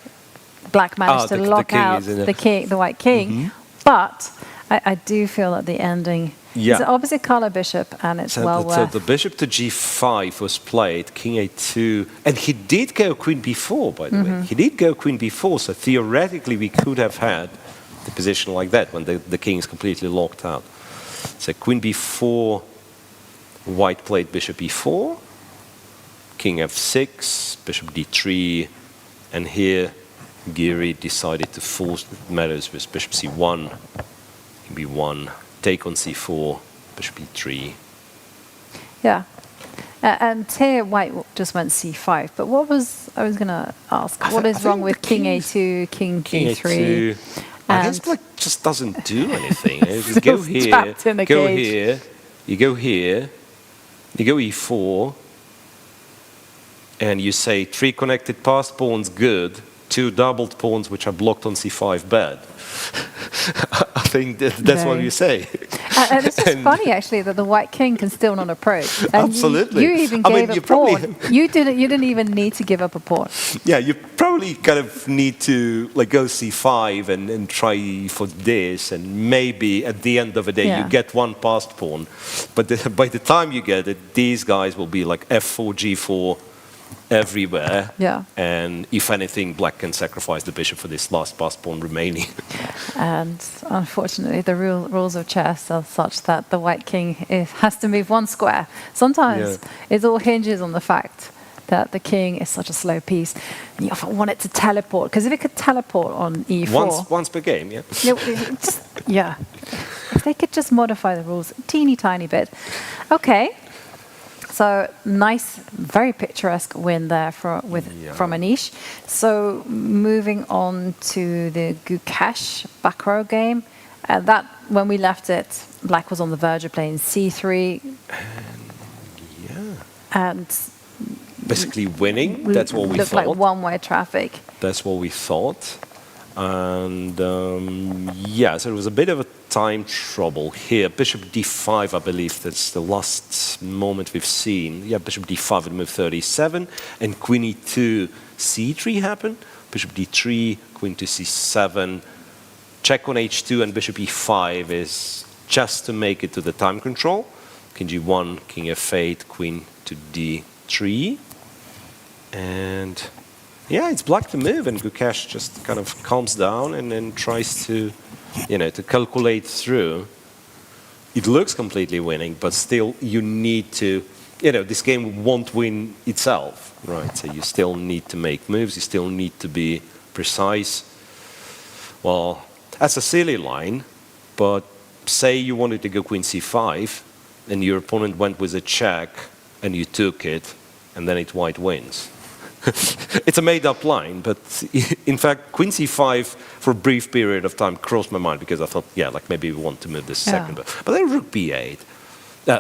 black managed to lock out the white king. But I do feel that the ending is obviously color bishop, and it's well worth. So the bishop to g5 was played, king a2, and he did go queen b4, by the way. He did go queen b4, so theoretically we could have had the position like that when the king is completely locked out. So queen b4, white played bishop e4, king f6, bishop d3, and here Giri decided to force matters with bishop c1, king b1, take on c4, bishop e3. Yeah. And here white just went c5. But what was, I was going to ask, what is wrong with king a2, king d3? I guess black just doesn't do anything. You just go here, go here, you go here, you go e4, and you say 3 connected passed pawns good, 2 doubled pawns which are blocked on c5 bad. I think that's what you say. And it's just funny, actually, that the white king can still not approach. And absolutely. You even gave a pawn. You didn't even need to give up a pawn. Yeah, you probably kind of need to go c5 and try for this, and maybe at the end of the day you get 1 passed pawn. But by the time you get it, these guys will be like f4, g4, everywhere. Yeah. And if anything, black can sacrifice the bishop for this last passed pawn remaining. And unfortunately, the rules of chess are such that the white king has to move 1 square. Sometimes it all hinges on the fact that the king is such a slow piece. And you often want it to teleport, because if it could teleport on e4... Once per game, yeah. If they could just modify the rules a teeny tiny bit. Okay. So nice, very picturesque win there from Anish. So moving on to the Gukesh Bacrot game. That, when we left it, black was on the verge of playing c3. And basically winning. That's what we thought. Looked like one-way traffic. That's what we thought. And so it was a bit of a time trouble here. Bishop d5, I believe that's the last moment we've seen. Yeah, bishop d5 at move 37, and queen e2, c3 happened. Bishop d3, queen to c7, check on h2, and bishop e5 is just to make it to the time control. King g1, king f8, queen to d3, and yeah, it's black to move, and Gukesh just kind of calms down and then tries to, to calculate through. It looks completely winning, but still you need to, this game won't win itself, right? So you still need to make moves, you still need to be precise. Well, that's a silly line, but say you wanted to go queen c5, and your opponent went with a check, and you took it, and then white wins. It's a made-up line, but in fact, queen c5 for a brief period of time crossed my mind, because I thought, maybe we want to move this second. But then rook b8,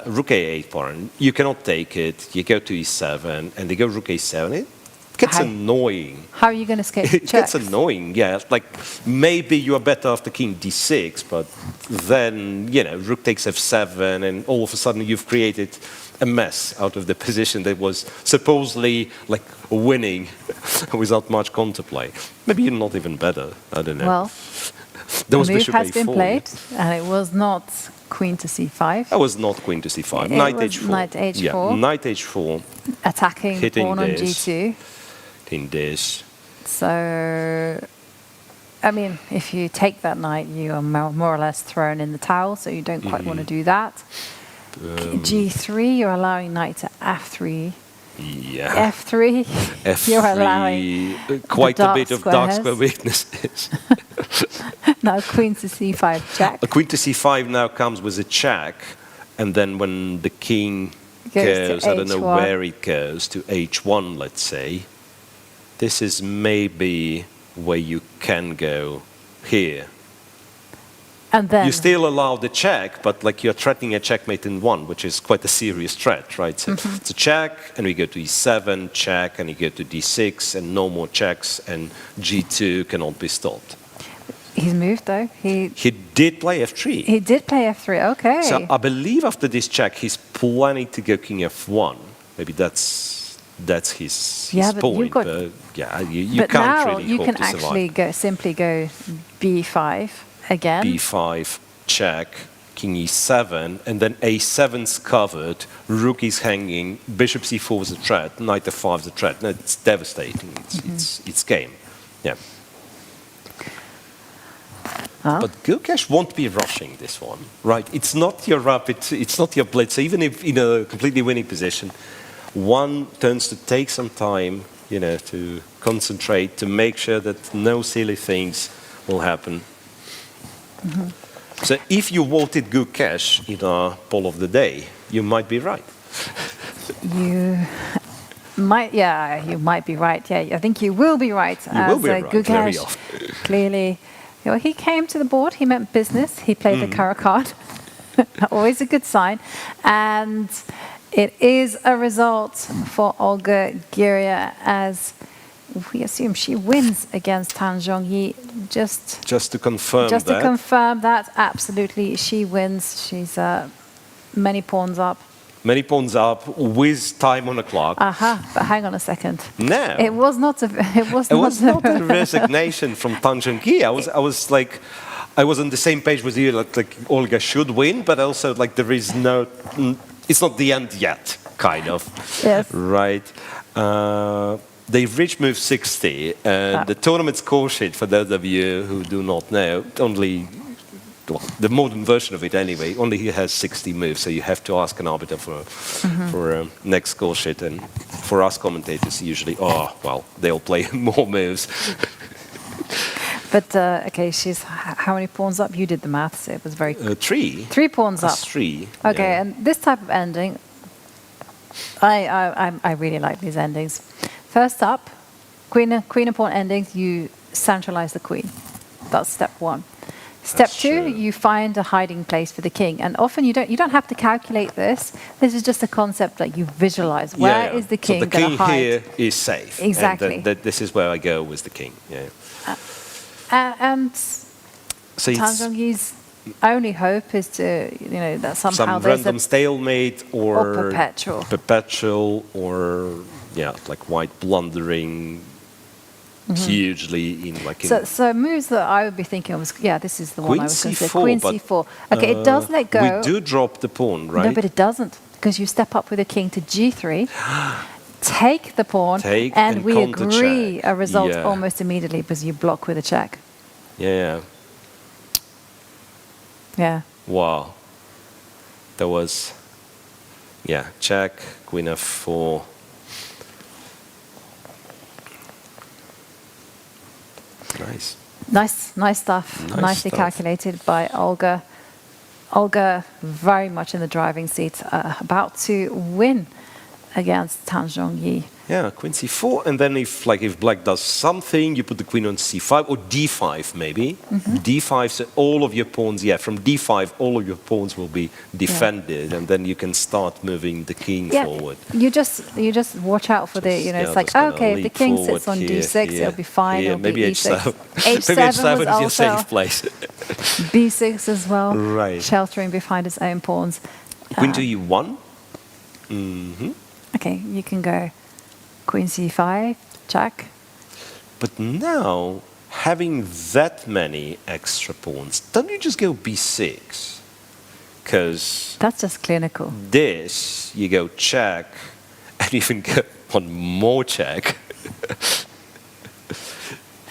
rook a8, pardon. You cannot take it. You go to e7, and they go rook a7. It gets annoying. How are you going to escape checks? It gets annoying, yeah. Maybe you are better after king d6, but then, rook takes f7, and all of a sudden you've created a mess out of the position that was supposedly winning without much contemplate. Maybe you're not even better. I don't know. Well, there was the move bishop has a4. been played, and it was not queen to c5. That was not queen to c5. Knight h4. Knight h4. Yeah, knight h4. Attacking pawn on g2. Hitting this. So, I mean, if you take that knight, you are more or less thrown in the towel, so you don't quite want to do that. G3, you're allowing knight to f3. Yeah. F3. F3, You're allowing quite the a bit of dark dark squares. square weaknesses. Now queen to c5 check. A queen to c5 now comes with a check, and then when the king Goes to I don't know H1. where it goes, to h1, let's say, this is maybe where you can go here. And then You still allow the check, but like you're threatening a checkmate in one, which is quite a serious threat, right? So it's a check, and we go to e7, check, and you go to d6, and no more checks, and g2 cannot be stopped. he's moved though. He did play f3. He did play f3. Okay. So I believe after this check, he's planning to go king f1. Maybe that's his Yeah, but point. you've got- But yeah, you but can't now really you hope can to actually survive. simply go b5 again. b5, check, king e7, and then a7's covered, rook is hanging, bishop c4 is a threat, knight f5 is a threat. No, it's devastating. It's game. Yeah. Huh? But Gukesh won't be rushing this one, right? It's not your rapid, it's not your blitz. Even if in a completely winning position, one turns to take some time, to concentrate, to make sure that no silly things will happen. So if you voted Gukesh in our poll of the day, you might be right. You might be right. Yeah, I think you will be right. You will be right, very Gukesh often. clearly, he came to the board. He meant business. He played the Kartikan. Always a good sign. And it is a result for Olga Guria, as we assume she wins against Tan Zhongyi. Just to confirm Just that. to confirm that, absolutely, she wins. She's many pawns up. Many pawns up with time on the clock. But hang on a second. No. It was not a. It was It not was not a resignation from Tan Zhongyi. I was on the same page with you. Like Olga should win, but also like there is no. It's not the end yet, kind of. Yes. Right. They've reached move 60, and the tournament score sheet, for those of you who do not know, the modern version of it anyway, only he has 60 moves, so you have to ask an arbiter for a next score sheet. And for us commentators, usually, they'll play more moves. But okay, she's how many pawns up? You did the maths. It was very 3. 3 pawns up. That's 3. Okay, yeah. and this type of ending, I really like these endings. First up, queen and pawn endings. You centralize the queen. That's step 1. Step 2, you find a hiding place for the king, and often you don't have to calculate this. This is just a concept that you visualize. Where is the king so the going king to hide? here is safe. Exactly. And this is where I go with the king. Yeah. And So Tan it's Zhongyi's only hope is to, that somehow some there's random stalemate or perpetual. or like white blundering hugely in like in So moves that I would be thinking of was, this is the one Queen I was going to say. C4, Queen but, C4. Okay, it does let go. We do drop the pawn, right? No, but it doesn't, because you step up with the king to G3, take the pawn, and we agree counter-check. a result Yeah. almost immediately because you block with a check. Yeah. Yeah. Wow. There was check, queen f4. Nice stuff. Nicely stuff. calculated by Olga. Olga very much in the driving seat, about to win against Tan Zhongyi. Yeah, queen c4, and then if black does something, you put the queen on c5 or d5 maybe. D5, so all of your pawns, from d5, all of your pawns will be defended, and then you can start moving the king forward. You just watch out for it's like, just gonna okay, if the leap king forward sits on here, d6, here, it'll be fine. here. It'll Maybe be h7. e6. Maybe h7 is your was safe place. b6 as well, Right. sheltering behind its own pawns. Queen to e1. Okay, you can go queen c5, check. But now, having that many extra pawns, don't you just go b6? Because That's just clinical. this, you go check, and even go one more check.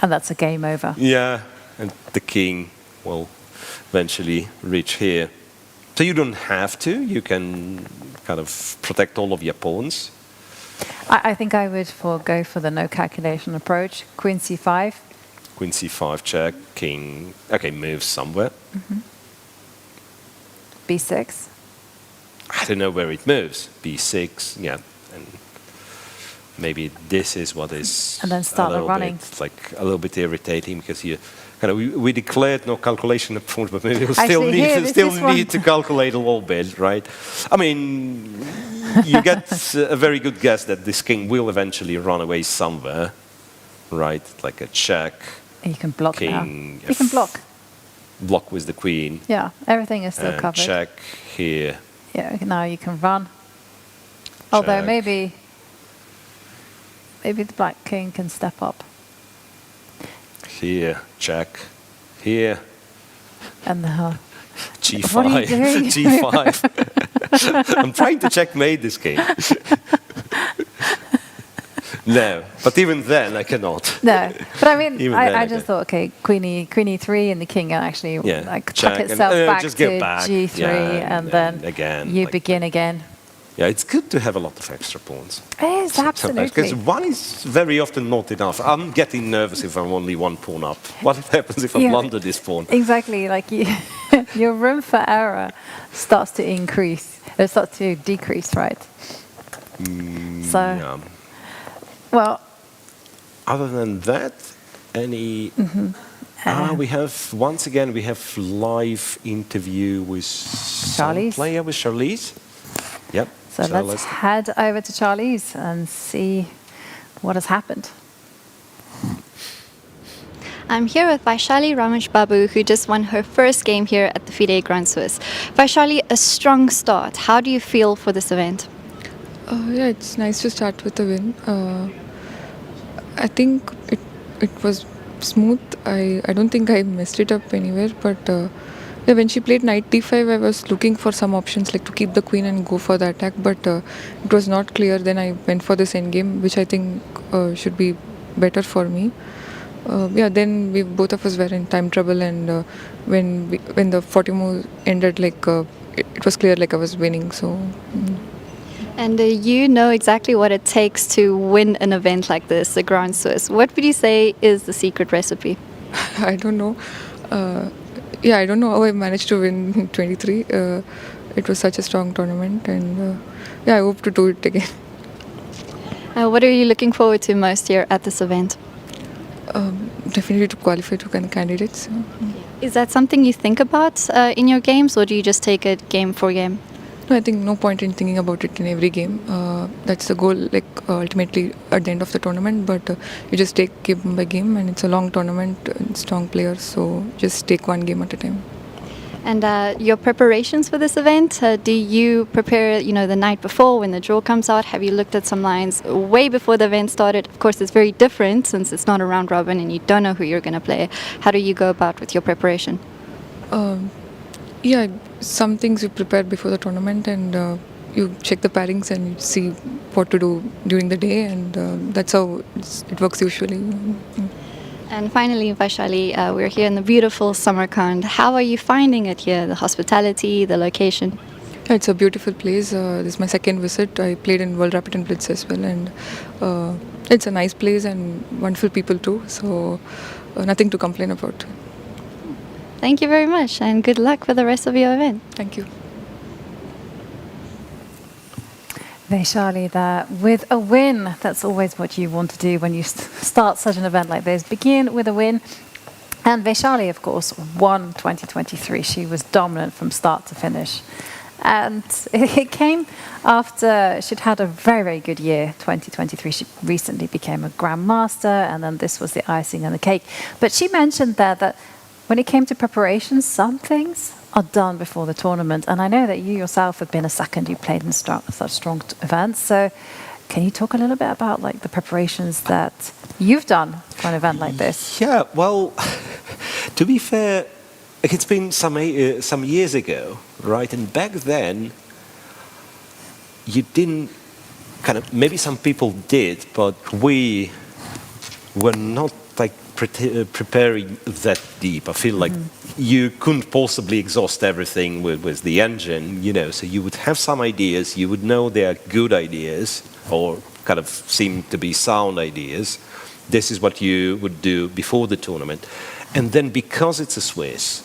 And that's a game over. Yeah, and the king will eventually reach here. So you don't have to. You can kind of protect all of your pawns. I think I would go for the no calculation approach. Queen c5. Queen c5 check, king, okay, moves somewhere. b6. I don't know where it moves. b6, yeah. And maybe this is what is And then start running. Like a little bit irritating because you kind of we declared no calculation approach, but maybe we Actually, still need to calculate a little bit, right? I mean, you get a very good guess that this king will eventually run away somewhere, right? Like a check. You can block king, now. You can block. Block with the queen. Yeah, everything is still And covered. check here. Yeah, now you can run. Although Check. maybe the black king can step up. Here, check. Here, And g5. What are you doing? g5. I'm trying to checkmate this king. No, but even then I cannot. no, but I mean, Even then I I just can. thought, okay, queen e3, and the king can actually like tuck check and, itself back just to get back. g3, Yeah, and then again, you like- begin again. Yeah, it's good to have a lot of extra pawns. It is, absolutely. Because one is very often not enough. I'm getting nervous if I'm only one pawn up. What happens if I Yeah. blunder this pawn? Exactly, like your room for error starts to increase. It starts to decrease, right? So, Yeah. well, Other than that, any... we have, once again, we have live interview with some Charlize. player, with Charlize. Yep. so let's head over to Charlize and see what has happened. I'm here with Vaishali Babu, who just won her first game here at the FIDE Grand Swiss. Vaishali, a strong start. How do you feel for this event? Yeah, it's nice to start with a win. I think it was smooth. I don't think I messed it up anywhere, but yeah, when she played knight d5, I was looking for some options like to keep the queen and go for the attack, but it was not clear. Then I went for this endgame, which I think should be better for me. Yeah, then both of us were in time trouble, and when the 40 move ended, like it was clear like I was winning. So. And you know exactly what it takes to win an event like this, the Grand Swiss. What would you say is the secret recipe? I don't know. Yeah, I don't know how I managed to win in 23. It was such a strong tournament, and yeah, I hope to do it again. What are you looking forward to most here at this event? Definitely to qualify to candidates. Is that something you think about in your games, or do you just take it game for game? No, I think no point in thinking about it in every game. That's the goal, like ultimately at the end of the tournament. But you just take game by game, and it's a long tournament, strong players. So just take one game at a time. And your preparations for this event, do you prepare, the night before when the draw comes out? Have you looked at some lines way before the event started? Of course, it's very different since it's not a round robin and you don't know who you're going to play. How do you go about with your preparation? Yeah, some things you prepare before the tournament, and you check the pairings and you see what to do during the day, and that's how it works usually. And finally, Vaishali, we're here in the beautiful Samarkand. How are you finding it here, the hospitality, the location? Yeah, it's a beautiful place. This is my second visit. I played in World Rapid and Blitz as well, and it's a nice place and wonderful people too, so nothing to complain about. Thank you very much, and good luck for the rest of your event. Thank you. Vaishali there with a win. That's always what you want to do when you start such an event like this. Begin with a win. And Vaishali, of course, won 2023. She was dominant from start to finish. And it came after she'd had a very, very good year, 2023. She recently became a grandmaster, and then this was the icing on the cake. But she mentioned there that when it came to preparations, some things are done before the tournament. And I know that you yourself have been a second. You played in such strong events. So can you talk a little bit about like the preparations that you've done for an event like this? Yeah, well, to be fair, it's been some years ago, right? And back then, you didn't maybe some people did, but we were not like preparing that deep. I feel like you couldn't possibly exhaust everything with the engine, so you would have some ideas, you would know they are good ideas, or kind of seem to be sound ideas. This is what you would do before the tournament. And then because it's a Swiss,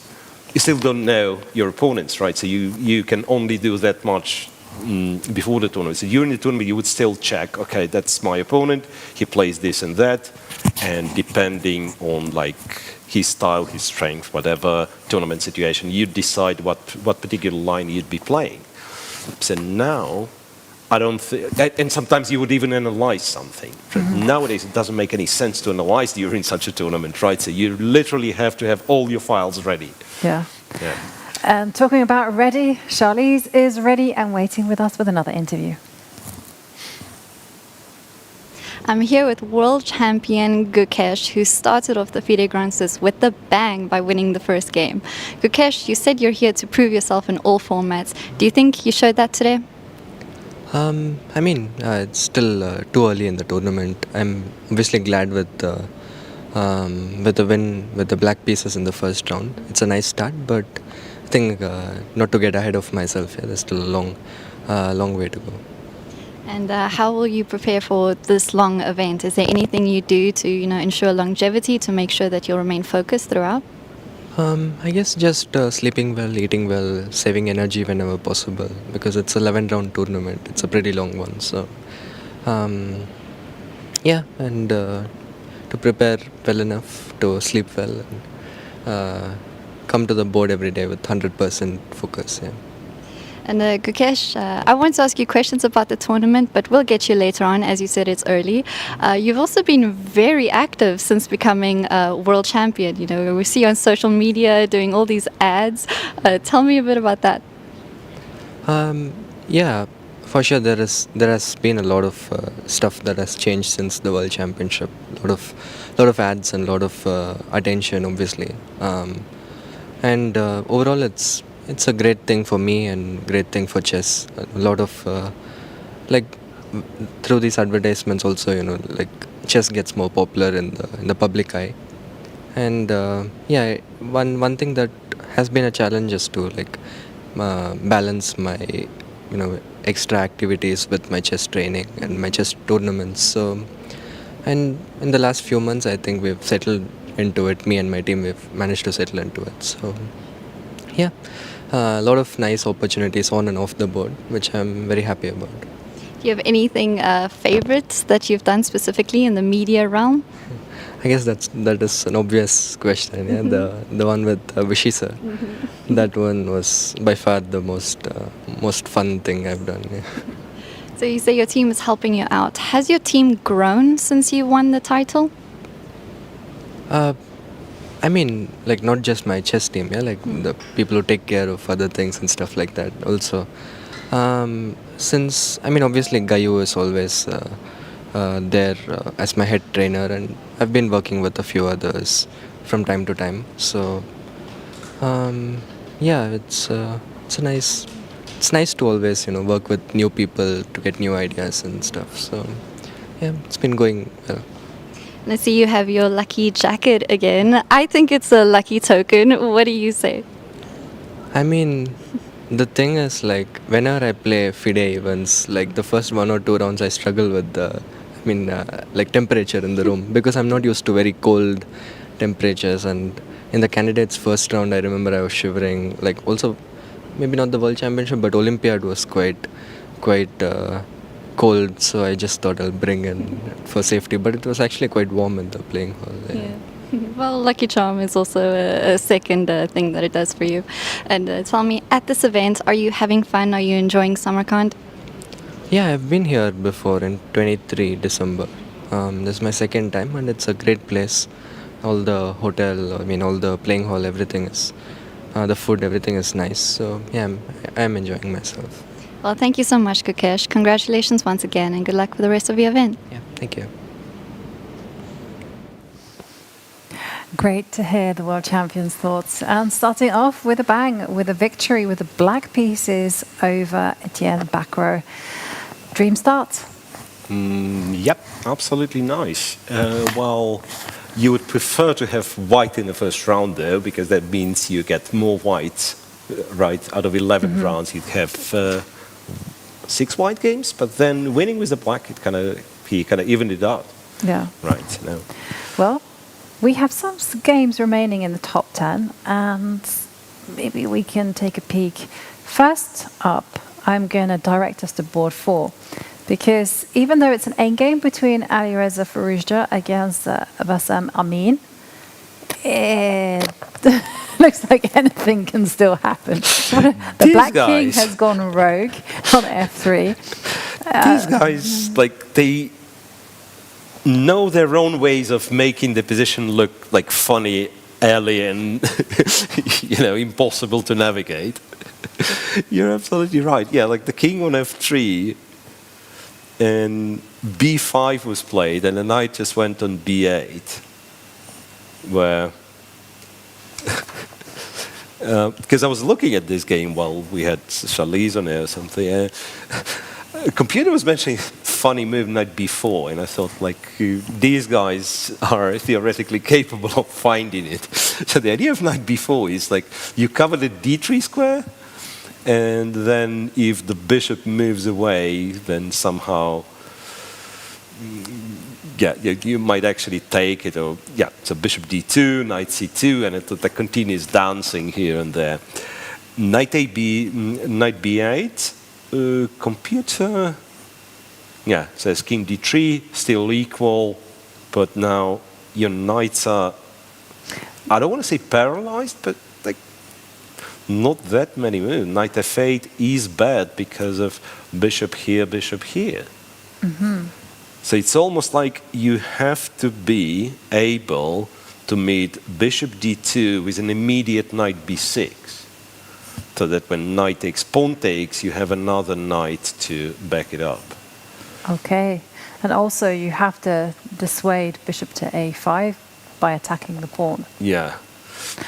you still don't know your opponents, right? So you can only do that much before the tournament. So during the tournament, you would still check, okay, that's my opponent, he plays this and that, and depending on like his style, his strength, whatever tournament situation, you decide what particular line you'd be playing. So now, I don't think, and sometimes you would even analyze something. Nowadays, it doesn't make any sense to analyze during such a tournament, right? So you literally have to have all your files ready. Yeah. Yeah. And talking about ready, Charlize is ready and waiting with us with another interview. I'm here with world champion Gukesh, who started off the FIDE Grand Swiss with a bang by winning the first game. Gukesh, you said you're here to prove yourself in all formats. Do you think you showed that today? I mean, it's still too early in the tournament. I'm obviously glad with the win with the black pieces in the first round. It's a nice start, but I think not to get ahead of myself. Yeah, there's still a long way to go. And how will you prepare for this long event? Is there anything you do to ensure longevity, to make sure that you'll remain focused throughout? I guess just sleeping well, eating well, saving energy whenever possible, because it's an 11-round tournament. It's a pretty long one. So, yeah, and to prepare well enough, to sleep well, and come to the board every day with 100% focus. Yeah. And Gukesh, I want to ask you questions about the tournament, but we'll get you later on. As you said, it's early. You've also been very active since becoming a world champion. We see you on social media doing all these ads. Tell me a bit about that. Yeah, for sure. There has been a lot of stuff that has changed since the World Championship. Lot of ads and a lot of attention, obviously. And overall, it's a great thing for me and great thing for chess. A lot of through these advertisements also, like chess gets more popular in the public eye. And yeah, one thing that has been a challenge is to balance my extra activities with my chess training and my chess tournaments. So, and in the last few months, I think we've settled into it. Me and my team, we've managed to settle into it. So, yeah. A lot of nice opportunities on and off the board, which I'm very happy about. Do you have anything favorites that you've done specifically in the media realm? I guess that is an obvious question. Yeah, the one with Vishisa. That one was by far the most fun thing I've done. Yeah. So you say your team is helping you out. Has your team grown since you won the title? I mean, not just my chess team, yeah, the people who take care of other things and stuff like that also. Since, obviously Gayu is always there as my head trainer, and I've been working with a few others from time to time. So, yeah, it's nice to always, work with new people to get new ideas and stuff. So, yeah, it's been going well. I see you have your lucky jacket again. I think it's a lucky token. What do you say? I mean, the thing is, whenever I play FIDE events, the first 1 or 2 rounds, I struggle with the, temperature in the room, because I'm not used to very cold temperatures. And in the candidates' first round, I remember I was shivering. Also, maybe not the World Championship, but Olympiad was quite cold, so I just thought I'll bring in for safety, but it was actually quite warm in the playing hall. Yeah. Well, Lucky Charm is also a second thing that it does for you. And tell me, at this event, are you having fun? Are you enjoying Samarkand? Yeah, I've been here before in 23 December. This is my second time, and it's a great place. All the hotel, all the playing hall, everything is, the food, everything is nice. So yeah, I'm enjoying myself. Well, thank you so much, Gukesh. Congratulations once again, and good luck for the rest of the event. Yeah, thank you. Great to hear the world champion's thoughts. And starting off with a bang, with a victory with the black pieces over Etienne Bacrot. Dream start. Yep, absolutely nice. Well, you would prefer to have white in the first round, though, because that means you get more whites, right? Out of 11 rounds, you'd have 6 white games, but then winning with the black, he kind of evened it out. Yeah. Right. No. Well, we have some games remaining in the top 10, and maybe we can take a peek. First up, I'm going to direct us to board 4, because even though it's an endgame between Alireza Firouzja against Bassem Amin, it looks like anything can still happen. The Black King has gone rogue on F3. These guys, like, they know their own ways of making the position look like funny, alien, impossible to navigate. You're absolutely right. Yeah, like the king on F3, and B5 was played, and the knight just went on B8, where because I was looking at this game while we had Charlize on air or something. The computer was mentioning funny move knight b4, and I thought, like, these guys are theoretically capable of finding it. So the idea of knight b4 is like you cover the d3 square, and then if the bishop moves away, then somehow, you might actually take it. Or so bishop d2, knight c2, and that continues dancing here and there. Knight b8. Computer, says king d3, still equal, but now your knights are, I don't want to say paralyzed, but like not that many moves. Knight f8 is bad because of bishop here, bishop here. So it's almost like you have to be able to meet bishop d2 with an immediate knight b6. So that when knight takes, pawn takes, you have another knight to back it up. Okay. And also you have to dissuade bishop to a5 by attacking the pawn. Yeah.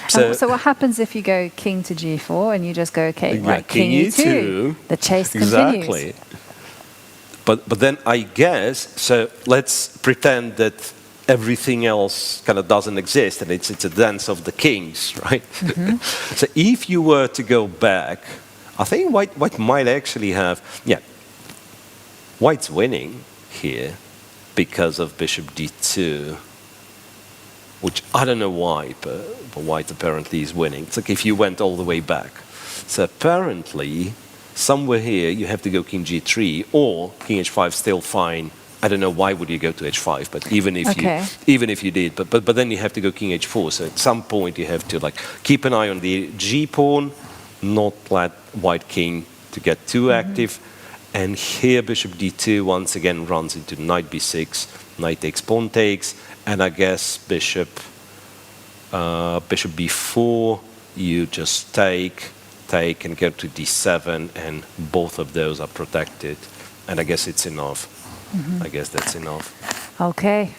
So what happens if you go king to g4 and you just go, okay, right, king e2, the chase continues. Exactly. But then I guess, so let's pretend that everything else kind of doesn't exist, and it's a dance of the kings, right? So if you were to go back, I think white might actually have, white's winning here because of bishop d2, which I don't know why, but white apparently is winning. It's like if you went all the way back. So apparently, somewhere here you have to go king g3, or king h5 still fine. I don't know why would you go to h5, but even if you did, but then you have to go king h4. So at some point you have to like keep an eye on the g pawn, not let white king to get too active. And here bishop d2 once again runs into knight b6, knight takes, pawn takes, and I guess bishop b4. You just take and go to d7, and both of those are protected. And I guess it's enough. I guess that's enough. Okay.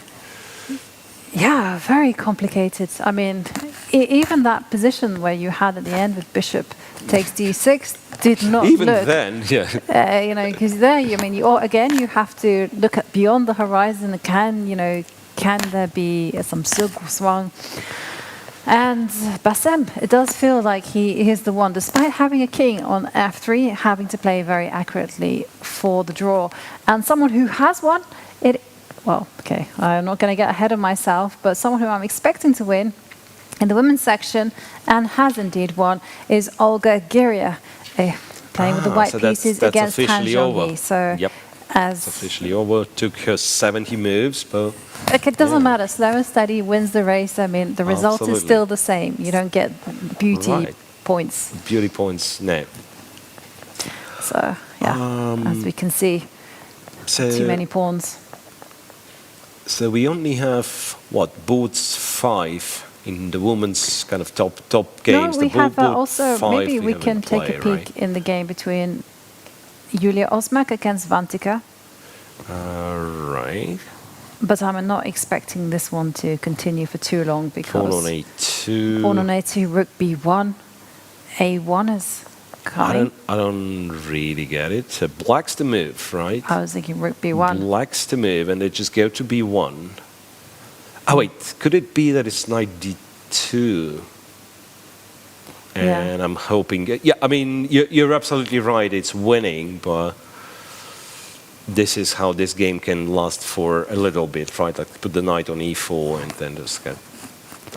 Yeah, very complicated. I mean, even that position where you had at the end with bishop takes d6 did not even look. Then, because there, you have to look at beyond the horizon. Can there be some silk swung? And Bassem, it does feel like he is the one, despite having a king on f3, having to play very accurately for the draw. And someone who has won, I'm not going to get ahead of myself, but someone who I'm expecting to win in the women's section, and has indeed won, is Olga Giria, playing with the white pieces against Han Zhongyi. So it's officially over. Took her 70 moves, but it doesn't matter. Slow and steady wins the race. I mean, the result is still the same. You don't get beauty points. Beauty points, no. So as we can see, too many pawns. So we only have boards 5 in the women's kind of top games. No, we have also. Maybe we can take a peek in the game between Julia Osmak against Vantika. Right. But I'm not expecting this one to continue for too long because pawn on a2. Pawn on a2, rook b1, a1 is coming. I don't really get it. So black's the move, right? I was thinking rook b1. Black's the move, and they just go to b1. Oh wait, could it be that it's knight d2? And I'm hoping. I mean, you're absolutely right. It's winning, but this is how this game can last for a little bit, right? Like put the knight on e4 and then just go.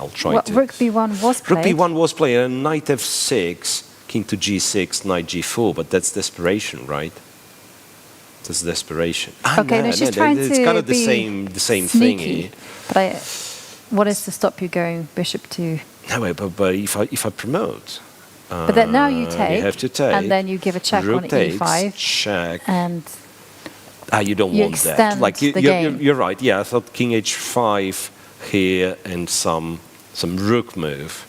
I'll try to. Rook b1 was played. Rook b1 was played, and knight f6, king to g6, knight g4, but that's desperation, right? That's desperation. Okay, no, she's trying it's to kind of the be same thing sneaky. here. But what is to stop you going bishop to? No, but if I promote, But then now you take, you have to take, and then you give a check rook on takes, e5, check, and you don't you want that. extend Like the game. you're right. Yeah, I thought king h5 here and some rook move.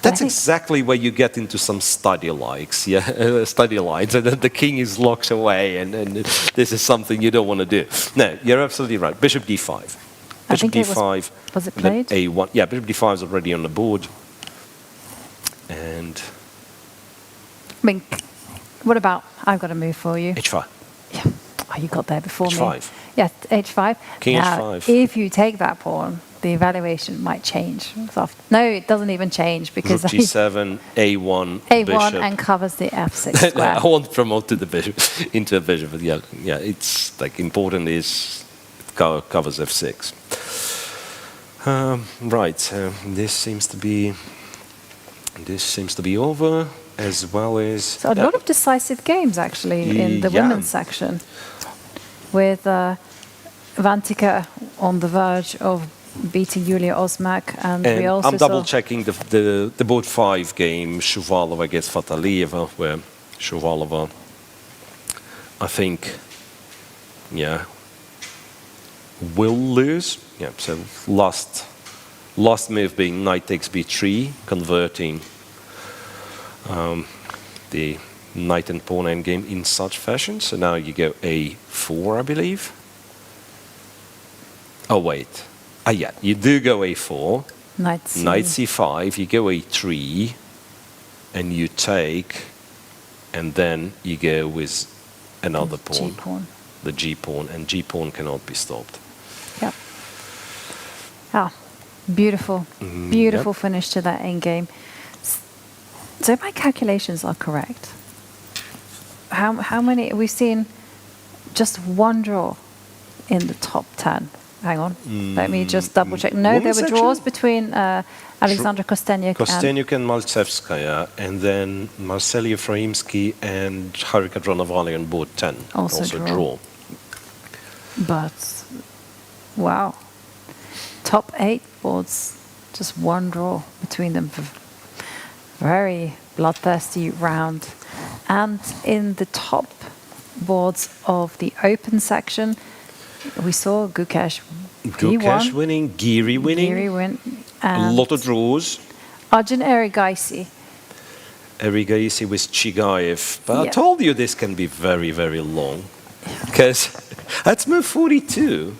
That's exactly where you get into some study likes, study lines, and then the king is locked away, and this is something you don't want to do. No, you're absolutely right. Bishop d5. Bishop d5. Was it played? A1. Yeah, bishop d5 is already on the board. And I mean, what about, I've got a move for you. h5. Yeah. Oh, you got there before me. h5. Yeah, h5. King now, h5. if you take that pawn, the evaluation might change. No, it doesn't even change because Rook g7, a1, a1 bishop. and covers the f6 square. I won't promote to the bishop into a bishop, but yeah, it's like important is it covers f6. Right, so this seems to be over, as well as So a lot of decisive games actually in the women's section, with Vantika on the verge of beating Yulia Osmak, and we also I'm double checking the board 5 game, Shuvalova against Fatalieva, where Shuvalova, I think, will lose. Yeah, so last move being knight takes b3, converting the knight and pawn endgame in such fashion. So now you go a4, I believe. Oh wait, yeah, you do go a4. Knight c5, you go a3, and you take, and then you go with another pawn, G-pawn. the g-pawn, and g-pawn cannot be stopped. Yeah. Ah, beautiful, beautiful finish to that endgame. So my calculations are correct. How many we've seen? Just one draw in the top 10. Hang on, let me just double check. No, there were draws between Alexandra Kostenyuk and Maltsevskaya, and then Marcel Efraimsky and Harika Dronovali on board 10. Also draw. But, wow. Top 8 boards, just one draw between them. Very bloodthirsty round. And in the top boards of the open section, we saw Gukesh winning, Giri winning. Giri win. A lot of draws. Arjun Erigaisi. Erigaisi with Chigaev. But I told you this can be very, very long. Because that's move 42.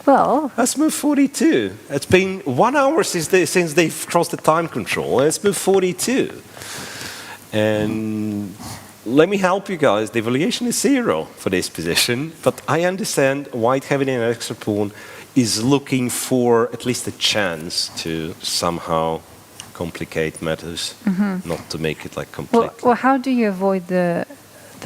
Well, that's move 42. It's been 1 hour since they've crossed the time control. And it's move 42. And let me help you guys. The evaluation is 0 for this position. But I understand White having an extra pawn is looking for at least a chance to somehow complicate matters, not to make it like completely. Well, how do you avoid the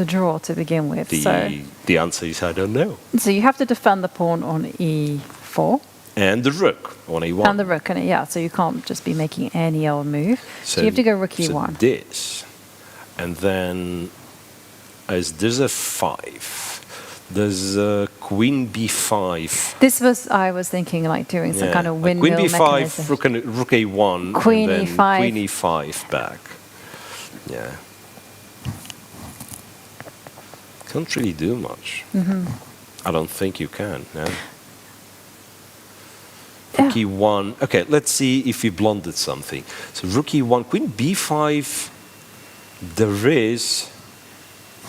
draw to begin with? The answer is I don't know. So you have to defend the pawn on e4. And the rook on e1. And the rook on it, yeah. So you can't just be making any old move. So you have to go rook e1. So this. And then as there's a 5. There's queen b5. This was, I was thinking, like doing some kind of windmill queen b5, mechanism. rook a1, queen and then e5. Queen e5 back. Yeah. Can't really do much. I don't think you can. No? Rook e1. Okay, let's see if you blundered something. So rook e1, queen b5. There is.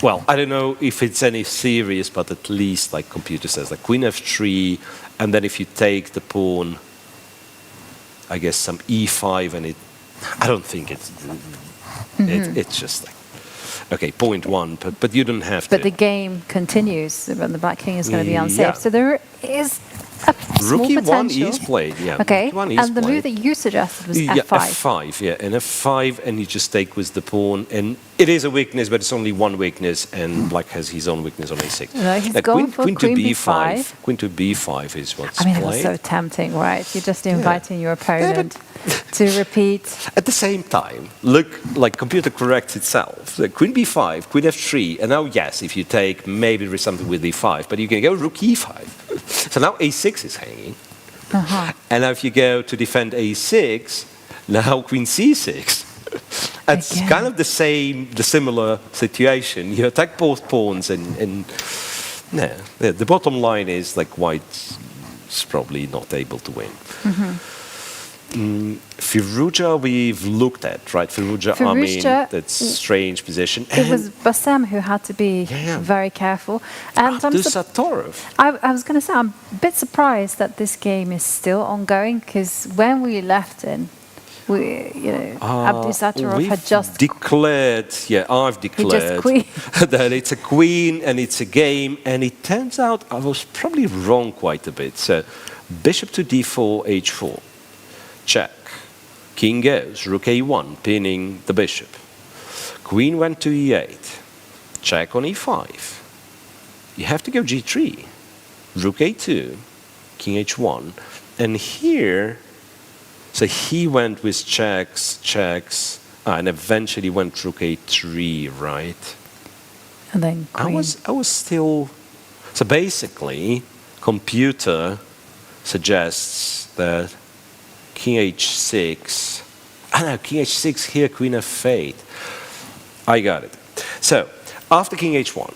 Well, I don't know if it's any serious, but at least like computer says, like queen f3, and then if you take the pawn, I guess some e5, and I don't think it's, it's just like, okay, point 1, but you don't have to. But the game continues when the black king is going to be unsafe. So there is a small Rookie one potential. is played, yeah. Okay, Rookie one is and the played. move that you suggested was Yeah, F5. F5, yeah, and F5, and you just take with the pawn, and it is a weakness, but it's only one weakness, and Black has his own weakness on A6. No, he's gone for Queen to Queen B5. Queen to B5 is what's I mean, it played. was so tempting, right? You're just inviting your opponent to repeat. At the same time, look, like computer corrects itself. So Queen B5, Queen F3, and now yes, if you take, maybe there is something with E5, but you can go Rook E5. So now A6 is hanging. And now if you go to defend A6, now Queen C6. It's Again. kind of the similar situation. You attack both pawns, and no, the bottom line is like White's probably not able to win. Firouzja we've looked at, right? Firouzja, Amin, that's strange position. It was Bassem who had to be very careful. And Abdusattorov. I was going to say, I'm a bit surprised that this game is still ongoing, because when we left in, Abdusattorov had just declared, I've declared that it's a queen and it's a game, and it turns out I was probably wrong quite a bit. So bishop to d4, h4, check. King goes, rook a1, pinning the bishop. Queen went to e8, check on e5. You have to go g3, rook a2, king h1, and here, so he went with checks, and eventually went rook a3, right? And then queen. I was still, so basically, computer suggests that king h6, king h6 here, queen f8. I got it. So, after king h1,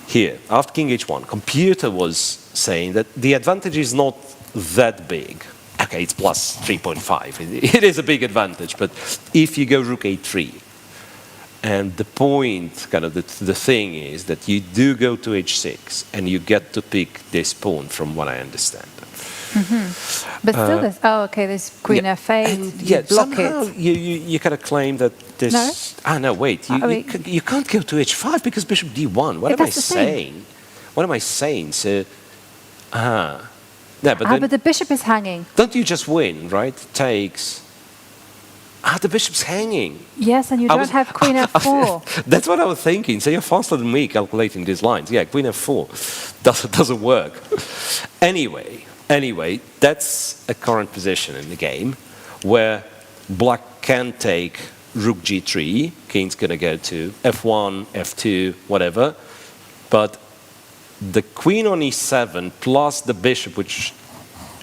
here, after king h1, computer was saying that the advantage is not that big. Okay, it's plus 3.5. It is a big advantage, but if you go rook a3, and the point, kind of the thing is that you do go to h6, and you get to pick this pawn, from what I understand. But still, there's queen f8. You block somehow it. you kind of claim that this. No? No, wait. You can't go to h5 because bishop d1. What am I saying? What am I saying? So, no, but the bishop is hanging. Don't you just win, right? Takes. The bishop's hanging. Yes, and you don't have queen f4. That's what I was thinking. So you're faster than me calculating these lines. Yeah, queen f4 doesn't work. Anyway, that's a current position in the game where Black can take rook g3. King's going to go to f1, f2, whatever. But the queen on e7 plus the bishop, which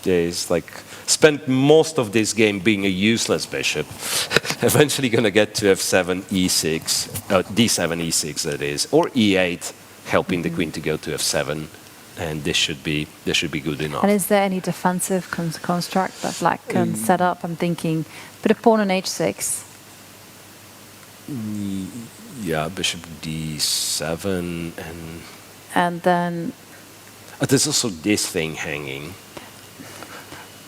is like spent most of this game being a useless bishop, eventually going to get to f7, e6, d7, e6 that is, or e8, helping the queen to go to f7. And this should be good enough. And is there any defensive construct that Black can set up? I'm thinking, put a pawn on h6. Yeah, bishop d7 and then. There's also this thing hanging.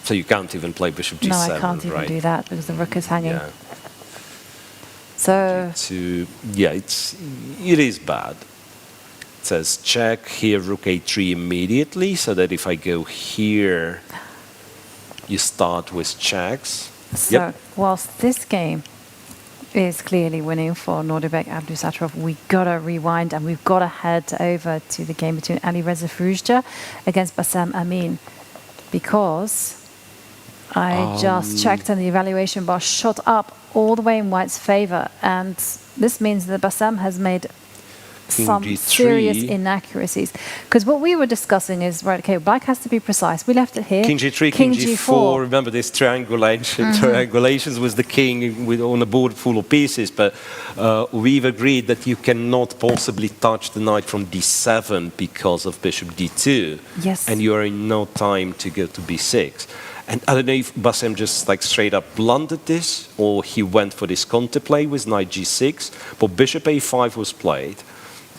So you can't even play bishop g7. No, I can't even do that because the rook is hanging. Yeah. So. It is bad. It says check here, rook a3 immediately, so that if I go here, you start with checks. So, whilst this game is clearly winning for Nodirbek Abdusattorov, we gotta rewind and we've gotta head over to the game between Alireza Firouzja against Bassem Amin, because I just checked and the evaluation bar shot up all the way in White's favor, and this means that Bassem has made some serious inaccuracies. Because what we were discussing is, right, okay, Black has to be precise. We left it here. King g3, king g4. Remember this triangulations with the king on a board full of pieces, but we've agreed that you cannot possibly touch the knight from d7 because of bishop d2. Yes. And you are in no time to go to b6. And I don't know if Bassem just like straight up blundered this, or he went for this counterplay with knight g6, but bishop a5 was played.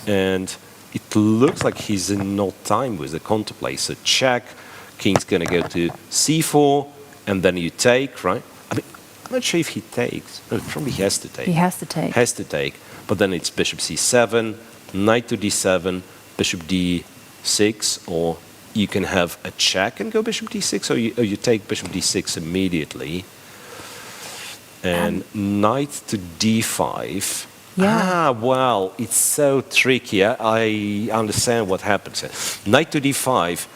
And it looks like he's in no time with the counterplay. So check, king's going to go to c4, and then you take, right? I mean, I'm not sure if he takes. No, probably he has to take. He has to take. Has to take. But then it's bishop c7, knight to d7, bishop d6, or you can have a check and go bishop d6, or you take bishop d6 immediately. And knight to d5. Yeah. Well, it's so tricky. I understand what happens here. Knight to d5,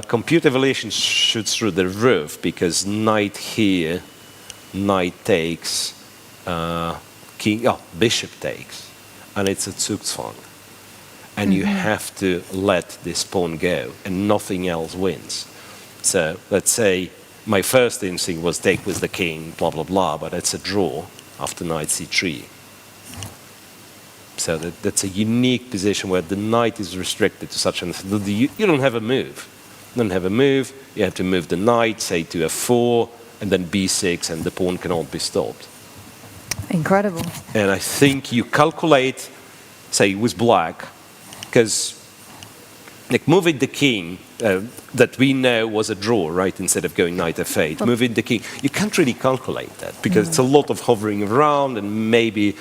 computer evaluation shoots through the roof because knight here, knight takes, bishop takes, and it's a Zugzwang. And you have to let this pawn go, and nothing else wins. So let's say my first instinct was take with the king, blah, blah, blah, but it's a draw after knight c3. So that's a unique position where the knight is restricted to such an... You don't have a move. You don't have a move. You have to move the knight, say, to f4, and then b6, and the pawn cannot be stopped. Incredible. And I think you calculate, say, with black, because like moving the king, that we know was a draw, right, instead of going knight f8, moving the king, you can't really calculate that, because it's a lot of hovering around, and maybe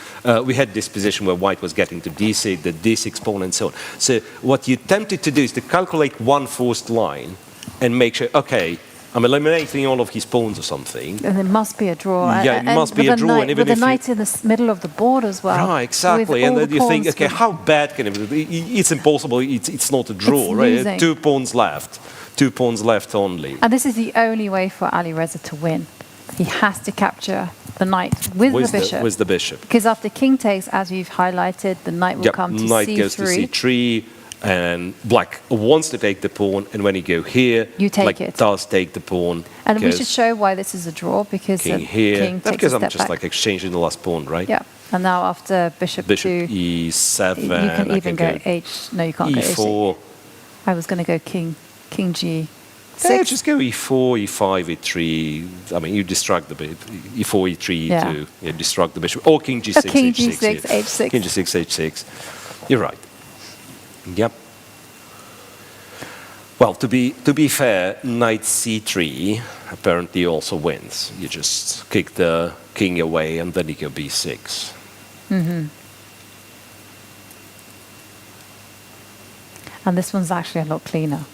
we had this position where white was getting to d6, the d6 pawn, and so on. So what you tempted to do is to calculate one forced line and make sure, okay, I'm eliminating all of his pawns or something. And it must be a draw. Yeah, it must be a draw. And even with the knight in the middle of the board as well. Right, exactly. And then you think, okay, how bad can it be? It's impossible. It's not a draw, right? Losing. 2 pawns left. 2 pawns left only. And this is the only way for Alireza to win. He has to capture the knight with the bishop. With the bishop. Because after king takes, as you've highlighted, the knight will come to knight c3. goes to c3. And black wants to take the pawn, and when you go here, you take black it. does take the pawn. And we should show why this is a draw, because king the here. king takes Because a I'm step just back. like exchanging the last pawn, right? Yeah. And now after bishop to e7. you can even go h. No, you can't e4. go h. I was going to go king g6. Yeah, just go e4, e5, e3. I mean, you distract the bishop. e4, e3, e2. You distract the bishop. Or king g6, king h6. g6, h6. King g6, h6. You're right. Yep. Well, to be fair, knight c3 apparently also wins. You just kick the king away, and then you go b6. And this one's actually a lot cleaner.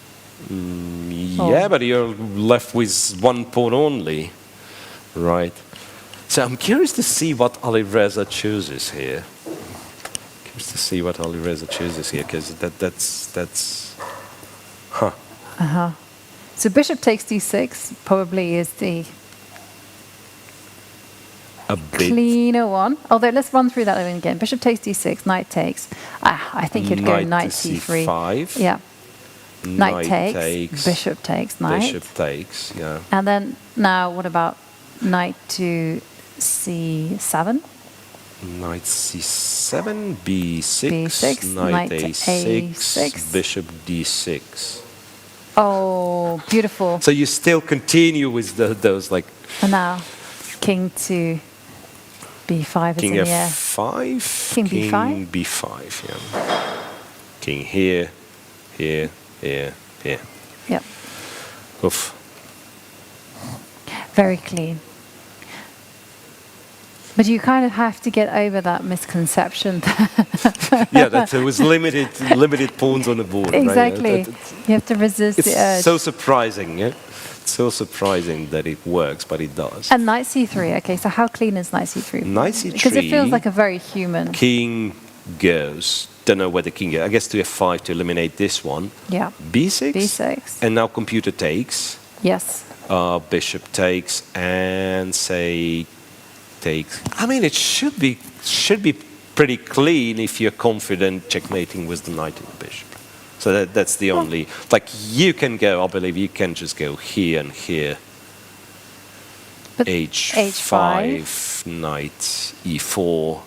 Yeah, but you're left with one pawn only, right? So I'm curious to see what Alireza chooses here. Curious to see what Alireza chooses here, because that's So bishop takes d6 probably is the a bit cleaner one. Although let's run through that again. Bishop takes d6, knight takes. I think you'd go knight to c3. c5. Yeah. Knight takes, bishop takes, knight. Bishop takes, yeah. And then now what about knight to c7? Knight c7, b6, b6, knight to a6, a6. bishop d6. Oh, beautiful. So you still continue with those like... And now king to b5 is King in the air. f5, King b5? King b5, yeah. King here, here, here, here. Yep. Oof. Very clean. But you kind of have to get over that misconception. Yeah, that there was limited pawns on the board. Exactly. Right? You have to resist the urge. It's so surprising, yeah? It's so surprising that it works, but it does. And knight c3. Okay, so how clean is knight c3? Knight c3. Because it feels like a very human. King goes. Don't know where the king goes. I guess to f5 to eliminate this one. Yeah. b6. b6. And now computer takes. Yes. Bishop takes, and say takes. I mean, it should be pretty clean if you're confident checkmating with the knight and the bishop. So that's the only, like, you can go, I believe you can just go here and here. But h5, knight e4,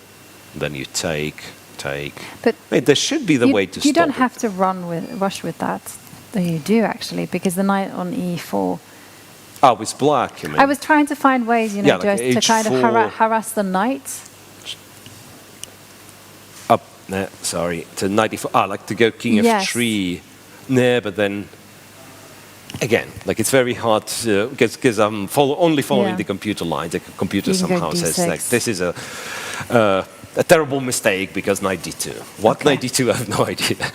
then you take. But I mean, there should be the way to stop You don't it. have to rush with that. Though you do, actually, because the knight on e4. Oh, with black, you mean? I was trying to find ways, you know, Yeah, like to kind of h4. harass the knight. Up, no, sorry, to knight e4. Ah, like to go king Yes. f3. No, but then again, like it's very hard because I'm only following the computer lines. The computer You can go somehow says d6. like this is a terrible mistake because knight d2. What Okay. knight d2? I have no idea.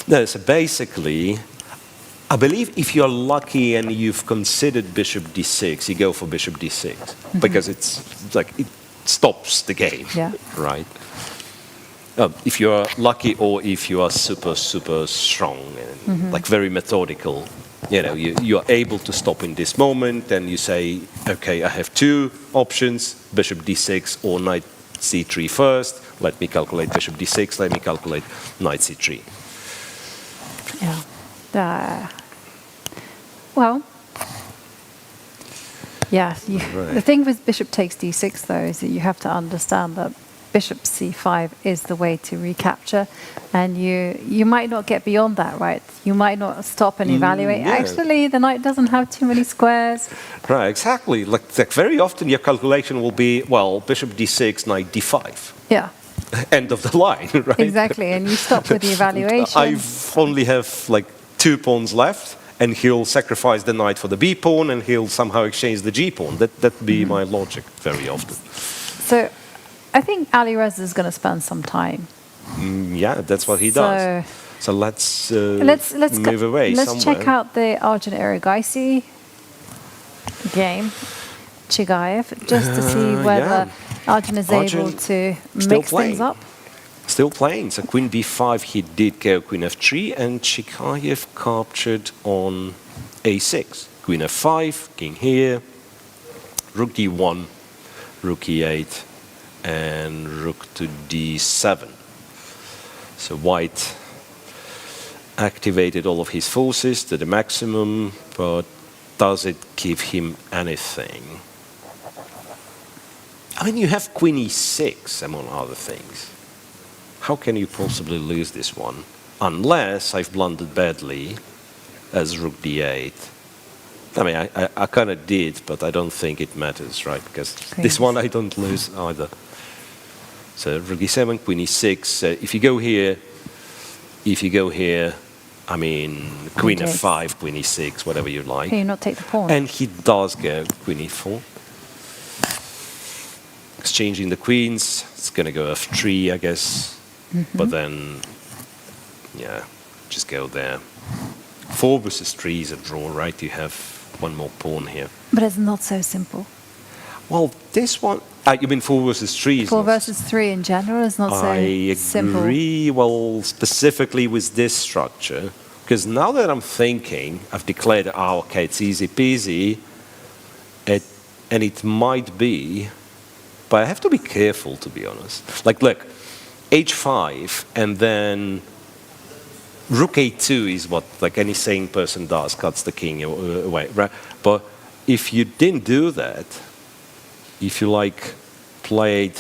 No, so basically, I believe if you're lucky and you've considered bishop d6, you go for bishop d6 because it's like it stops the game, right? If you're lucky or if you are super, super strong and like very methodical, you know, you're able to stop in this moment and you say, okay, I have two options, bishop d6 or knight c3 first. Let me calculate bishop d6, let me calculate knight c3. Yeah. Well, yeah. The thing with bishop takes d6, though, is that you have to understand that bishop c5 is the way to recapture, and you might not get beyond that, right? You might not stop and evaluate. Yeah. Actually, the knight doesn't have too many squares. Right, exactly. Like very often your calculation will be, well, bishop d6, knight d5. Yeah. End of the line, right? Exactly, and you stop with the evaluation. I only have like 2 pawns left, and he'll sacrifice the knight for the b pawn, and he'll somehow exchange the g pawn. That'd be my logic very often. So, I think Alireza is going to spend some time. Yeah, that's what he does. So let's move away. Let's check out the Arjun Erigaisi game, Chigaev, just to see whether Arjun is able to mix things up. Still playing. So queen b5, he did go queen f3, and Chigaev captured on a6. Queen f5, king here, rook d1, rook e8, and rook to d7. So white activated all of his forces to the maximum, but does it give him anything? I mean, you have queen e6, among other things. How can you possibly lose this one? Unless I've blundered badly as rook d8. I mean, I kind of did, but I don't think it matters, right? Because this one I don't lose either. So rook e7, queen e6. If you go here, I mean, queen f5, queen e6, whatever you like. Can you not take the pawn? And he does go queen e4. Exchanging the queens. It's going to go f3, I guess. But then, yeah, just go there. 4 versus 3 is a draw, right? You have one more pawn here. But it's not so simple. Well, this one... you mean 4 versus 3 is 4 versus 3 in general is not so simple. I agree, well, specifically with this structure. Because now that I'm thinking, I've declared, okay, it's easy peasy. And it might be... But I have to be careful, to be honest. Like, look, h5, and then rook a2 is what like any sane person does, cuts the king away, right? But if you didn't do that, if you like played,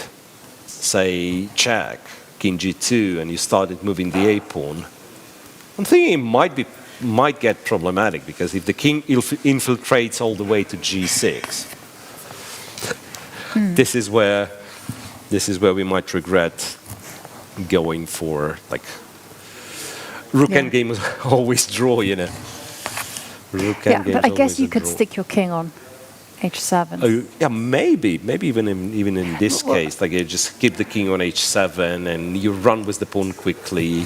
say, check, king g2, and you started moving the a pawn, I'm thinking it might get problematic, because if the king infiltrates all the way to g6, this is where we might regret going for like rook endgame is always draw, you know. Rook endgame. But I guess you could stick your king on h7. Oh, yeah, maybe even in this case, like you just keep the king on h7 and you run with the pawn quickly.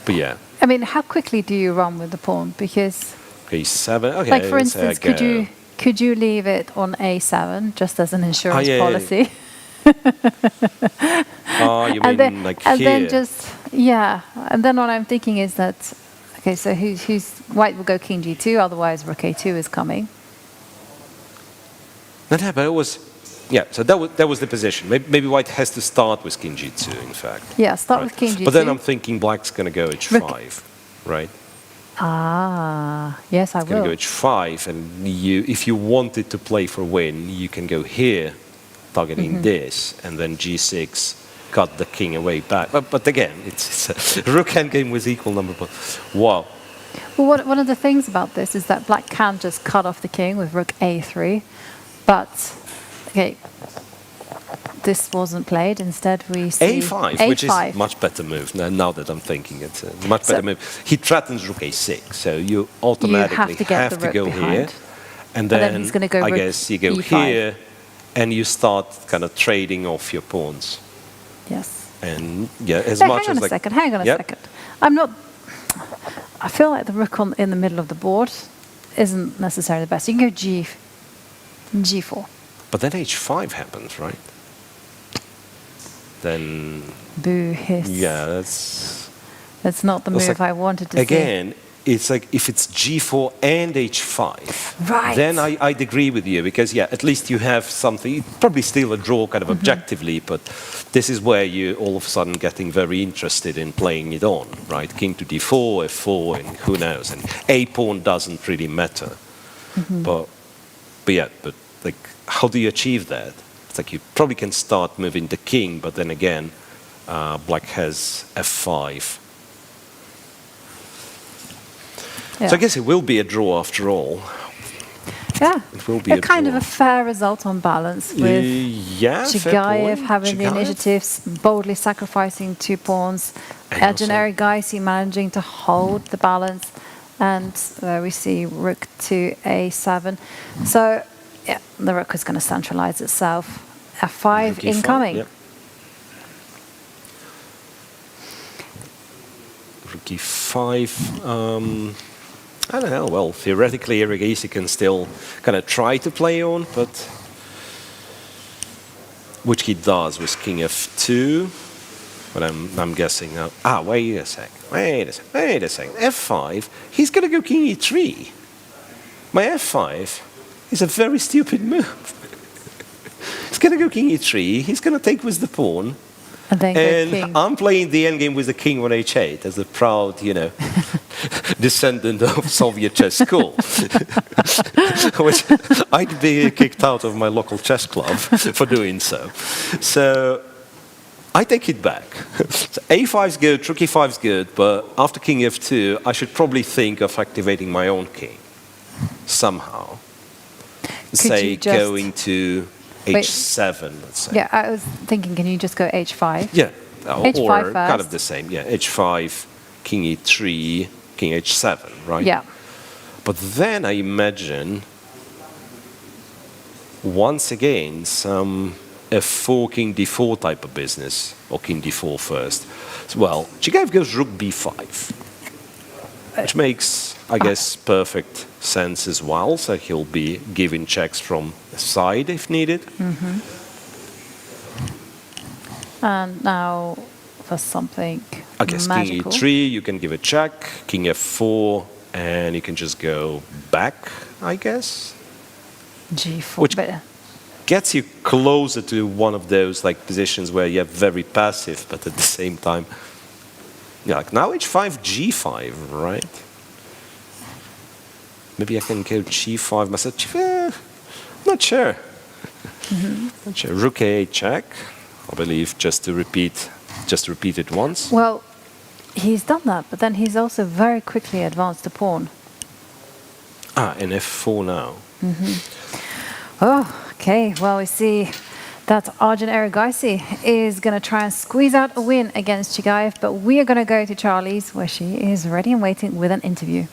But yeah. I mean, how quickly do you run with the pawn? Because a7. Okay. Like for instance, could you leave it on a7 just as an insurance policy? Oh, you mean then, like and here? then just and then what I'm thinking is that okay, so white will go king g2, otherwise rook a2 is coming. But it was so that was the position. Maybe white has to start with king g2, in fact. Yeah, start with king g2. But then I'm thinking black's going to go h5, right? Ah, yes, I will. Going to go h5, and if you wanted to play for win, you can go here, targeting this, and then g6, cut the king away back. But again, it's a rook endgame with equal number. Wow. Well, one of the things about this is that black can just cut off the king with rook a3, but okay, this wasn't played. Instead, we see a5, which is a much better move. Now that I'm thinking, it's a much better move. He threatens rook a6, so you automatically have to go here, and then he's going to go I guess you go e5. here, and you start kind of trading off your pawns. Yes. And yeah, Hang on a second. I'm not. I feel like the rook in the middle of the board isn't necessarily the best. You can go G4. But then H5 happens, right? Then... Boo, hiss. Yeah, That's not the move like, I wanted to see. Again, it's like if it's G4 and H5, right, then I'd agree with you, because yeah, at least you have something, probably still a draw kind of objectively, but this is where you all of a sudden getting very interested in playing it on, right? King to D4, F4, and who knows, and A pawn doesn't really matter. But like, how do you achieve that? It's like you probably can start moving the king, but then again, black has F5. Yeah. So I guess it will be a draw after all. Yeah, it will be a kind draw. of a fair result on balance with Chigaev having the initiatives, boldly sacrificing 2 pawns, Arjun Erigaisi managing to hold the balance, and there we see rook to A7. So yeah, the rook is going to centralize itself. F5 rook incoming. Yep. Rook E5. I don't know. Well, theoretically, Erigaisi can still kind of try to play on, but which he does with King F2. But I'm guessing now. Wait a sec. F5. He's gonna go King E3. My F5 is a very stupid move. He's gonna go King E3. He's gonna take with the pawn. And then And go king. I'm playing the endgame with the king on H8 as a proud, descendant of Soviet chess school. Which I'd be kicked out of my local chess club for doing so. So I take it back. So A5 is good, rook E5 is good, but after King F2, I should probably think of activating my own king somehow. Say going to H7, let's say. Yeah, I was thinking, can you just go H5? Yeah, H5 or first. kind of the same. Yeah, H5, King E3, King H7, right? Yeah. But then I imagine, once again, some F4, King D4 type of business, or King D4 first. Well, Chigaev goes Rook B5, which makes, I guess, perfect sense as well. So he'll be giving checks from the side if needed. And now for something I guess magical. King E3, you can give a check. King F4, and you can just go back, I guess. G4. Which but gets you closer to one of those like positions where you're very passive, but at the same time, yeah, like now H5, G5, right? Maybe I can go G5 myself. Not sure. Not sure. Rook A8 check, I believe, just to repeat it once. well, he's done that, but then he's also very quickly advanced the pawn. And F4 now. Oh, okay. Well, we see that Arjun Erigaisi is going to try and squeeze out a win against Chigaev, but we are going to go to Charlie's, where she is ready and waiting with an interview.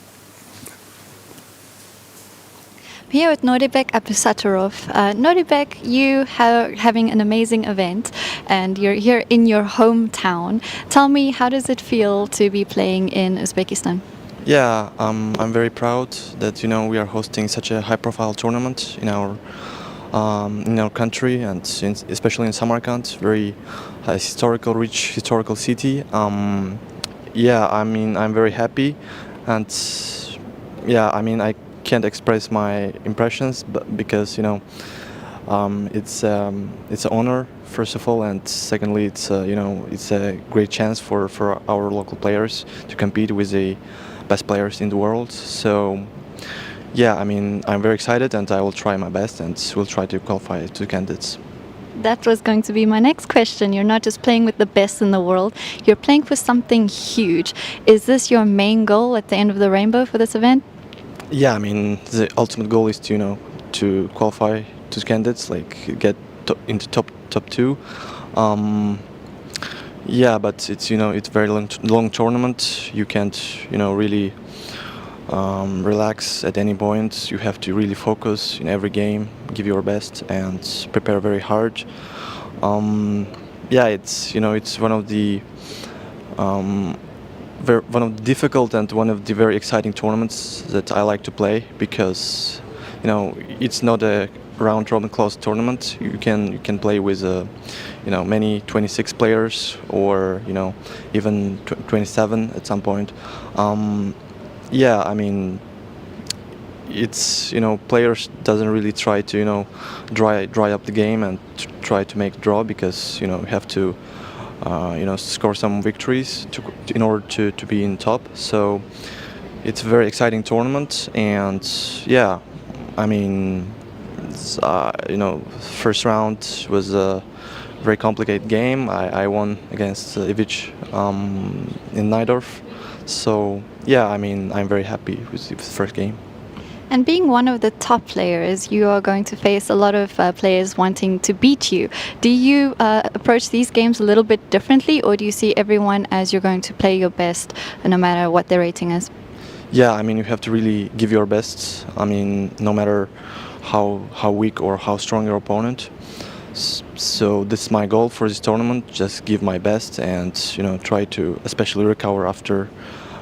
Here with Nodirbek Abdusattorov. Nodirbek, you are having an amazing event and you're here in your hometown. Tell me, how does it feel to be playing in Uzbekistan? Yeah, I'm very proud that we are hosting such a high-profile tournament in our country, and especially in Samarkand, very rich historical city. Yeah, I mean, I'm very happy, and yeah, I mean, I can't express my impressions, but because it's an honor, first of all, and secondly, it's it's a great chance for our local players to compete with the best players in the world. So yeah, I mean, I'm very excited, and I will try my best, and we'll try to qualify 2 candidates. That was going to be my next question. You're not just playing with the best in the world, you're playing for something huge. Is this your main goal at the end of the rainbow for this event? Yeah, I mean, the ultimate goal is to to qualify 2 candidates, like get into top 2. Yeah, but it's it's a very long tournament. You can't really relax at any point. You have to really focus in every game, give your best, and prepare very hard. Yeah, it's it's one of the one of the difficult and one of the very exciting tournaments that I like to play, because it's not a round robin closed tournament. You can play with many 26 players, or even 27 at some point. Yeah, I mean, it's players doesn't really try to dry up the game and try to make a draw, because you have to score some victories in order to be in top. So it's a very exciting tournament, and yeah, I mean, first round was a very complicated game. I won against Ivic in Najdorf. So yeah, I mean, I'm very happy with the first game. And being one of the top players, you are going to face a lot of players wanting to beat you. Do you approach these games a little bit differently, or do you see everyone as you're going to play your best no matter what their rating is? Yeah, I mean, you have to really give your best. I mean, no matter how weak or how strong your opponent. So this is my goal for this tournament: just give my best and try to especially recover after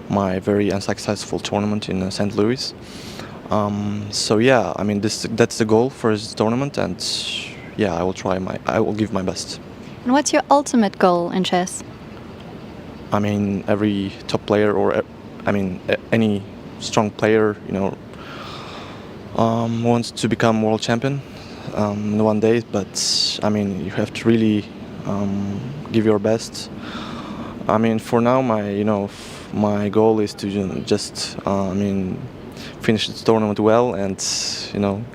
my very unsuccessful tournament in St. Louis. So yeah, I mean, that's the goal for this tournament, and yeah, I will give my best. And what's your ultimate goal in chess? I mean, every top player, or any strong player, wants to become world champion one day. But I mean, you have to really give your best. I mean, for now, my goal is to just finish this tournament well, and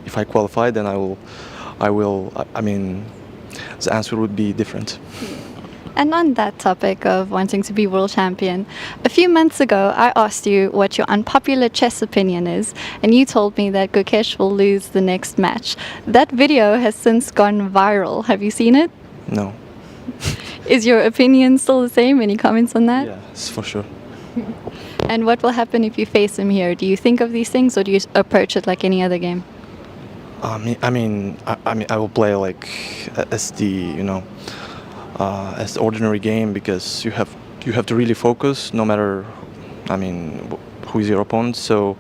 if I qualify, then I will. I mean, the answer would be different. And on that topic of wanting to be world champion, a few months ago I asked you what your unpopular chess opinion is, and you told me that Gukesh will lose the next match. That video has since gone viral. Have you seen it? No. Is your opinion still the same? Any comments on that? Yes, for sure. And what will happen if you face him here? Do you think of these things, or do you approach it like any other game? I mean, I will play like as the as the ordinary game, because you have to really focus, no matter, I mean, who is your opponent. So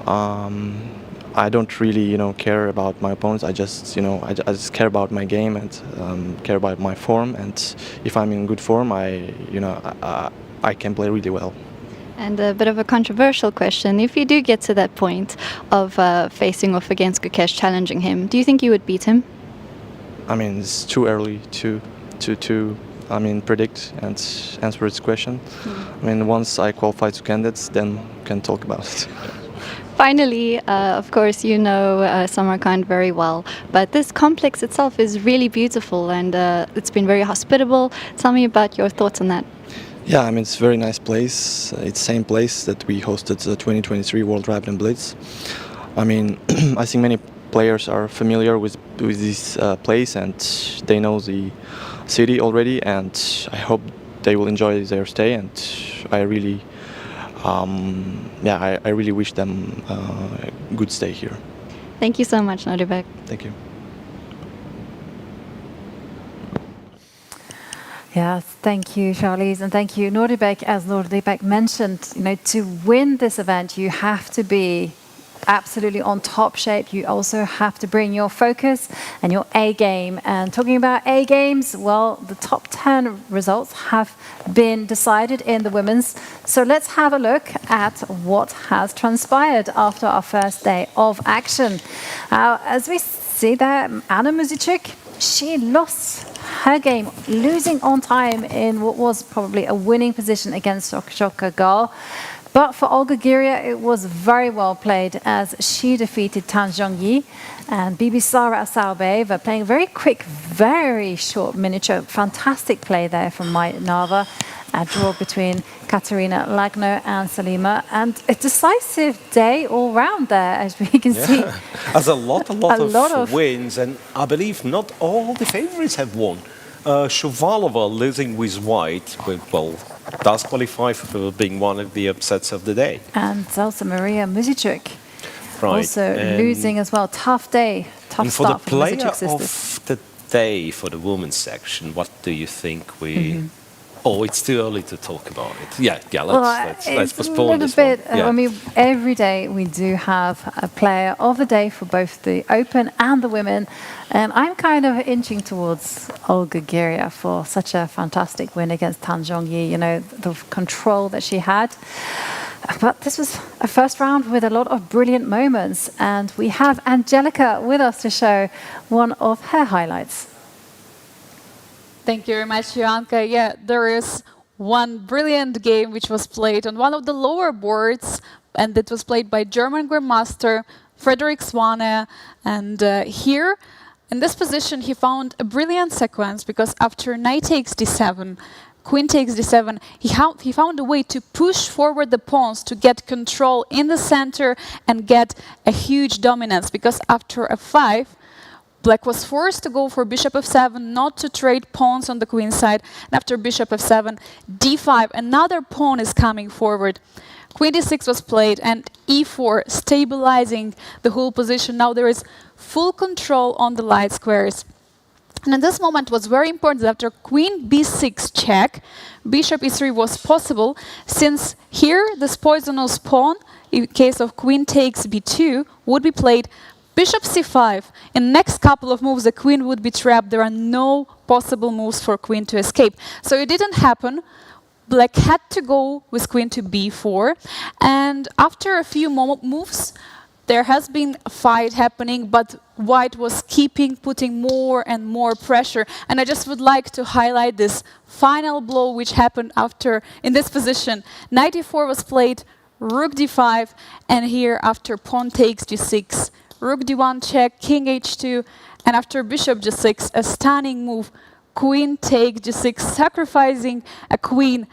I don't really care about my opponents. I just I just care about my game, and care about my form. And if I'm in good form, I can play really well. And a bit of a controversial question: if you do get to that point of facing off against Gukesh, challenging him, do you think you would beat him? I mean, it's too early to predict and answer this question. I mean, once I qualify to candidates, then we can talk about it. Finally, of course, you know Samarkand very well, but this complex itself is really beautiful, and it's been very hospitable. Tell me about your thoughts on that. Yeah, I mean, it's a very nice place. It's the same place that we hosted the 2023 World Rapid Blitz. I mean, I think many players are familiar with this place, and they know the city already, and I hope they will enjoy their stay, and I really I really wish them a good stay here. Thank you so much, Nodirbek. Thank you. Yes, thank you, Charlize, and thank you, Nodirbek. As Nodirbek mentioned, to win this event, you have to be absolutely on top shape. You also have to bring your focus and your A game. And talking about A games, well, the top 10 results have been decided in the women's. So let's have a look at what has transpired after our first day of action. As we see there, Anna Muzychuk, she lost her game, losing on time in what was probably a winning position against Gaal. But for Olga Giria, it was very well played, as she defeated Tan Zhongyi and Bibisara Asaubeva, playing very quick, very short miniature. Fantastic play there from Mai Nava. A draw between Katerina Lagno and Salima, and a decisive day all round there, as we can see. As a lot of wins, and I believe not all the favourites have won. Shuvalova losing with white, well, does qualify for being one of the upsets of the day. And also Maria Muzychuk, also losing as well. Tough day, tough start for the Muzychuk sisters. Of the day for the women's section, what do you think we Oh, it's too early to talk about it. Yeah, Well, let's postpone it's this a little one. bit. I mean, every day we do have a player of the day for both the Open and the women, and I'm kind of inching towards Olga Giria for such a fantastic win against Tan Zhongyi. You know, the control that she had. But this was a first round with a lot of brilliant moments, and we have Angelica with us to show one of her highlights. Thank you very much, Joanka. Yeah, there is one brilliant game which was played on one of the lower boards, and it was played by German Grandmaster Frederick Swane. And here, in this position, he found a brilliant sequence, because after knight takes d7, queen takes d7, he found a way to push forward the pawns to get control in the center and get a huge dominance, because after f5, Black was forced to go for bishop f7, not to trade pawns on the queen side. And after bishop f7, d5, another pawn is coming forward. Queen d6 was played, and e4, stabilizing the whole position. Now there is full control on the light squares. And in this moment was very important that after queen b6 check, bishop e3 was possible, since here this poisonous pawn, in case of queen takes b2, would be played. Bishop c5, in next couple of moves the queen would be trapped. There are no possible moves for queen to escape. So it didn't happen. Black had to go with queen to b4. And after a few moves, there has been a fight happening, but white was putting more and more pressure. And I just would like to highlight this final blow which happened after, in this position. Knight e4 was played, rook d5, and here after pawn takes g6, rook d1 check, king h2, and after bishop g6, a stunning move, queen take g6, sacrificing a queen.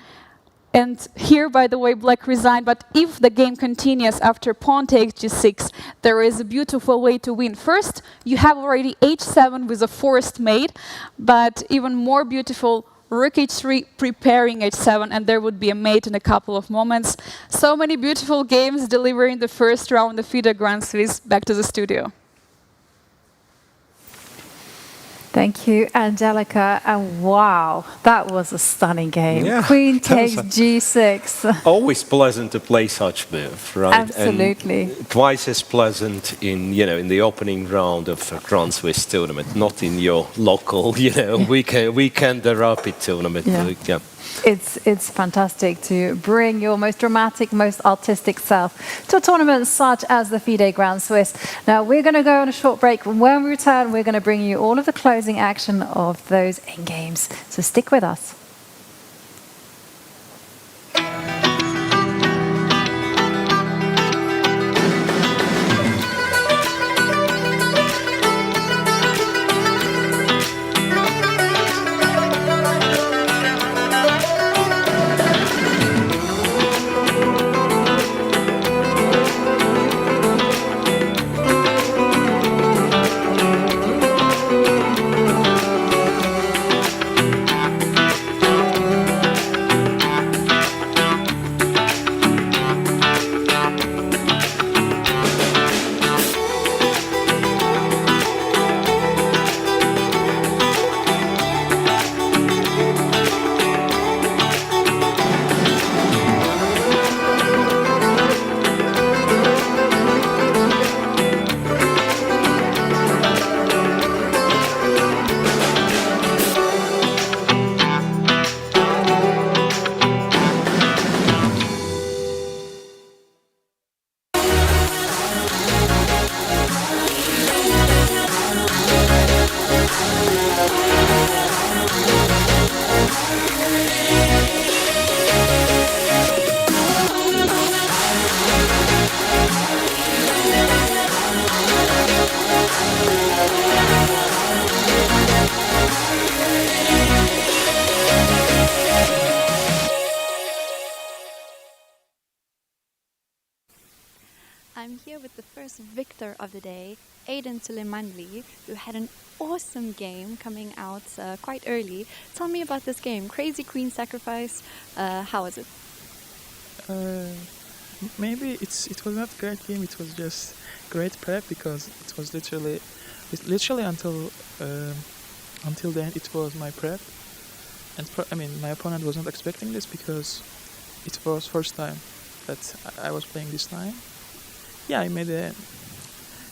And here, by the way, Black resigned, but if the game continues after pawn takes g6, there is a beautiful way to win. First, you have already h7 with a forced mate, but even more beautiful, rook h3, preparing h7, and there would be a mate in a couple of moments. So many beautiful games delivering the first round of FIDE Grand Swiss. Back to the studio. Thank you, Angelica. And wow, that was a stunning game. Yeah, Queen takes g6. Always pleasant to play such move, right? Absolutely. And twice as pleasant in the opening round of a Grand Swiss tournament, not in your local weekend rapid tournament. Yeah. It's fantastic to bring your most dramatic, most artistic self to a tournament such as the FIDE Grand Swiss. Now, we're going to go on a short break. When we return, we're going to bring you all of the closing action of those endgames. So stick with us. I'm here with the first victor of the day, Aiden Slemani, who had an awesome game coming out quite early. Tell me about this game. Crazy Queen Sacrifice. How was it? Maybe it was not a great game. It was just great prep, because it was literally until the end it was my prep. And my opponent was not expecting this because it was first time that I was playing this time. Yeah, I made a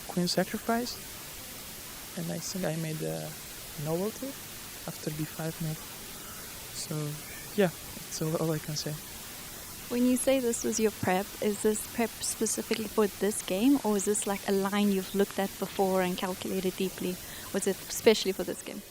queen sacrifice, and I think I made a novelty after b5 move. So yeah, that's all I can say. When you say this was your prep, is this prep specifically for this game, or is this like a line you've looked at before and calculated deeply? Was it especially for this game?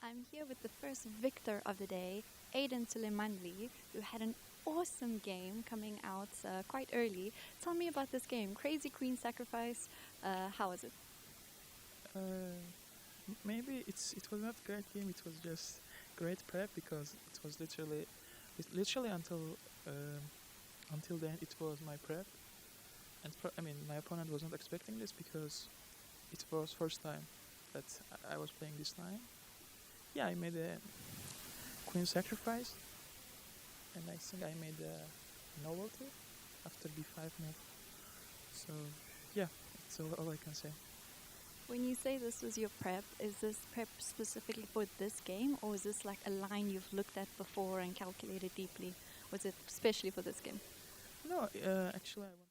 I'm here with the first victor of the day, Aiden Slemani, who had an awesome game coming out quite early. Tell me about this game. Crazy queen sacrifice. How was it? Maybe it was not great game. It was just great prep because it was literally until then it was my prep. And my opponent was not expecting this because it was first time that I was playing this time. Yeah, I made a queen sacrifice, and I think I made a novelty after b5 move. So yeah, that's all I can say. When you say this was your prep, is this prep specifically for this game, or is this like a line you've looked at before and calculated deeply? Was it especially for this game? No, actually I want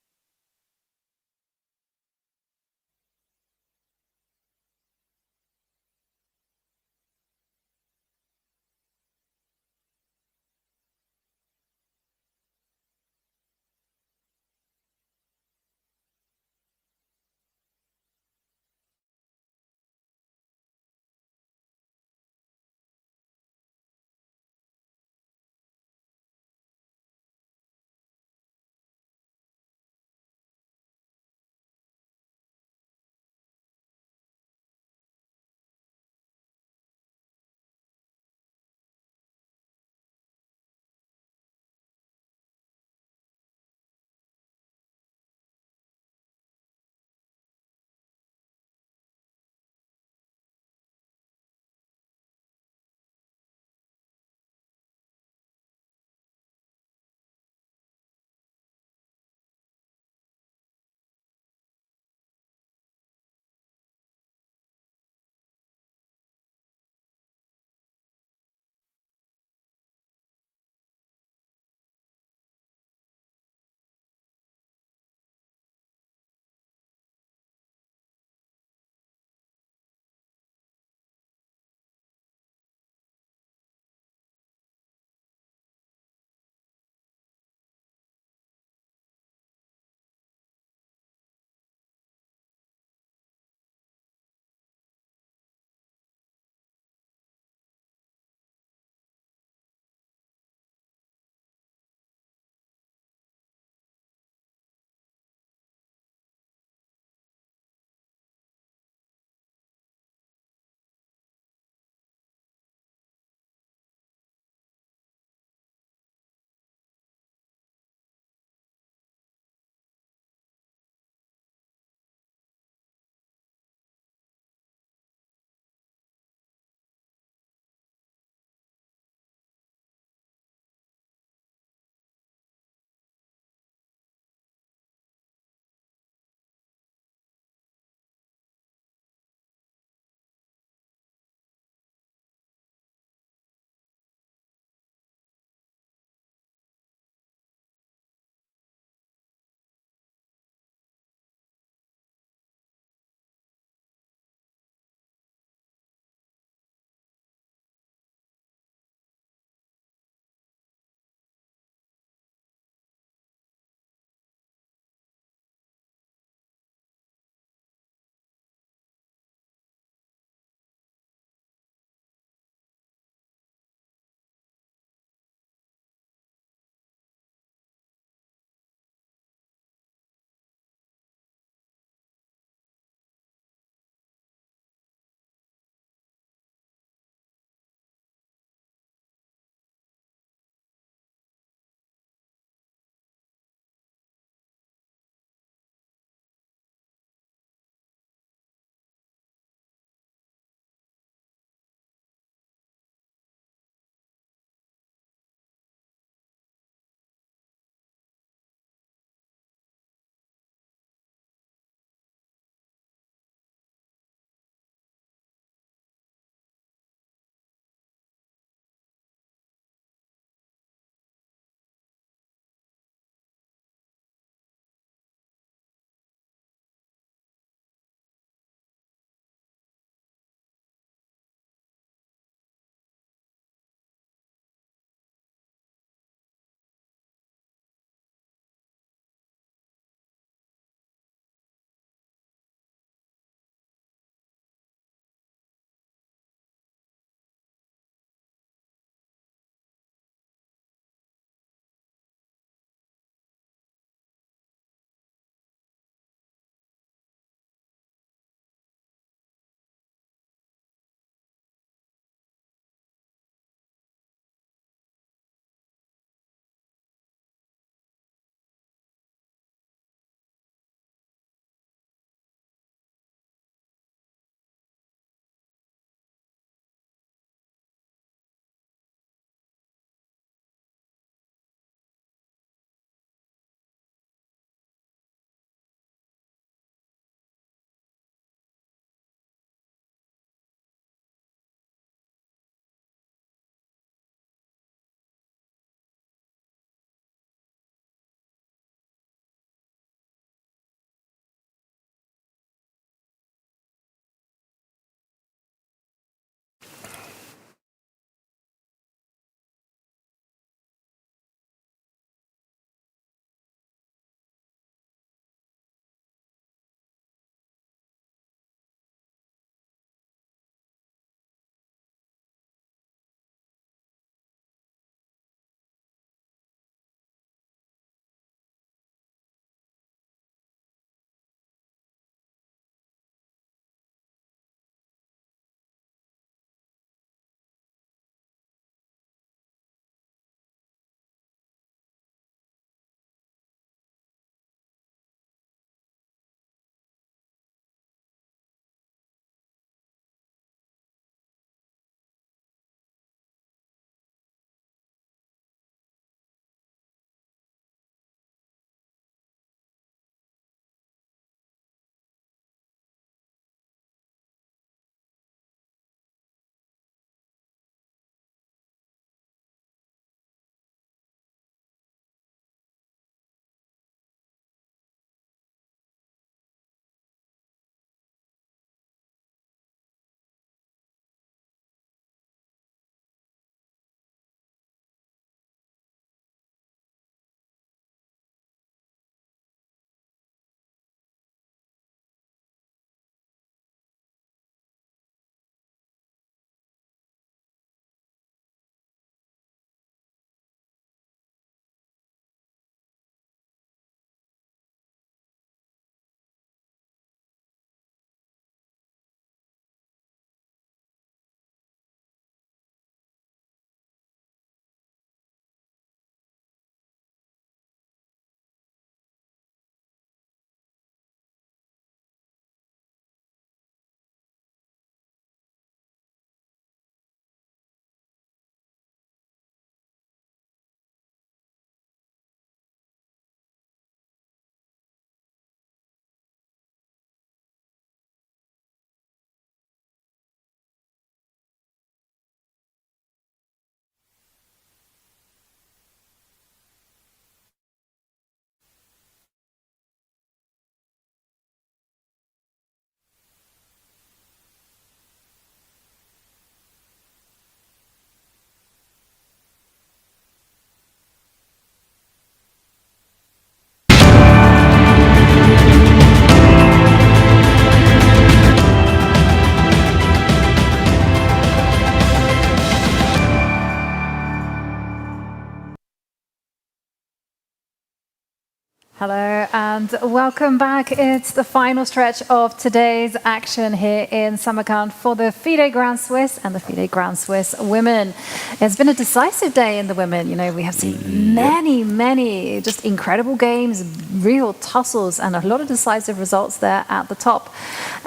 And welcome back. It's the final stretch of today's action here in Samarkand for the FIDE Grand Swiss and the FIDE Grand Swiss women. It's been a decisive day in the women. You know, we have seen many just incredible games, real tussles, and a lot of decisive results there at the top.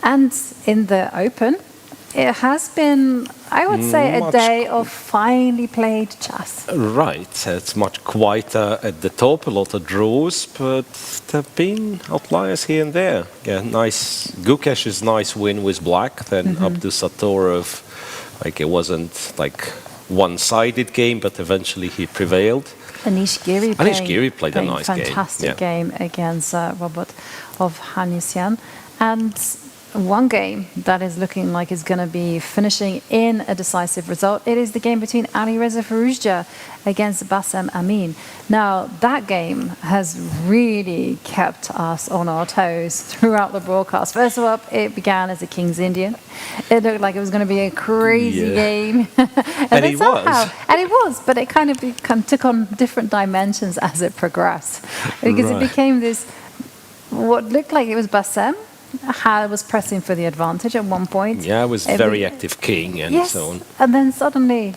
And in the Open, it has been, I would say, a day of finely played chess. Right, it's much quieter at the top, a lot of draws, but there have been outliers here and there. Yeah, nice, Gukesh's nice win with black, then Abdusattorov, like it wasn't like one-sided game, but eventually he prevailed. Anish Giri played a nice fantastic game against Robert of Hanisian. And one game that is looking like it's going to be finishing in a decisive result. It is the game between Alireza Firouzja against Bassem Amin. Now, that game has really kept us on our toes throughout the broadcast. First of all, it began as a King's Indian. It looked like it was going to be a crazy game. and it was. And it was, but it kind of took on different dimensions as it progressed. Because it became this, what looked like it was Bassem, was pressing for the advantage at one point. Yeah, it was very active king and so on. And then suddenly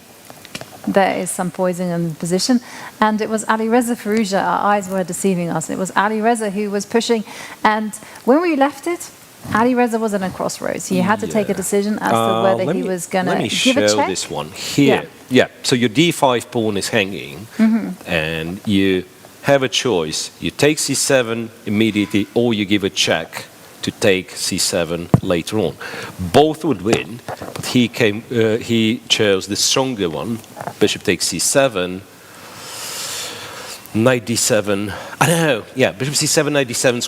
there is some poison in the position. And it was Alireza Firouzja, our eyes were deceiving us. It was Alireza who was pushing. And when we left it, Alireza was in a crossroads. He had to take a decision as to whether he was going to give a check. Let me show this one here. Yeah, so your d5 pawn is hanging and you have a choice. You take c7 immediately or you give a check to take c7 later on. Both would win, but he chose the stronger one. Bishop takes c7, knight d7. I know, bishop c7, knight d7.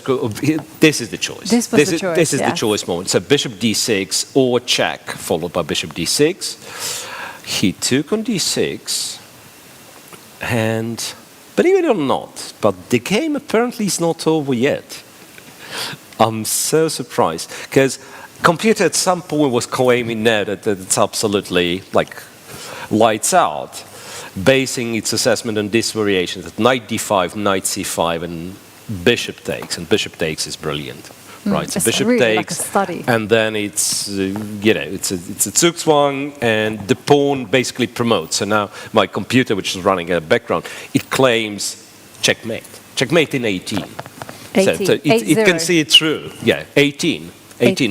This is the choice. This was the choice. This is the choice moment. So bishop d6 or check, followed by bishop d6. He took on d6, and believe it or not, but the game apparently is not over yet. I'm so surprised because computer at some point was claiming now that it's absolutely like lights out, basing its assessment on this variation, that knight d5, knight c5, and bishop takes is brilliant, right? So bishop really takes, like a study. and then it's it's a zugzwang, and the pawn basically promotes. So now my computer, which is running in the background, it claims checkmate in 18. 18. So it can see it through. Yeah, 18,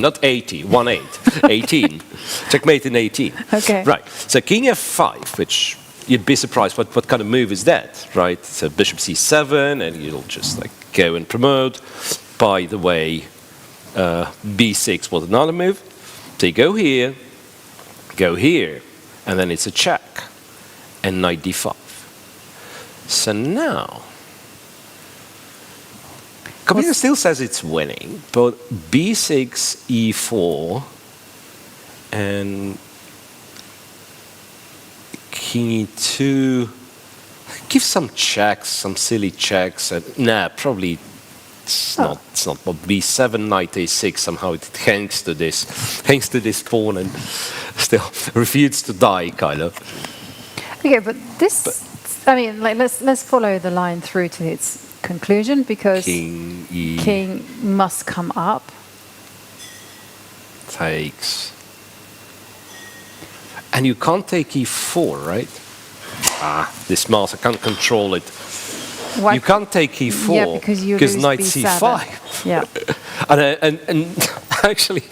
not 80, 1-8, 18. Checkmate in 18. Okay. Right. So king f5, which you'd be surprised what kind of move is that, right? So bishop c7, and you'll just like go and promote. By the way, b6 was another move. So you go here, and then it's a check, and knight d5. So now, computer still says it's winning, but b6, e4, and king e2 give some checks, some silly checks. And, probably it's not. But b7, knight a6, somehow it hangs to this pawn and still refuses to die, kind of. Okay, but I mean, like let's follow the line through to its conclusion, because king must come up. Takes. And you can't take e4, right? This mouse, I can't control it. Why? You can't take e4 yeah, because knight b7. c5. Yeah. and actually,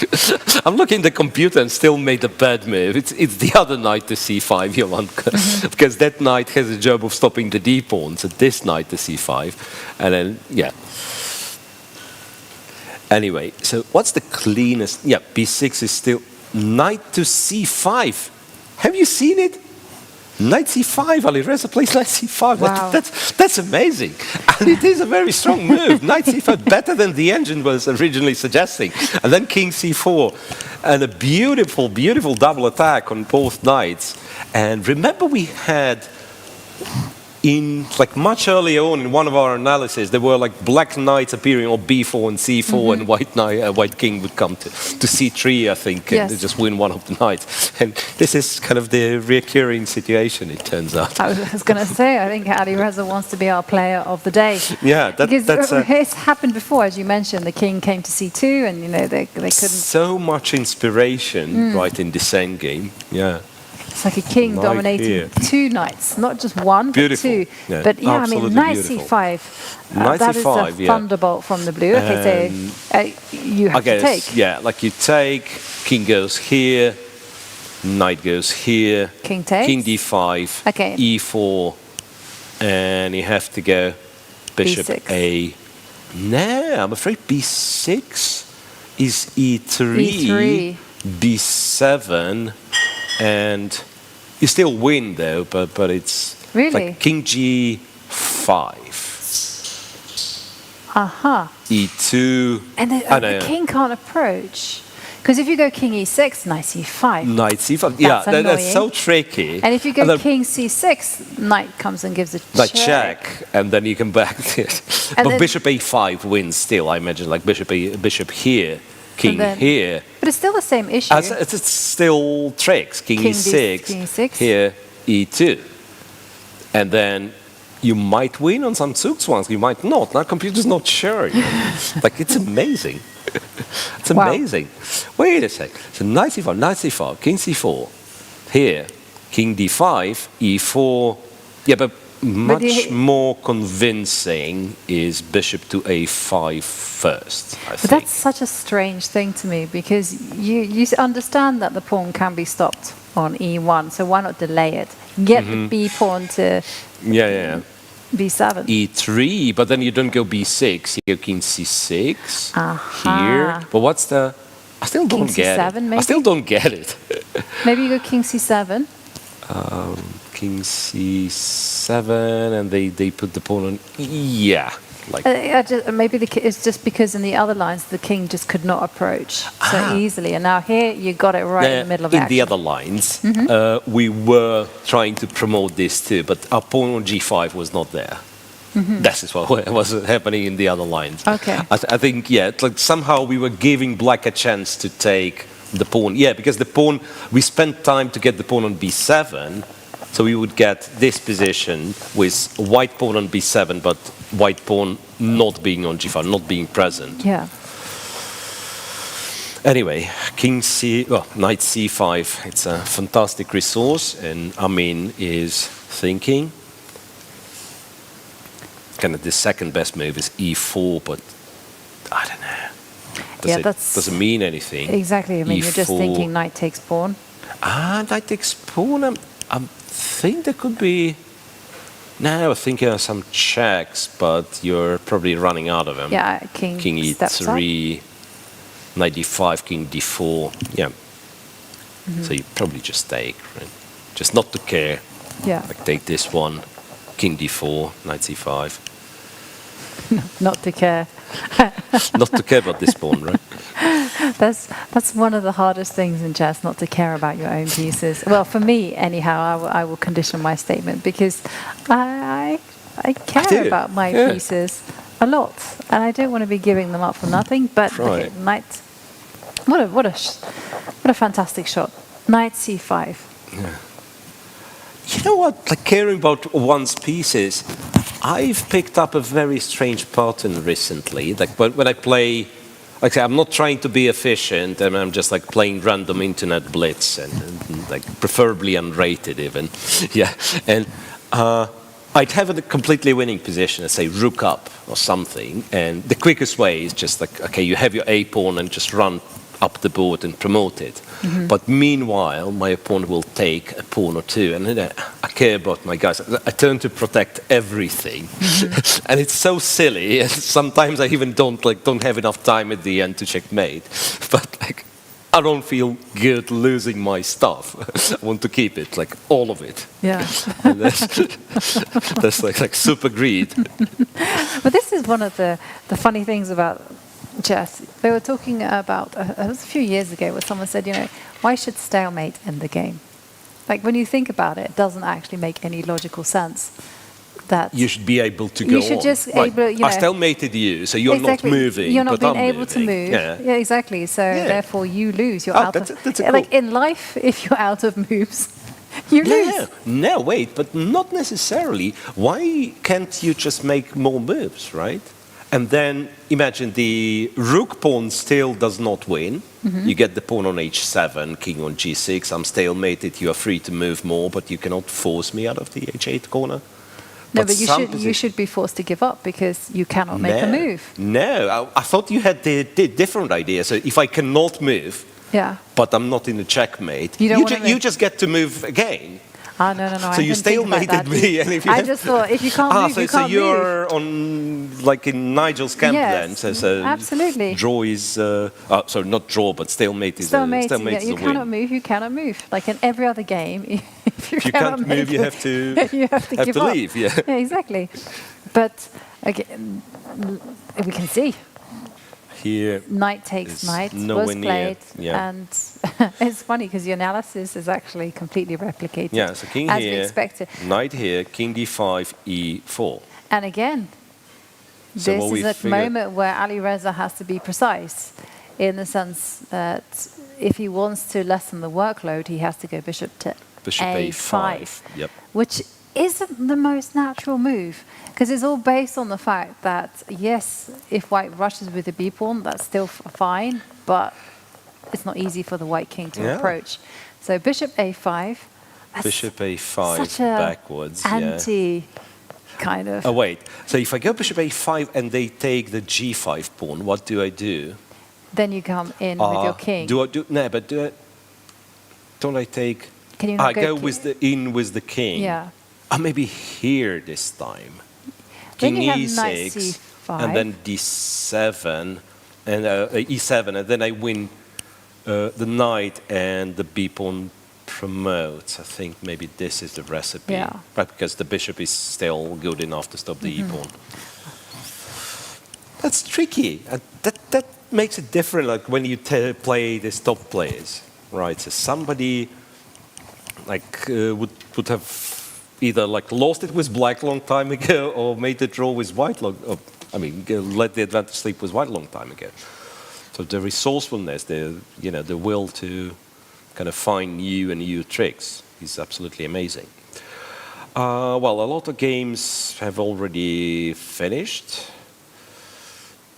I'm looking at the computer and still made a bad move. It's the other knight to c5, Jolanta, because that knight has a job of stopping the d pawn. So this knight to c5, and then Anyway, so what's the cleanest? Yeah, b6 is still knight to c5. Have you seen it? Knight c5, Alireza plays knight c5. Wow. That's amazing. And it is a very strong move. Knight c5, better than the engine was originally suggesting. And then king c4. And a beautiful, beautiful double attack on both knights. And remember we had in like much earlier on in one of our analyses, there were like black knights appearing on b4 and c4, and white king would come to c3, I think, and just win one of the knights. And this is kind of the recurring situation, it turns out. I was going to say, I think Alireza wants to be our player of the day. Yeah, because that's it's happened before, as you mentioned. The king came to c2, and they couldn't. So much inspiration, right, in this endgame. Yeah. It's like a king dominating two knights, not just one, but two. Yeah, but yeah, I mean, knight c5. That is a thunderbolt from the blue. Okay, so you have to take. Yeah, like you take, king goes here, knight goes here, king takes, king d5, okay, e4, and you have to go bishop b6. a. No, I'm afraid b6 is e3, b7. And you still win though, but it's really like king g5, e2, and the king can't approach, because if you go king e6, knight c5, knight c5, yeah, that's so tricky. And if you go king c6, knight comes and gives a check, and then you can back it. But bishop a5 wins still, I imagine, like bishop here. King here. But it's still the same issue. It's still tricks. King e6, here e2. And then you might win on some Zug's ones, you might not. Now computer's not sure. Like, it's amazing. It's amazing. Wait a sec. So knight c5, king c4. Here, king d5, e4. Yeah, but much more convincing is bishop to a5 first, I think. But that's such a strange thing to me, because you understand that the pawn can be stopped on e1, so why not delay it? Get the b pawn to b7. e3, but then you don't go b6, you go king c6 here. But what's the... I still don't king get c7, it. maybe? I still don't get it. Maybe you go king c7. King c7, and they put the pawn on. Yeah, like maybe it's just because in the other lines the king just could not approach so easily, and now here you got it right in the middle of action. In the other lines, we were trying to promote this too, but our pawn on g5 was not there. That is what was happening in the other lines. Okay, I think it's like somehow we were giving black a chance to take the pawn. Yeah, because the pawn, we spent time to get the pawn on b7. So we would get this position with white pawn on b7, but white pawn not being on g5, not being present. Yeah. Anyway, knight c5, it's a fantastic resource, and Amin is thinking. Kind of the second best move is e4, but I don't know. Doesn't mean anything. Exactly, I mean, e4. You're just thinking knight takes pawn. Knight takes pawn, I think there could be... Now I think there are some checks, but you're probably running out of them. Yeah, king e3, knight d5, king d4. Yeah. So you probably just take, right? Just not to care. Yeah. Like take this one, king d4, knight c5. Not to care. Not to care about this pawn, right? That's one of the hardest things in chess, not to care about your own pieces. Well, for me, anyhow, I will condition my statement, because I care about my pieces a lot, and I don't want to be giving them up for nothing. But okay, knight, what a fantastic shot! Knight c5. Yeah. You know what? Like caring about one's pieces, I've picked up a very strange pattern recently. Like when I play. Like I'm not trying to be efficient, and I'm just like playing random internet blitz and like preferably unrated even. Yeah, and I'd have a completely winning position, let's say rook up or something, and the quickest way is just like, okay, you have your a pawn and just run up the board and promote it. But meanwhile, my opponent will take a pawn or two, and then I care about my guys. I turn to protect everything, and it's so silly. And sometimes I even don't have enough time at the end to checkmate. But like, I don't feel good losing my stuff. I want to keep it, like all of it. Yeah. And that's like super greed. But this is one of the funny things about chess. They were talking about, it was a few years ago, where someone said, why should stalemate end the game? Like, when you think about it, it doesn't actually make any logical sense. that you should be able to go you should on. just Right. able, you know, I stalemated you, so you're exactly. not moving. You're not but being I'm able to moving. move. Yeah. Exactly. So therefore, you lose. You're out that's of. a Like cool- in life, if you're out of moves, you lose. Yeah. No, wait, but not necessarily. Why can't you just make more moves, right? And then imagine the rook pawn still does not win. Mm-hmm. You get the pawn on h7, king on g6. I'm stalemated. You are free to move more, but you cannot force me out of the h8 corner. No, but some you should be forced to give up because you cannot make a move. No, I thought you had the different idea. So if I cannot move, Yeah. but I'm not in the checkmate, You don't wanna you move. just get to move again. Ah, no. So I you didn't think about stalemated that. me, and if you I just thought if you can't move, you so can't you're on like in Nigel's camp Yes, then. So absolutely. draw is sorry, not draw, but stalemate is Stalemate, stalemate is you a cannot win. move, you cannot move. Like in every other game, if you If you cannot can't move, make you it, have to you have to give up. leave. Yeah. Yeah, exactly. But again, we can see Here, knight takes It's knight nowhere was near, played, yeah. and it's funny because your analysis is actually completely replicated. yeah. So king as we here, expected. knight here, king d5, e4. And again, So what this we is a figured- moment where Alireza has to be precise, in the sense that if he wants to lessen the workload, he has to go bishop to Bishop a5. Yep. which isn't the most natural move, because it's all based on the fact that, yes, if white rushes with the b pawn, that's still fine, but it's not easy for the white king to Yeah. approach. So bishop a5, that's Bishop a5 such a backwards. Yeah. anti kind of. Oh wait. So if I go bishop a5 and they take the g5 pawn, what do I do? Then you come in with your king. Don't I take? Can you not I go with the king. Yeah. Maybe here this time. Then King you have knight e6 c5. and then d7 and e7 and then I win the knight and the b pawn promotes. I think maybe this is the recipe. Yeah. Right, because the bishop is still good enough to stop the e pawn. That's tricky. That makes it different. Like when you play the top players, right? So somebody like would have either like lost it with black long time ago or made the draw with white let the advantage slip with white long time ago. So the resourcefulness, the will to kind of find new tricks is absolutely amazing. Well, a lot of games have already finished.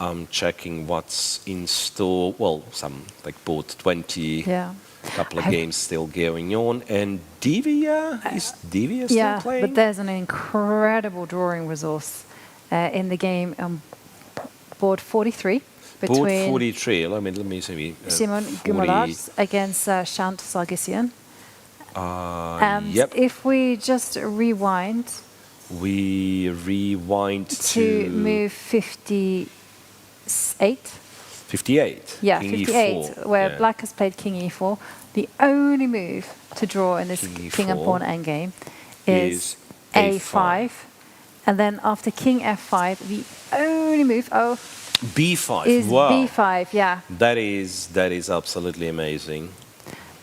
I'm checking what's in store. Well, some like board 20. Yeah. Couple of games still going on, and Divya still playing? But there's an incredible drawing resource in the game on board 43 between board 43. Let me see. Simon Gumelars against Shant Sargsyan. And yep. if we just rewind, We rewind to move 58. 58. Yeah, King 58, E4. where yeah. black has played king e4. The only move to draw in this King king and E4 pawn endgame is A5. a5. And then after king f5, the only move B5. is wow. b5, yeah. That is absolutely amazing.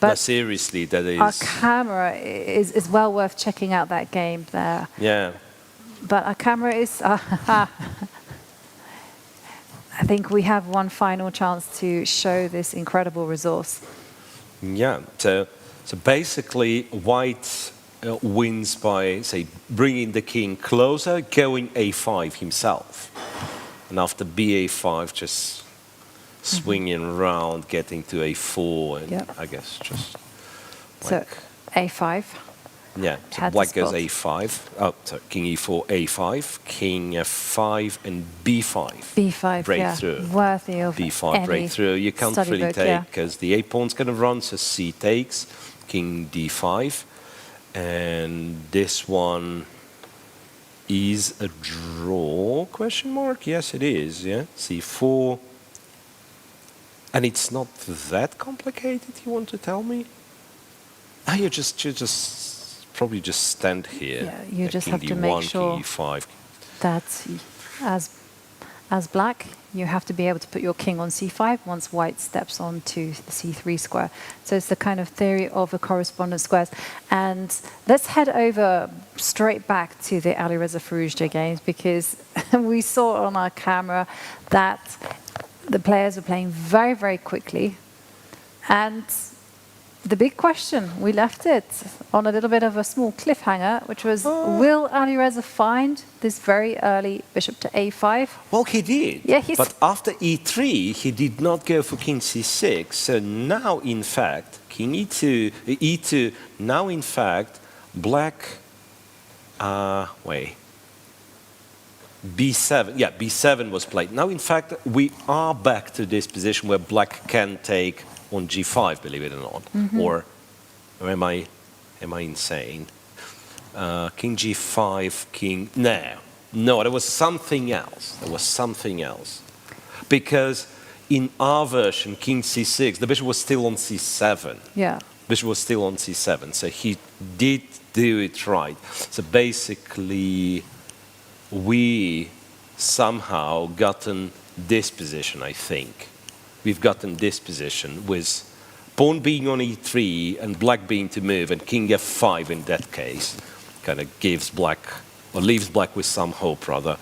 But no, seriously, that is. our camera is well worth checking out that game there. Yeah. But our camera is... I think we have one final chance to show this incredible resource. Yeah. So basically, white wins by, say, bringing the king closer, going a5 himself. And after ba5, just swinging around, getting to a4, and I guess just like... So a5. Yeah, so Had black the goes spot. a5, so king e4, a5, king f5, and b5. b5, breakthrough. yeah. Worthy of b5 any breakthrough. You can't study really book, take, yeah. because the a pawn's going to run, so c takes, king d5. And this one is a draw, question mark? Yes, it is, yeah. c4. And it's not that complicated, you want to tell me? Ah, you just probably just stand here. Yeah, you just king have to d1, make sure king e5. that as black, you have to be able to put your king on c5 once white steps onto the c3 square. So it's the kind of theory of the correspondence squares. And let's head over straight back to the Alireza Firouzja games, because we saw on our camera that the players were playing very, very quickly. And the big question, we left it on a little bit of a small cliffhanger, which was, will Alireza find this very early bishop to a5? Well, he did. Yeah, but after e3, he did not go for king c6. So now, in fact, king e2, now, in fact, black, b7, yeah, b7 was played. Now, in fact, we are back to this position where black can take on g5, believe it or not. Or am I insane? King g5, king... No, there was something else. Because in our version, king c6, the bishop was still on c7. Yeah. Bishop was still on c7, so he did do it right. So basically, we somehow gotten this position, I think. We've gotten this position with pawn being on e3 and black being to move, and king f5 in that case kind of gives black, or leaves black with some hope rather.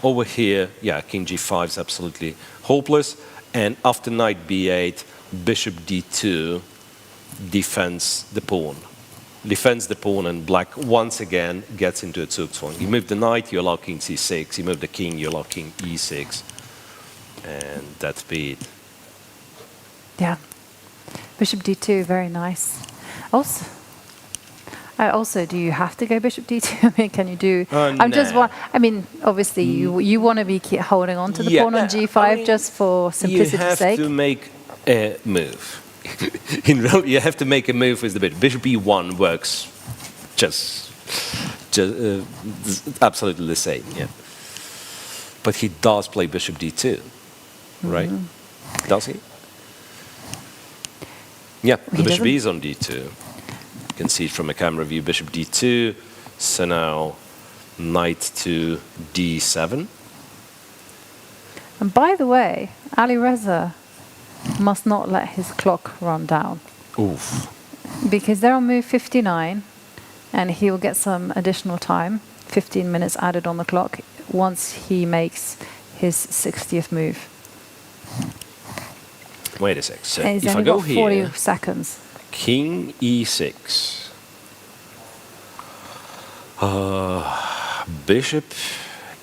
Over here, yeah, king g5 is absolutely hopeless, and after knight b8, bishop d2 defends the pawn. And black once again gets into a Zugzwang. You move the knight, you allow king c6. You move the king, you allow king e6. And that's it. Yeah. Bishop d2, very nice. Also, do you have to go bishop d2? I mean, can you do... I mean, obviously, you want to be holding on to the pawn on g5 just for simplicity's sake. You have to make a move. In real, you have to make a move with the bishop. Bishop e1 works just absolutely the same, yeah. But he does play bishop d2, right? Does he? Yeah, the bishop is on d2. You can see it from a camera view, bishop d2. So now knight to d7. And by the way, Alireza must not let his clock run down. Oof. Because they're on move 59, and he will get some additional time, 15 minutes added on the clock, once he makes his 60th move. Wait a sec. So if I go 40 here, seconds. king e6, bishop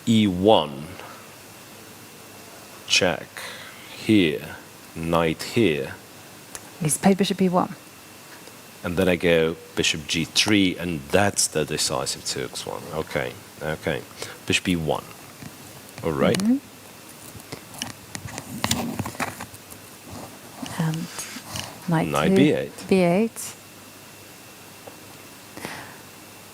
e1, check here, knight here. He's played bishop e1. And then I go bishop g3, and that's the decisive Zugzwang. Okay, okay. Bishop e1. All right. And knight b8. b8.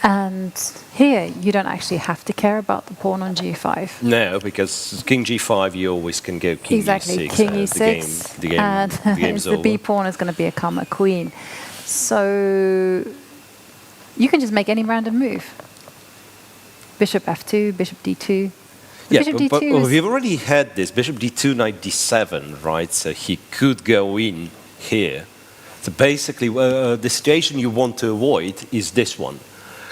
And here, you don't actually have to care about the pawn on g5. No, because king g5, you always can go king exactly, e6. king e6, the game's the over. b pawn is going to become a queen. So you can just make any random move. Bishop f2, bishop d2. Yeah, but we've already had this bishop d2, knight d7, right? So he could go in here. So basically, the situation you want to avoid is this one.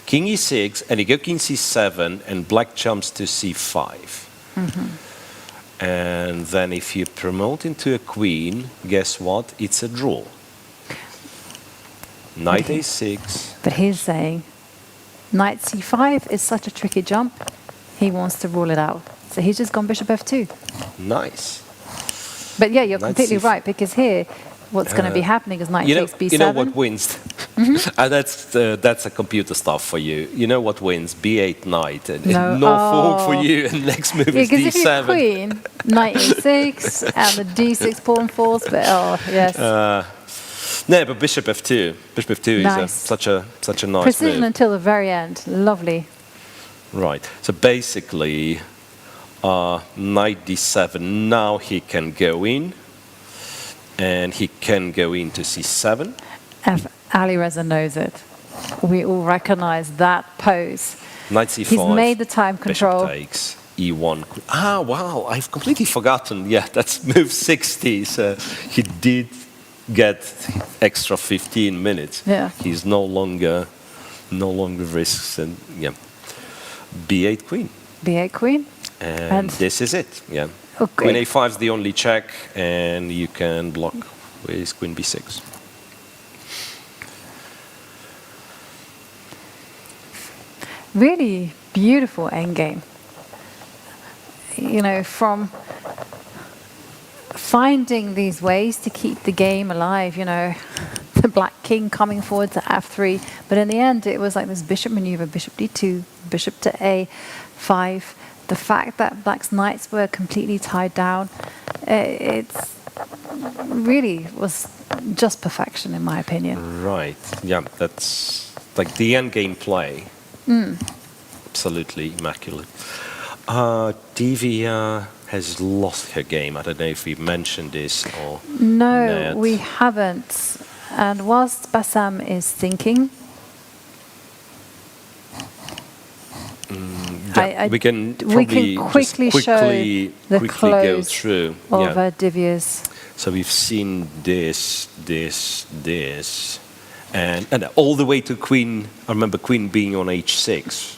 King e6, and you go king c7, and black jumps to c5. And then if you promote into a queen, guess what? It's a draw. Knight a6. But he's saying knight c5 is such a tricky jump, he wants to rule it out. So he's just gone bishop f2. Nice. But yeah, you're completely right, because here, what's going to be happening is knight takes b7. You know what wins? That's a computer stuff for you. You know what wins? b8 knight. And no fork for you, and next move is d7. Because if you're queen, knight e6, and the d6 pawn falls, but yes. No, but bishop f2. Bishop f2 is such a nice precision move. Until the very end. Lovely. Right. So basically, knight d7. Now he can go in, and he can go into c7. Alireza knows it. We all recognize that pose. Knight c5. He's made the time control. Bishop takes. e1. Ah, wow, I've completely forgotten. Yeah, that's move 60. So he did get extra 15 minutes. Yeah. He's no longer risks, and yeah. b8 queen. b8 queen. And this is it, yeah. Okay. Queen a5 is the only check, and you can block with queen b6. Really beautiful endgame. You know, from finding these ways to keep the game alive, you know, the black king coming forward to f3, but in the end it was like this bishop maneuver, bishop d2, bishop to a5. The fact that black's knights were completely tied down, it's really was just perfection in my opinion. Right, yeah, that's like the endgame play. Absolutely immaculate. Divya has lost her game. I don't know if we mentioned this or No, not. we haven't. And whilst Bassem is thinking, we can probably quickly just show quickly the go close through. of Divya's. So we've seen this, and all the way to queen. I remember queen being on h6,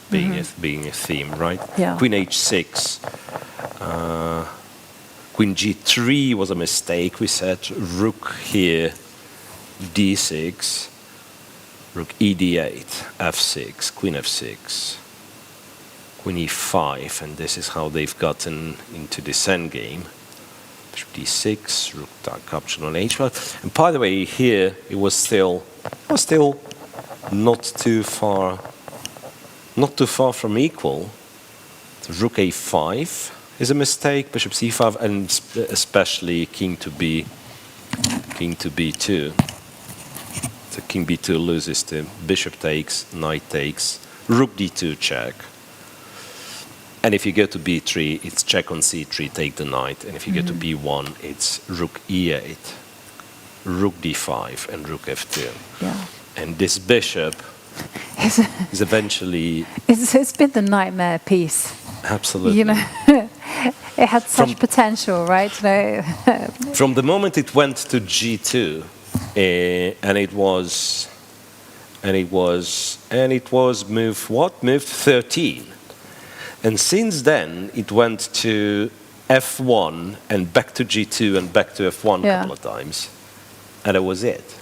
being a theme, right? Yeah. Queen h6. Queen g3 was a mistake. We said rook here, d6, rook e d8, f6, queen f6, queen e5, and this is how they've gotten into this endgame. Bishop d6, rook captured on h5. And by the way, here it was still not too far from equal. So rook a5 is a mistake. Bishop c5, and especially king to b2. So king b2 loses to bishop takes, knight takes, rook d2 check. And if you go to b3, it's check on c3, take the knight. And if you go to b1, it's rook e8, rook d5, and rook f2. Yeah. And this bishop is eventually... It's been the nightmare piece. Absolutely. You know, it had such potential, right? You know, from the moment it went to g2, and it was move what? Move 13. And since then, it went to f1 and back to g2 and back to f1 a couple of times. And that was it.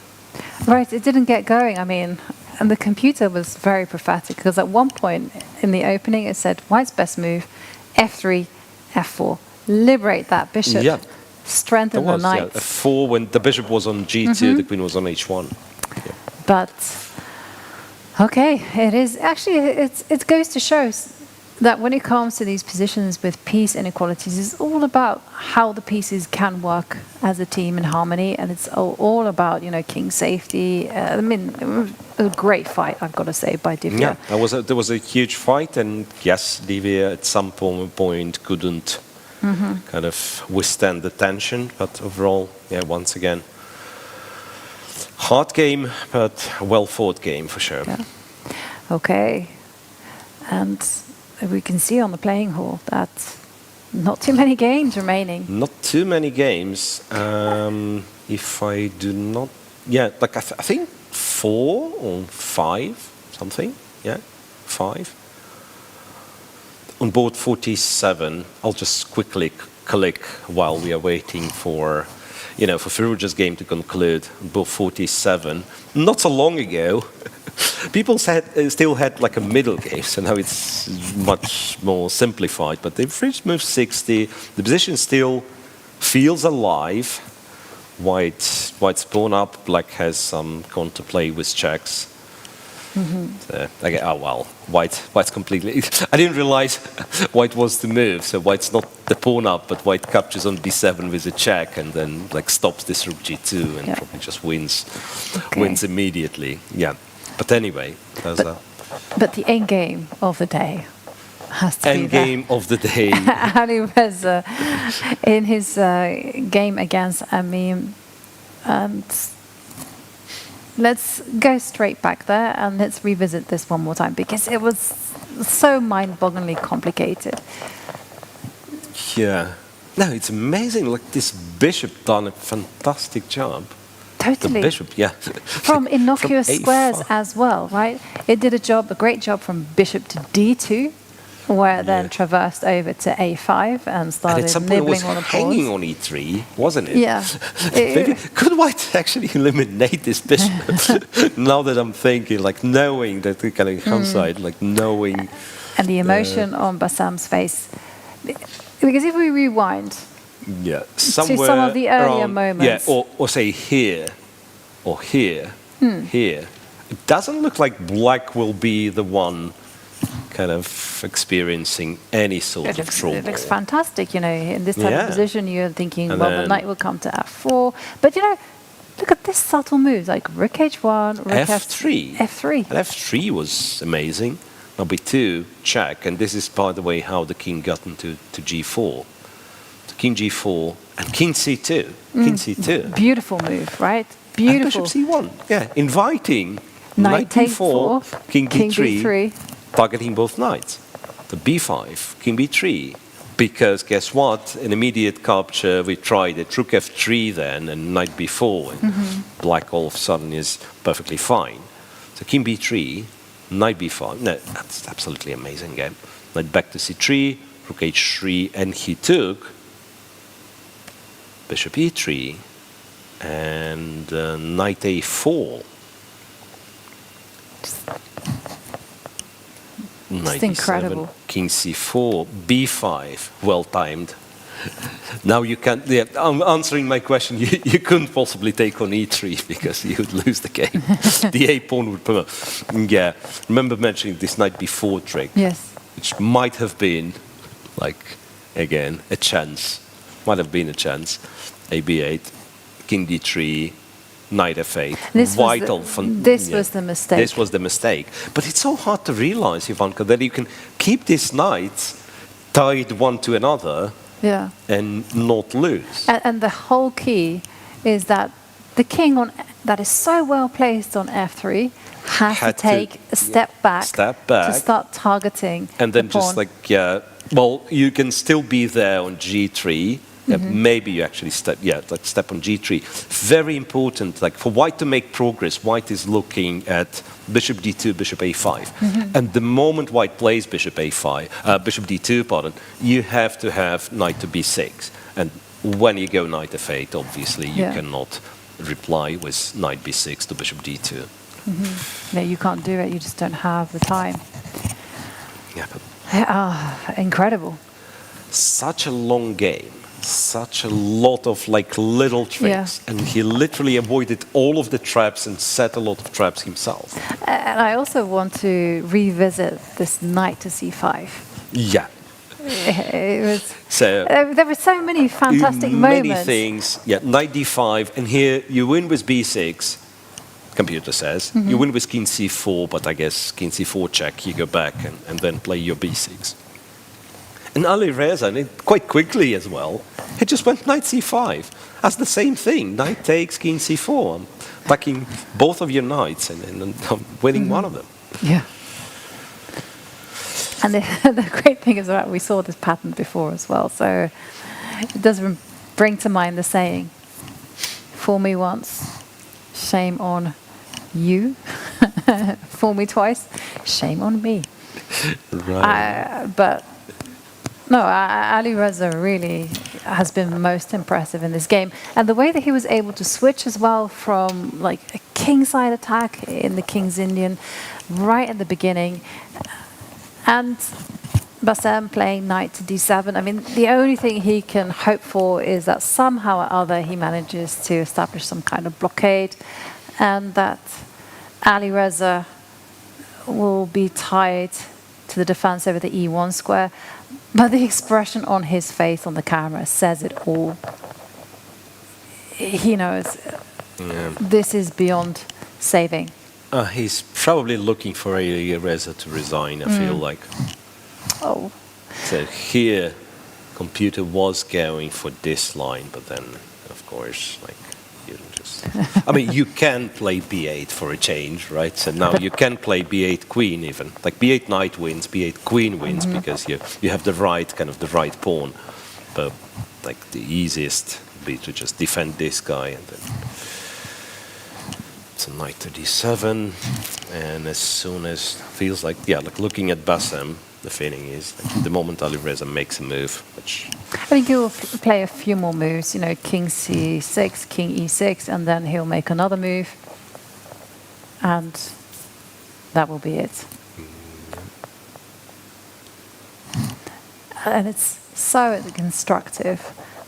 Right, it didn't get going. I mean, and the computer was very prophetic because at one point in the opening it said, white's best move, f3, f4. Liberate that bishop. Yeah. Strengthen the knight. Yeah. f4 when the bishop was on g2, the queen was on h1. Yeah. But, okay, it is actually, it goes to show that when it comes to these positions with piece inequalities, it's all about how the pieces can work as a team in harmony, and it's all about, you know, king safety. I mean, it was a great fight, I've got to say, by Divya. Yeah, there was a huge fight, and yes, Divya at some point couldn't kind of withstand the tension, but overall, yeah, once again, hard game, but well fought game for sure. Yeah. Okay, and we can see on the playing hall that not too many games remaining. Not too many games. If I do not... Yeah, like I think 4 or 5, something. Yeah, 5. On board 47, I'll just quickly click while we are waiting for, you know, for Firouzja's game to conclude. On board 47, not so long ago, people still had like a middle game, so now it's much more simplified. But they've reached move 60. The position still feels alive. White's pawn up. Black has some counterplay with checks. So, okay, oh well, White's completely... I didn't realize White was the move, so White's not the pawn up, but White captures on b7 with a check and then like stops this rook g2 and probably just wins immediately. Yeah. But anyway, but the end game of the day has to be there. End game of the day. Alireza in his game against Amin. And let's go straight back there and let's revisit this one more time because it was so mind-bogglingly complicated. Yeah. No, it's amazing. Like this bishop done a fantastic job. Totally. The bishop, yeah. From innocuous From squares A5. as well, right? It did a great job from bishop to d2, where it then traversed over to a5 and And started at some point it was nibbling on the hanging pawns. on e3, wasn't it? Yeah. Maybe, could white actually eliminate this bishop? Now that I'm thinking, like knowing that the kind of hindsight, like knowing. And the emotion on Bassem's face. Because if we rewind Yeah, to some of the earlier around- moments. Yeah, or say here, or here, here. It doesn't look like black will be the one kind of experiencing any sort of trouble. It looks fantastic, you know, in this type Yeah. of position you're thinking, And well, the then- knight will come to f4. But, you know, look at this subtle moves, like rook h1, rook F3. f3. And F3 was amazing. Now b2, check, and this is, by the way, how the king got into g4. So king g4 and king c2. King c2. Beautiful move, right? And Beautiful. bishop c1. Yeah, inviting Knight takes d4, king king d3, d3. targeting both knights. The b5, king b3. Because guess what? An immediate capture, we tried it. Rook f3 then, and knight b4. And black all of a sudden is perfectly fine. So king b3, knight b5. No, that's absolutely amazing game. Knight back to c3, rook h3, and he took bishop e3 and knight a4. Knight incredible. e7, king c4, b5, well timed. Now you can't. Yeah, I'm answering my question. You couldn't possibly take on e3 because you would lose the game. The a pawn would promote. Yeah, remember mentioning this knight b4 trick, Yes. which might have been, like, again, a chance. Might have been a chance. A b8, king d3, knight f8. Vital. This was the mistake. This was the mistake. But it's so hard to realize, Ivanka, that you can keep these knights tied one to another Yeah. and not lose. And the whole key is that the king that is so well placed on f3 has to Had to, take a step back to start targeting And then the pawn. just like, yeah, well, you can still be there on g3. Maybe you actually step on g3. Very important, like for white to make progress, white is looking at bishop d2, bishop a5. And the moment white plays bishop a5, bishop d2, pardon, you have to have knight to b6. And when you go knight f8, obviously you cannot reply with knight b6 to bishop d2. No, you can't do it. You just don't have the time. Yeah, but Incredible. such a long game. Such a lot of like little tricks, and he literally avoided all of the traps and set a lot of traps himself. And I also want to revisit this knight to c5. Yeah. It was. So There were so many fantastic many moments. things. Yeah, knight d5, and here you win with b6. Computer says you win with king c4, but I guess king c4 check. You go back and then play your b6. And Alireza, and quite quickly as well, he just went knight c5 as the same thing. Knight takes king c4. I'm attacking both of your knights and I'm winning one of them. Yeah. And the great thing is that we saw this pattern before as well. So it does bring to mind the saying, fool me once, shame on you. Fool me twice, shame on me. Right. But no, Alireza really has been most impressive in this game. And the way that he was able to switch as well from like a kingside attack in the King's Indian right at the beginning. And Bassem playing knight to d7. I mean, the only thing he can hope for is that somehow or other he manages to establish some kind of blockade and that Alireza will be tied to the defense over the e1 square. But the expression on his face on the camera says it all. He knows this is beyond saving. He's probably looking for Erigaisi to resign, I feel like. Oh. So here, computer was going for this line, but then, of course, like, you just... I mean, you can play b8 for a change, right? So now you can play b8 queen even. Like b8 knight wins, b8 queen wins, because you have the right, kind of the right pawn. but like the easiest would be to just defend this guy and then it's a knight to d7, and as soon as feels like like looking at Bassem, the feeling is like the moment Alireza makes a move, which I think he'll play a few more moves, you know, king c6, king e6, and then he'll make another move, and that will be it. And it's so constructive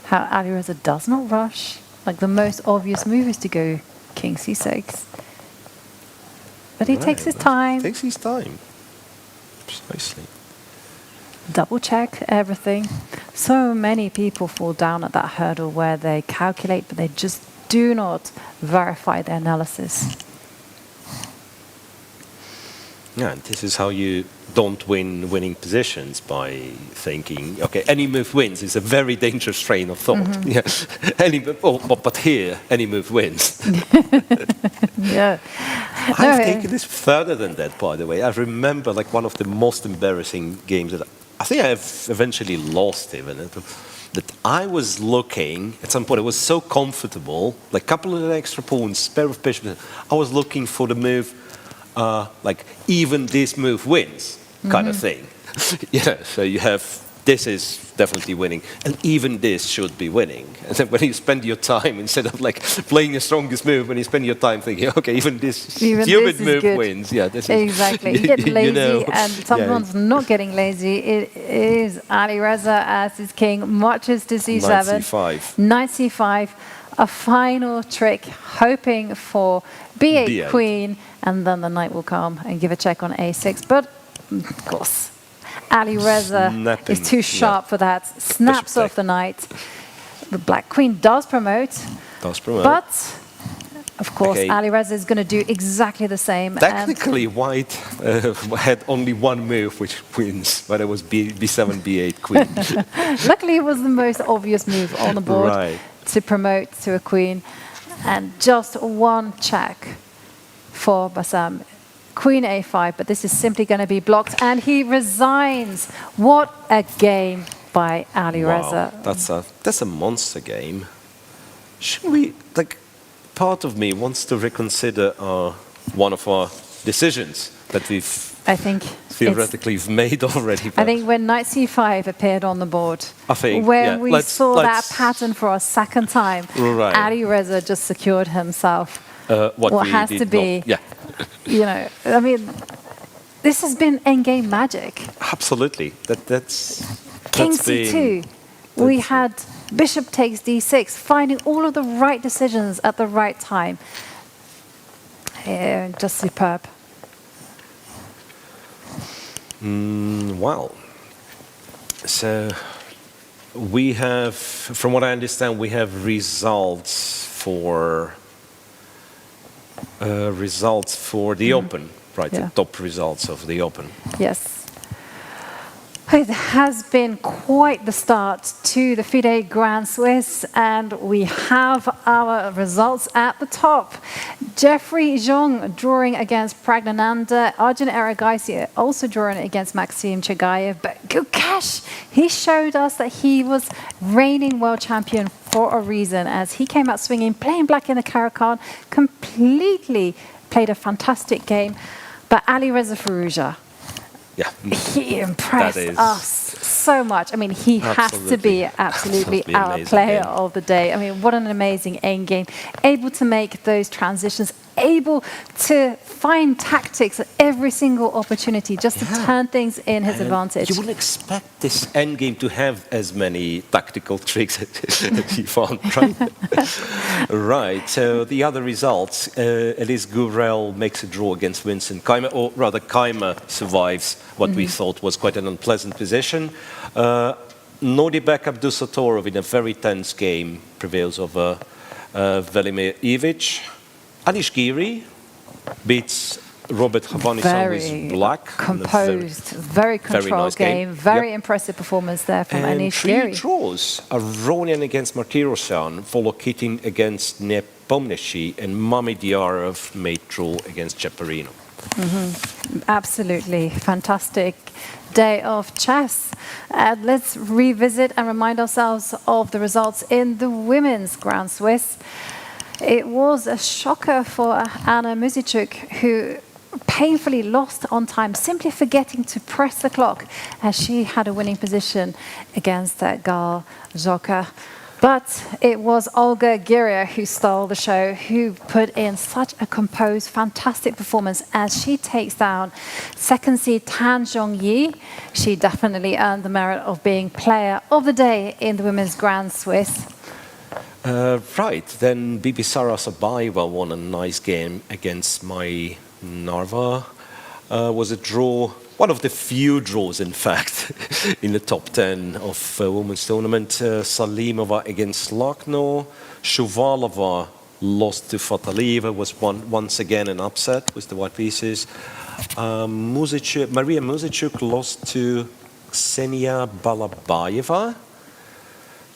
how Alireza does not rush. Like the most obvious move is to go king c6. But he takes his time. Takes his time. Precisely. Double check everything. So many people fall down at that hurdle where they calculate, but they just do not verify their analysis. Yeah, and this is how you don't win winning positions, by thinking, okay, any move wins. It's a very dangerous train of thought. Yeah, but here, any move wins. Yeah. I've taken this further than that, by the way. I remember like one of the most embarrassing games that I think I've eventually lost even. That I was looking, at some point it was so comfortable, like a couple of extra pawns, pair of bishops, I was looking for the move, like even this move wins, kind of thing. So you have, this is definitely winning, and even this should be winning. And then when you spend your time, instead of like playing the strongest move, when you spend your time thinking, okay, even this stupid move wins. Yeah, this exactly. You get lazy, and someone's not getting lazy. It is Alireza as his king, marches to c7. Knight c5. Knight c5. A final trick, hoping for b8 queen, and then the knight will come and give a check on a6. But, of course, Alireza is too sharp for that. Snaps off the knight. The black queen does promote. But, of course, Alireza is going to do exactly the same. Technically, white had only one move which wins, but it was b7, b8 queen. Luckily, it was the most obvious move on the board to promote to a queen. And just one check for Bassem. Queen a5, but this is simply going to be blocked, and he resigns. What a game by Alireza. Wow, that's a monster game. Should we, like, part of me wants to reconsider one of our decisions that we've theoretically made already. I think when knight c5 appeared on the board, when we saw that pattern for a second time, Alireza just secured himself what has to be. You know, I mean, this has been endgame magic. Absolutely. That's King c2. We had bishop takes d6, finding all of the right decisions at the right time. Just superb. Wow. So we have, from what I understand, we have results for the Open, right? The top results of the Open. Yes. It has been quite the start to the FIDE Grand Swiss, and we have our results at the top. Jeffery Xiong drawing against Praggnanandhaa. Arjun Erigaisi also drawing against Maksim Chigaev. But Gukesh, he showed us that he was reigning world champion for a reason, as he came out swinging, playing black in the Kartikan, completely played a fantastic game. But Alireza Firouzja, he impressed us so much. I mean, he has to be absolutely our player of the day. I mean, what an amazing endgame. Able to make those transitions, able to find tactics at every single opportunity just to turn things in his advantage. You wouldn't expect this endgame to have as many tactical tricks as he found, right? Right, so the other results, at least Gurel makes a draw against Vincent Keymer, or rather Keymer survives what we thought was quite an unpleasant position. Nodirbek Abdusattorov in a very tense game prevails over Velimir Ivic. Anish Giri beats Robert Havanison with black. Composed, very controlled nice game. Very impressive performance there from and Anish 3 Giri. draws. Aronian against Martirosyan, Volokhitin against Nepomniachtchi, and Mamediyarov made draw against Ceperino. Absolutely fantastic day of chess. Let's revisit and remind ourselves of the results in the women's Grand Swiss. It was a shocker for Anna Muzychuk, who painfully lost on time, simply forgetting to press the clock as she had a winning position against Gaal Zoka. But it was Olga Giria who stole the show, who put in such a composed, fantastic performance as she takes down second seed Tan Zhongyi. She definitely earned the merit of being player of the day in the women's Grand Swiss. Right, then Bibisara Sabayeva won a nice game against Mai Narva. Was a draw, one of the few draws, in fact, in the top 10 of women's tournament. Salimova against Lakno. Shuvalova lost to Fatalieva, was once again an upset with the white pieces. Maria Muzychuk lost to Ksenia Balabayeva.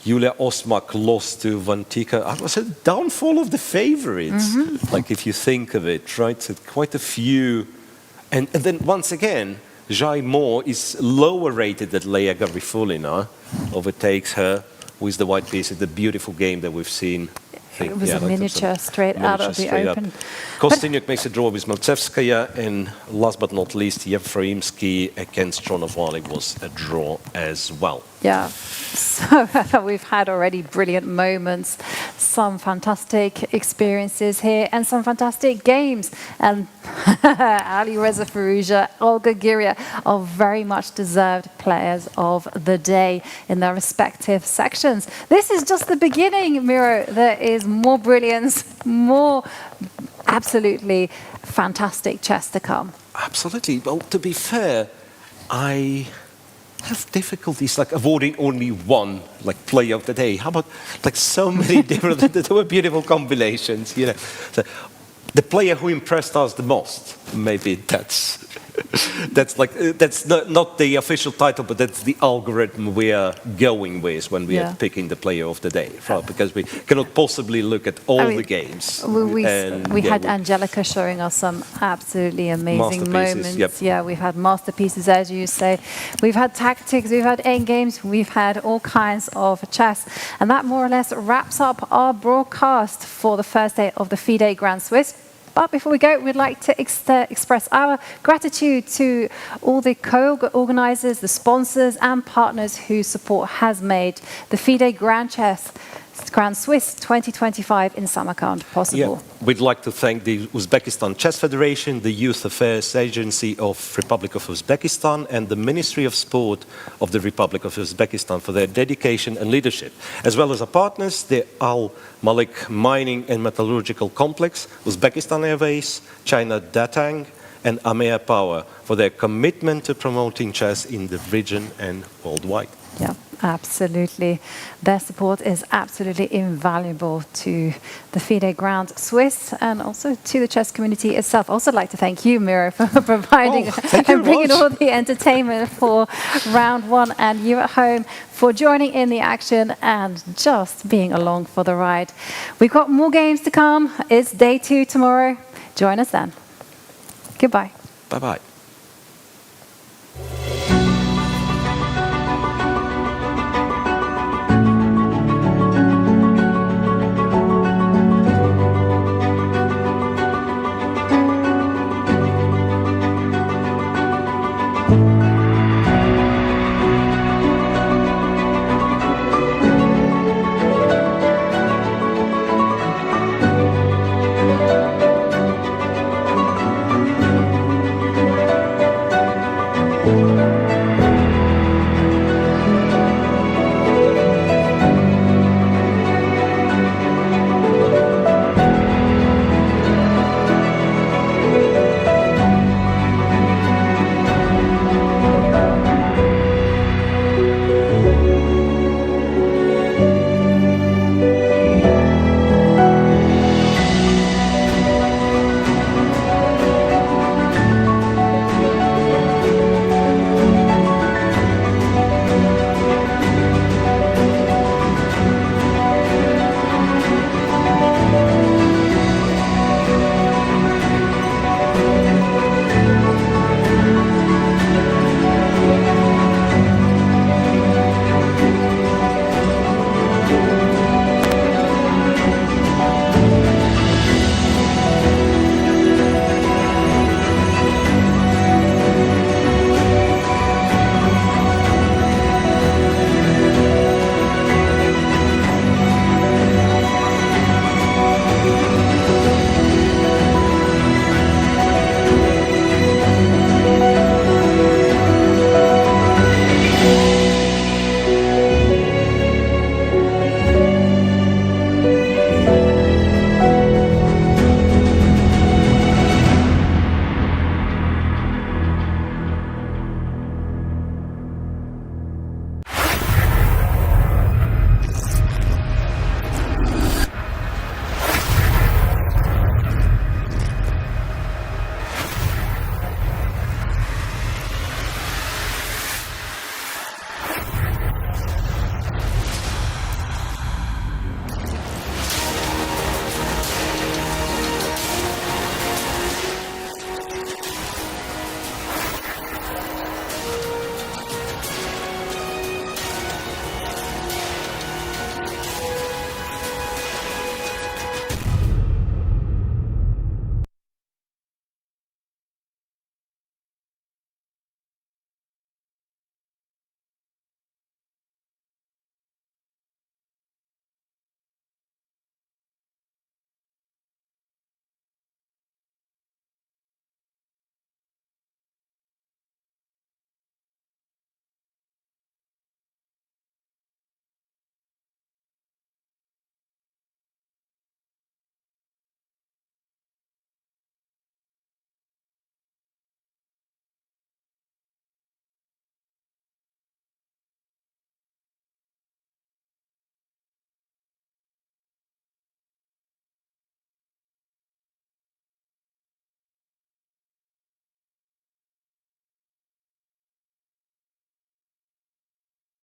Julia Osmak lost to Vantika. It was a downfall of the favorites, like if you think of it, right? So quite a few. And then once again, Jai Moore is lower rated than Leia Garifulina, overtakes her with the white piece. It's a beautiful game that we've seen. It was a miniature straight out of the open. Kostyniuk makes a draw with Maltsevskaya, and last but not least, Yefreimsky against Tronovali was a draw as well. Yeah, so we've had already brilliant moments, some fantastic experiences here, and some fantastic games. And Alireza, Firouzja, Olga Giria are very much deserved players of the day in their respective sections. This is just the beginning, Miro. There is more brilliance, more absolutely fantastic chess to come. Absolutely. Well, to be fair, I have difficulties like avoiding only one player of the day. How about so many different? There were beautiful combinations, you know. So, the player who impressed us the most, maybe that's not the official title, but that's the algorithm we are going with when we are picking the player of the day, right? Because we cannot possibly look at all the games. We had Angelica showing us some absolutely amazing moments. Yep. Yeah, we've had masterpieces, as you say. We've had tactics, we've had endgames, we've had all kinds of chess. And that more or less wraps up our broadcast for the first day of the FIDE Grand Swiss. But before we go, we'd like to express our gratitude to all the co-organizers, the sponsors and partners whose support has made the FIDE Grand Swiss 2025 in Samarkand possible. Yeah. We'd like to thank the Uzbekistan Chess Federation, the Youth Affairs Agency of Republic of Uzbekistan, and the Ministry of Sport of the Republic of Uzbekistan for their dedication and leadership, as well as our partners, the Al Malik Mining and Metallurgical Complex, Uzbekistan Airways, China Datang, and Amea Power for their commitment to promoting chess in the region and worldwide. Yeah, absolutely. Their support is absolutely invaluable to the FIDE Grand Swiss and also to the chess community itself. Also like to thank you, Miro, for providing and bringing all the entertainment for round one, and you at home for joining in the action and just being along for the ride. We've got more games to come. It's day 2 tomorrow. Join us then. Goodbye. Bye-bye.